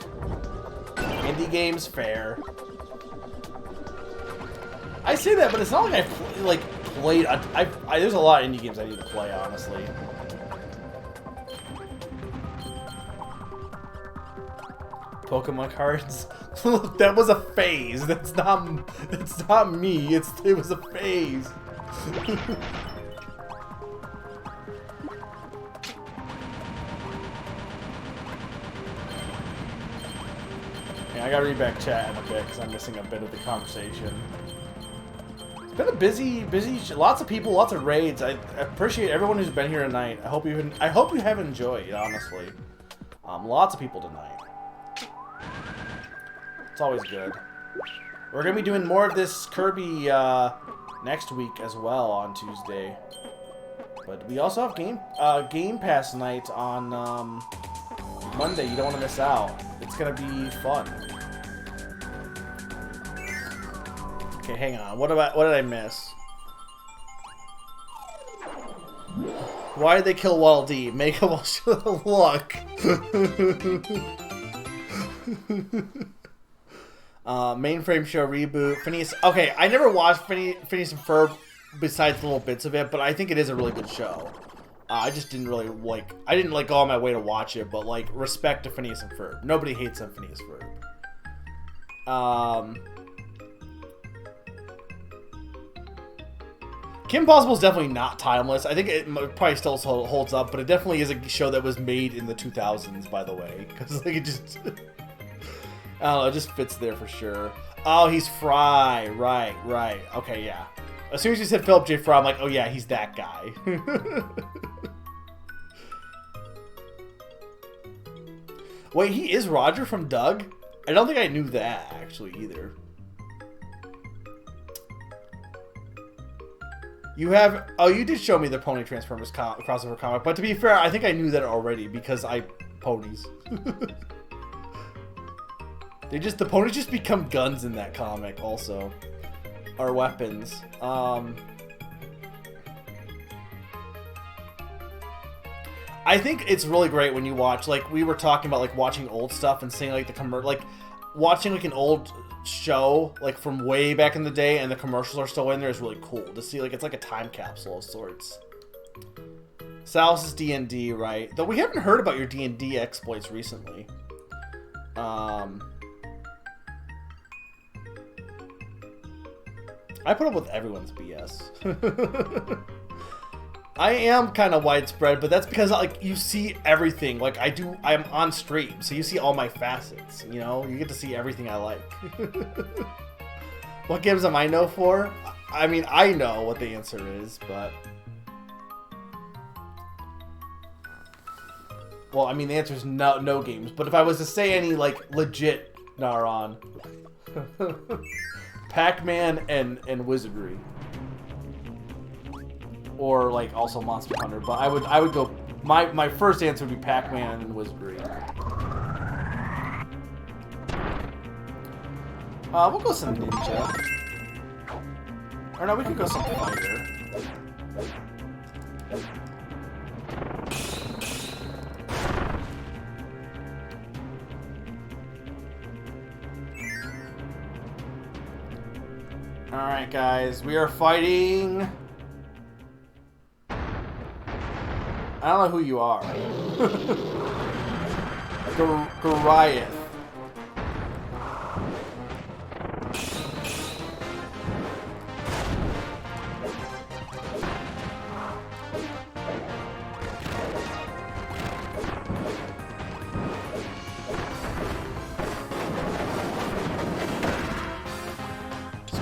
A: Indie games fair. I say that, but it's not like I played. There's a lot of indie games I need to play, honestly. Pokemon cards. Look, that was a phase. That's not me. It was a phase. I gotta read back chat in a bit because I'm missing a bit of the conversation. It's been a busy, lots of people, lots of raids. I appreciate everyone who's been here tonight. I hope you have enjoyed, honestly. Lots of people tonight. It's always good. We're gonna be doing more of this Kirby next week as well on Tuesday. But we also have Game Pass night on Monday. You don't want to miss out. It's gonna be fun. Okay, hang on. What did I miss? Why did they kill Waddle Dee? Make him look. Mainframe show reboot. Phineas. Okay, I never watched Phineas and Ferb besides little bits of it, but I think it is a really good show. I just didn't really like. I didn't go all my way to watch it, but like respect to Phineas and Ferb. Nobody hates on Phineas and Ferb. Kim Possible is definitely not timeless. I think it probably still holds up, but it definitely is a show that was made in the 2000s, by the way, because like it just. I don't know, it just fits there for sure. Oh, he's Fry. Right. Okay, yeah. As soon as you said Philip J. Fry, I'm like, oh yeah, he's that guy. Wait, he is Roger from Doug? I don't think I knew that, actually, either. You have... Oh, you did show me the Pony Transformers crossover comic, but to be fair, I think I knew that already, because ponies. The ponies just become guns in that comic, also. Or weapons. I think it's really great when you watch, like, we were talking about, like, watching old stuff and seeing, like, watching, like, an old show, like, from way back in the day and the commercials are still in there is really cool to see, like, it's like a time capsule of sorts. Sal's is D&D, right? Though we haven't heard about your D&D exploits recently. I put up with everyone's BS. I am kind of widespread, but that's because like you see everything. Like I'm on stream, so you see all my facets. You know, you get to see everything I like. What games am I know for? I mean, I know what the answer is, but well, I mean the answer is no games. But if I was to say any like legit Naron, Pac-Man and Wizardry. Or like also Monster Hunter, but I would go. My first answer would be Pac-Man and Wizardry. We'll go some Ninja. Or no, we could go some Fighter. All right, guys, we are fighting. I don't know who you are. Goliath.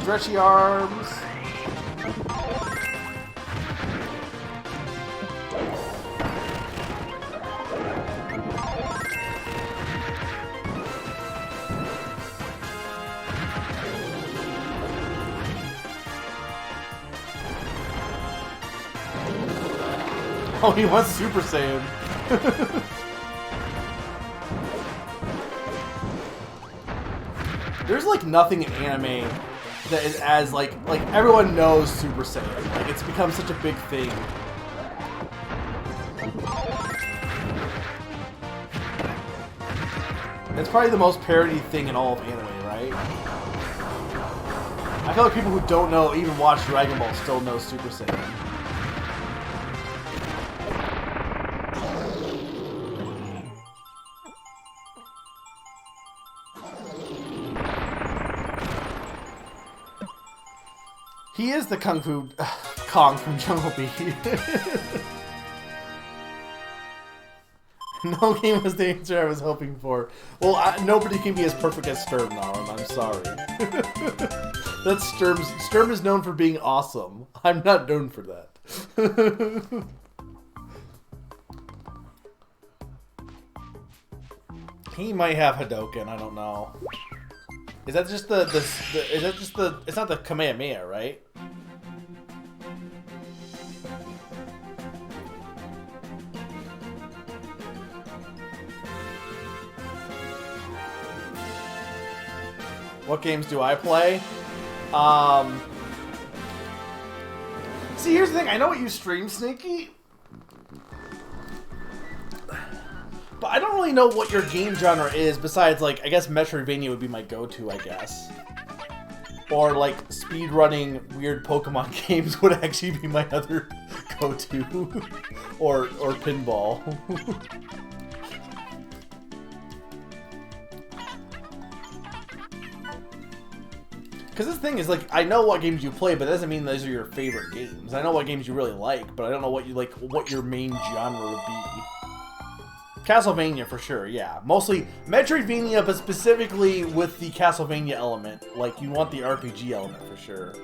A: Stretchy arms. Oh, he wants Super Saiyan. There's like nothing in anime that is as like everyone knows Super Saiyan. Like it's become such a big thing. It's probably the most parodied thing in all of anime, right? I feel like people who don't know, even watch Dragon Ball, still know Super Saiyan. He is the Kung Fu Kong from Jungle Beat. No game was the answer I was hoping for. Well, nobody can be as perfect as Sturm, Narum. I'm sorry. That's Sturm's. Sturm is known for being awesome. I'm not known for that. He might have Hadoken. I don't know. Is that just the is that just the? It's not the Kamehameha, right? What games do I play? See, here's the thing. I know what you stream, Sneaky. But I don't really know what your game genre is besides, like, I guess Metroidvania would be my go-to, I guess. Or, like, speedrunning weird Pokemon games would actually be my other go-to. or pinball. Because this thing is, like, I know what games you play, but that doesn't mean those are your favorite games. I know what games you really like, but I don't know what you like, what your main genre would be. Castlevania, for sure, yeah. Mostly Metroidvania, but specifically with the Castlevania element. Like, you want the RPG element, for sure.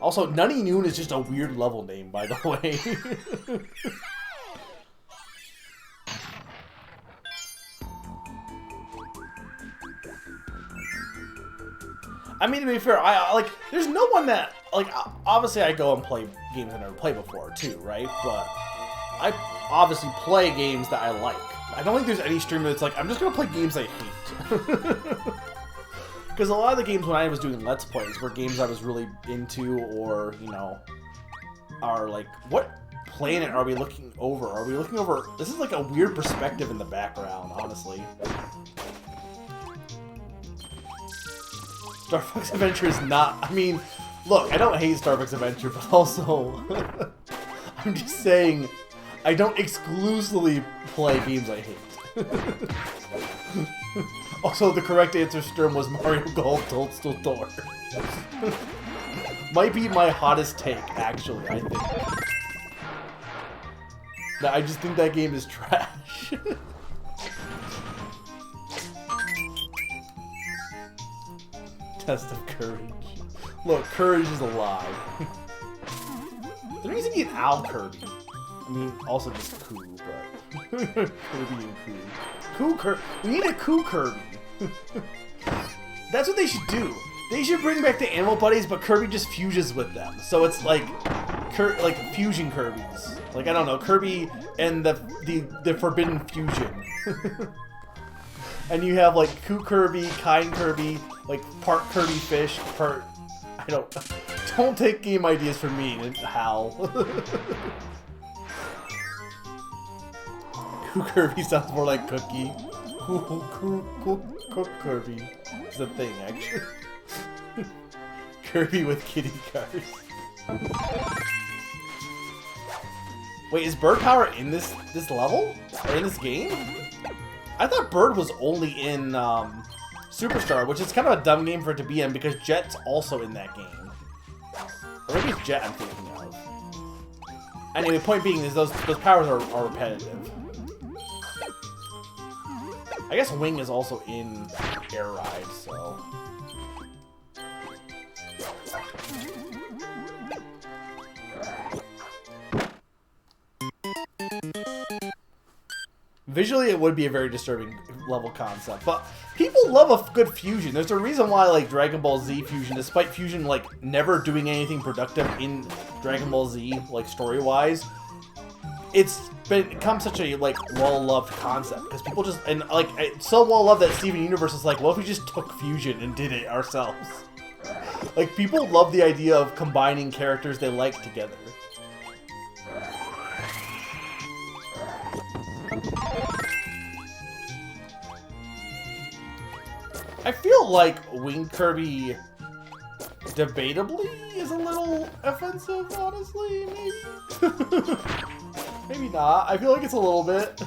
A: Also, Nunny Noon is just a weird level name, by the way. I mean, to be fair, I like, there's no one that, like, obviously I go and play games I never played before, too, right? But I obviously play games that I like. I don't think there's any streamer that's like, I'm just gonna play games I hate. Because a lot of the games when I was doing Let's Plays were games I was really into, or, you know, are like, what planet are we looking over? Are we looking over? This is like a weird perspective in the background, honestly. Star Fox Adventure is not, I mean, look, I don't hate Star Fox Adventure, but also, I'm just saying, I don't exclusively play games I hate. Also, the correct answer, Sturm, was Mario Golf Toadstool Tour. Might be my hottest take, actually, I think. I just think that game is trash. Test of courage. Look, courage is alive. There needs to be an Owl Kirby. I mean, also just Coo, but... Kirby and Coo. We need a Coo Kirby. That's what they should do. They should bring back the animal buddies, but Kirby just fuses with them. So it's like... like fusion Kirbys. Like, I don't know, Kirby and the Forbidden Fusion. And you have, like, Coo Kirby, Kind Kirby, like, part Kirby Fish, part... I don't take game ideas from me, Hal. Coo Kirby sounds more like Cookie. Cook Kirby is a thing, actually. Kirby with kitty cars. Wait, is Bird Power in this level? Or in this game? I thought Bird was only in Superstar, which is kind of a dumb game for it to be in because Jet's also in that game. Or maybe it's Jet I'm thinking of. Anyway, point being is those powers are repetitive. I guess Wing is also in Air Ride, so... Visually, it would be a very disturbing level concept, but people love a good fusion. There's a reason why, like, Dragon Ball Z Fusion, despite Fusion, like, never doing anything productive in Dragon Ball Z, like, story-wise, it's become such a like well-loved concept because people just and like it's so well-loved that Steven Universe is like, what if we just took Fusion and did it ourselves? Like people love the idea of combining characters they like together. I feel like Wing Kirby debatably is a little offensive, honestly, maybe? Maybe not. I feel like it's a little bit.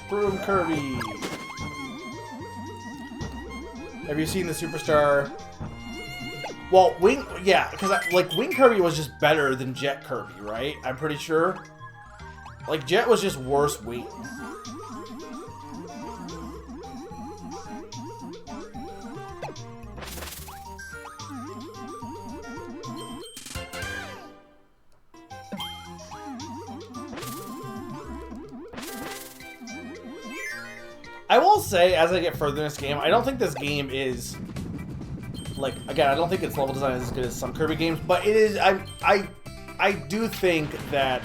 A: Broom Kirby! Have you seen the Superstar? Well, yeah, because like Wing Kirby was just better than Jet Kirby, right? I'm pretty sure. Like Jet was just worse wings. I will say, as I get further in this game, I don't think this game is, like, again, I don't think its level design is as good as some Kirby games, but it is, I do think that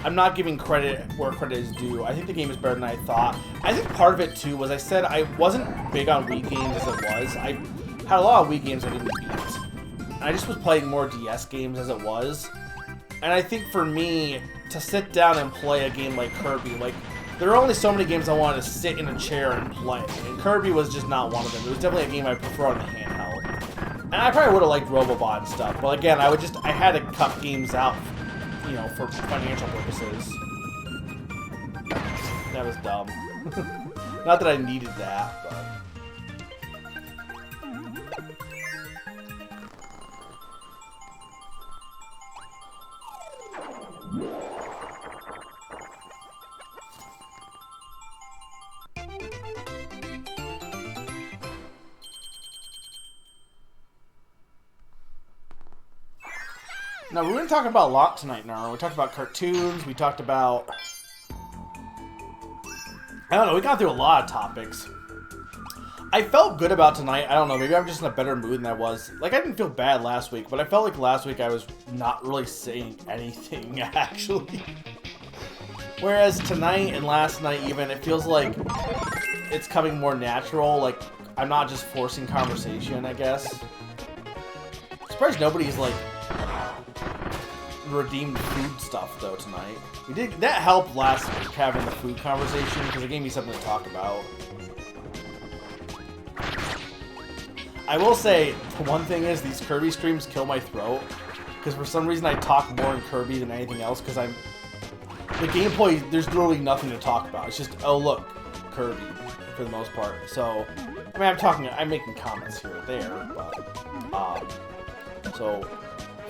A: I'm not giving credit where credit is due. I think the game is better than I thought. I think part of it, too, was I said I wasn't big on Wii games as it was. I had a lot of Wii games I didn't beat. I just was playing more DS games as it was. And I think for me, to sit down and play a game like Kirby, like, there are only so many games I wanted to sit in a chair and play, and Kirby was just not one of them. It was definitely a game I prefer on the handheld. And I probably would have liked Robobot and stuff, but again, I had to cut games out, you know, for financial purposes. That was dumb. Not that I needed that, but... Now, we're going to talk about a lot tonight, Nara. We talked about cartoons, we talked about... I don't know, we got through a lot of topics. I felt good about tonight. I don't know, maybe I'm just in a better mood than I was. Like, I didn't feel bad last week, but I felt like last week I was not really saying anything, actually. Whereas tonight and last night even, it feels like it's coming more natural. Like, I'm not just forcing conversation, I guess. I'm surprised nobody's, like... redeemed food stuff though tonight. That helped last week having the food conversation because it gave me something to talk about. I will say the one thing is these Kirby streams kill my throat because for some reason I talk more in Kirby than anything else because the gameplay, there's literally nothing to talk about. It's just, oh look, Kirby for the most part. So I mean I'm making comments here or there, but so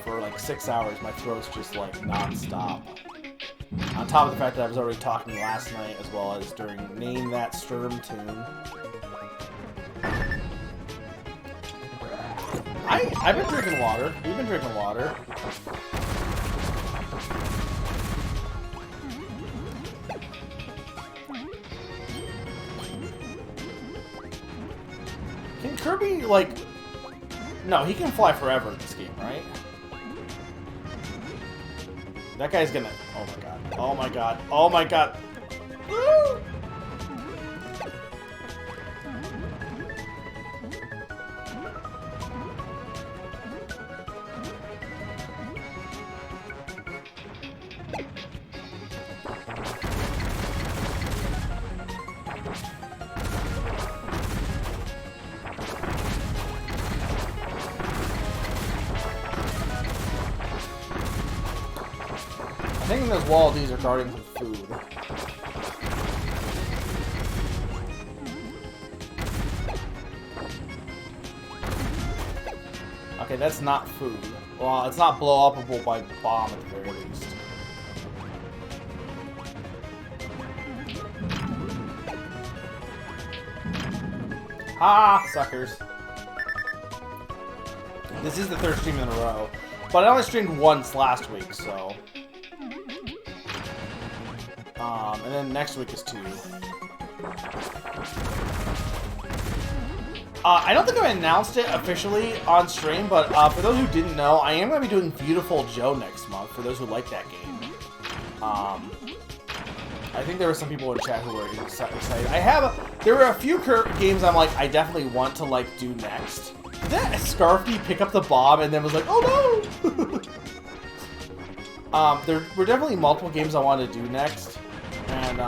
A: for like 6 hours, my throat's just like non-stop. On top of the fact that I was already talking last night as well as during Name That Sturm Tune. I've been drinking water. We've been drinking water. Can Kirby, like... No, he can fly forever in this game, right? That guy's gonna... Oh my god. Oh my god. Oh my god. Woo! I think those wallabies are guarding some food. Okay, that's not food. Well, it's not blow-upable by bomb at the very least. Ha! Suckers. This is the third stream in a row. But I only streamed once last week, so... And then next week is 2. I don't think I announced it officially on stream, but for those who didn't know, I am going to be doing Beautiful Joe next month, for those who like that game. I think there were some people in chat who were excited. There were a few games I'm like, I definitely want to like do next. Did that Scarfy pick up the bomb and then was like, oh no! There were definitely multiple games I wanted to do next. And,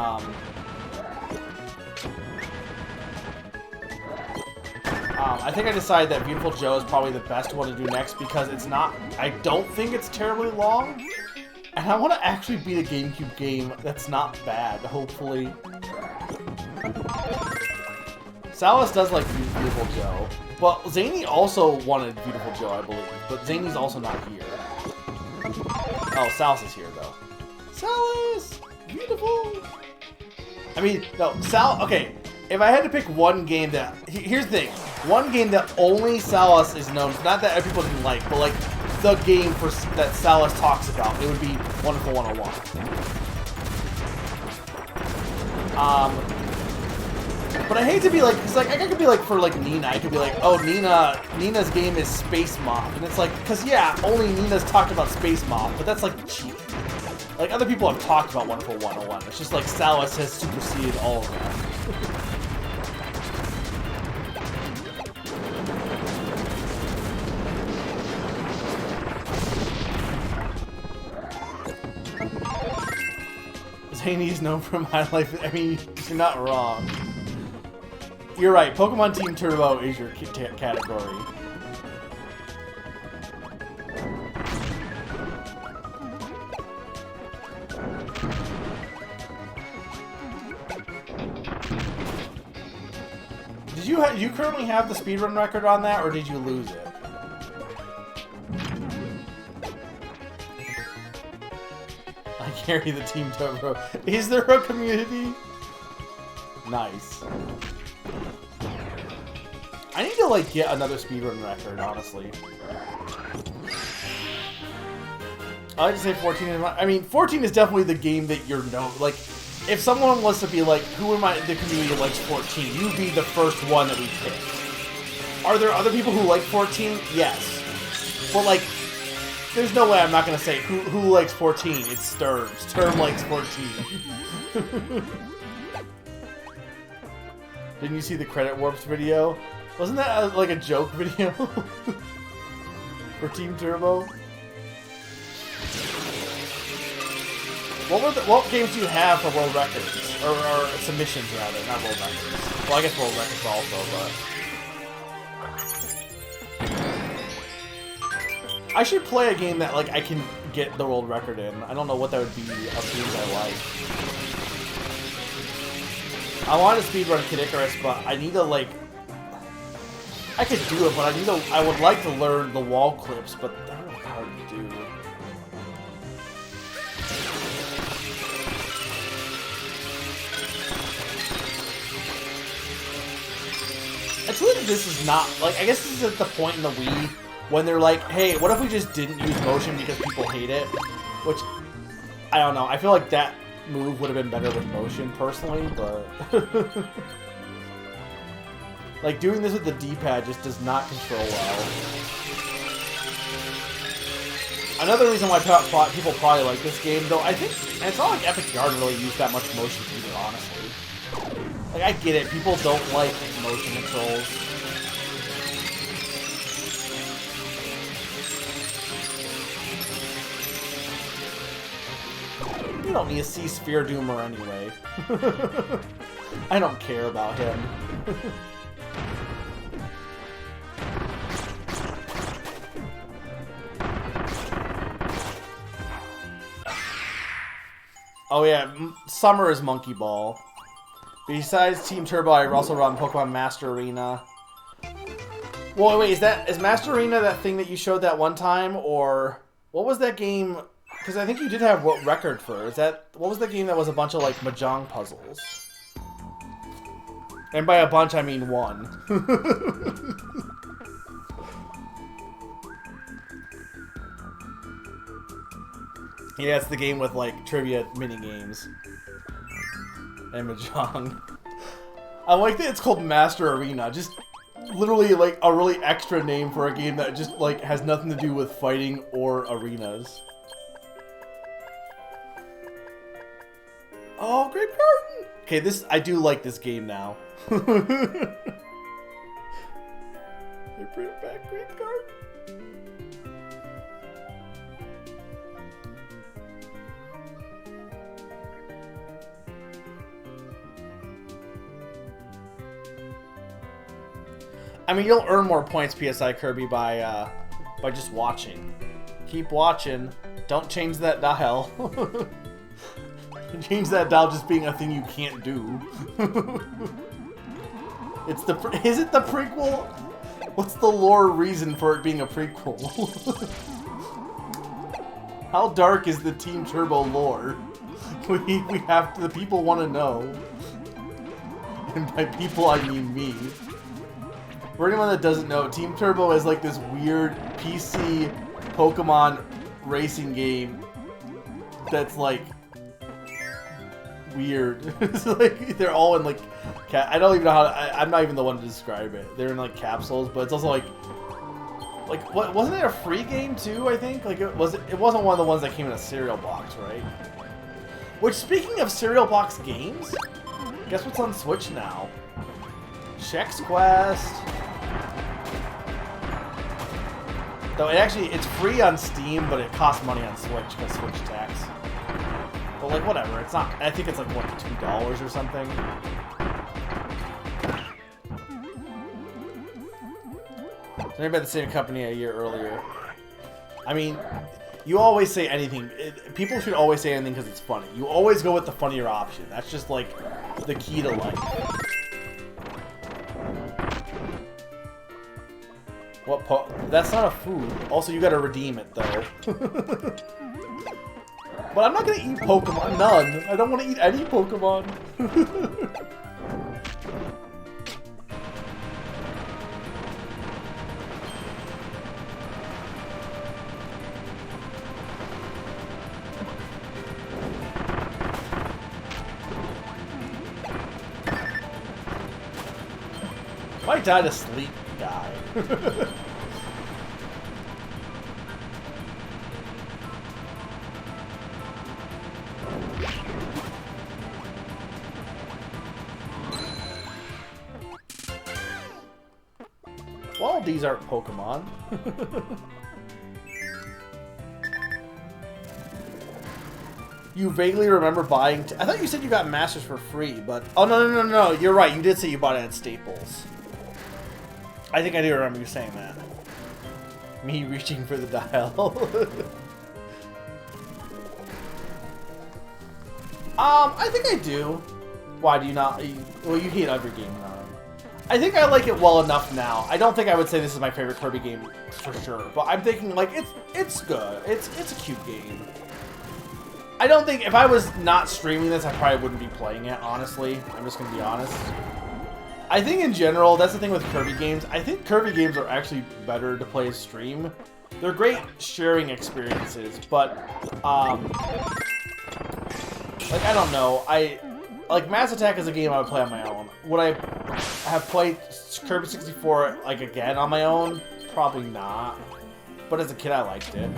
A: I think I decided that Beautiful Joe is probably the best one to do next because it's not, I don't think it's terribly long. And I want to actually beat a GameCube game that's not bad, hopefully. Salas does like Beautiful Joe. But Zany also wanted Beautiful Joe, I believe. But Zany's also not here. Oh, Salas is here, though. Salas! Beautiful! I mean, no, okay. If I had to pick one game that... Here's the thing. One game that only Salas is known for, not that other people didn't like, but like the game that Salas talks about, it would be Wonderful 101. But I hate to be like, because like, I could be like, for like Nina, I could be like, oh, Nina's game is Space Moth. And it's like, because yeah, only Nina's talked about Space Moth, but that's like cheap. Like, other people have talked about Wonderful 101. It's just like Salas has superseded all of them. Zany's known for My Life. I mean, you're not wrong. You're right. Pokemon Team Turbo is your category. Do you currently have the speedrun record on that, or did you lose it? I carry the Team Turbo. Is there a community? Nice. I need to like get another speedrun record, honestly. I like to say 14 is I mean, 14 is definitely the game that you're known. Like, if someone was to be like, who in the community likes 14, you'd be the first one that we pick. Are there other people who like 14? Yes. But like, there's no way I'm not gonna say who likes 14. It's Sturm. Sturm likes 14. Didn't you see the Credit Warps video? Wasn't that like a joke video? For Team Turbo? What games do you have for world records? Or submissions, rather, not world records. Well, I guess world records also, but... I should play a game that, like, I can get the world record in. I don't know what that would be of games I like. I want to speedrun Kid Icarus, but I need to, like... I could do it, but I would like to learn the wall clips, but they're really hard to do. I feel like this is not, like, I guess this is at the point in the Wii when they're like, hey, what if we just didn't use motion because people hate it? Which, I don't know, I feel like that move would have been better with motion, personally, but... like, doing this with the D-pad just does not control well. Another reason why people probably like this game, though, I think, and it's not like Epic Yard really used that much motion either, honestly. Like, I get it, people don't like motion controls. You don't need to see Sphere Doomer anyway. I don't care about him. Oh yeah, summer is Monkey Ball. Besides Team Turbo, I also run Pokemon Master Arena. Well, wait, is Master Arena that thing that you showed that one time, or what was that game? Because I think you did have what record for. What was the game that was a bunch of like Mahjong puzzles? And by a bunch, I mean one. Yeah, it's the game with like trivia mini games. And Mahjong. I like that it's called Master Arena. Just literally like a really extra name for a game that just like has nothing to do with fighting or arenas. Oh, Grape Garden! Okay, this I do like this game now. They bring back Grape Garden. I mean, you'll earn more points, PSI Kirby, by just watching. Keep watching. Don't change that dial. Change that dial just being a thing you can't do. It's the is it the prequel? What's the lore reason for it being a prequel? How dark is the Team Turbo lore? We have to, the people want to know. And by people, I mean me. For anyone that doesn't know, Team Turbo is like this weird PC Pokemon racing game that's like weird. It's like they're all in like I don't even know how I'm not even the one to describe it. They're in like capsules, but it's also like what wasn't it a free game too? I think like it wasn't one of the ones that came in a cereal box, right? Which, speaking of cereal box games, guess what's on Switch now? Chex Quest. Though it's free on Steam, but it costs money on Switch because Switch tax. But like whatever, it's not. I think it's like what, $2 or something. So maybe by the same company a year earlier. I mean, you always say anything. People should always say anything because it's funny. You always go with the funnier option. That's just like the key to life. What that's not a food. Also, you gotta redeem it, though. But I'm not gonna eat Pokemon. None. I don't want to eat any Pokemon. If I die to sleep, die. Well, these aren't Pokemon. You vaguely remember buying... I thought you said you got Masters for free, but... Oh, no. You're right. You did say you bought it at Staples. I think I do remember you saying that. Me reaching for the dial. I think I do. Why do you not? Well, you hate every game. I think I like it well enough now. I don't think I would say this is my favorite Kirby game for sure, but I'm thinking like it's good. It's a cute game. I don't think if I was not streaming this, I probably wouldn't be playing it. Honestly, I'm just gonna be honest. I think in general, that's the thing with Kirby games. I think Kirby games are actually better to play stream. They're great sharing experiences, but like I don't know. Like Mass Attack is a game I would play on my own. Would I have played Kirby 64 like again on my own? Probably not. But as a kid, I liked it.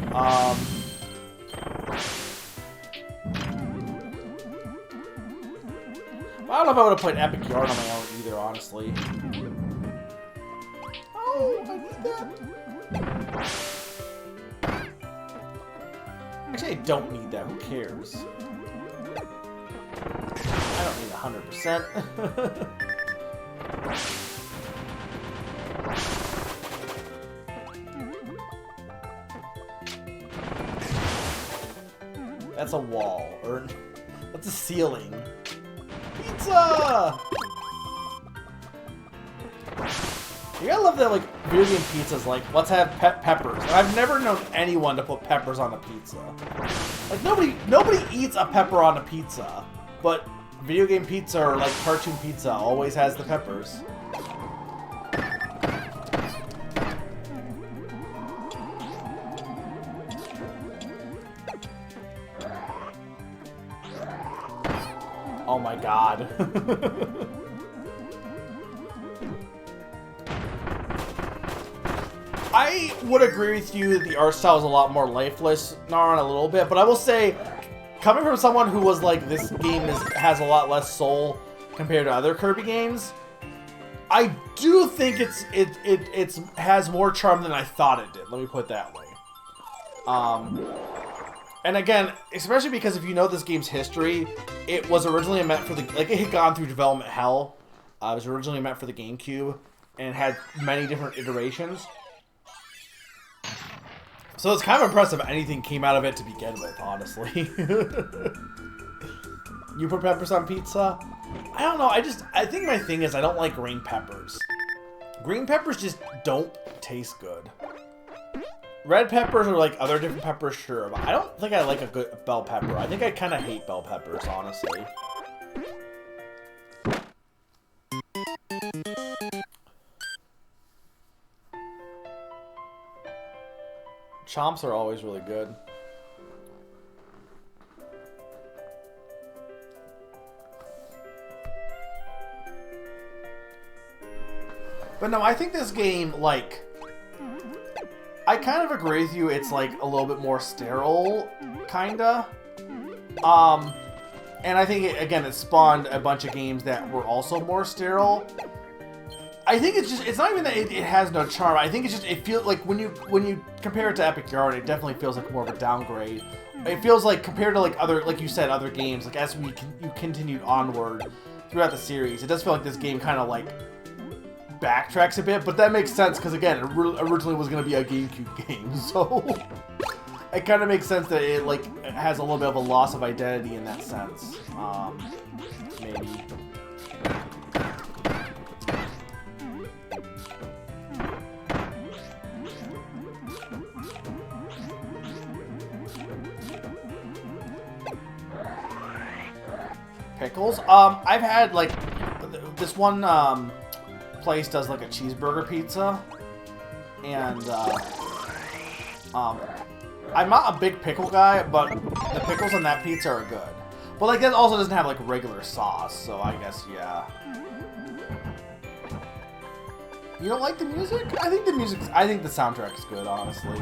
A: I don't know if I would have played Epic Yarn on my own either, honestly. Oh, I need that. Actually, I don't need that. Who cares? I don't need 100%. That's a wall, or that's a ceiling. Pizza! You gotta love that, like, video game pizza's like, let's have peppers. And I've never known anyone to put peppers on a pizza. Like, nobody eats a pepper on a pizza. But video game pizza or, like, cartoon pizza always has the peppers. Oh my god. I would agree with you that the art style is a lot more lifeless, Naran, a little bit, but I will say, coming from someone who was like, this game has a lot less soul compared to other Kirby games, I do think it has more charm than I thought it did. Let me put it that way. And again, especially because if you know this game's history, it was originally meant for the, like, it had gone through development hell. It was originally meant for the GameCube and had many different iterations. So it's kind of impressive anything came out of it to begin with, honestly. You put peppers on pizza? I don't know, I think my thing is I don't like green peppers. Green peppers just don't taste good. Red peppers or like other different peppers, sure, but I don't think I like a good bell pepper. I think I kind of hate bell peppers, honestly. Chomps are always really good. But no, I think this game, like, I kind of agree with you, it's like a little bit more sterile, kinda. And I think, again, it spawned a bunch of games that were also more sterile. I think it's just, it's not even that it has no charm. I think it's just, it feels like when you compare it to Epic Yarn, it definitely feels like more of a downgrade. It feels like, compared to like other, like you said, other games, like as you continued onward throughout the series, it does feel like this game kind of like backtracks a bit, but that makes sense because again, it originally was going to be a GameCube game, so it kind of makes sense that it like has a little bit of a loss of identity in that sense. Maybe. Pickles? I've had like this one place does like a cheeseburger pizza, and I'm not a big pickle guy, but the pickles on that pizza are good. But like that also doesn't have like regular sauce, so I guess yeah. You don't like the music? I think the soundtrack is good, honestly.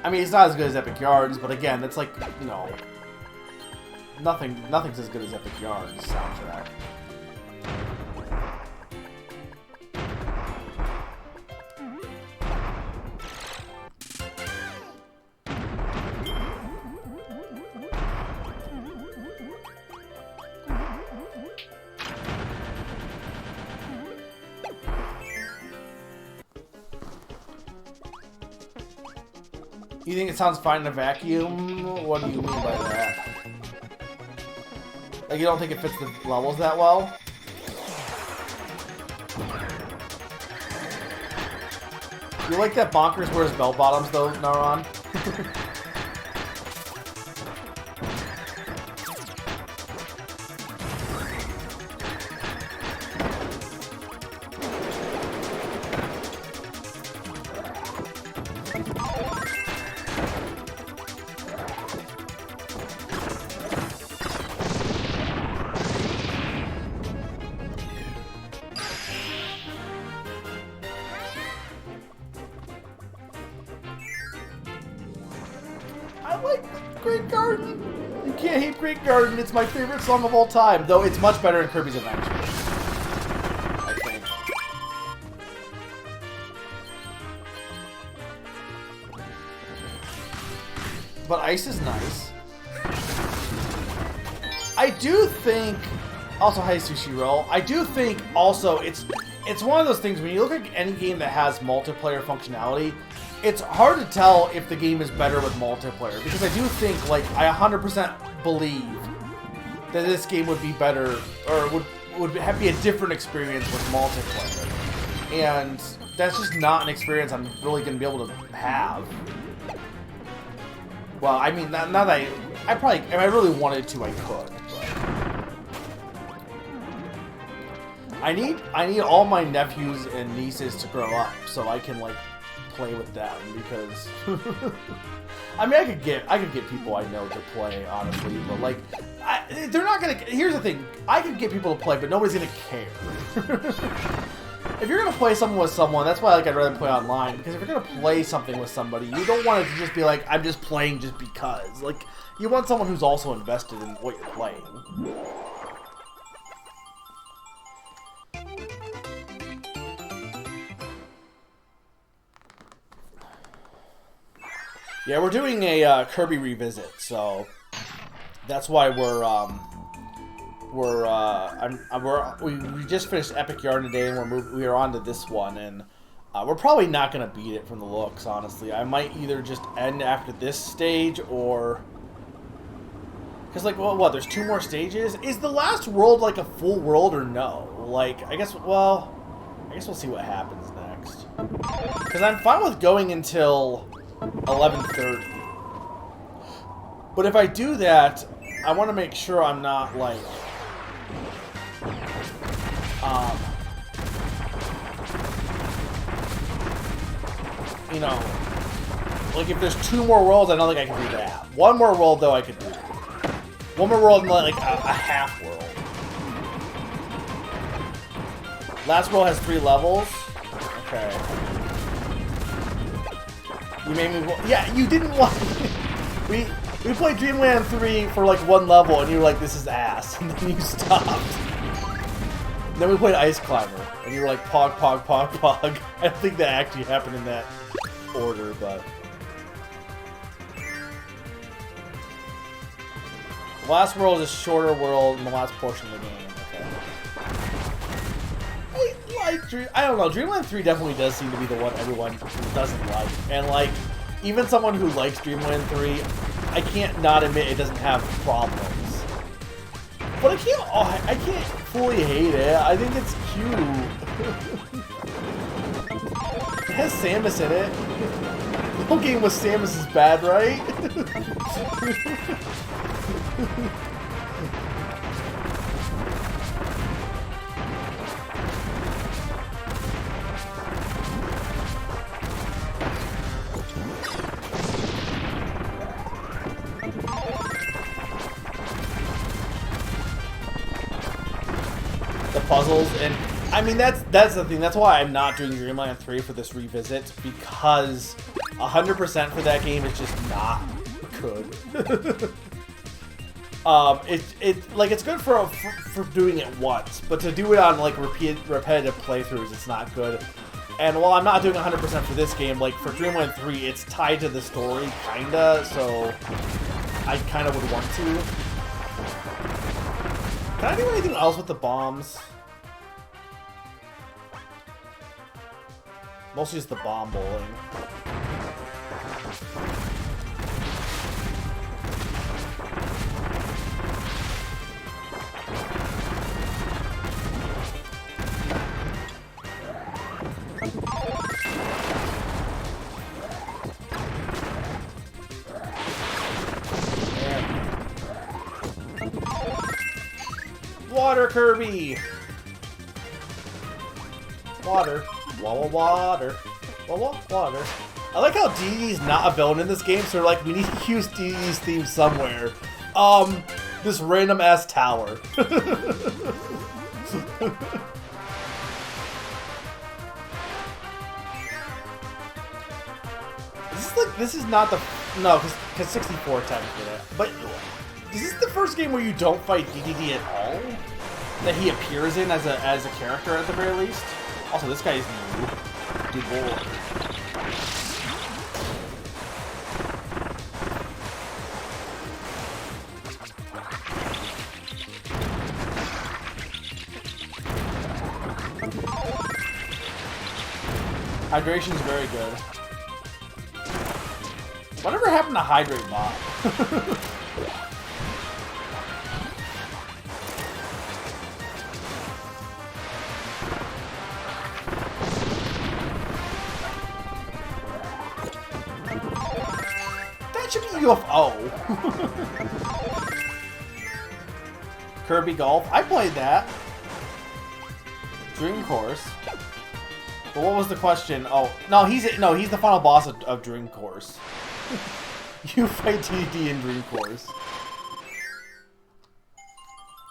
A: I mean, it's not as good as Epic Yarns, but again, it's like, you know, nothing's as good as Epic Yarns' soundtrack. You think it sounds fine in a vacuum? What do you mean by that? Like, you don't think it fits the levels that well? You like that Bonkers wears bell bottoms though, Naran? Garden, it's my favorite song of all time, though it's much better in Kirby's Adventure, I think. But Ice is nice. I do think, also hi Sushi Roll, I do think also it's one of those things when you look at any game that has multiplayer functionality, it's hard to tell if the game is better with multiplayer, because I do think, like, I 100% believe that this game would be better, or would be a different experience with multiplayer. And that's just not an experience I'm really going to be able to have. Well, I mean, now that I probably, if I really wanted to, I could. But I need all my nephews and nieces to grow up so I can, like, play with them because I mean I could get people I know to play honestly, but like they're not gonna. Here's the thing: I could get people to play, but nobody's gonna care. If you're gonna play something with someone, that's why like I'd rather play online, because if you're gonna play something with somebody, you don't want it to just be like I'm just playing just because. Like you want someone who's also invested in what you're playing. Yeah, we're doing a Kirby revisit, so that's why we just finished Epic Yarn today, and we are on to this one, and we're probably not gonna beat it from the looks. Honestly, I might either just end after this stage, or because like, well, what? There's 2 more stages. Is the last world like a full world or no? Like, I guess we'll see what happens next. Because I'm fine with going until 11:30. But if I do that, I want to make sure I'm not like you know, like if there's 2 more worlds, I don't think I can do that. 1 more world though I could do. 1 more world and like a half world. Last world has 3 levels. Okay. You made me. Yeah, you didn't want. we played Dreamland 3 for like 1 level, and you were like, "This is ass," and then you stopped. And then we played Ice Climber, and you were like, "Pog, pog, pog, pog." I don't think that actually happened in that order, but the last world is a shorter world in the last portion of the game. I don't know, Dreamland 3 definitely does seem to be the one everyone doesn't like. And like, even someone who likes Dreamland 3, I can't not admit it doesn't have problems. But I can't fully hate it. I think it's cute. It has Samus in it. No game with Samus is bad, right? Puzzles, and I mean that's the thing. That's why I'm not doing Dreamland 3 for this revisit, because 100% for that game is just not good. It's good for doing it once, but to do it on like repetitive playthroughs, it's not good. And while I'm not doing 100% for this game, like for Dreamland 3, it's tied to the story, kinda. So I kind of would want to. Can I do anything else with the bombs? Mostly just the bomb bowling. Water, Kirby! Water. Water. Water. I like how DD's not a villain in this game, so they're like, we need to use DD's theme somewhere. This random-ass tower. This is not the... No, because 64 technically. But is this the first game where you don't fight DDD at all? That he appears in as a character at the very least? Also, this guy is new. Dude, boy. Hydration's very good. Whatever happened to Hydrate Bob? That should be UFO. Kirby Golf. I played that. Dream Course. But what was the question? Oh, no, he's the final boss of Dream Course. You fight DD in Dream Course.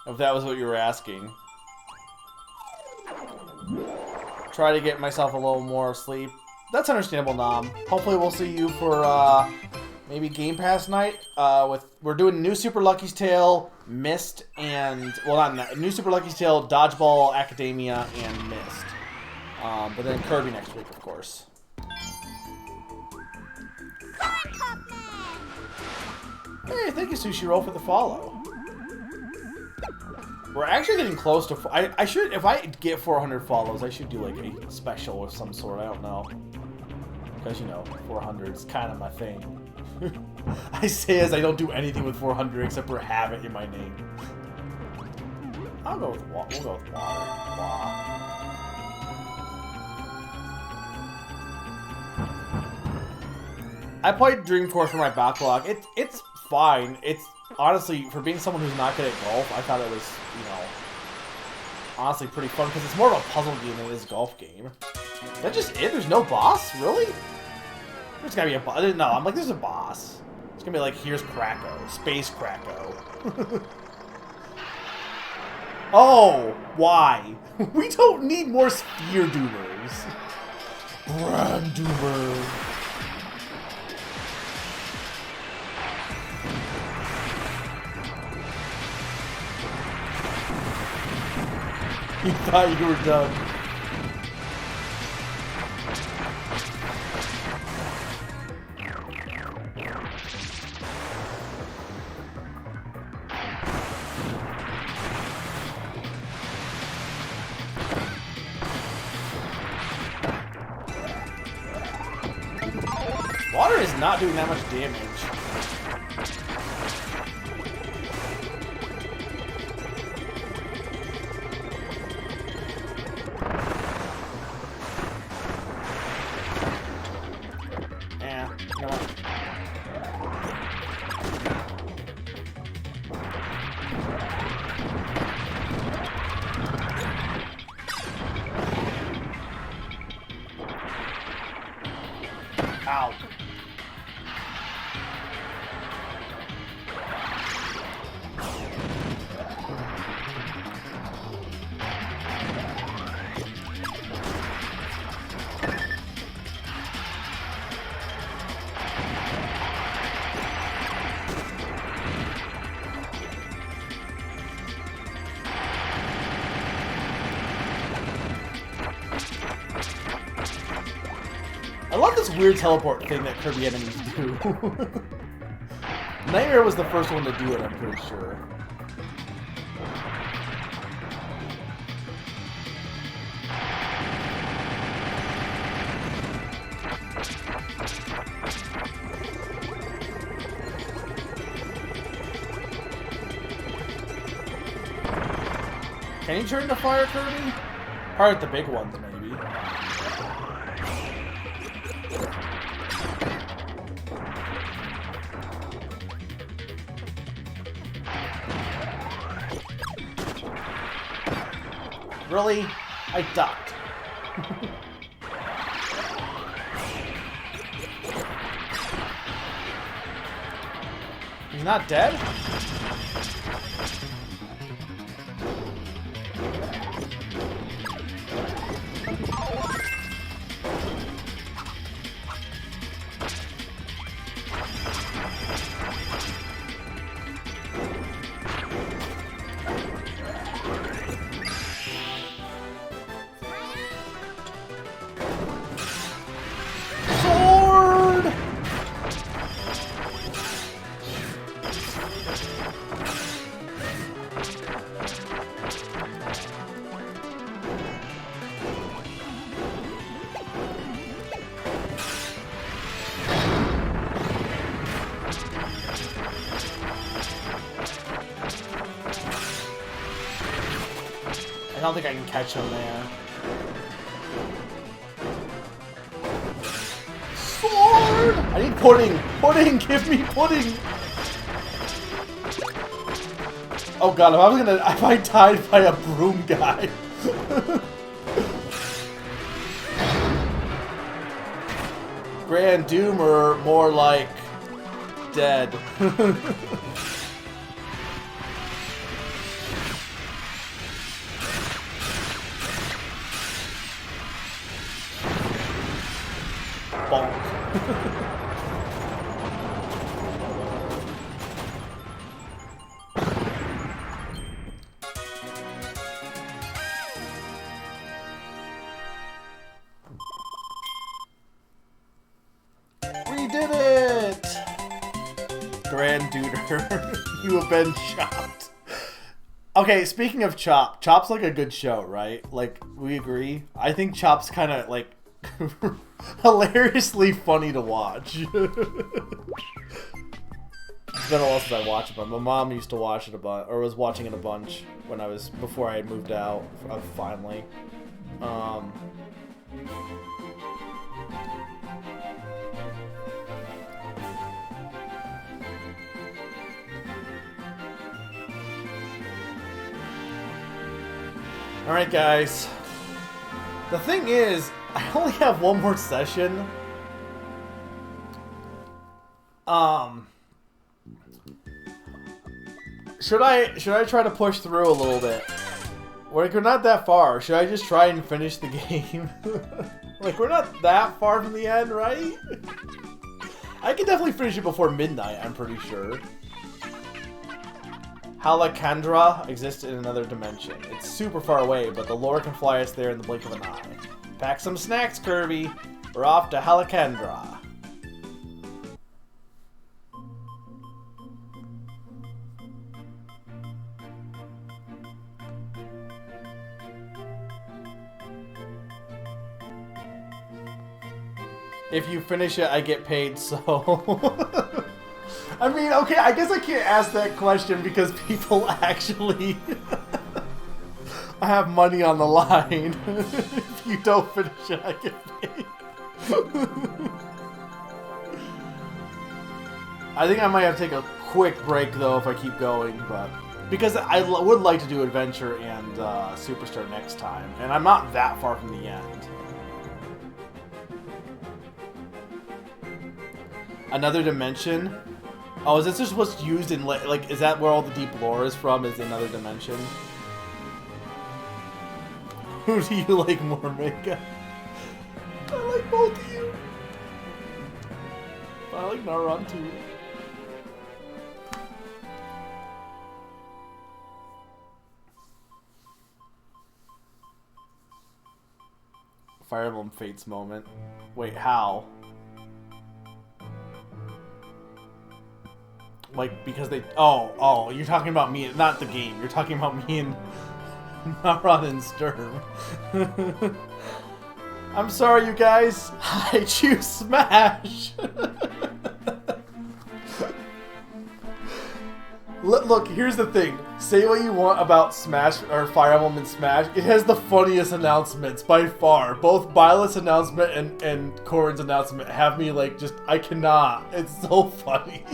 A: If that was what you were asking. Try to get myself a little more sleep. That's understandable, Nom. Hopefully we'll see you for maybe Game Pass night. We're doing New Super Lucky's Tale, Mist, and well, not New Super Lucky's Tale, Dodgeball Academia, and Mist. But then Kirby next week, of course. Hey, thank you, Sushi Roll, for the follow. We're actually getting close to... I should... If I get 400 follows, I should do, like, a special of some sort. I don't know. Because, you know, 400 is kind of my thing. I say as I don't do anything with 400 except for have it in my name. I'll go with water. We'll go with water. Wow. I played Dream Course for my backlog. It's fine. It's... Honestly, for being someone who's not good at golf, I thought it was, you know, honestly pretty fun, because it's more of a puzzle game than it is a golf game. Is that just it? There's no boss? Really? There's gotta be a boss. I didn't know. I'm like, there's a boss. It's gonna be like, here's Kracko. Space Kracko. Oh, why? We don't need more Sphere Doomers. Brand Doomer. You thought you were done. Water is not doing that much damage. Ow. I love this weird teleport thing that Kirby enemies do. Nightmare was the first one to do it, I'm pretty sure. Can you turn into fire, Kirby? Probably with the big ones, maybe. Really? I ducked. He's not dead? I don't think I can catch him there. Sword! I need pudding! Pudding! Give me pudding! Oh god, if I died by a broom guy. Grand Doom or more like dead? Bonk. We did it! Grand Duder, you have been chopped. Okay, speaking of Chop, Chop's like a good show, right? Like, we agree? I think Chop's kind of like hilariously funny to watch. It's been a while since I watched it, but my mom used to watch it a bunch, or was watching it a bunch when I was, before I had moved out, finally. Alright guys, the thing is, I only have one more session. Should I try to push through a little bit? Like, we're not that far. Should I just try and finish the game? Like, we're not that far from the end, right? I can definitely finish it before midnight, I'm pretty sure. Halakandra exists in another dimension. It's super far away, but the lore can fly us there in the blink of an eye. Pack some snacks, Kirby. We're off to Halakandra. If you finish it, I get paid, so... I mean, okay, I guess I can't ask that question because people actually have money on the line. If you don't finish it, I get paid. I think I might have to take a quick break, though, if I keep going, but... Because I would like to do Adventure and Superstar next time, and I'm not that far from the end. Another dimension? Oh, is this just what's used in, like, is that where all the deep lore is from, is another dimension? Who do you like more, Mega? I like both of you. I like Naran too. Fire Emblem Fates moment. Wait, how? Like, because they... Oh, you're talking about me, not the game. You're talking about me and Naran and Sturm. I'm sorry, you guys. I choose Smash. Look, here's the thing. Say what you want about Smash, or Fire Emblem and Smash. It has the funniest announcements, by far. Both Byleth's announcement and Corrin's announcement have me, like, just... I cannot. It's so funny.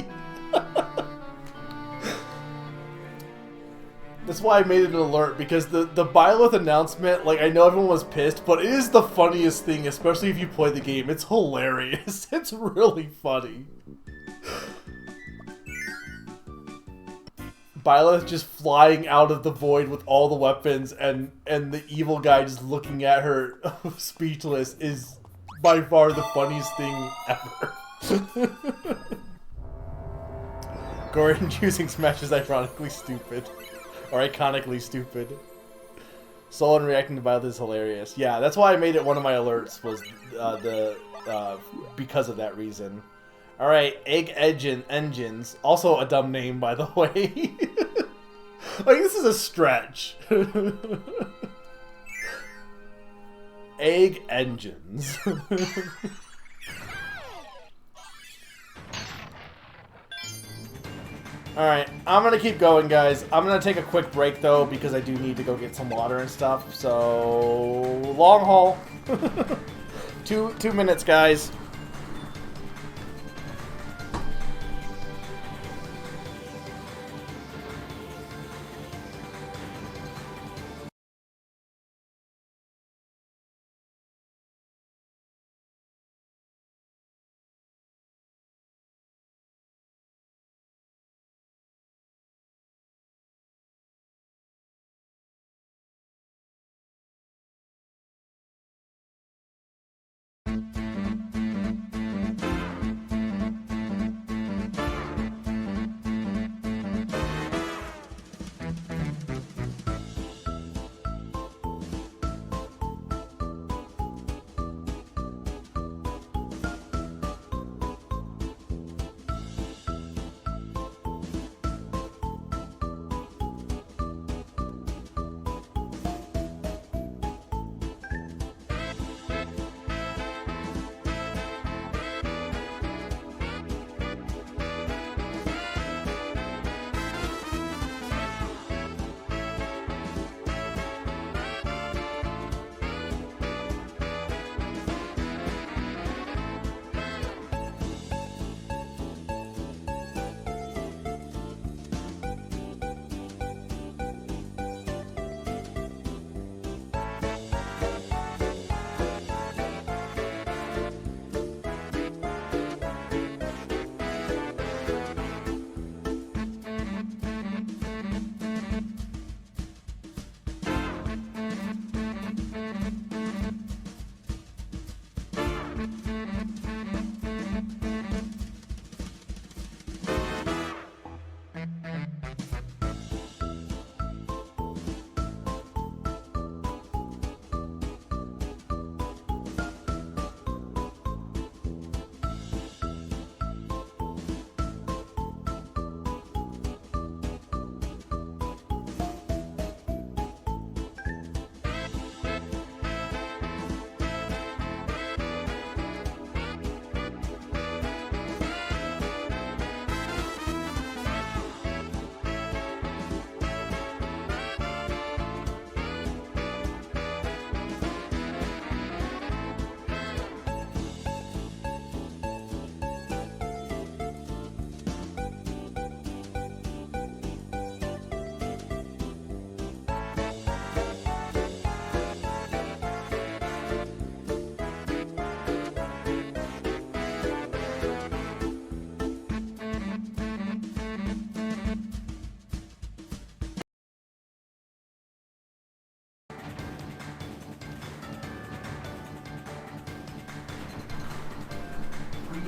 A: That's why I made it an alert, because the Byleth announcement, like, I know everyone was pissed, but it is the funniest thing, especially if you play the game. It's hilarious. It's really funny. Byleth just flying out of the void with all the weapons, and the evil guy just looking at her speechless is by far the funniest thing ever. Gordon choosing Smash is ironically stupid. Or iconically stupid. Solon reacting to Byleth is hilarious. Yeah, that's why I made it one of my alerts, was because of that reason. Alright, Egg Engines. Also a dumb name, by the way. Like, this is a stretch. Egg Engines. Alright, I'm gonna keep going, guys. I'm gonna take a quick break, though, because I do need to go get some water and stuff. So, long haul. 2 minutes, guys.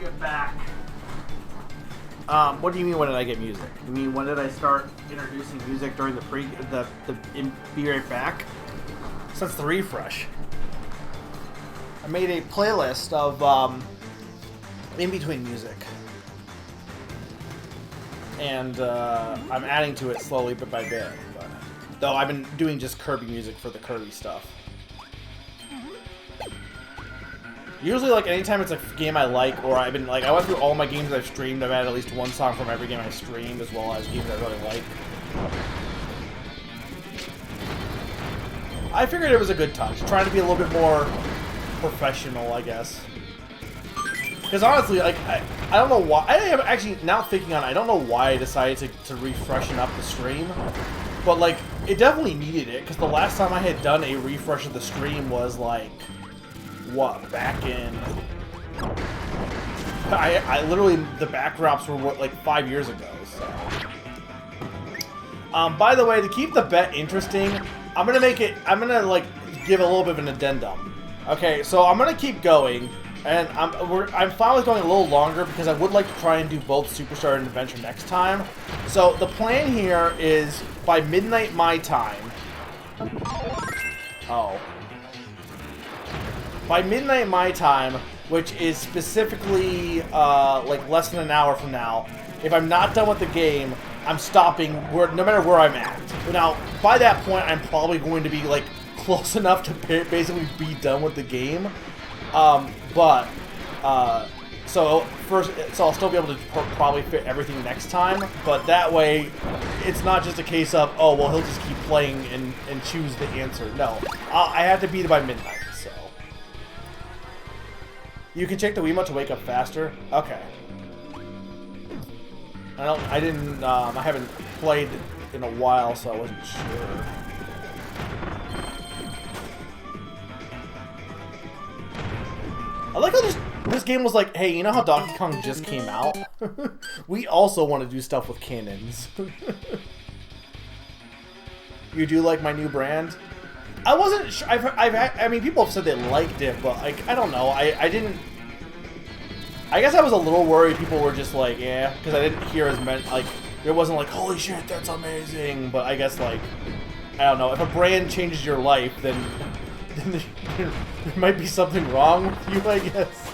A: get back. What do you mean? When did I get music? You mean when did I start introducing music during the Be Right Back? Since the refresh, I made a playlist of in between music, and I'm adding to it slowly bit by bit. But though I've been doing just Kirby music for the Kirby stuff. Usually, like, anytime it's a game I like, or I've been, like, I went through all my games I've streamed, I've had at least one song from every game I streamed, as well as games I really like. I figured it was a good touch, trying to be a little bit more professional, I guess. Because honestly, like, I don't know why, I am actually, now thinking on it, I don't know why I decided to refreshen up the stream, but, like, it definitely needed it, because the last time I had done a refresh of the stream was, like, what, back in... I literally, the backdrops were, what, like 5 years ago, so... by the way, to keep the bet interesting, I'm gonna, like, give a little bit of an addendum. Okay, so I'm gonna keep going, and I'm fine with going a little longer, because I would like to try and do both Superstar and Adventure next time. So, the plan here is, by midnight my time... Oh... By midnight my time, which is specifically like less than an hour from now, if I'm not done with the game, I'm stopping no matter where I'm at. Now, by that point, I'm probably going to be like close enough to basically be done with the game. So I'll still be able to probably fit everything next time. But that way, it's not just a case of, oh well, he'll just keep playing and choose the answer. No, I have to beat it by midnight. You can check the Wiimote to wake up faster? Okay. I haven't played in a while, so I wasn't sure. I like how this game was like, hey, you know how Donkey Kong just came out? We also want to do stuff with cannons. You do like my new brand? I wasn't sure. I mean, people have said they liked it, but like, I don't know. I didn't. I guess I was a little worried. People were just like, yeah, because I didn't hear as many. Like, it wasn't like, holy shit, that's amazing. But I guess like, I don't know. If a brand changes your life, then there might be something wrong with you. I guess.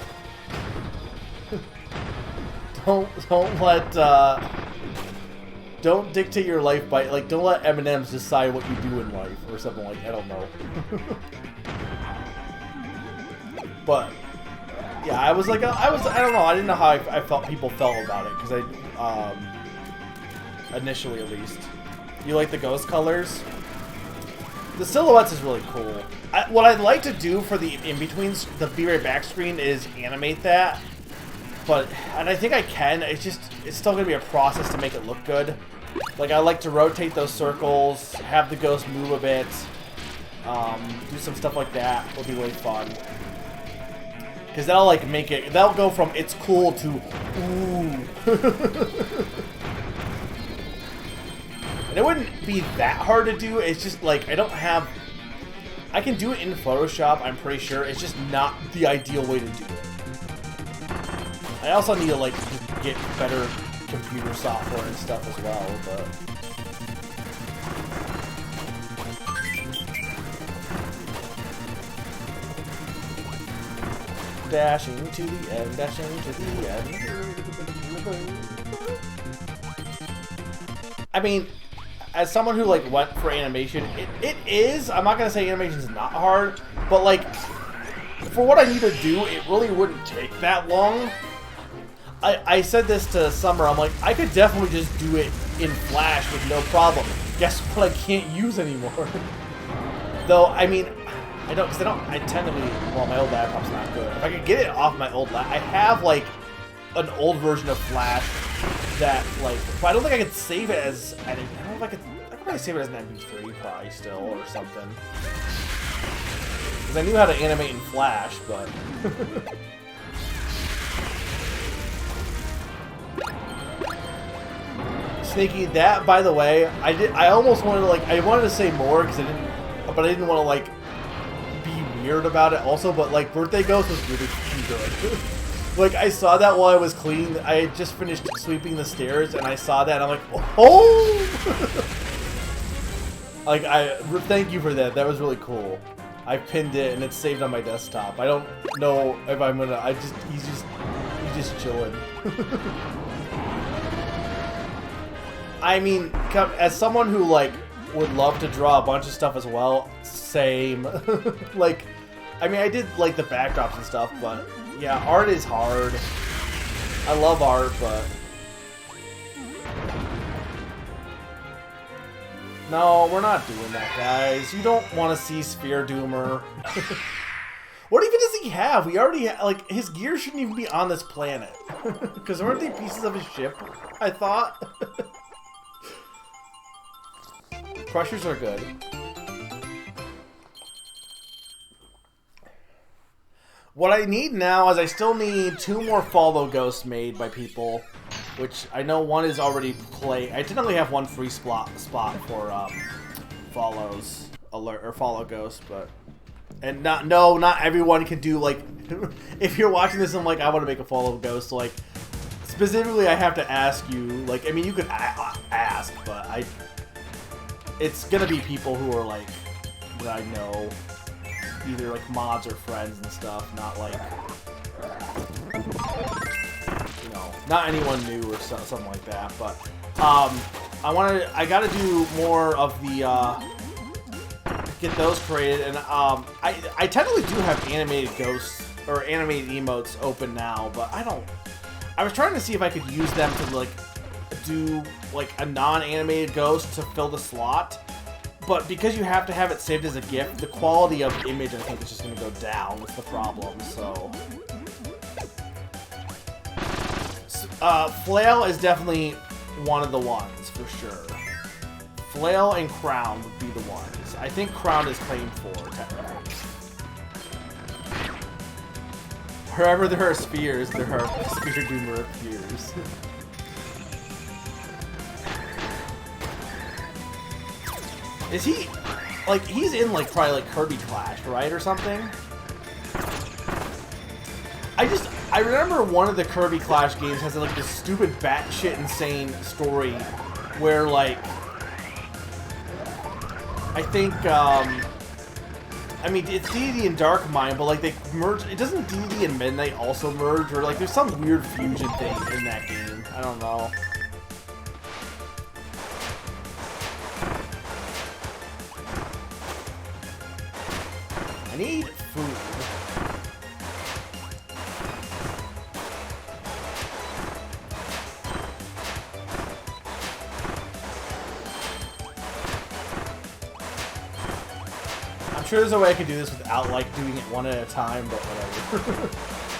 A: Don't dictate your life by, like, don't let M&M's decide what you do in life, or something like, I don't know. But, yeah, I was like, I don't know, I didn't know how I felt people felt about it, because initially at least. You like the ghost colors? The silhouettes is really cool. What I'd like to do for the in-betweens, the Be Right Back screen, is animate that. And I think I can, it's still going to be a process to make it look good. Like, I like to rotate those circles, have the ghost move a bit, do some stuff like that. It'll be really fun. Because that'll, like, that'll go from it's cool to ooh. And it wouldn't be that hard to do, it's just, like, I can do it in Photoshop, I'm pretty sure, it's just not the ideal way to do it. I also need to, like, get better computer software and stuff as well, but... Dashing to the end, dashing to the end. I mean, as someone who, like, went for animation, it is, I'm not gonna say animation's not hard, but, like, for what I need to do, it really wouldn't take that long. I said this to Summer, I'm like, I could definitely just do it in Flash with no problem. Guess what I can't use anymore? Though, I mean, I tend to be, well, my old laptop's not good. If I could get it off my old laptop, I have, like, an old version of Flash that, like, but I don't think I could save it as, I don't know if I could probably save it as an MP3 probably still, or something. Because I knew how to animate in Flash, but... Sneaky, that, by the way, I almost wanted to, like, I wanted to say more, because but I didn't want to, like, be weird about it also, but, like, Birthday Ghost was really good. Like, I saw that while I was cleaning. I had just finished sweeping the stairs, and I saw that, and I'm like, oh! Like, thank you for that. That was really cool. I pinned it, and it's saved on my desktop. I don't know if I'm gonna. He's just chilling. I mean, as someone who like would love to draw a bunch of stuff as well, same. Like, I mean, I did like the backdrops and stuff, but yeah, art is hard. I love art, but no, we're not doing that, guys. You don't want to see Sphere Doomer. What even does he have? We already like his gear shouldn't even be on this planet because aren't they pieces of his ship? I thought. Crushers are good. What I need now is I still need 2 more follow ghosts made by people, which I know one is already play. I technically have 1 free spot for follows alert or follow ghosts, but not everyone can do like. If you're watching this and like I want to make a follow ghost, like specifically I have to ask you. Like I mean you could ask, but it's gonna be people who are like that I know, either like mods or friends and stuff, not like you know, not anyone new or something like that. But I gotta do more of the get those created, and I technically do have animated ghosts or animated emotes open now, but I was trying to see if I could use them to like do like a non-animated ghost to fill the slot, but because you have to have it saved as a GIF, the quality of the image I think is just going to go down. With the problem. So Flail is definitely one of the ones for sure. Flail and Crown would be the ones. I think Crown is claimed for technically. Wherever there are spheres, there are Sphere Doomer appears. Is he, like, he's in, like, probably, like, Kirby Clash, right, or something? I remember one of the Kirby Clash games has, like, this stupid batshit insane story where, like, I think, I mean, it's DD and Dark Mind, but, like, they merge, doesn't DD and Midnight also merge, or, like, there's some weird fusion thing in that game, I don't know. I need food. I'm sure there's a way I could do this without like doing it one at a time, but whatever.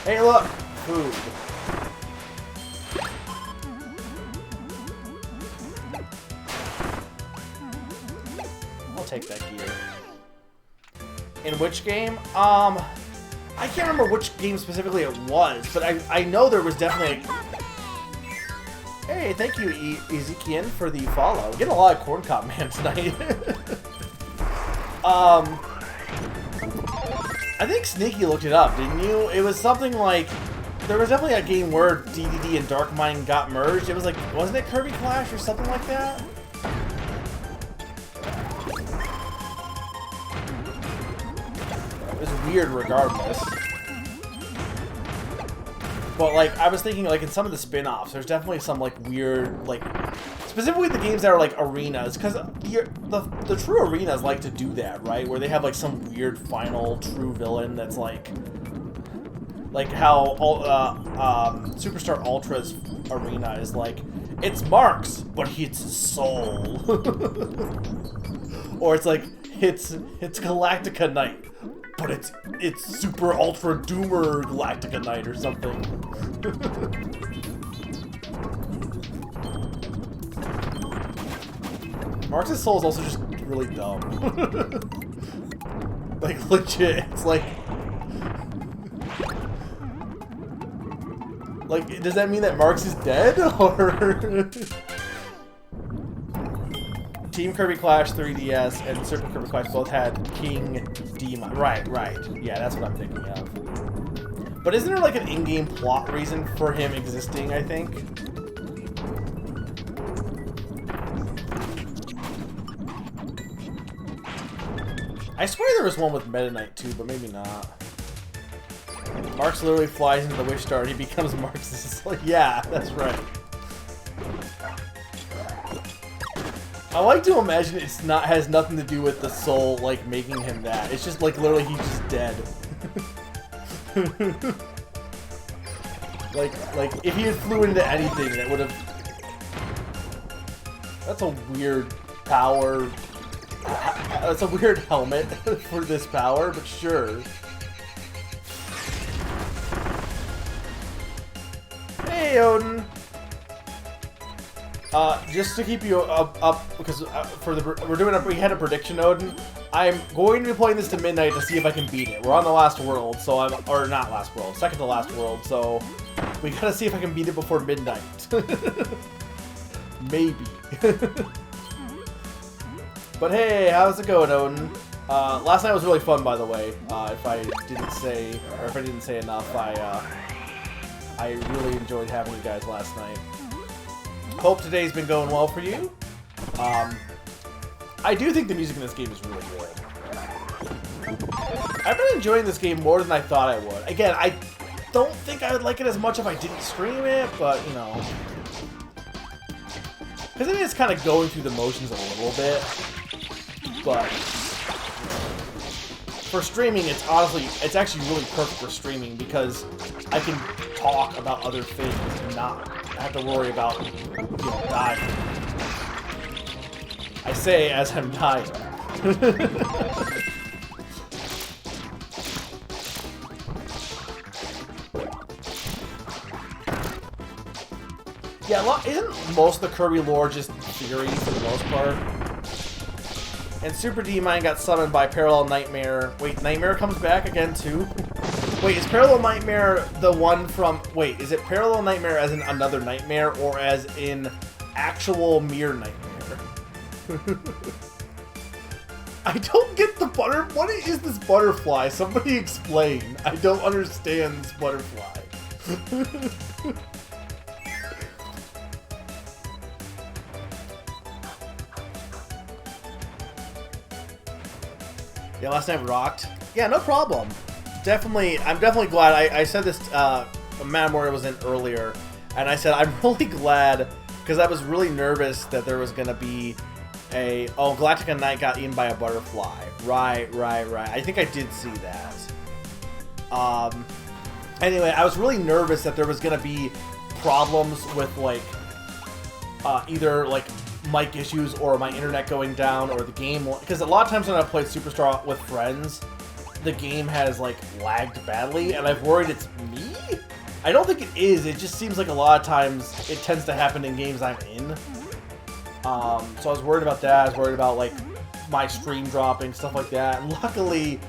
A: Hey, look, food. I'll take that gear. In which game? I can't remember which game specifically it was, but I know there was definitely Hey, thank you, Ezekiel, for the follow. We're getting a lot of Corn Cob Man tonight. I think Sneaky looked it up, didn't you? It was something like, there was definitely a game where DDD and Dark Mind got merged. It was like, wasn't it Kirby Clash or something like that? It was weird regardless. But, like, I was thinking, like, in some of the spin-offs, there's definitely some, like, weird, like, specifically the games that are, like, arenas, because the true arenas like to do that, right? Where they have, like, some weird final true villain that's, like how Superstar Ultra's arena is, like, it's Marx, but it's his soul. Or it's, like, it's Galactica Knight, but it's Super Ultra Doomer Galactica Knight or something. Marx's soul is also just really dumb. Like, legit, it's like... Like, does that mean that Marx is dead, or...? Team Kirby Clash 3DS and Super Kirby Clash both had King Demon. Right. Yeah, that's what I'm thinking of. But isn't there like an in-game plot reason for him existing, I think? I swear there was one with Meta Knight too, but maybe not. Marx literally flies into the Wish Star and he becomes Marxist. Yeah, that's right. I like to imagine has nothing to do with the soul like making him that. It's just like literally he's just dead. like if he had flew into anything that would have. That's a weird power. That's a weird helmet for this power, but sure. Hey, Odin. Just to keep you up because we had a prediction, Odin. I'm going to be playing this to midnight to see if I can beat it. We're on the last world, so or not last world, second to last world. So we gotta see if I can beat it before midnight. Maybe. But hey, how's it going, Odin? Last night was really fun, by the way. If I didn't say enough, I really enjoyed having you guys last night. Hope today's been going well for you. I do think the music in this game is really good. I've been enjoying this game more than I thought I would. Again, I don't think I would like it as much if I didn't stream it, but, you know. Because it is kind of going through the motions a little bit. But for streaming, it's actually really perfect for streaming because I can talk about other things and not have to worry about, dying. I say as I'm dying. Yeah, isn't most of the Kirby lore just theory for the most part? And Super D-Mine got summoned by Parallel Nightmare. Wait, Nightmare comes back again too? Wait, is Parallel Nightmare the one from... Wait, is it Parallel Nightmare as in another nightmare or as in actual Mirror Nightmare? I don't get the What is this butterfly? Somebody explain. I don't understand this butterfly. Yeah, last night rocked. Yeah, no problem. I'm definitely glad. I said this, Matt Moore was in earlier, and I said I'm really glad, because I was really nervous that there was going to be Galactica Knight got eaten by a butterfly. Right. I think I did see that. Anyway, I was really nervous that there was going to be problems with, like, either, like, mic issues or my internet going down or the game, because a lot of times when I've played Superstar with friends, the game has like lagged badly and I've worried it's me? I don't think it is, it just seems like a lot of times it tends to happen in games I'm in. So I was worried about that, I was worried about like my stream dropping, stuff like that, and luckily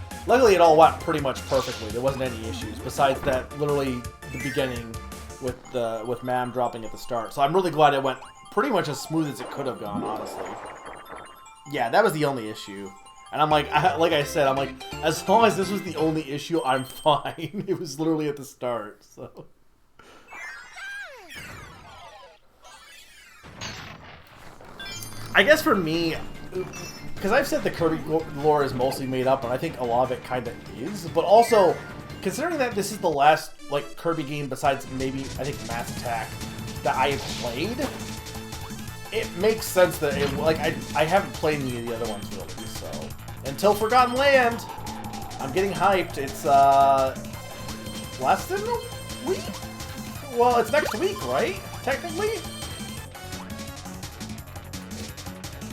A: it all went pretty much perfectly. There wasn't any issues, besides that literally the beginning with Mam dropping at the start. So I'm really glad it went pretty much as smooth as it could have gone, honestly. Yeah, that was the only issue. And I'm like, like I said, I'm like, as long as this was the only issue, I'm fine. It was literally at the start, so. I guess for me, because I've said the Kirby lore is mostly made up, and I think a lot of it kind of is, but also, considering that this is the last, like, Kirby game besides maybe, I think, Mass Attack that I have played, it makes sense that I haven't played any of the other ones really, so until Forgotten Land, I'm getting hyped. It's less than a week? Well, it's next week, right? Technically?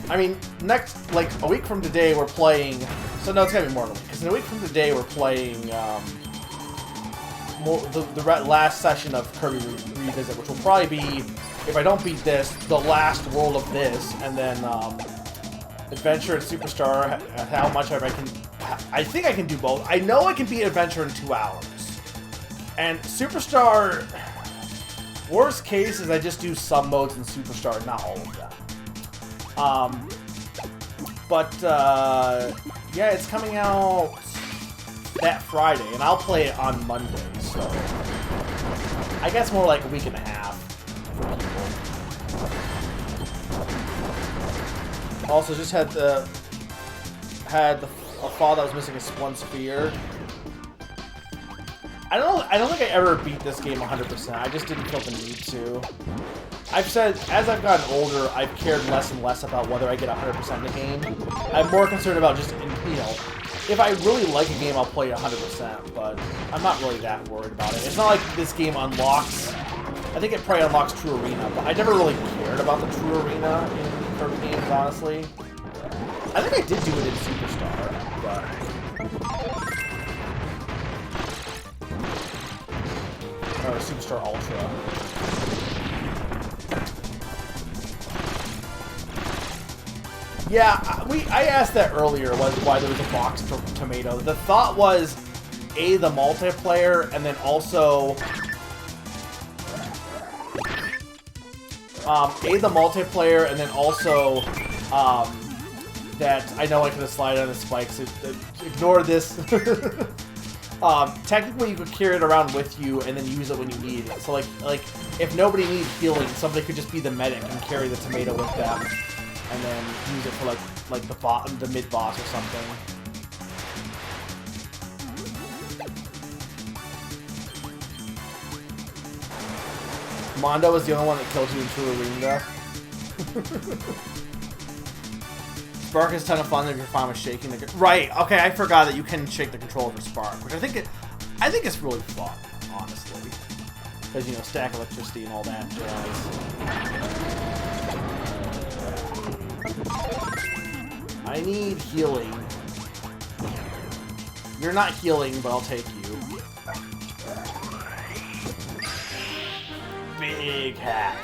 A: I mean, like a week from today we're playing, so no, it's gonna be more than a week, because in a week from today we're playing the last session of Kirby Revisit, which will probably be, if I don't beat this, the last world of this, and then Adventure and Superstar, how much I can... I think I can do both. I know I can beat Adventure in 2 hours. And Superstar, worst case is I just do some modes in Superstar, not all of them. Yeah, it's coming out that Friday, and I'll play it on Mondays. so I guess more like a week and a half for people. Also, just had a fall that was missing one sphere. I don't think I ever beat this game 100%. I just didn't feel the need to. I've said, as I've gotten older, I've cared less and less about whether I get 100% in the game. I'm more concerned about just, you know, if I really like a game, I'll play it 100%, but I'm not really that worried about it. It's not like this game unlocks, I think it probably unlocks True Arena, but I never really cared about the True Arena in Kirby games, honestly. I think I did do it in Superstar, but... or Superstar Ultra. Yeah, I asked that earlier, why there was a box for Tomato. The thought was, A, the multiplayer, and then also... A, the multiplayer, and then also, that I know I could have slide on the spikes. Ignore this. Technically, you could carry it around with you and then use it when you need it. So, like if nobody needs healing, somebody could just be the medic and carry the tomato with them, and then use it for like the mid boss or something. Mondo was the only one that killed you in True Arena. Spark is a ton of fun if you're fine with shaking the... Right, okay, I forgot that you can shake the controller for Spark, which I think it's really fun, honestly. Because, you know, stack electricity and all that jazz. I need healing. You're not healing, but I'll take you. Big hat.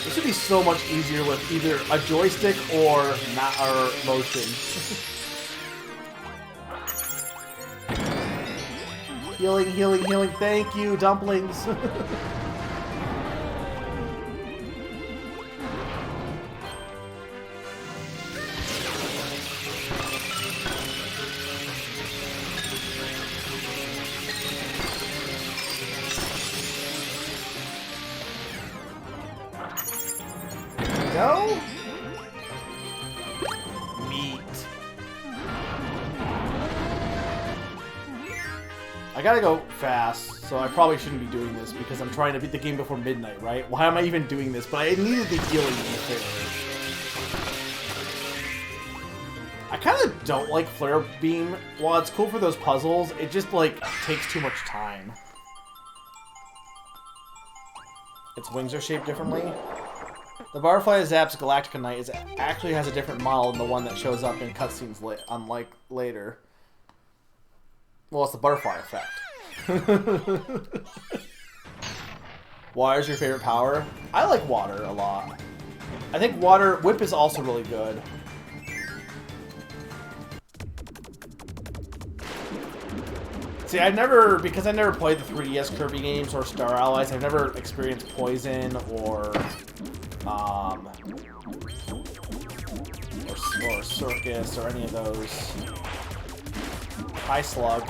A: This would be so much easier with either a joystick or motion. Healing, healing, healing. Thank you, dumplings. No? Meat. I gotta go fast, so I probably shouldn't be doing this because I'm trying to beat the game before midnight, right? Why am I even doing this? But I needed the healing to be fair. I kind of don't like Flare Beam. While it's cool for those puzzles, it just, like, takes too much time. Its wings are shaped differently. The butterfly that zaps Galactica Knight actually has a different model than the one that shows up in cutscenes unlike later. Well, it's the butterfly effect. Water is your favorite power? I like water a lot. I think Whip is also really good. See, because I never played the 3DS Kirby games or Star Allies, I've never experienced Poison or Circus or any of those. Hi, Slug.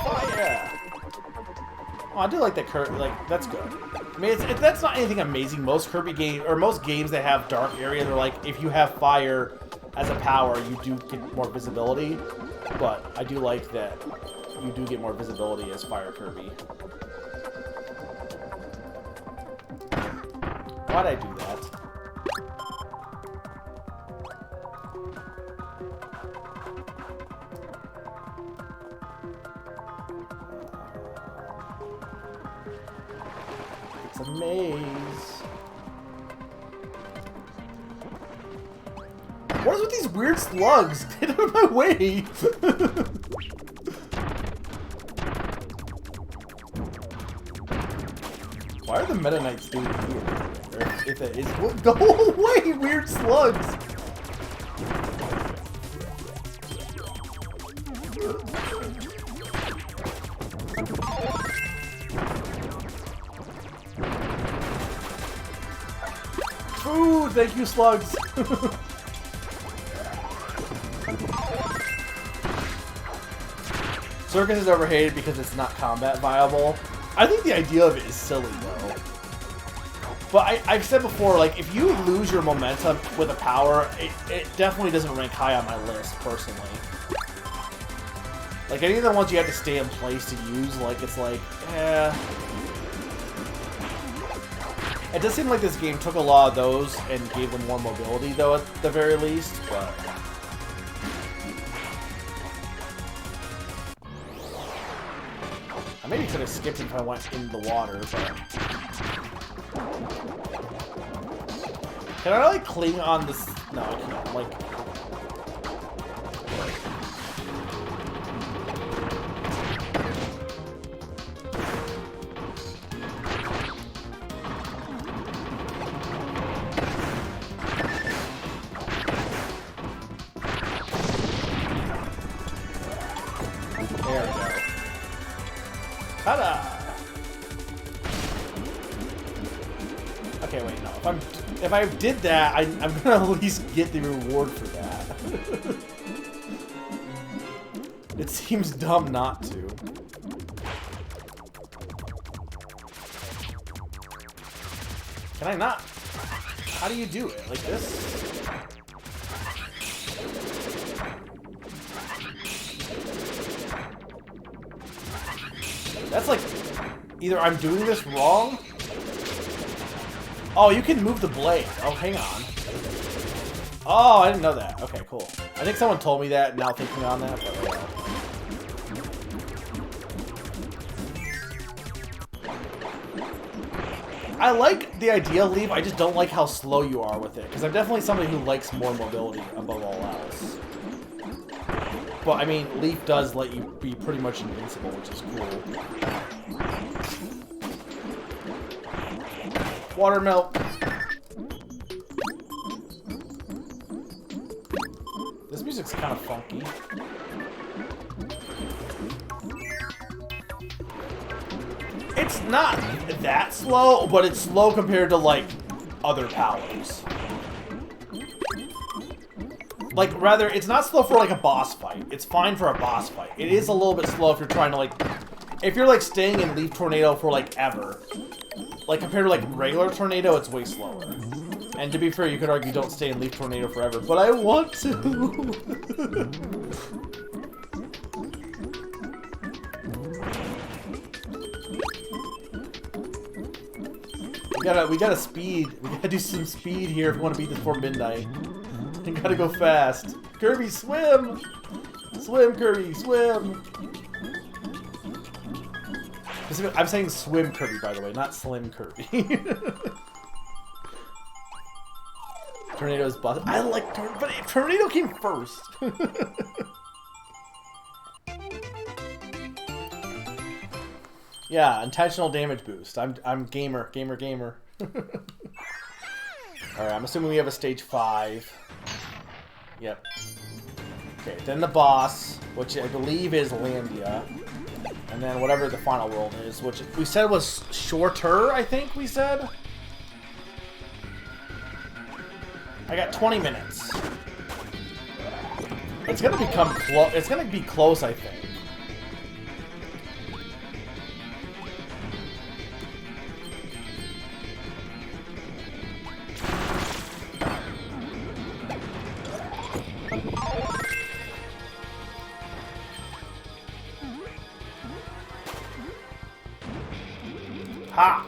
A: Oh yeah. Oh, I do like that Kirby. Like, that's good. I mean, that's not anything amazing. Most Kirby games, or most games that have dark area, they're like, if you have fire as a power, you do get more visibility. But I do like that you do get more visibility as Fire Kirby. Why'd I do that? It's a maze. What is with these weird slugs? Get out of my way! Why are the Meta Knights doing here? Or if it is... Go away, weird slugs! Ooh, thank you, slugs! Circus is overhated because it's not combat viable. I think the idea of it is silly, though. But I've said before, like, if you lose your momentum with a power, it definitely doesn't rank high on my list, personally. Like, any of the ones you have to stay in place to use, like, it's like, eh. It does seem like this game took a lot of those and gave them more mobility, though, at the very least, but... I maybe could have skipped it if I went in the water, but... Can I, like, cling on this? No, I can't. Like... There we go. Ta-da! Okay, wait, no. If I did that, I'm gonna at least get the reward for that. It seems dumb not to. Can I not? How do you do it? Like this? That's like, either I'm doing this wrong. Oh, you can move the blade. Oh, hang on. Oh, I didn't know that. Okay, cool. I think someone told me that, now thinking on that, but yeah. I like the idea of Leaf, I just don't like how slow you are with it, because I'm definitely somebody who likes more mobility above all else. But, I mean, Leaf does let you be pretty much invincible, which is cool. Water milk. This music's kind of funky. It's not that slow, but it's slow compared to, like, other powers. Like, rather, it's not slow for, like, a boss fight. It's fine for a boss fight. It is a little bit slow if you're trying to, like... If you're, like, staying in Leaf Tornado for, like, ever. Like, compared to, like, regular Tornado, it's way slower. And to be fair, you could argue don't stay in Leaf Tornado forever, but I want to! We gotta speed. We gotta do some speed here if we want to beat this before midnight. You gotta go fast. Kirby, swim! Swim, Kirby, swim! I'm saying swim Kirby, by the way, not slim Kirby. Tornado's bust. I like Tornado, but Tornado came first. Yeah, intentional damage boost. I'm gamer. Alright, I'm assuming we have a stage 5. Yep. Okay, then the boss, which I believe is Landia. And then whatever the final world is, which we said was shorter, I think we said? I got 20 minutes. It's gonna become close. It's gonna be close, I think. Ha!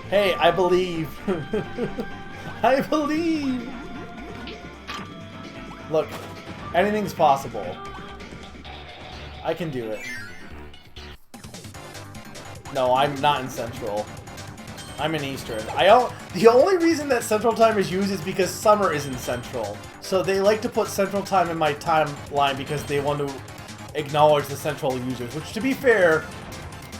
A: Hey, I believe. I believe. Look, anything's possible. I can do it. No, I'm not in Central. I'm in Eastern. The only reason that Central Time is used is because summer is in Central. So they like to put Central Time in my timeline because they want to acknowledge the Central users. Which, to be fair,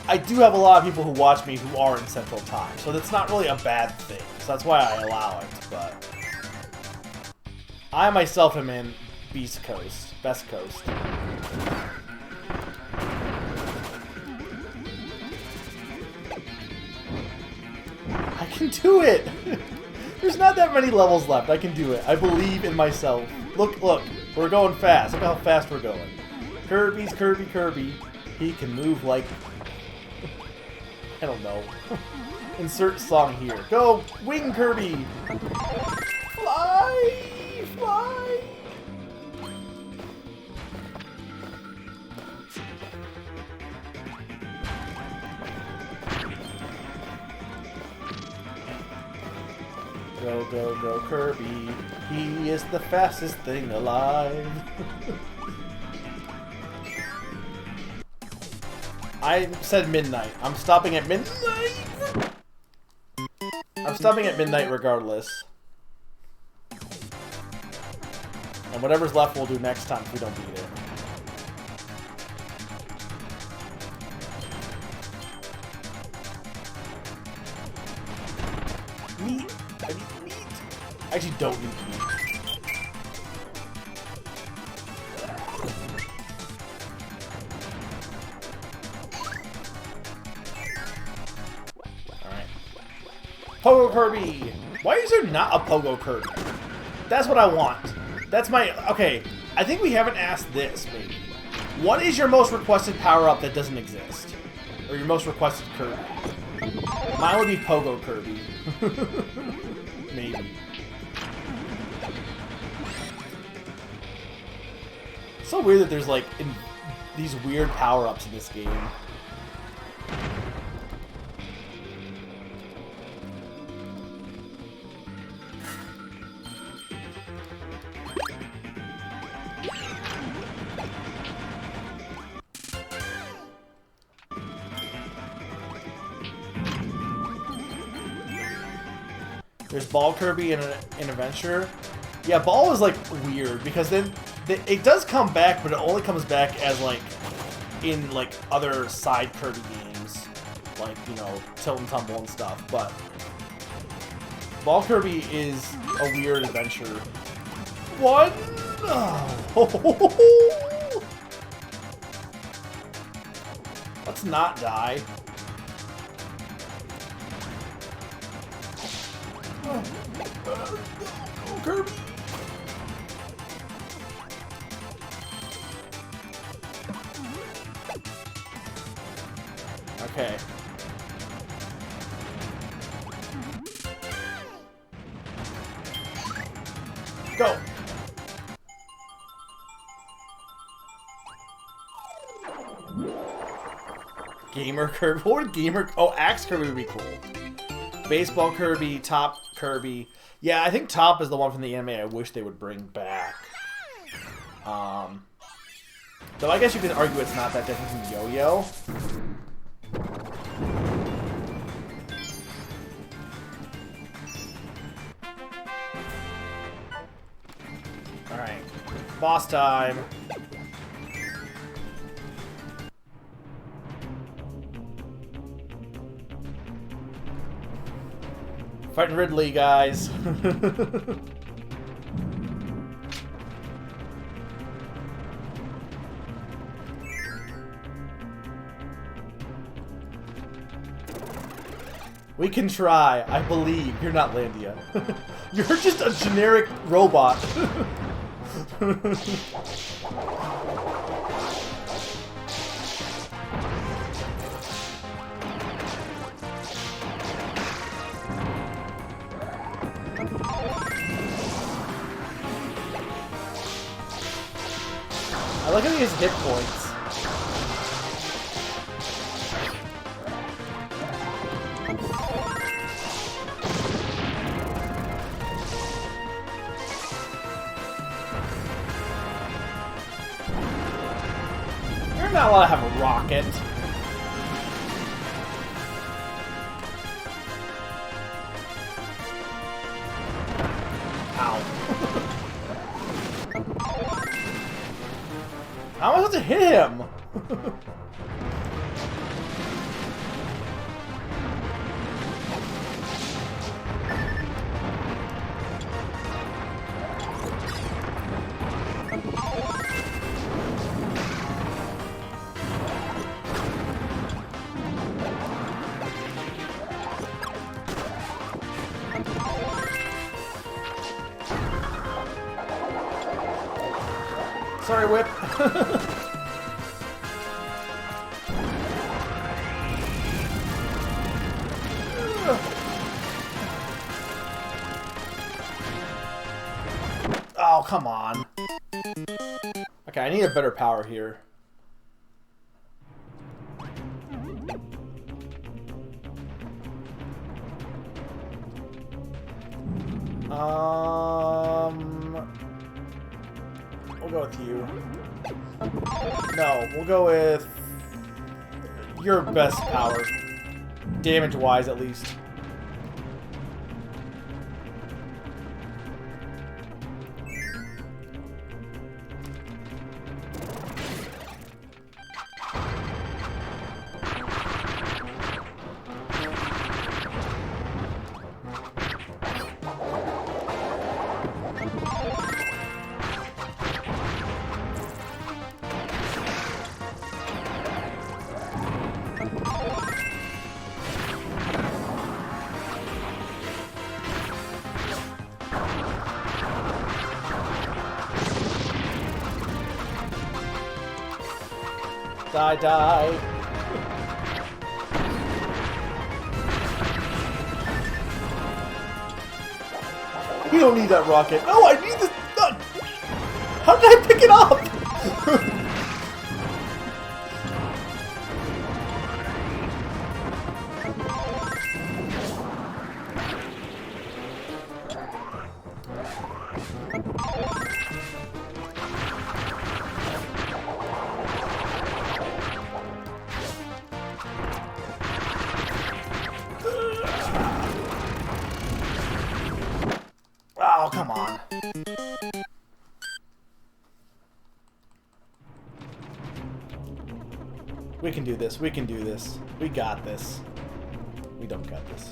A: I do have a lot of people who watch me who are in Central Time. So that's not really a bad thing. So that's why I allow it. But I myself am in Beast Coast. Best Coast. I can do it! There's not that many levels left. I can do it. I believe in myself. Look, look. We're going fast. Look how fast we're going. Kirby's Kirby Kirby. He can move like... I don't know. Insert song here. Go! Wing Kirby! Fly! Fly! Go, go, go, Kirby. He is the fastest thing alive. I said midnight. I'm stopping at midnight! I'm stopping at midnight regardless. And whatever's left we'll do next time if we don't beat it. Meat! I need meat! I actually don't need meat. Alright. Pogo Kirby! Why is there not a Pogo Kirby? That's what I want. That's my... Okay, I think we haven't asked this, maybe. What is your most requested power-up that doesn't exist? Or your most requested Kirby? Mine would be Pogo Kirby. Maybe. It's so weird that there's like these weird power-ups in this game. There's Ball Kirby in Adventure. Yeah, Ball is like weird because then it does come back, but it only comes back as like in like other side Kirby games, like, you know, Tilt and Tumble and stuff. But Ball Kirby is a weird adventure. What? Oh. Let's not die. Go, Kirby! Okay. Go! Gamer Kirby? What would Gamer... Oh, Axe Kirby would be cool. Baseball Kirby, Top Kirby. Yeah, I think Top is the one from the anime I wish they would bring back. Though I guess you could argue it's not that different from Yo-Yo. Alright. Boss time. Fighting Ridley, guys. We can try. I believe. You're not Landia. You're just a generic robot. I like how he has hit points. You're not allowed to have a rocket. How am I supposed to hit him? Sorry, Whip. Oh, come on. Okay, I need a better power here. We'll go with you. No, we'll go with your best power. Damage-wise, at least. Die, die. You don't need that rocket. No, I need this. No. How did I pick it up? Oh, come on. We can do this. We can do this. We got this. We don't got this.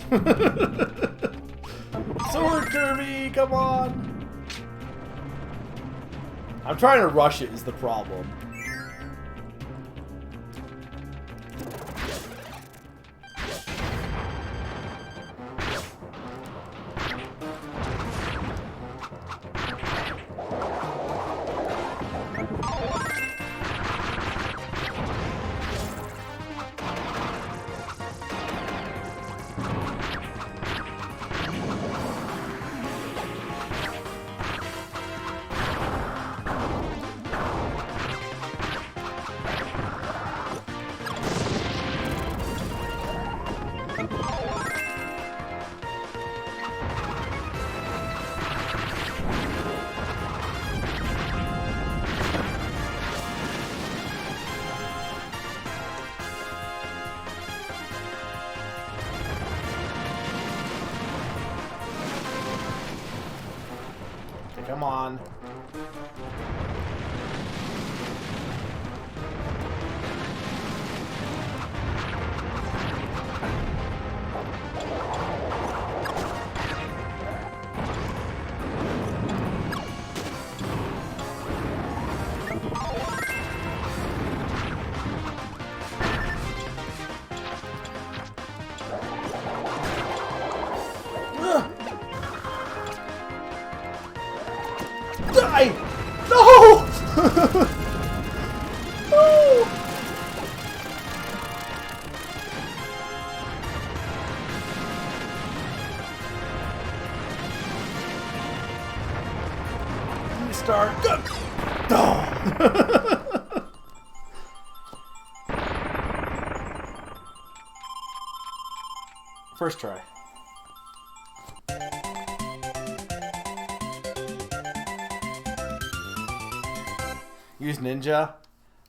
A: Sword Kirby, come on. I'm trying to rush it is the problem. Come on. Die! No! No! Restart. Go! Oh. First try. Use ninja?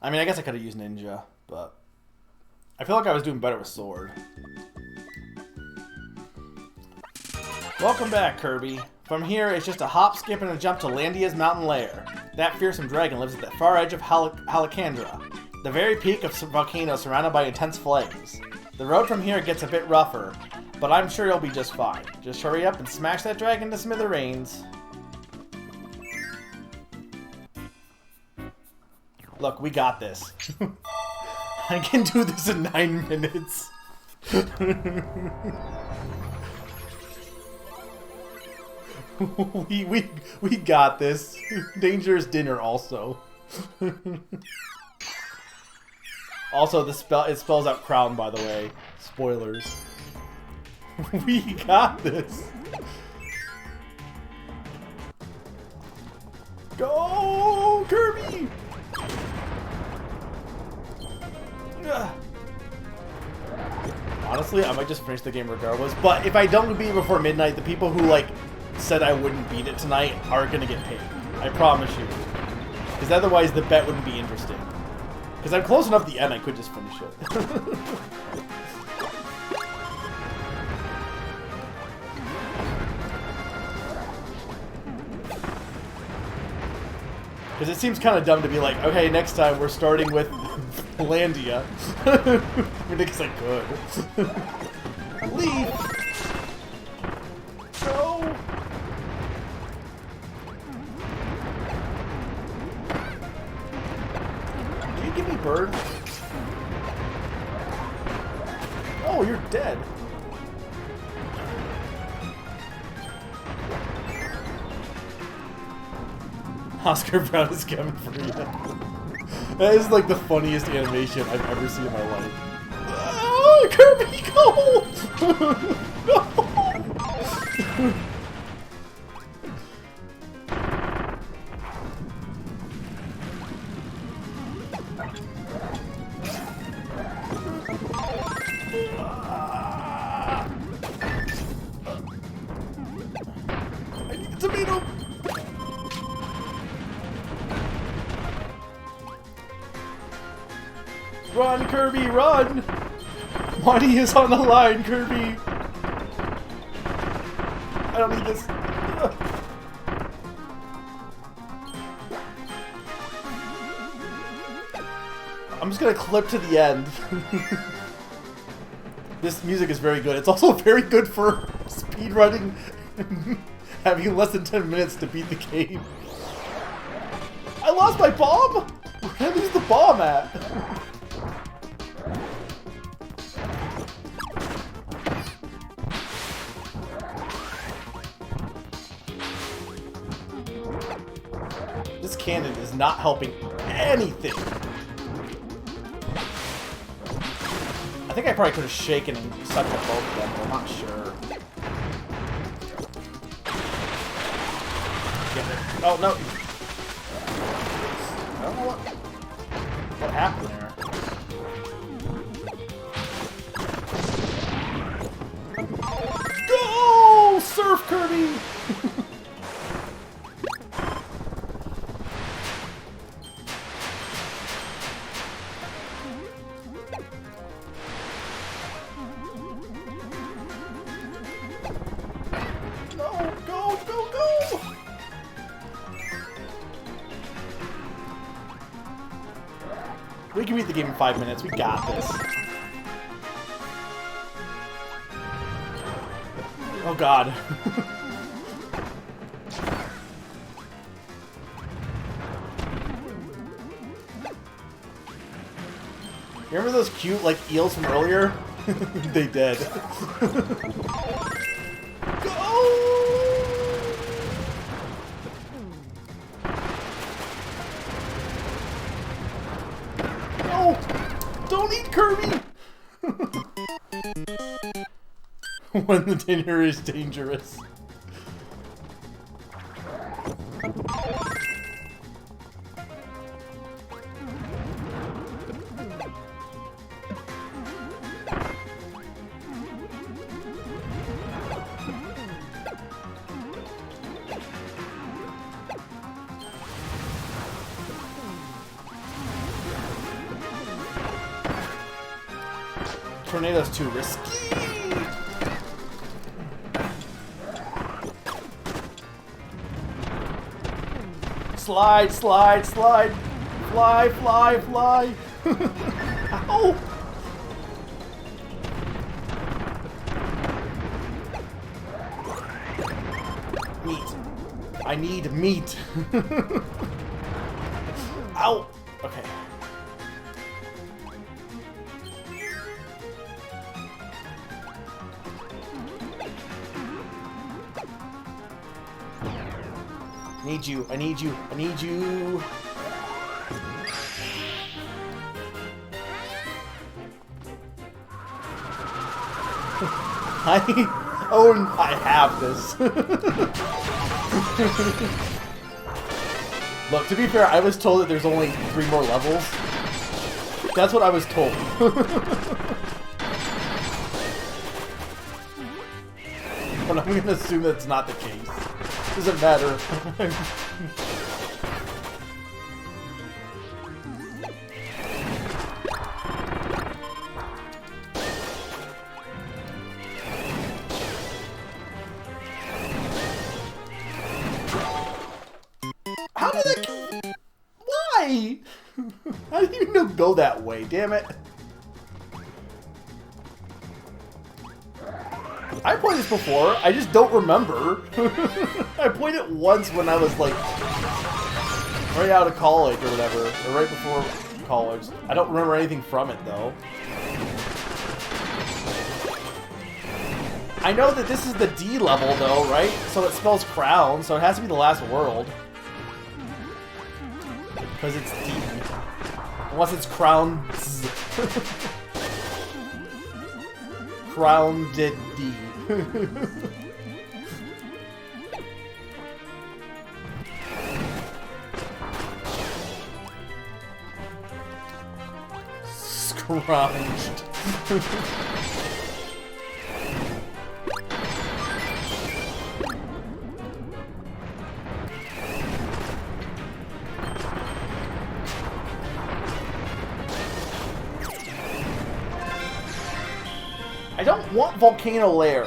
A: I mean, I guess I could have used ninja, but I feel like I was doing better with sword. Welcome back, Kirby. From here, it's just a hop, skip, and a jump to Landia's mountain lair. That fearsome dragon lives at the far edge of Halicandra, the very peak of some volcano surrounded by intense flames. The road from here gets a bit rougher, but I'm sure you'll be just fine. Just hurry up and smash that dragon to smithereens. Look, we got this. I can do this in 9 minutes. we got this. Dangerous dinner also. Also, it spells out crown, by the way. Spoilers. We got this. Go, Kirby! Honestly, I might just finish the game regardless. But if I don't beat it before midnight, the people who like said I wouldn't beat it tonight are gonna get paid. I promise you. Because otherwise, the bet wouldn't be interesting. Because I'm close enough to the end, I could just finish it. Because it seems kind of dumb to be like, okay, next time we're starting with Landia. Because I could. Leave! Go! Do you give me bird? Oh, you're dead. Oscar Brown is coming for you. That is like the funniest animation I've ever seen in my life. Oh, Kirby, go! No! I need a tomato! Run, Kirby, run! Money is on the line, Kirby! I don't need this. I'm just gonna clip to the end. This music is very good. It's also very good for speedrunning, having less than 10 minutes to beat the game. I lost my bomb? Where did I lose the bomb at? This cannon is not helping anything. I think I probably could have shaken and sucked up both of them, but I'm not sure. Get it. Oh, no. I don't know what happened there. Go! Surf, Kirby! We can beat the game in 5 minutes. We got this. Oh god. Remember those cute, like, eels from earlier? They dead. Don't eat Kirby! When the dinner is dangerous. Tornado's too risky. Slide, slide, slide. Fly, fly, fly. Ow! Meat. I need meat. Ow! Okay. Need you, I need you, I need you. I have this. Look, to be fair, I was told that there's only 3 more levels. That's what I was told. But I'm gonna assume that's not the case. Doesn't matter. How did that... Why? I didn't even know go that way, damn it. I played this before, I just don't remember. I played it once when I was like right out of college or whatever, or right before college. I don't remember anything from it though. I know that this is the D level though, right? So it spells crown, so it has to be the last world. Because it's D. Unless it's crown. Crown did D. Scrounged. I don't want Volcano Lair.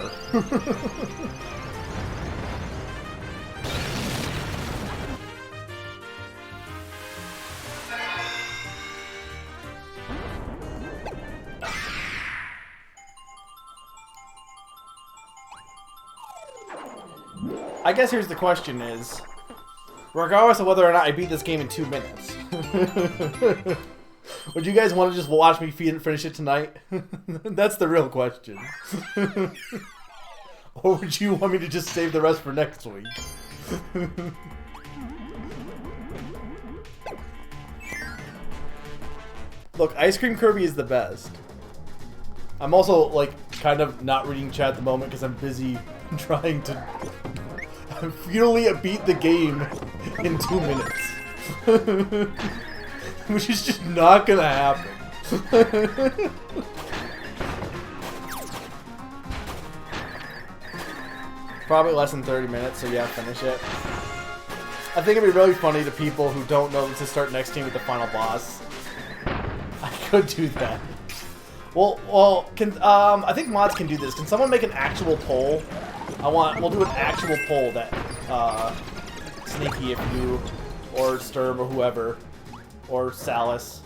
A: I guess here's the question is, regardless of whether or not I beat this game in 2 minutes, would you guys want to just watch me finish it tonight? That's the real question. Or would you want me to just save the rest for next week? Look, Ice Cream Kirby is the best. I'm also, like, kind of not reading chat at the moment because I'm busy trying to futilely beat the game in 2 minutes. Which is just not gonna happen. Probably less than 30 minutes, so yeah, finish it. I think it'd be really funny to people who don't know to start next team with the final boss. I could do that. Well, I think mods can do this. Can someone make an actual poll? We'll do an actual poll that, Sneaky, if you, or Sturm, or whoever, or Salus,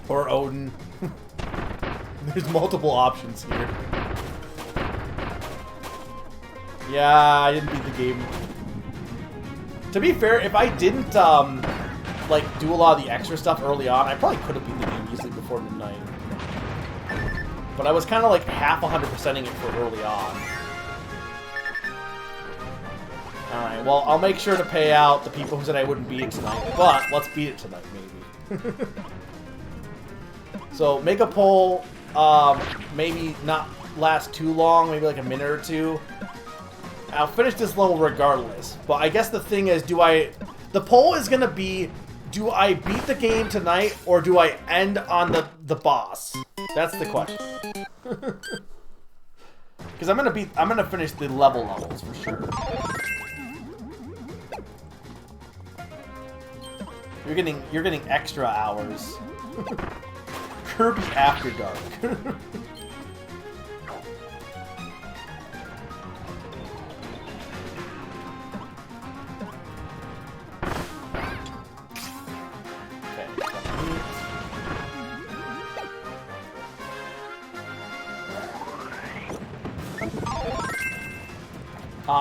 A: or Odin. There's multiple options here. Yeah, I didn't beat the game. To be fair, if I didn't, like, do a lot of the extra stuff early on, I probably could have beat the game easily before midnight. But I was kind of, like, half 100%ing it for early on. Alright, well, I'll make sure to pay out the people who said I wouldn't beat it tonight, but let's beat it tonight, maybe. So, make a poll, maybe not last too long, maybe like a minute or two. I'll finish this level regardless, but I guess the thing is, the poll is gonna be, do I beat the game tonight, or do I end on the boss? That's the question. Because I'm gonna finish the levels for sure. You're getting extra hours. Kirby After Dark.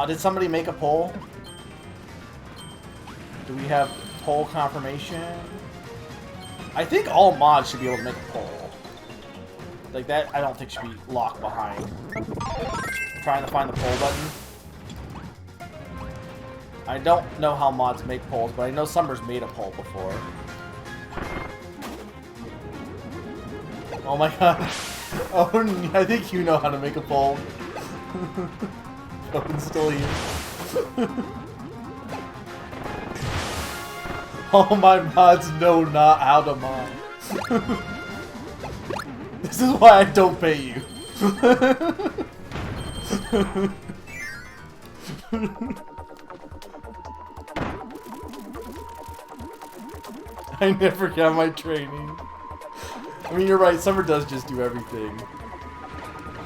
A: Did somebody make a poll? Do we have poll confirmation? I think all mods should be able to make a poll. Like that, I don't think should be locked behind. Trying to find the poll button. I don't know how mods make polls, but I know Summer's made a poll before. Oh my god. Oh, I think you know how to make a poll. Oh, it's still you. All my mods know not how to mod. This is why I don't pay you. I never got my training. I mean, you're right, Summer does just do everything.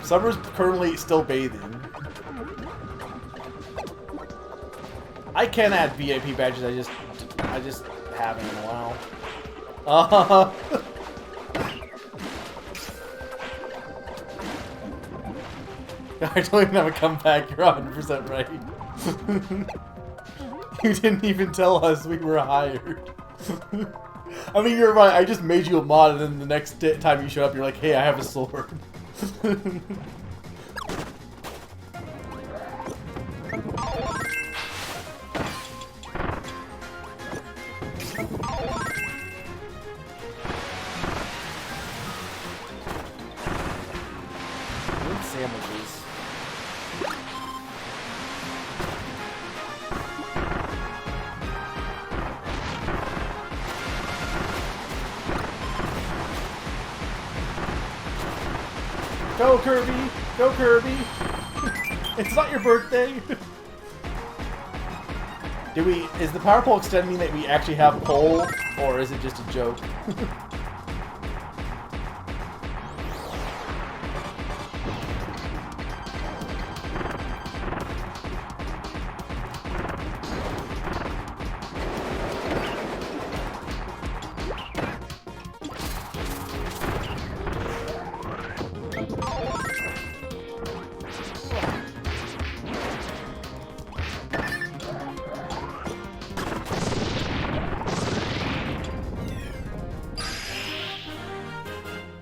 A: Summer's currently still bathing. I can add VIP badges, I just haven't in a while. I don't even have a comeback, you're 100% right. You didn't even tell us we were hired. I mean, you're right, I just made you a mod and then the next time you show up, you're like, hey, I have a sword. Sandwiches. Go Kirby! Go Kirby! It's not your birthday! Is the power pole extending that we actually have pole, or is it just a joke?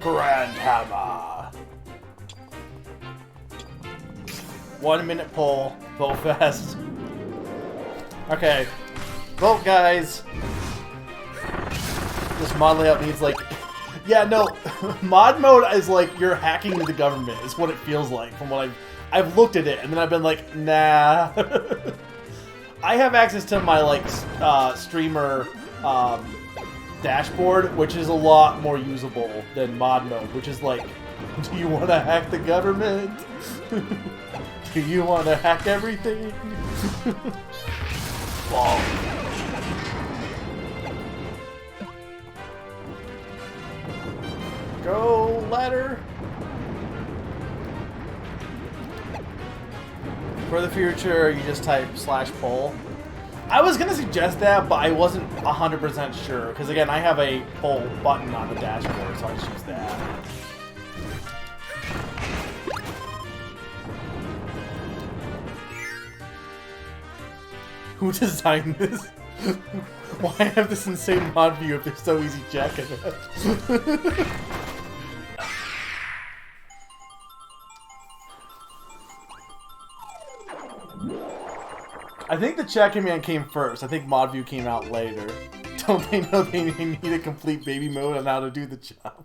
A: Grand Hammer. 1 minute poll. Vote fast. Okay. Vote, guys. This mod layout needs like... Yeah, no. Mod mode is like you're hacking into the government. Is what it feels like from what I've looked at it and then I've been like, nah. I have access to my like streamer dashboard, which is a lot more usable than mod mode, which is like, do you want to hack the government? Do you want to hack everything? Wow. Go ladder. For the future, you just type /poll. I was gonna suggest that, but I wasn't 100% sure because again, I have a poll button on the dashboard, so I just use that. Who designed this? Why have this insane mod view if they're so easy jacking it? I think the chat command came first. I think mod view came out later. Don't they know they need a complete baby mode on how to do the job?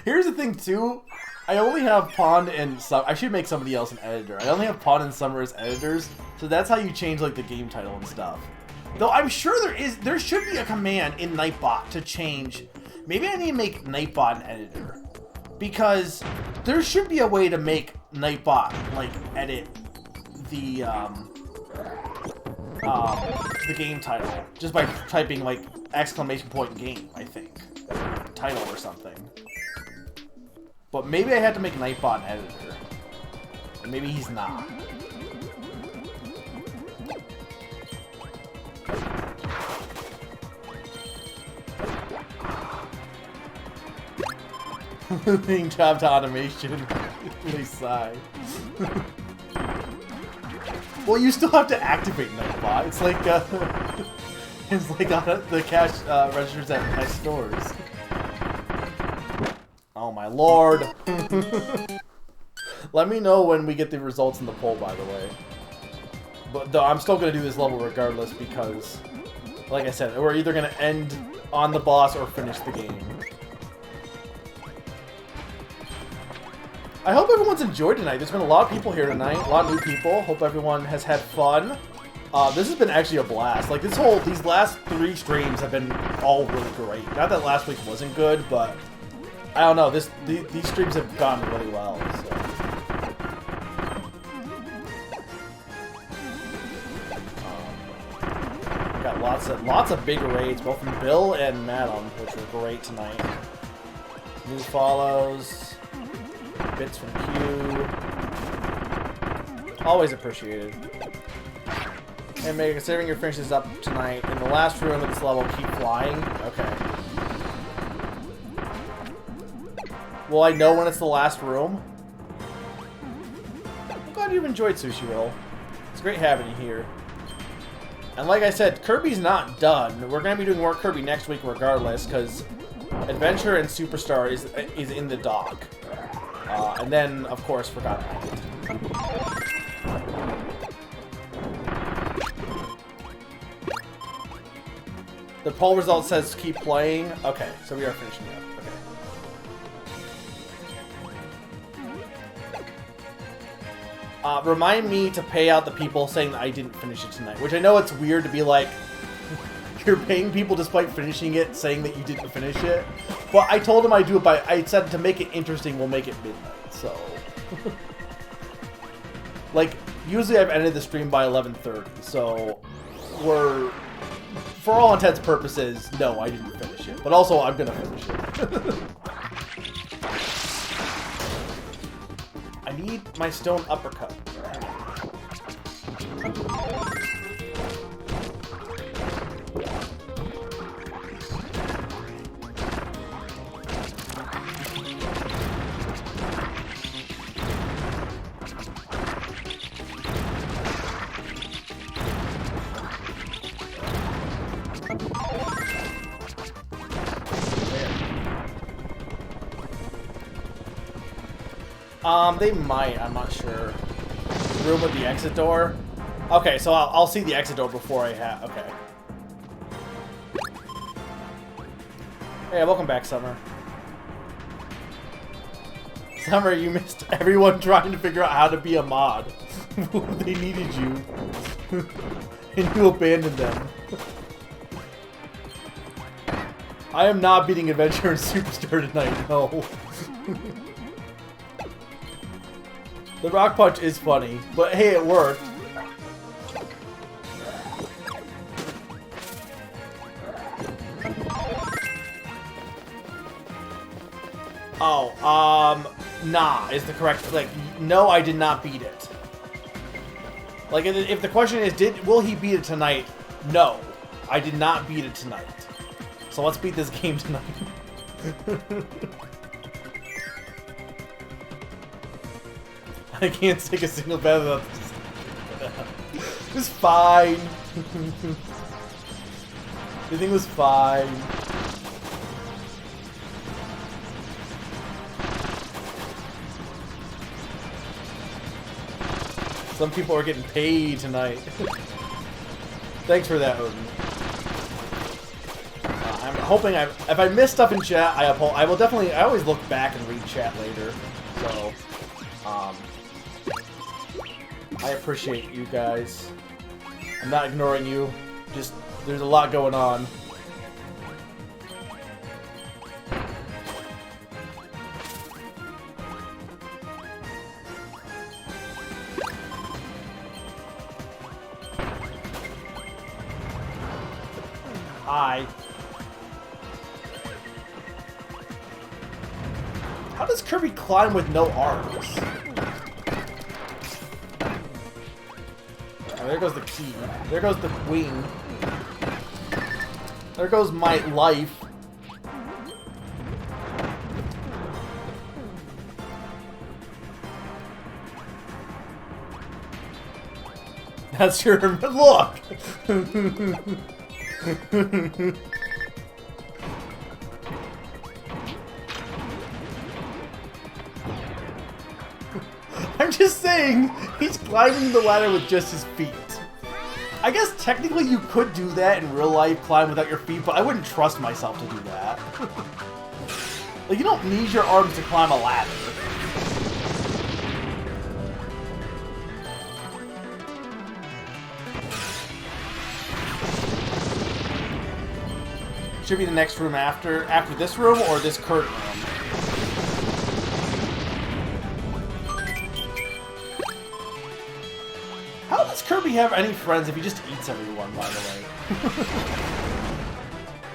A: Here's the thing too. I only have Pond and Summer. I should make somebody else an editor. I only have Pond and Summer as editors, so that's how you change like the game title and stuff. Though I'm sure there should be a command in Nightbot to change. Maybe I need to make Nightbot an editor, because there should be a way to make Nightbot like edit the game title just by typing like !game, I think, title or something. But maybe I had to make Nightbot an editor. And maybe he's not. Being job to automation. Really sigh. Well, you still have to activate Nightbot. It's like it's like on the cash registers at stores. Oh my lord! Let me know when we get the results in the poll, by the way. But though I'm still gonna do this level regardless because, like I said, we're either gonna end on the boss or finish the game. I hope everyone's enjoyed tonight. There's been a lot of people here tonight, a lot of new people. Hope everyone has had fun. This has been actually a blast. Like these last 3 streams have been all really great. Not that last week wasn't good, but I don't know. These streams have gone really well. So. We got lots of big raids, both from Bill and Madam, which were great tonight. News follows. Bits from Q. Always appreciated. And Mega, considering your finish is up tonight, in the last room of this level, keep flying? Okay. Will I know when it's the last room? I'm glad you've enjoyed Sushi Roll. It's great having you here. And like I said, Kirby's not done. We're going to be doing more Kirby next week regardless, because Adventure and Superstar is in the dock. And then, of course, Forgotten Island. The poll result says keep playing. Okay, so we are finishing up. Okay. Remind me to pay out the people saying that I didn't finish it tonight. Which I know it's weird to be like, you're paying people despite finishing it, saying that you didn't finish it. But I told him I'd do it by, I said to make it interesting, we'll make it midnight, so. Like, usually I've ended the stream by 11:30, so we're, for all intents and purposes, no, I didn't finish it. But also, I'm gonna finish it. I need my stone uppercut. They might, I'm not sure. Room with the exit door? Okay, so I'll see the exit door before I have, okay. Hey, welcome back, Summer. Summer, you missed everyone trying to figure out how to be a mod. They needed you. And you abandoned them. I am not beating Adventure and Superstar tonight, no. The rock punch is funny, but hey, it worked. Oh, nah is the correct, like, no, I did not beat it. Like, if the question is, will he beat it tonight? No, I did not beat it tonight. So let's beat this game tonight. I can't take a single bet without this. It was fine. Everything was fine. Some people are getting paid tonight. Thanks for that, Odin. I'm hoping if I missed stuff in chat, I will definitely. I always look back and read chat later. So, I appreciate you guys. I'm not ignoring you. Just, there's a lot going on. Hi. How does Kirby climb with no arms? Oh, there goes the key. There goes the wing. There goes my life. That's your look. I'm just saying, he's climbing the ladder with just his feet. I guess technically you could do that in real life, climb without your feet, but I wouldn't trust myself to do that. Like, you don't need your arms to climb a ladder. Should be the next room after this room or this current room. How does Kirby have any friends if he just eats everyone, by the way?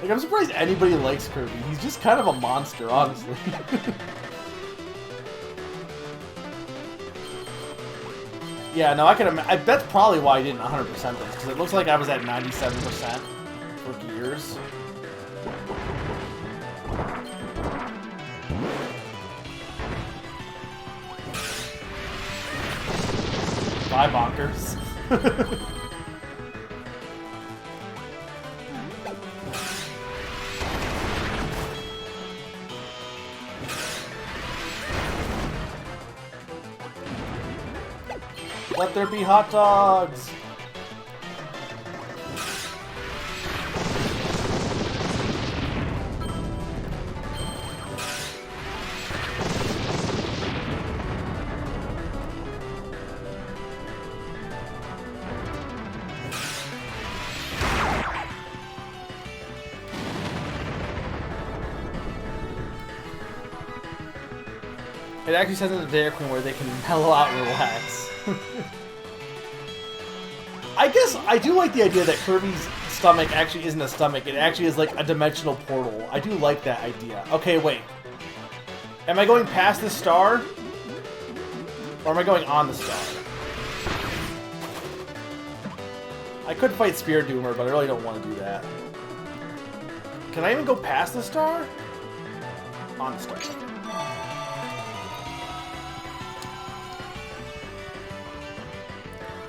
A: Like, I'm surprised anybody likes Kirby. He's just kind of a monster, honestly. Yeah, no, that's probably why I didn't 100% this, because it looks like I was at 97% for gears. Bye, bonkers. Let there be hot dogs! It actually says in the Dairy Queen where they can mellow out and relax. I guess I do like the idea that Kirby's stomach actually isn't a stomach. It actually is like a dimensional portal. I do like that idea. Okay, wait. Am I going past the star? Or am I going on the star? I could fight Spear Doomer, but I really don't want to do that. Can I even go past the star? On the star.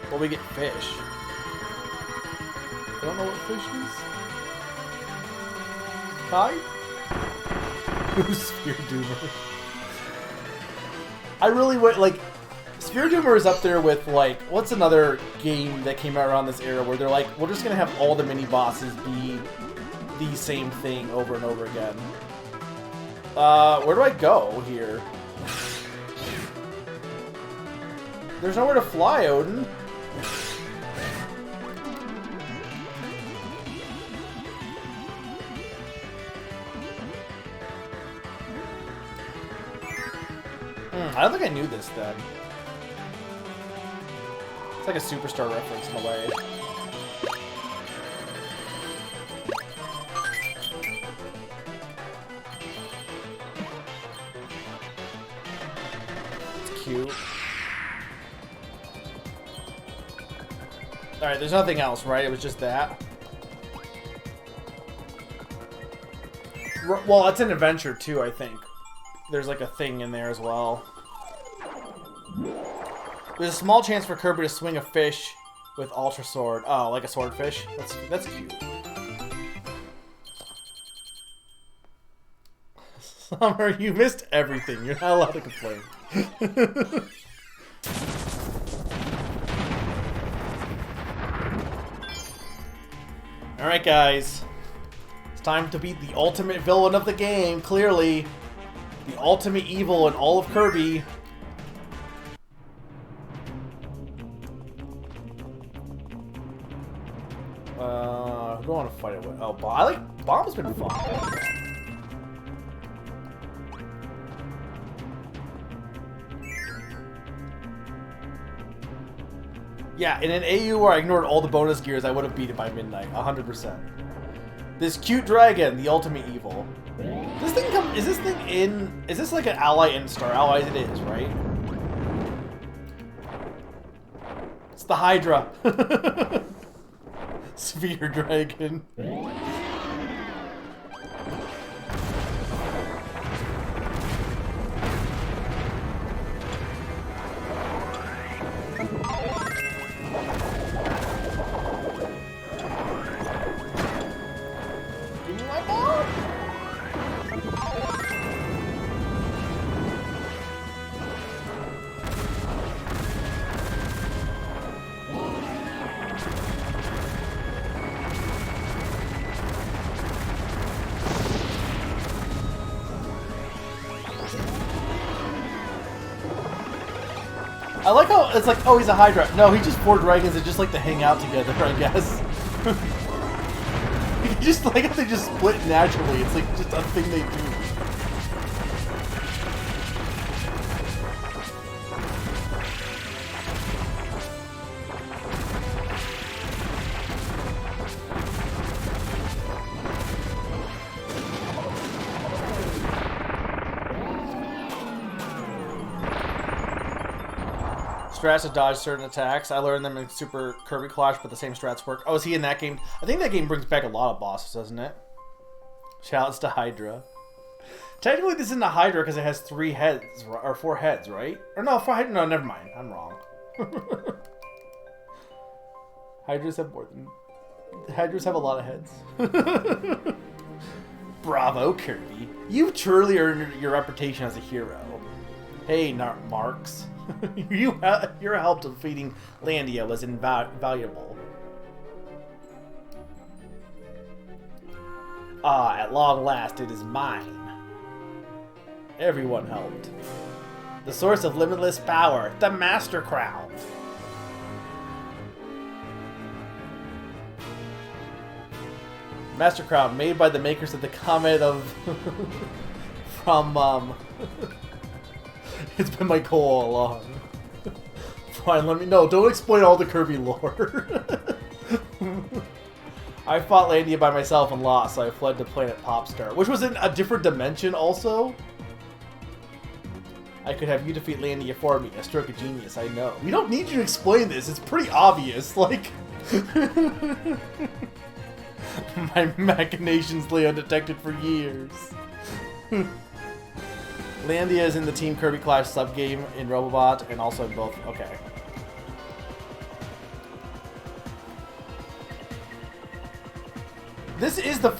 A: Well, we get fish. I don't know what fish is. Kai? Who's Spear Doomer? I really would, like, Spear Doomer is up there with, like, what's another game that came out around this era where they're like, we're just gonna have all the mini-bosses be the same thing over and over again. Where do I go here? There's nowhere to fly, Odin. I don't think I knew this then. It's like a Superstar reference in a way. It's cute. Alright, there's nothing else, right? It was just that? Well, it's an adventure too, I think. There's like a thing in there as well. There's a small chance for Kirby to swing a fish with Ultra Sword. Oh, like a swordfish? That's cute. Summer, you missed everything. You're not allowed to complain. Alright, guys. It's time to beat the ultimate villain of the game, clearly. The ultimate evil in all of Kirby. Who do I want to fight it with? Oh, Bomb's been fun. Yeah, in an AU where I ignored all the bonus gears, I would have beat it by midnight, 100%. This cute dragon, the ultimate evil. This thing is this like an ally in Star Allies? It is, right? It's the Hydra. Sphere Dragon. I like how it's like, oh, he's a Hydra. No, he's just 4 dragons that just like to hang out together, I guess. Just like how they just split naturally. It's like just a thing they do. Strats to dodge certain attacks. I learned them in Super Kirby Clash, but the same strats work. Oh, is he in that game? I think that game brings back a lot of bosses, doesn't it? Shoutouts to Hydra. Technically, this isn't a Hydra because it has 3 heads, or 4 heads, right? Or no, 4 heads. No, never mind. I'm wrong. Hydras have more than... Hydras have a lot of heads. Bravo, Kirby. You've truly earned your reputation as a hero. Hey, Marks. Your help defeating Landia was invaluable. Ah, at long last it is mine. Everyone helped. The source of limitless power, the Master Crown. Master Crown, made by the makers of the Comet of... from, It's been my goal all along. Fine, let me know. Don't explain all the Kirby lore. I fought Landia by myself and lost, so I fled to planet Popstar, which was in a different dimension also. I could have you defeat Landia for me, a stroke of genius, I know. We don't need you to explain this, it's pretty obvious, like... My machinations lay undetected for years. Landia is in the Team Kirby Clash subgame in Robobot, and also in both. Okay. This is the...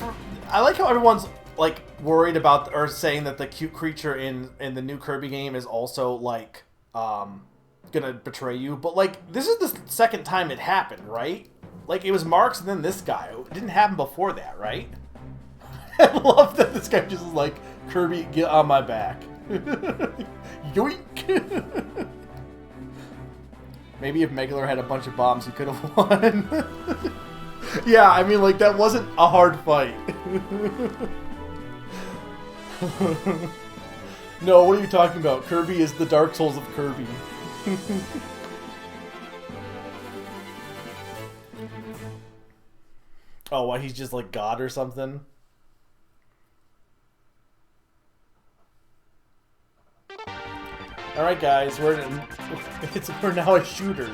A: I like how everyone's, like, worried about, or saying that the cute creature in the new Kirby game is also, like, gonna betray you. But, like, this is the second time it happened, right? Like, it was Marks and then this guy. It didn't happen before that, right? I love that this guy just is like, Kirby, get on my back. Yoink! Maybe if Megalor had a bunch of bombs, he could have won. Yeah, I mean, like, that wasn't a hard fight. No, what are you talking about? Kirby is the Dark Souls of Kirby. Oh, what, he's just like God or something? Alright guys, we're now a shooter.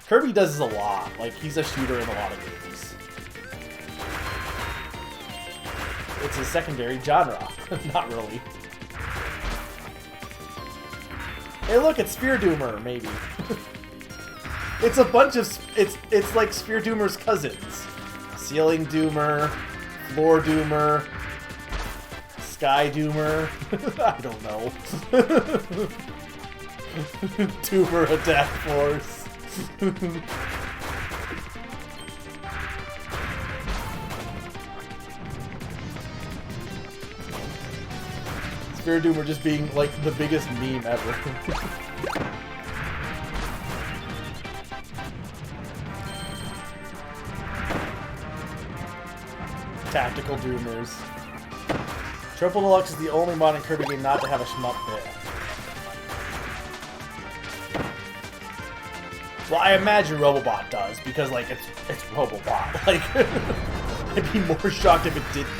A: Kirby does this a lot. Like, he's a shooter in a lot of games. It's a secondary genre. Not really. Hey look, it's Sphere Doomer, maybe. It's a bunch of... It's like Sphere Doomer's cousins. Ceiling Doomer, Floor Doomer, Sky Doomer. I don't know. Doomer Attack Force. Sphere Doomer just being like the biggest meme ever. Tactical Doomers. Triple Deluxe is the only modern Kirby game not to have a shmup bit. Well, I imagine Robobot does, because, like, it's Robobot. Like, I'd be more shocked if it didn't.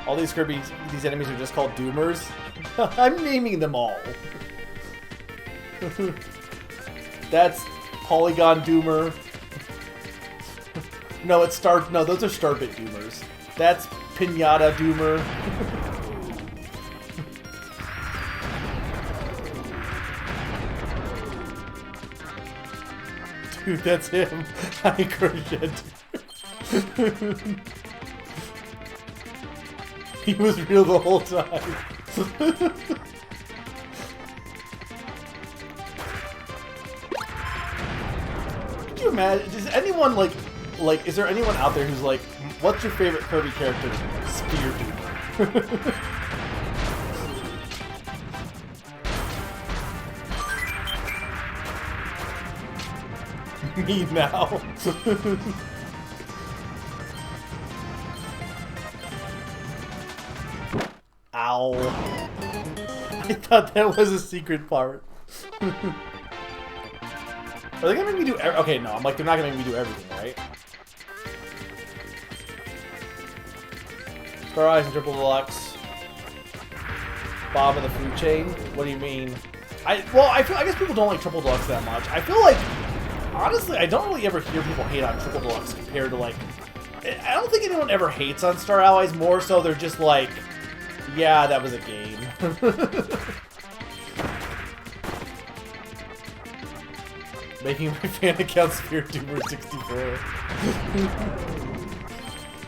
A: All these Kirby, these enemies are just called Doomers. I'm naming them all. That's Polygon Doomer. No, it's no, those are Starbit Doomers. That's Pinata Doomer. Dude, that's him. I crochet. He was real the whole time. Could you imagine? Does anyone like, is there anyone out there who's like, what's your favorite Kirby character? Sphere Doomer. Me now. Ow. I thought that was a secret part. Are they gonna make me do okay, no, I'm like, they're not gonna make me do everything, right? Star Eyes and Triple Deluxe. Bob and the Food Chain? What do you mean? I guess people don't like Triple Deluxe that much. I feel like, honestly, I don't really ever hear people hate on Triple Deluxe compared to, like, I don't think anyone ever hates on Star Allies. More so they're just like, yeah, that was a game. Making my fan account SpearDoomer64.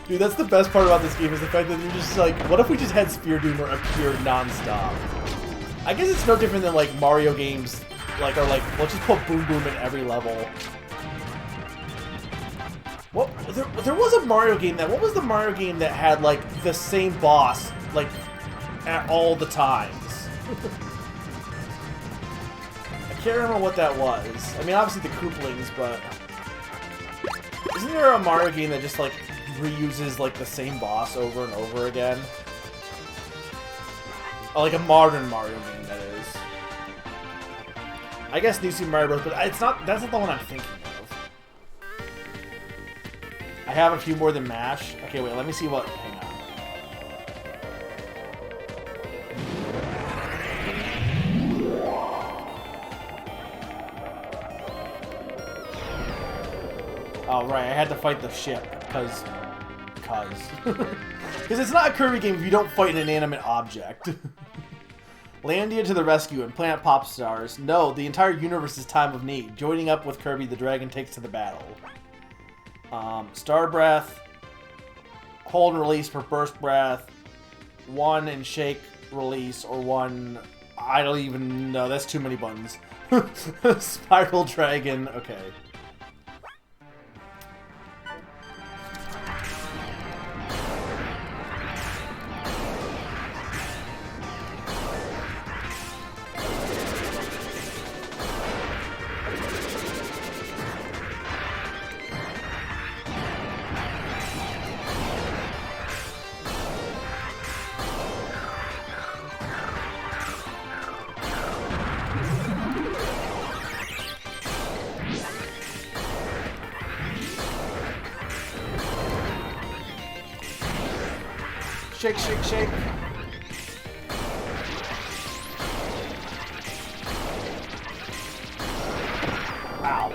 A: Dude, that's the best part about this game, is the fact that you're just like, what if we just had SpearDoomer appear non-stop? I guess it's no different than like Mario games, like, or like, let's just put Boom Boom in every level. What? There was a Mario game that, what was the Mario game that had like the same boss, like, at all the times? I can't remember what that was. I mean, obviously the Koopalings, but isn't there a Mario game that just like reuses like the same boss over and over again? Oh, like a modern Mario game, that is. I guess New Super Mario Bros., but it's not. That's not the one I'm thinking of. I have a few more than MASH. Okay, wait. Let me see what. Hang on. Oh, right, I had to fight the ship, because it's not a Kirby game if you don't fight an inanimate object. Landia to the rescue and Planet Pop Stars. No, the entire universe is time of need. Joining up with Kirby, the dragon takes to the battle. Star Breath. Hold and release for Burst Breath. 1 and shake release, or 1... I don't even know, that's too many buttons. Spiral Dragon, okay. Shake, shake, shake. Ow.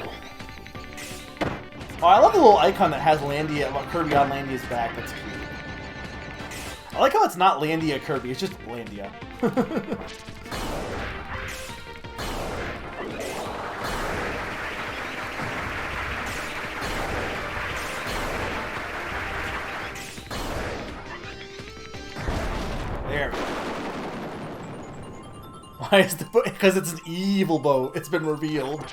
A: Oh, I love the little icon that has Landia, Kirby on Landia's back. That's cute. I like how it's not Landia Kirby, it's just Landia. There we go. Why is the boat? Because it's an evil boat. It's been revealed.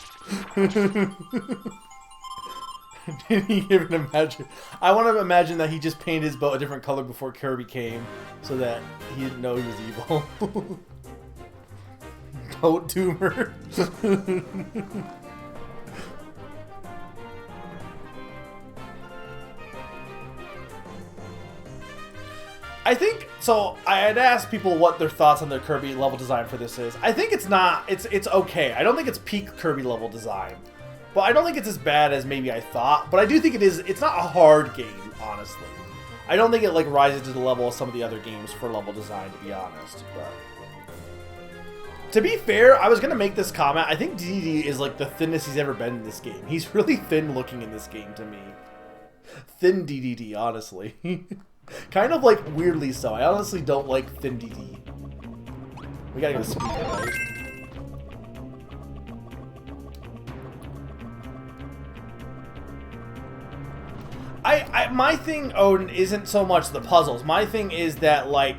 A: Didn't he even imagine? I want to imagine that he just painted his boat a different color before Kirby came, so that he didn't know he was evil. Boat Doomer. I think, so I had asked people what their thoughts on their Kirby level design for this is. I think it's not, it's okay. I don't think it's peak Kirby level design. But I don't think it's as bad as maybe I thought. But I do think it's not a hard game, honestly. I don't think it like rises to the level of some of the other games for level design, to be honest. But to be fair, I was going to make this comment. I think DDD is like the thinnest he's ever been in this game. He's really thin looking in this game to me. Thin DDD, honestly. Kind of like weirdly so. I honestly don't like thin DD. We gotta get a speaker, right? My thing, Odin, isn't so much the puzzles. My thing is that, like,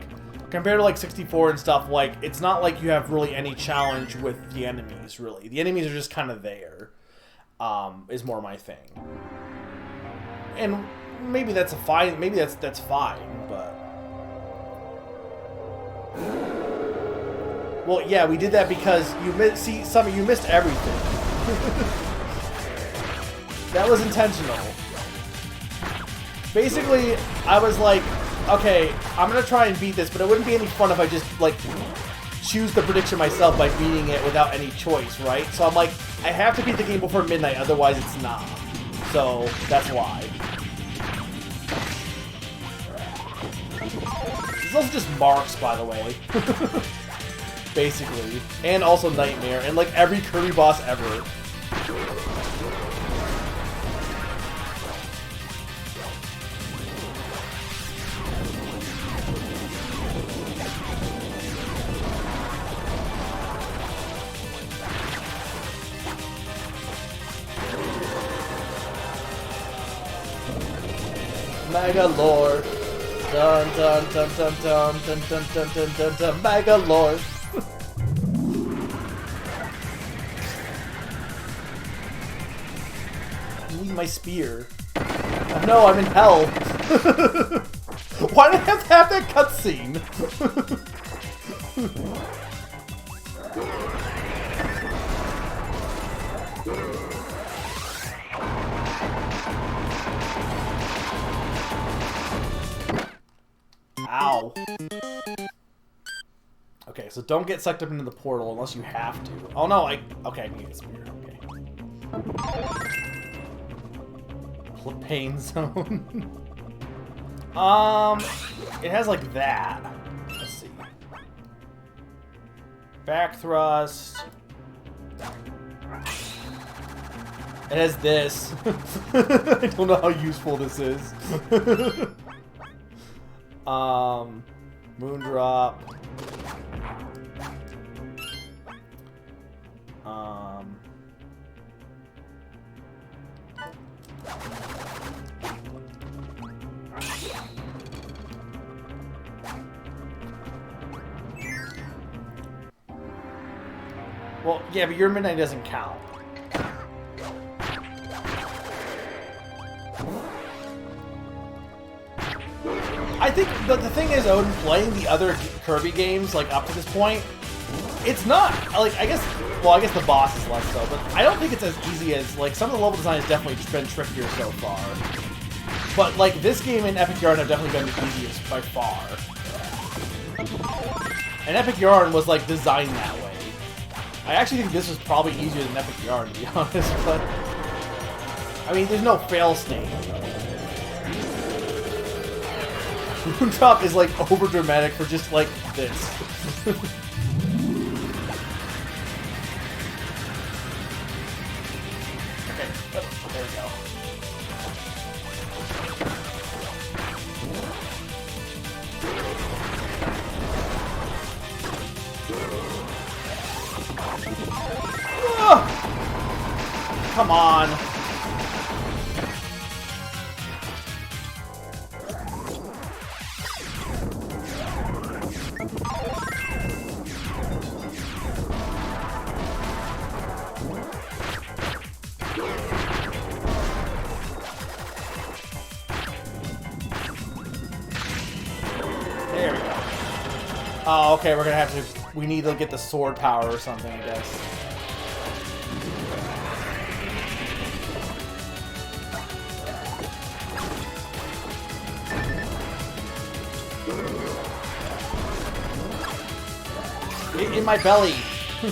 A: compared to like 64 and stuff, like, it's not like you have really any challenge with the enemies, really. The enemies are just kind of there. Is more my thing. And maybe that's a fine. Maybe that's fine, but well, yeah, we did that because you missed. See, you missed everything. That was intentional. Basically, I was like, okay, I'm gonna try and beat this, but it wouldn't be any fun if I just, like, choose the prediction myself by beating it without any choice, right? So I'm like, I have to beat the game before midnight, otherwise it's not. So, that's why. This is also just marks, by the way. Basically. And also Nightmare, and like every Kirby boss ever. Mega Lord. Dun dun dun dun dun dun dun dun dun dun dun Mega Lord. I need my spear. Oh no, I'm in hell. Why do I have to have that cutscene? Ow. Okay, so don't get sucked up into the portal unless you have to. Oh no, okay, I can get a spear, okay. Pain zone. It has like that. Let's see. Back thrust. It has this. I don't know how useful this is. Moondrop. Well, yeah, but your midnight doesn't count. I think the thing is, Odin, playing the other Kirby games, like, up to this point, it's not, like, I guess the boss is less so, but I don't think it's as easy as, like, some of the level design has definitely just been trickier so far. But, like, this game and Epic Yarn have definitely been the easiest by far. And Epic Yarn was, like, designed that way. I actually think this was probably easier than Epic Yarn, to be honest, but... I mean, there's no fail-state. Moondrop is, like, over-dramatic for just, like, this. Okay, oh, there we go. Come on. There we go. Oh, okay, we're gonna have to... We need to get the sword power or something, I guess. In my belly. Oh,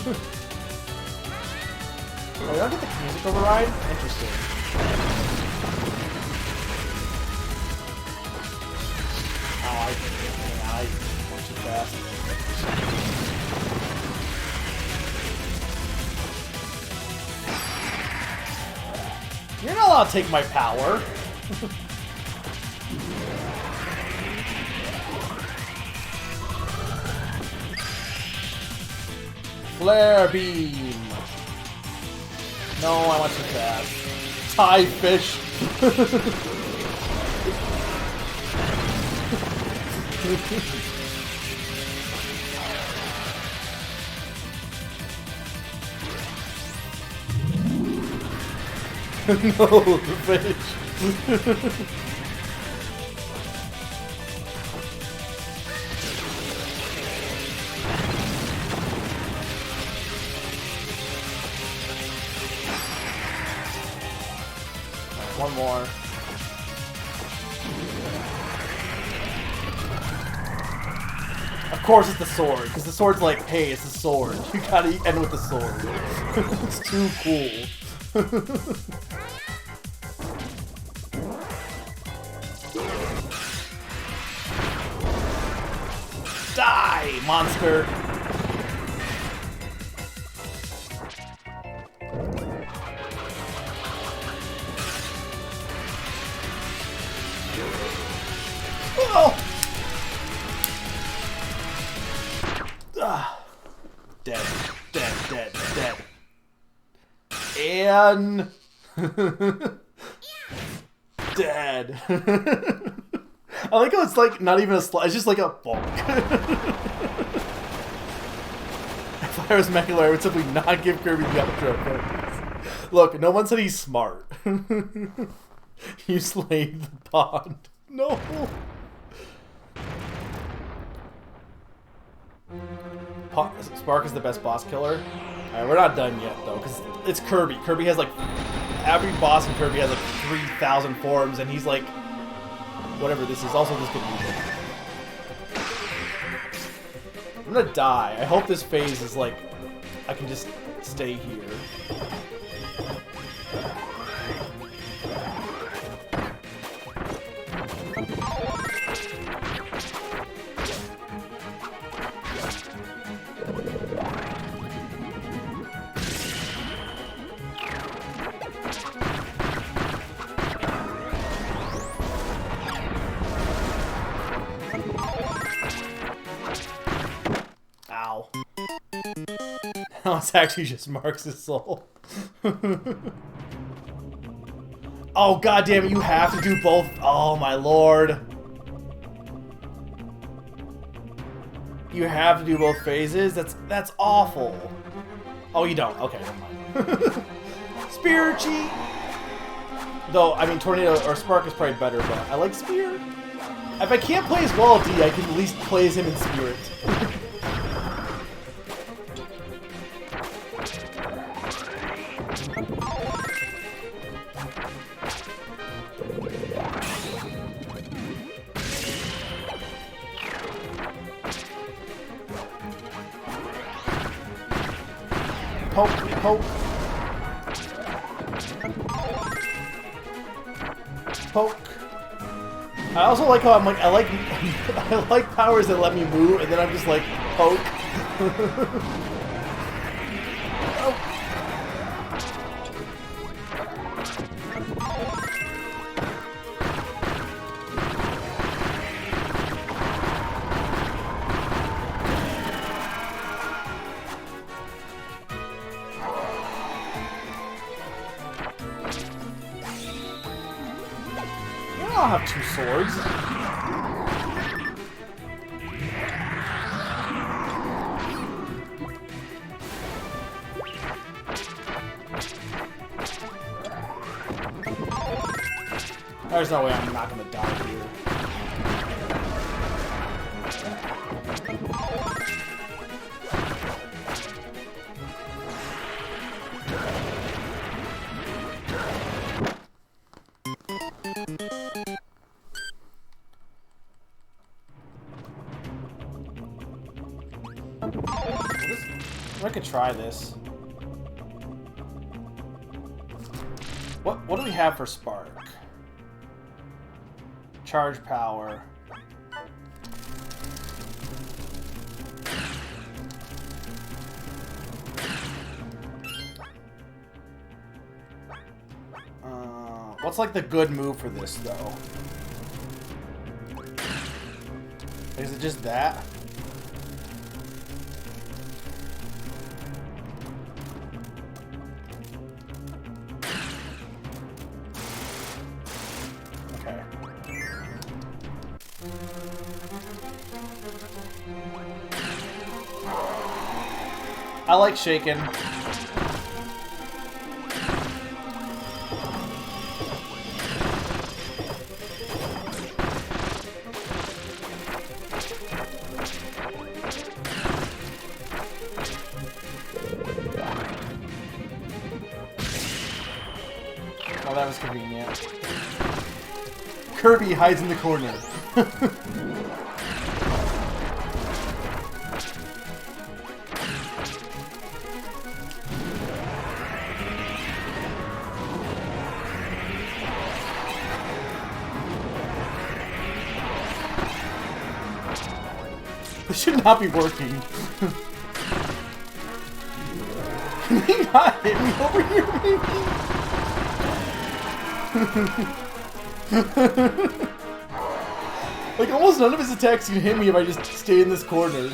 A: we don't get the music override? Interesting. Oh, I went too fast. You're not allowed to take my power. Flare beam. No, I want too fast. Tie fish. No, the fish. One more. Of course it's the sword, because the sword's like, hey, it's the sword. You gotta end with the sword. It's too cool. Die, monster! Oh! Ah. Dead, dead, dead, dead. And... dead. I like how it's like not even a slide, it's just like a bonk. If I was Mechalar, I would simply not give Kirby the Ultra abilities. Look, no one said he's smart. You slayed the bond. No! Spark is the best boss killer. Alright, we're not done yet, though, because it's Kirby. Kirby has, like... Every boss in Kirby has, like, 3,000 forms, and he's, like... Whatever this is. Also, this could be it. I'm gonna die. I hope this phase is, like... I can just stay here. Ow. No, it's actually just Marx's soul. Oh, goddamn it, you have to do both. Oh, my lord. You have to do both phases? That's awful. Oh, you don't. Okay, never mind. Spear cheat! Though, I mean, Tornado or Spark is probably better, but I like Spear. If I can't play as Wallaby, I can at least play as him in Spirit. Poke, poke. Poke. I also like how I'm like, I like powers that let me move, and then I'm just like, poke. Oh. I'll have two swords. There's no way I'm not gonna die here. I could try this. What do we have for Spark? Charge power. What's like the good move for this though? Is it just that? I like shaking. Oh, that was convenient. Kirby hides in the corner. This should not be working. Can he not hit me over here, maybe? Like, almost none of his attacks can hit me if I just stay in this corner.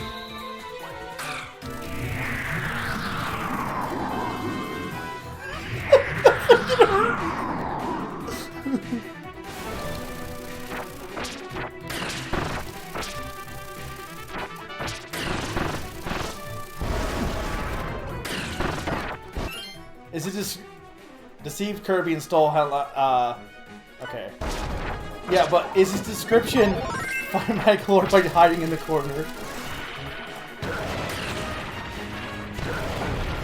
A: Is it just deceive Kirby and stole okay. Yeah, but is his description find Magolor by hiding in the corner?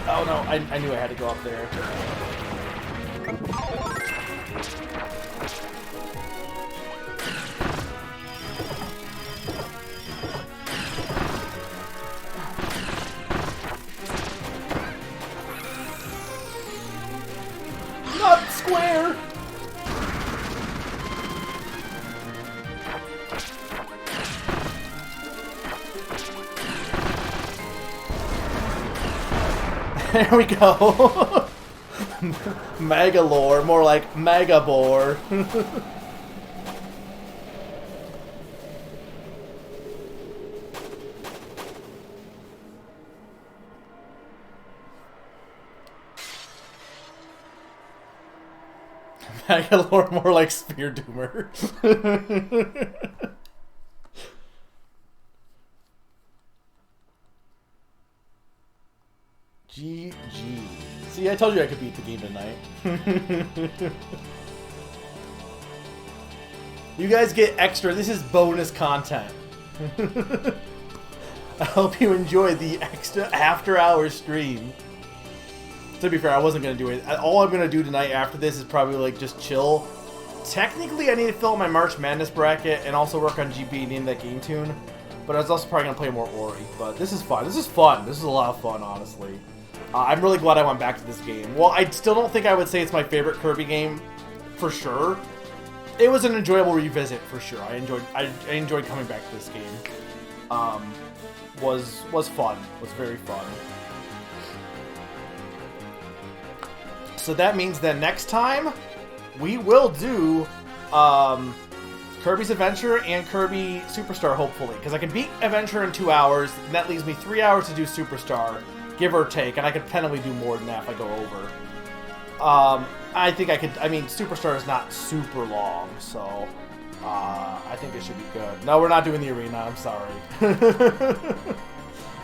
A: Oh no, I knew I had to go up there. Not square! There we go. Magolor, more like Megabore. Magolor, more like Spear Doomer. GG. See, I told you I could beat the game tonight. You guys get extra. This is bonus content. I hope you enjoy the extra after-hours stream. To be fair, I wasn't going to do it. All I'm going to do tonight after this is probably like just chill. Technically, I need to fill out my March Madness bracket and also work on GB and name that game tune. But I was also probably going to play more Ori. But this is fun. This is fun. This is a lot of fun, honestly. I'm really glad I went back to this game. Well, I still don't think I would say it's my favorite Kirby game, for sure. It was an enjoyable revisit, for sure. I enjoyed coming back to this game. Was fun. Was very fun. So that means that next time we will do Kirby's Adventure and Kirby Superstar, hopefully, because I can beat Adventure in 2 hours, and that leaves me 3 hours to do Superstar. Give or take, and I could technically do more than that if I go over. I think I could. I mean, Superstar is not super long, so I think it should be good. No, we're not doing the arena. I'm sorry.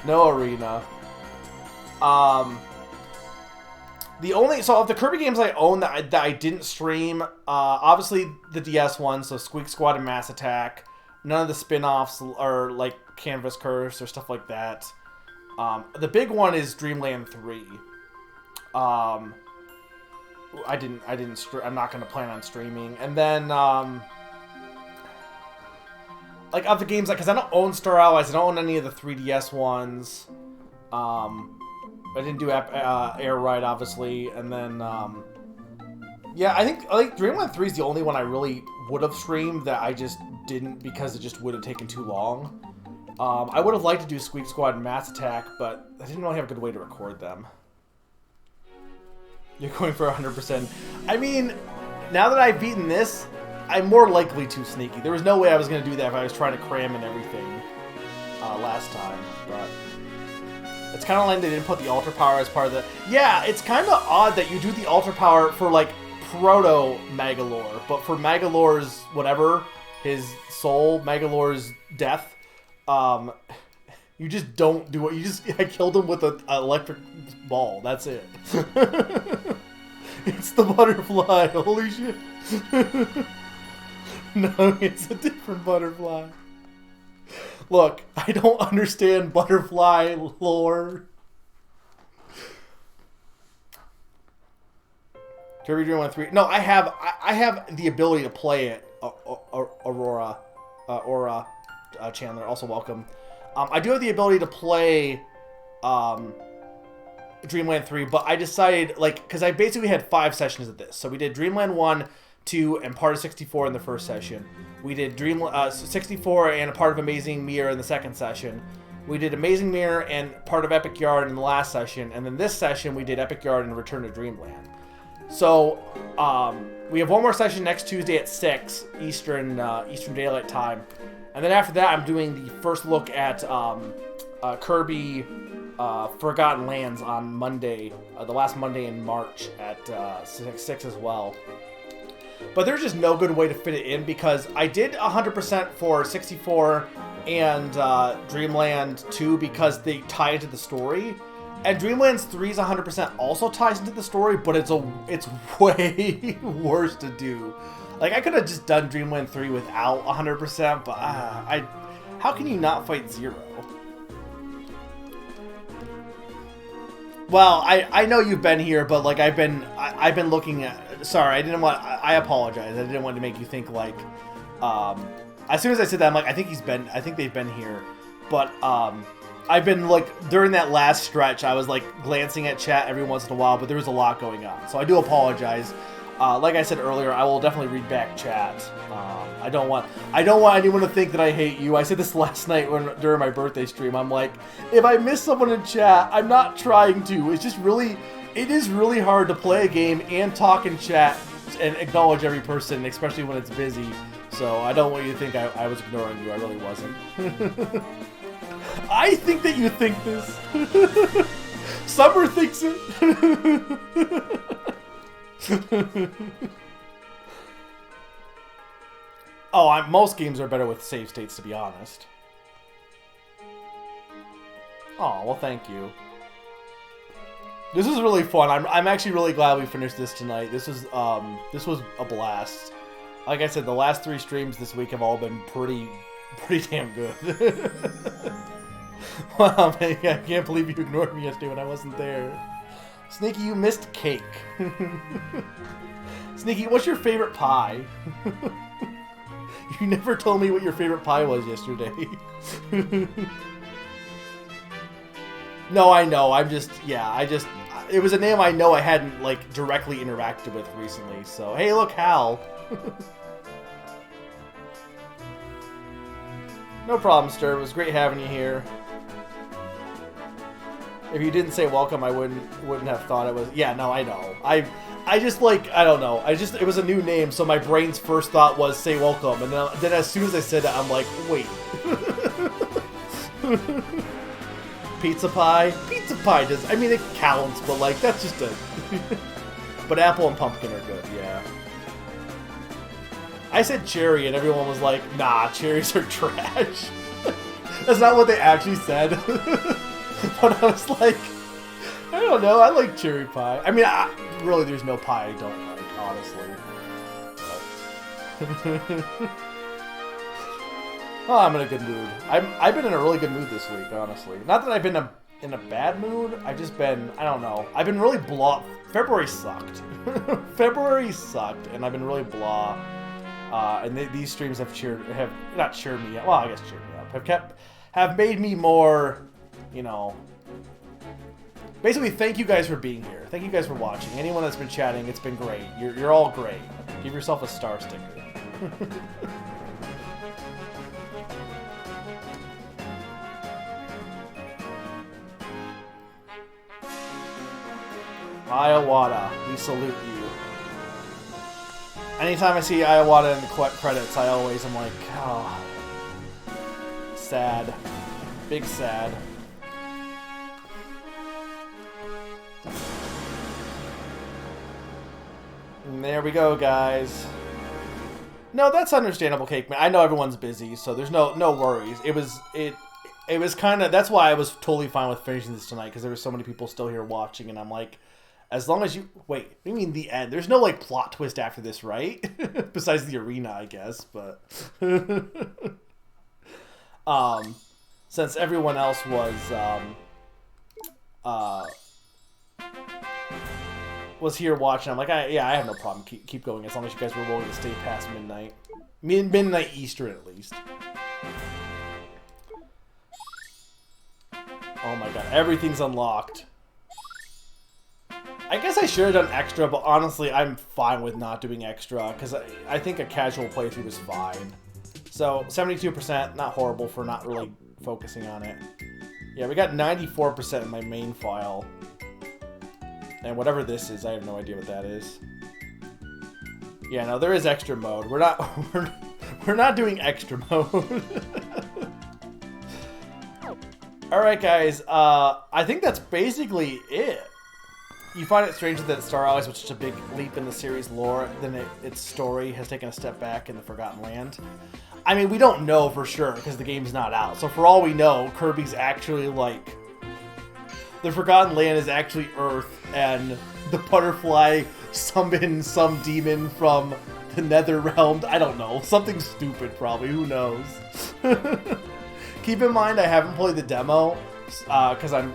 A: No arena. The only of the Kirby games I own that I didn't stream, obviously the DS one, so Squeak Squad and Mass Attack. None of the spin-offs are like Canvas Curse or stuff like that. The big one is Dreamland 3. I'm not going to plan on streaming. And then, like, other games, like, because I don't own Star Allies, I don't own any of the 3DS ones. I didn't do Air Ride, obviously. And then, yeah, I think Dreamland 3 is the only one I really would have streamed that I just didn't because it just would have taken too long. I would have liked to do Squeak Squad and Mass Attack, but I didn't really have a good way to record them. You're going for 100%. I mean, now that I've beaten this, I'm more likely to sneaky. There was no way I was going to do that if I was trying to cram in everything last time, but it's kind of like they didn't put the Ultra Power as part of the... Yeah, it's kind of odd that you do the Ultra Power for, like, Proto-Magolor, but for Magolor's whatever, his soul, Magolor's death, you just don't do it. I killed him with an electric ball. That's it. It's the butterfly. Holy shit. No, it's a different butterfly. Look, I don't understand butterfly lore. Kirby Dreamland 3. No, I have the ability to play it. Aura Chandler, also welcome. I do have the ability to play Dreamland 3, but I decided, like, because I basically had 5 sessions of this. So we did Dreamland 1, 2, and part of 64 in the first session. We did 64 and a part of Amazing Mirror in the second session. We did Amazing Mirror and part of Epic Yard in the last session. And then this session, we did Epic Yard and Return to Dreamland. So, we have one more session next Tuesday at 6 Eastern Daylight Time. And then after that, I'm doing the first look at Kirby Forgotten Lands on Monday, the last Monday in March at 6 as well. But there's just no good way to fit it in because I did 100% for 64 and Dreamland 2 because they tie into the story. And Dreamland's 3's 100% also ties into the story, but it's way worse to do. Like, I could have just done Dreamland 3 without 100%, but how can you not fight Zero? Well, I know you've been here, but like I've been looking at. Sorry, I apologize. I didn't want to make you think like. As soon as I said that, I'm like, I think they've been here, but I've been like during that last stretch, I was like glancing at chat every once in a while, but there was a lot going on, so I do apologize. Like I said earlier, I will definitely read back chat. I don't want anyone to think that I hate you. I said this last night during my birthday stream. I'm like, if I miss someone in chat, I'm not trying to. It is really hard to play a game and talk in chat and acknowledge every person, especially when it's busy. So I don't want you to think I was ignoring you. I really wasn't. I think that you think this. Summer thinks it. Most games are better with save states, to be honest. Oh, well, thank you. This was really fun. I'm actually really glad we finished this tonight. This was a blast. Like I said, the last 3 streams this week have all been pretty damn good. Wow, man, I can't believe you ignored me yesterday when I wasn't there. Sneaky, you missed cake. Sneaky, what's your favorite pie? You never told me what your favorite pie was yesterday. No, I know. It was a name I know I hadn't, like, directly interacted with recently. So, hey, look, Hal. No problem, Stir. It was great having you here. If you didn't say welcome, I wouldn't have thought it was. Yeah, no, I know. I just like, I don't know. It was a new name, so my brain's first thought was say welcome, and then as soon as I said it, I'm like, wait. Pizza pie? Pizza pie does. I mean, it counts, but like that's just a. But apple and pumpkin are good. Yeah. I said cherry, and everyone was like, nah, cherries are trash. That's not what they actually said. But I was like, I don't know, I like cherry pie. I mean, really, there's no pie I don't like, honestly. But... Oh, I'm in a good mood. I've been in a really good mood this week, honestly. Not that I've been in a bad mood, I've just been, I don't know. I've been really blah. February sucked. February sucked, and I've been really blah. And these streams have not cheered me up. Well, I guess cheered me up. Have made me more, you know. Basically, thank you guys for being here. Thank you guys for watching. Anyone that's been chatting, it's been great. You're all great. Give yourself a star sticker. Iowata, we salute you. Anytime I see Iowata in the credits, I always am like, oh, sad. Big sad. And there we go, guys. No, that's understandable, Cake Man. I know everyone's busy, so there's no worries. It was kind of, that's why I was totally fine with finishing this tonight, because there were so many people still here watching, and I'm like, as long as you... Wait, what do you mean the end? There's no, like, plot twist after this, right? Besides the arena, I guess, but... since everyone else was, was here watching, I'm like, yeah, I have no problem. Keep going as long as you guys were willing to stay past midnight. Midnight Eastern, at least. Oh my god, everything's unlocked. I guess I should have done extra, but honestly, I'm fine with not doing extra, because I think a casual playthrough is fine. So, 72%, not horrible for not really focusing on it. Yeah, we got 94% in my main file. And whatever this is, I have no idea what that is. Yeah, no, there is extra mode. We're not we're not doing extra mode. Alright guys, I think that's basically it. You find it strange that Star Allies was such a big leap in the series lore, then its story has taken a step back in the Forgotten Land. I mean, we don't know for sure because the game's not out. So for all we know, Kirby's actually like... The Forgotten Land is actually Earth, and the butterfly summoned some demon from the Nether Realm. I don't know. Something stupid, probably. Who knows? Keep in mind, I haven't played the demo, because I'm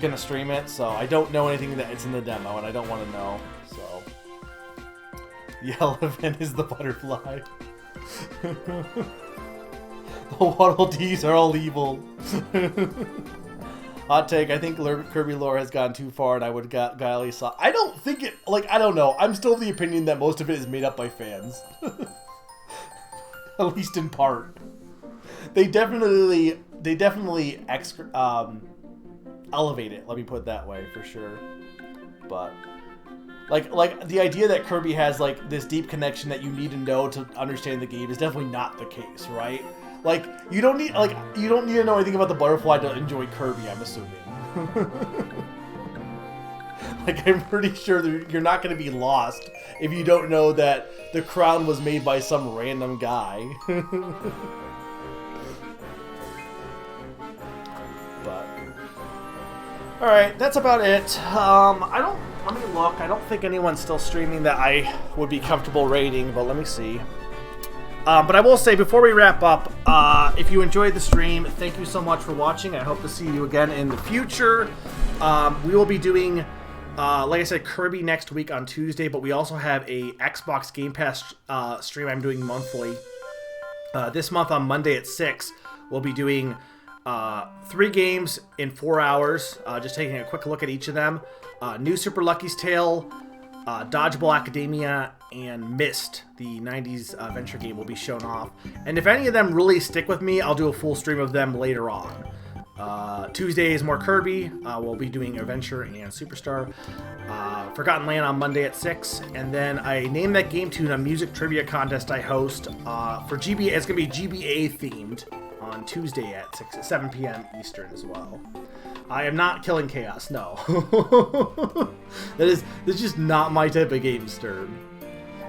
A: gonna stream it, so I don't know anything that it's in the demo, and I don't want to know, so... The elephant is the butterfly. The Waddle Dees are all evil. Hot take, I think Kirby lore has gone too far, and I would gladly saw... I don't think it... Like, I don't know. I'm still of the opinion that most of it is made up by fans. At least in part. They definitely elevate it, let me put it that way, for sure. But... Like the idea that Kirby has like this deep connection that you need to know to understand the game is definitely not the case, right? Like you don't need to know anything about the butterfly to enjoy Kirby, I'm assuming. Like I'm pretty sure that you're not going to be lost if you don't know that the crown was made by some random guy. But all right, that's about it. Let me look. I don't think anyone's still streaming that I would be comfortable rating, but let me see. But I will say, before we wrap up, if you enjoyed the stream, thank you so much for watching. I hope to see you again in the future. We will be doing, like I said, Kirby next week on Tuesday, but we also have a Xbox Game Pass stream I'm doing monthly. This month on Monday at 6, we'll be doing 3 games in 4 hours, just taking a quick look at each of them. New Super Lucky's Tale, Dodgeball Academia, and Myst, the 90s adventure game, will be shown off. And if any of them really stick with me, I'll do a full stream of them later on. Tuesday is more Kirby. We'll be doing Adventure and Superstar. Forgotten Land on Monday at 6. And then I named that game tune a music trivia contest I host for GBA. It's going to be GBA themed on Tuesday at 7 p.m. Eastern as well. I am not Killing Chaos, no. That's just not my type of game, Stern.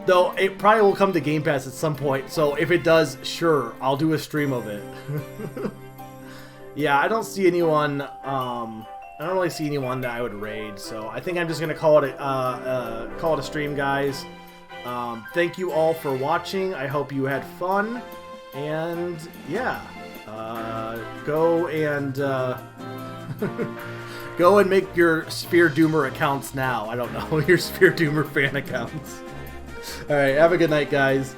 A: Though it probably will come to Game Pass at some point, so if it does, sure, I'll do a stream of it. Yeah, I don't see anyone, I don't really see anyone that I would raid, so I think I'm just gonna call it a stream, guys. Thank you all for watching. I hope you had fun, and yeah, go and go and make your Sphere Doomer accounts now. I don't know, your Sphere Doomer fan accounts. All right, have a good night, guys.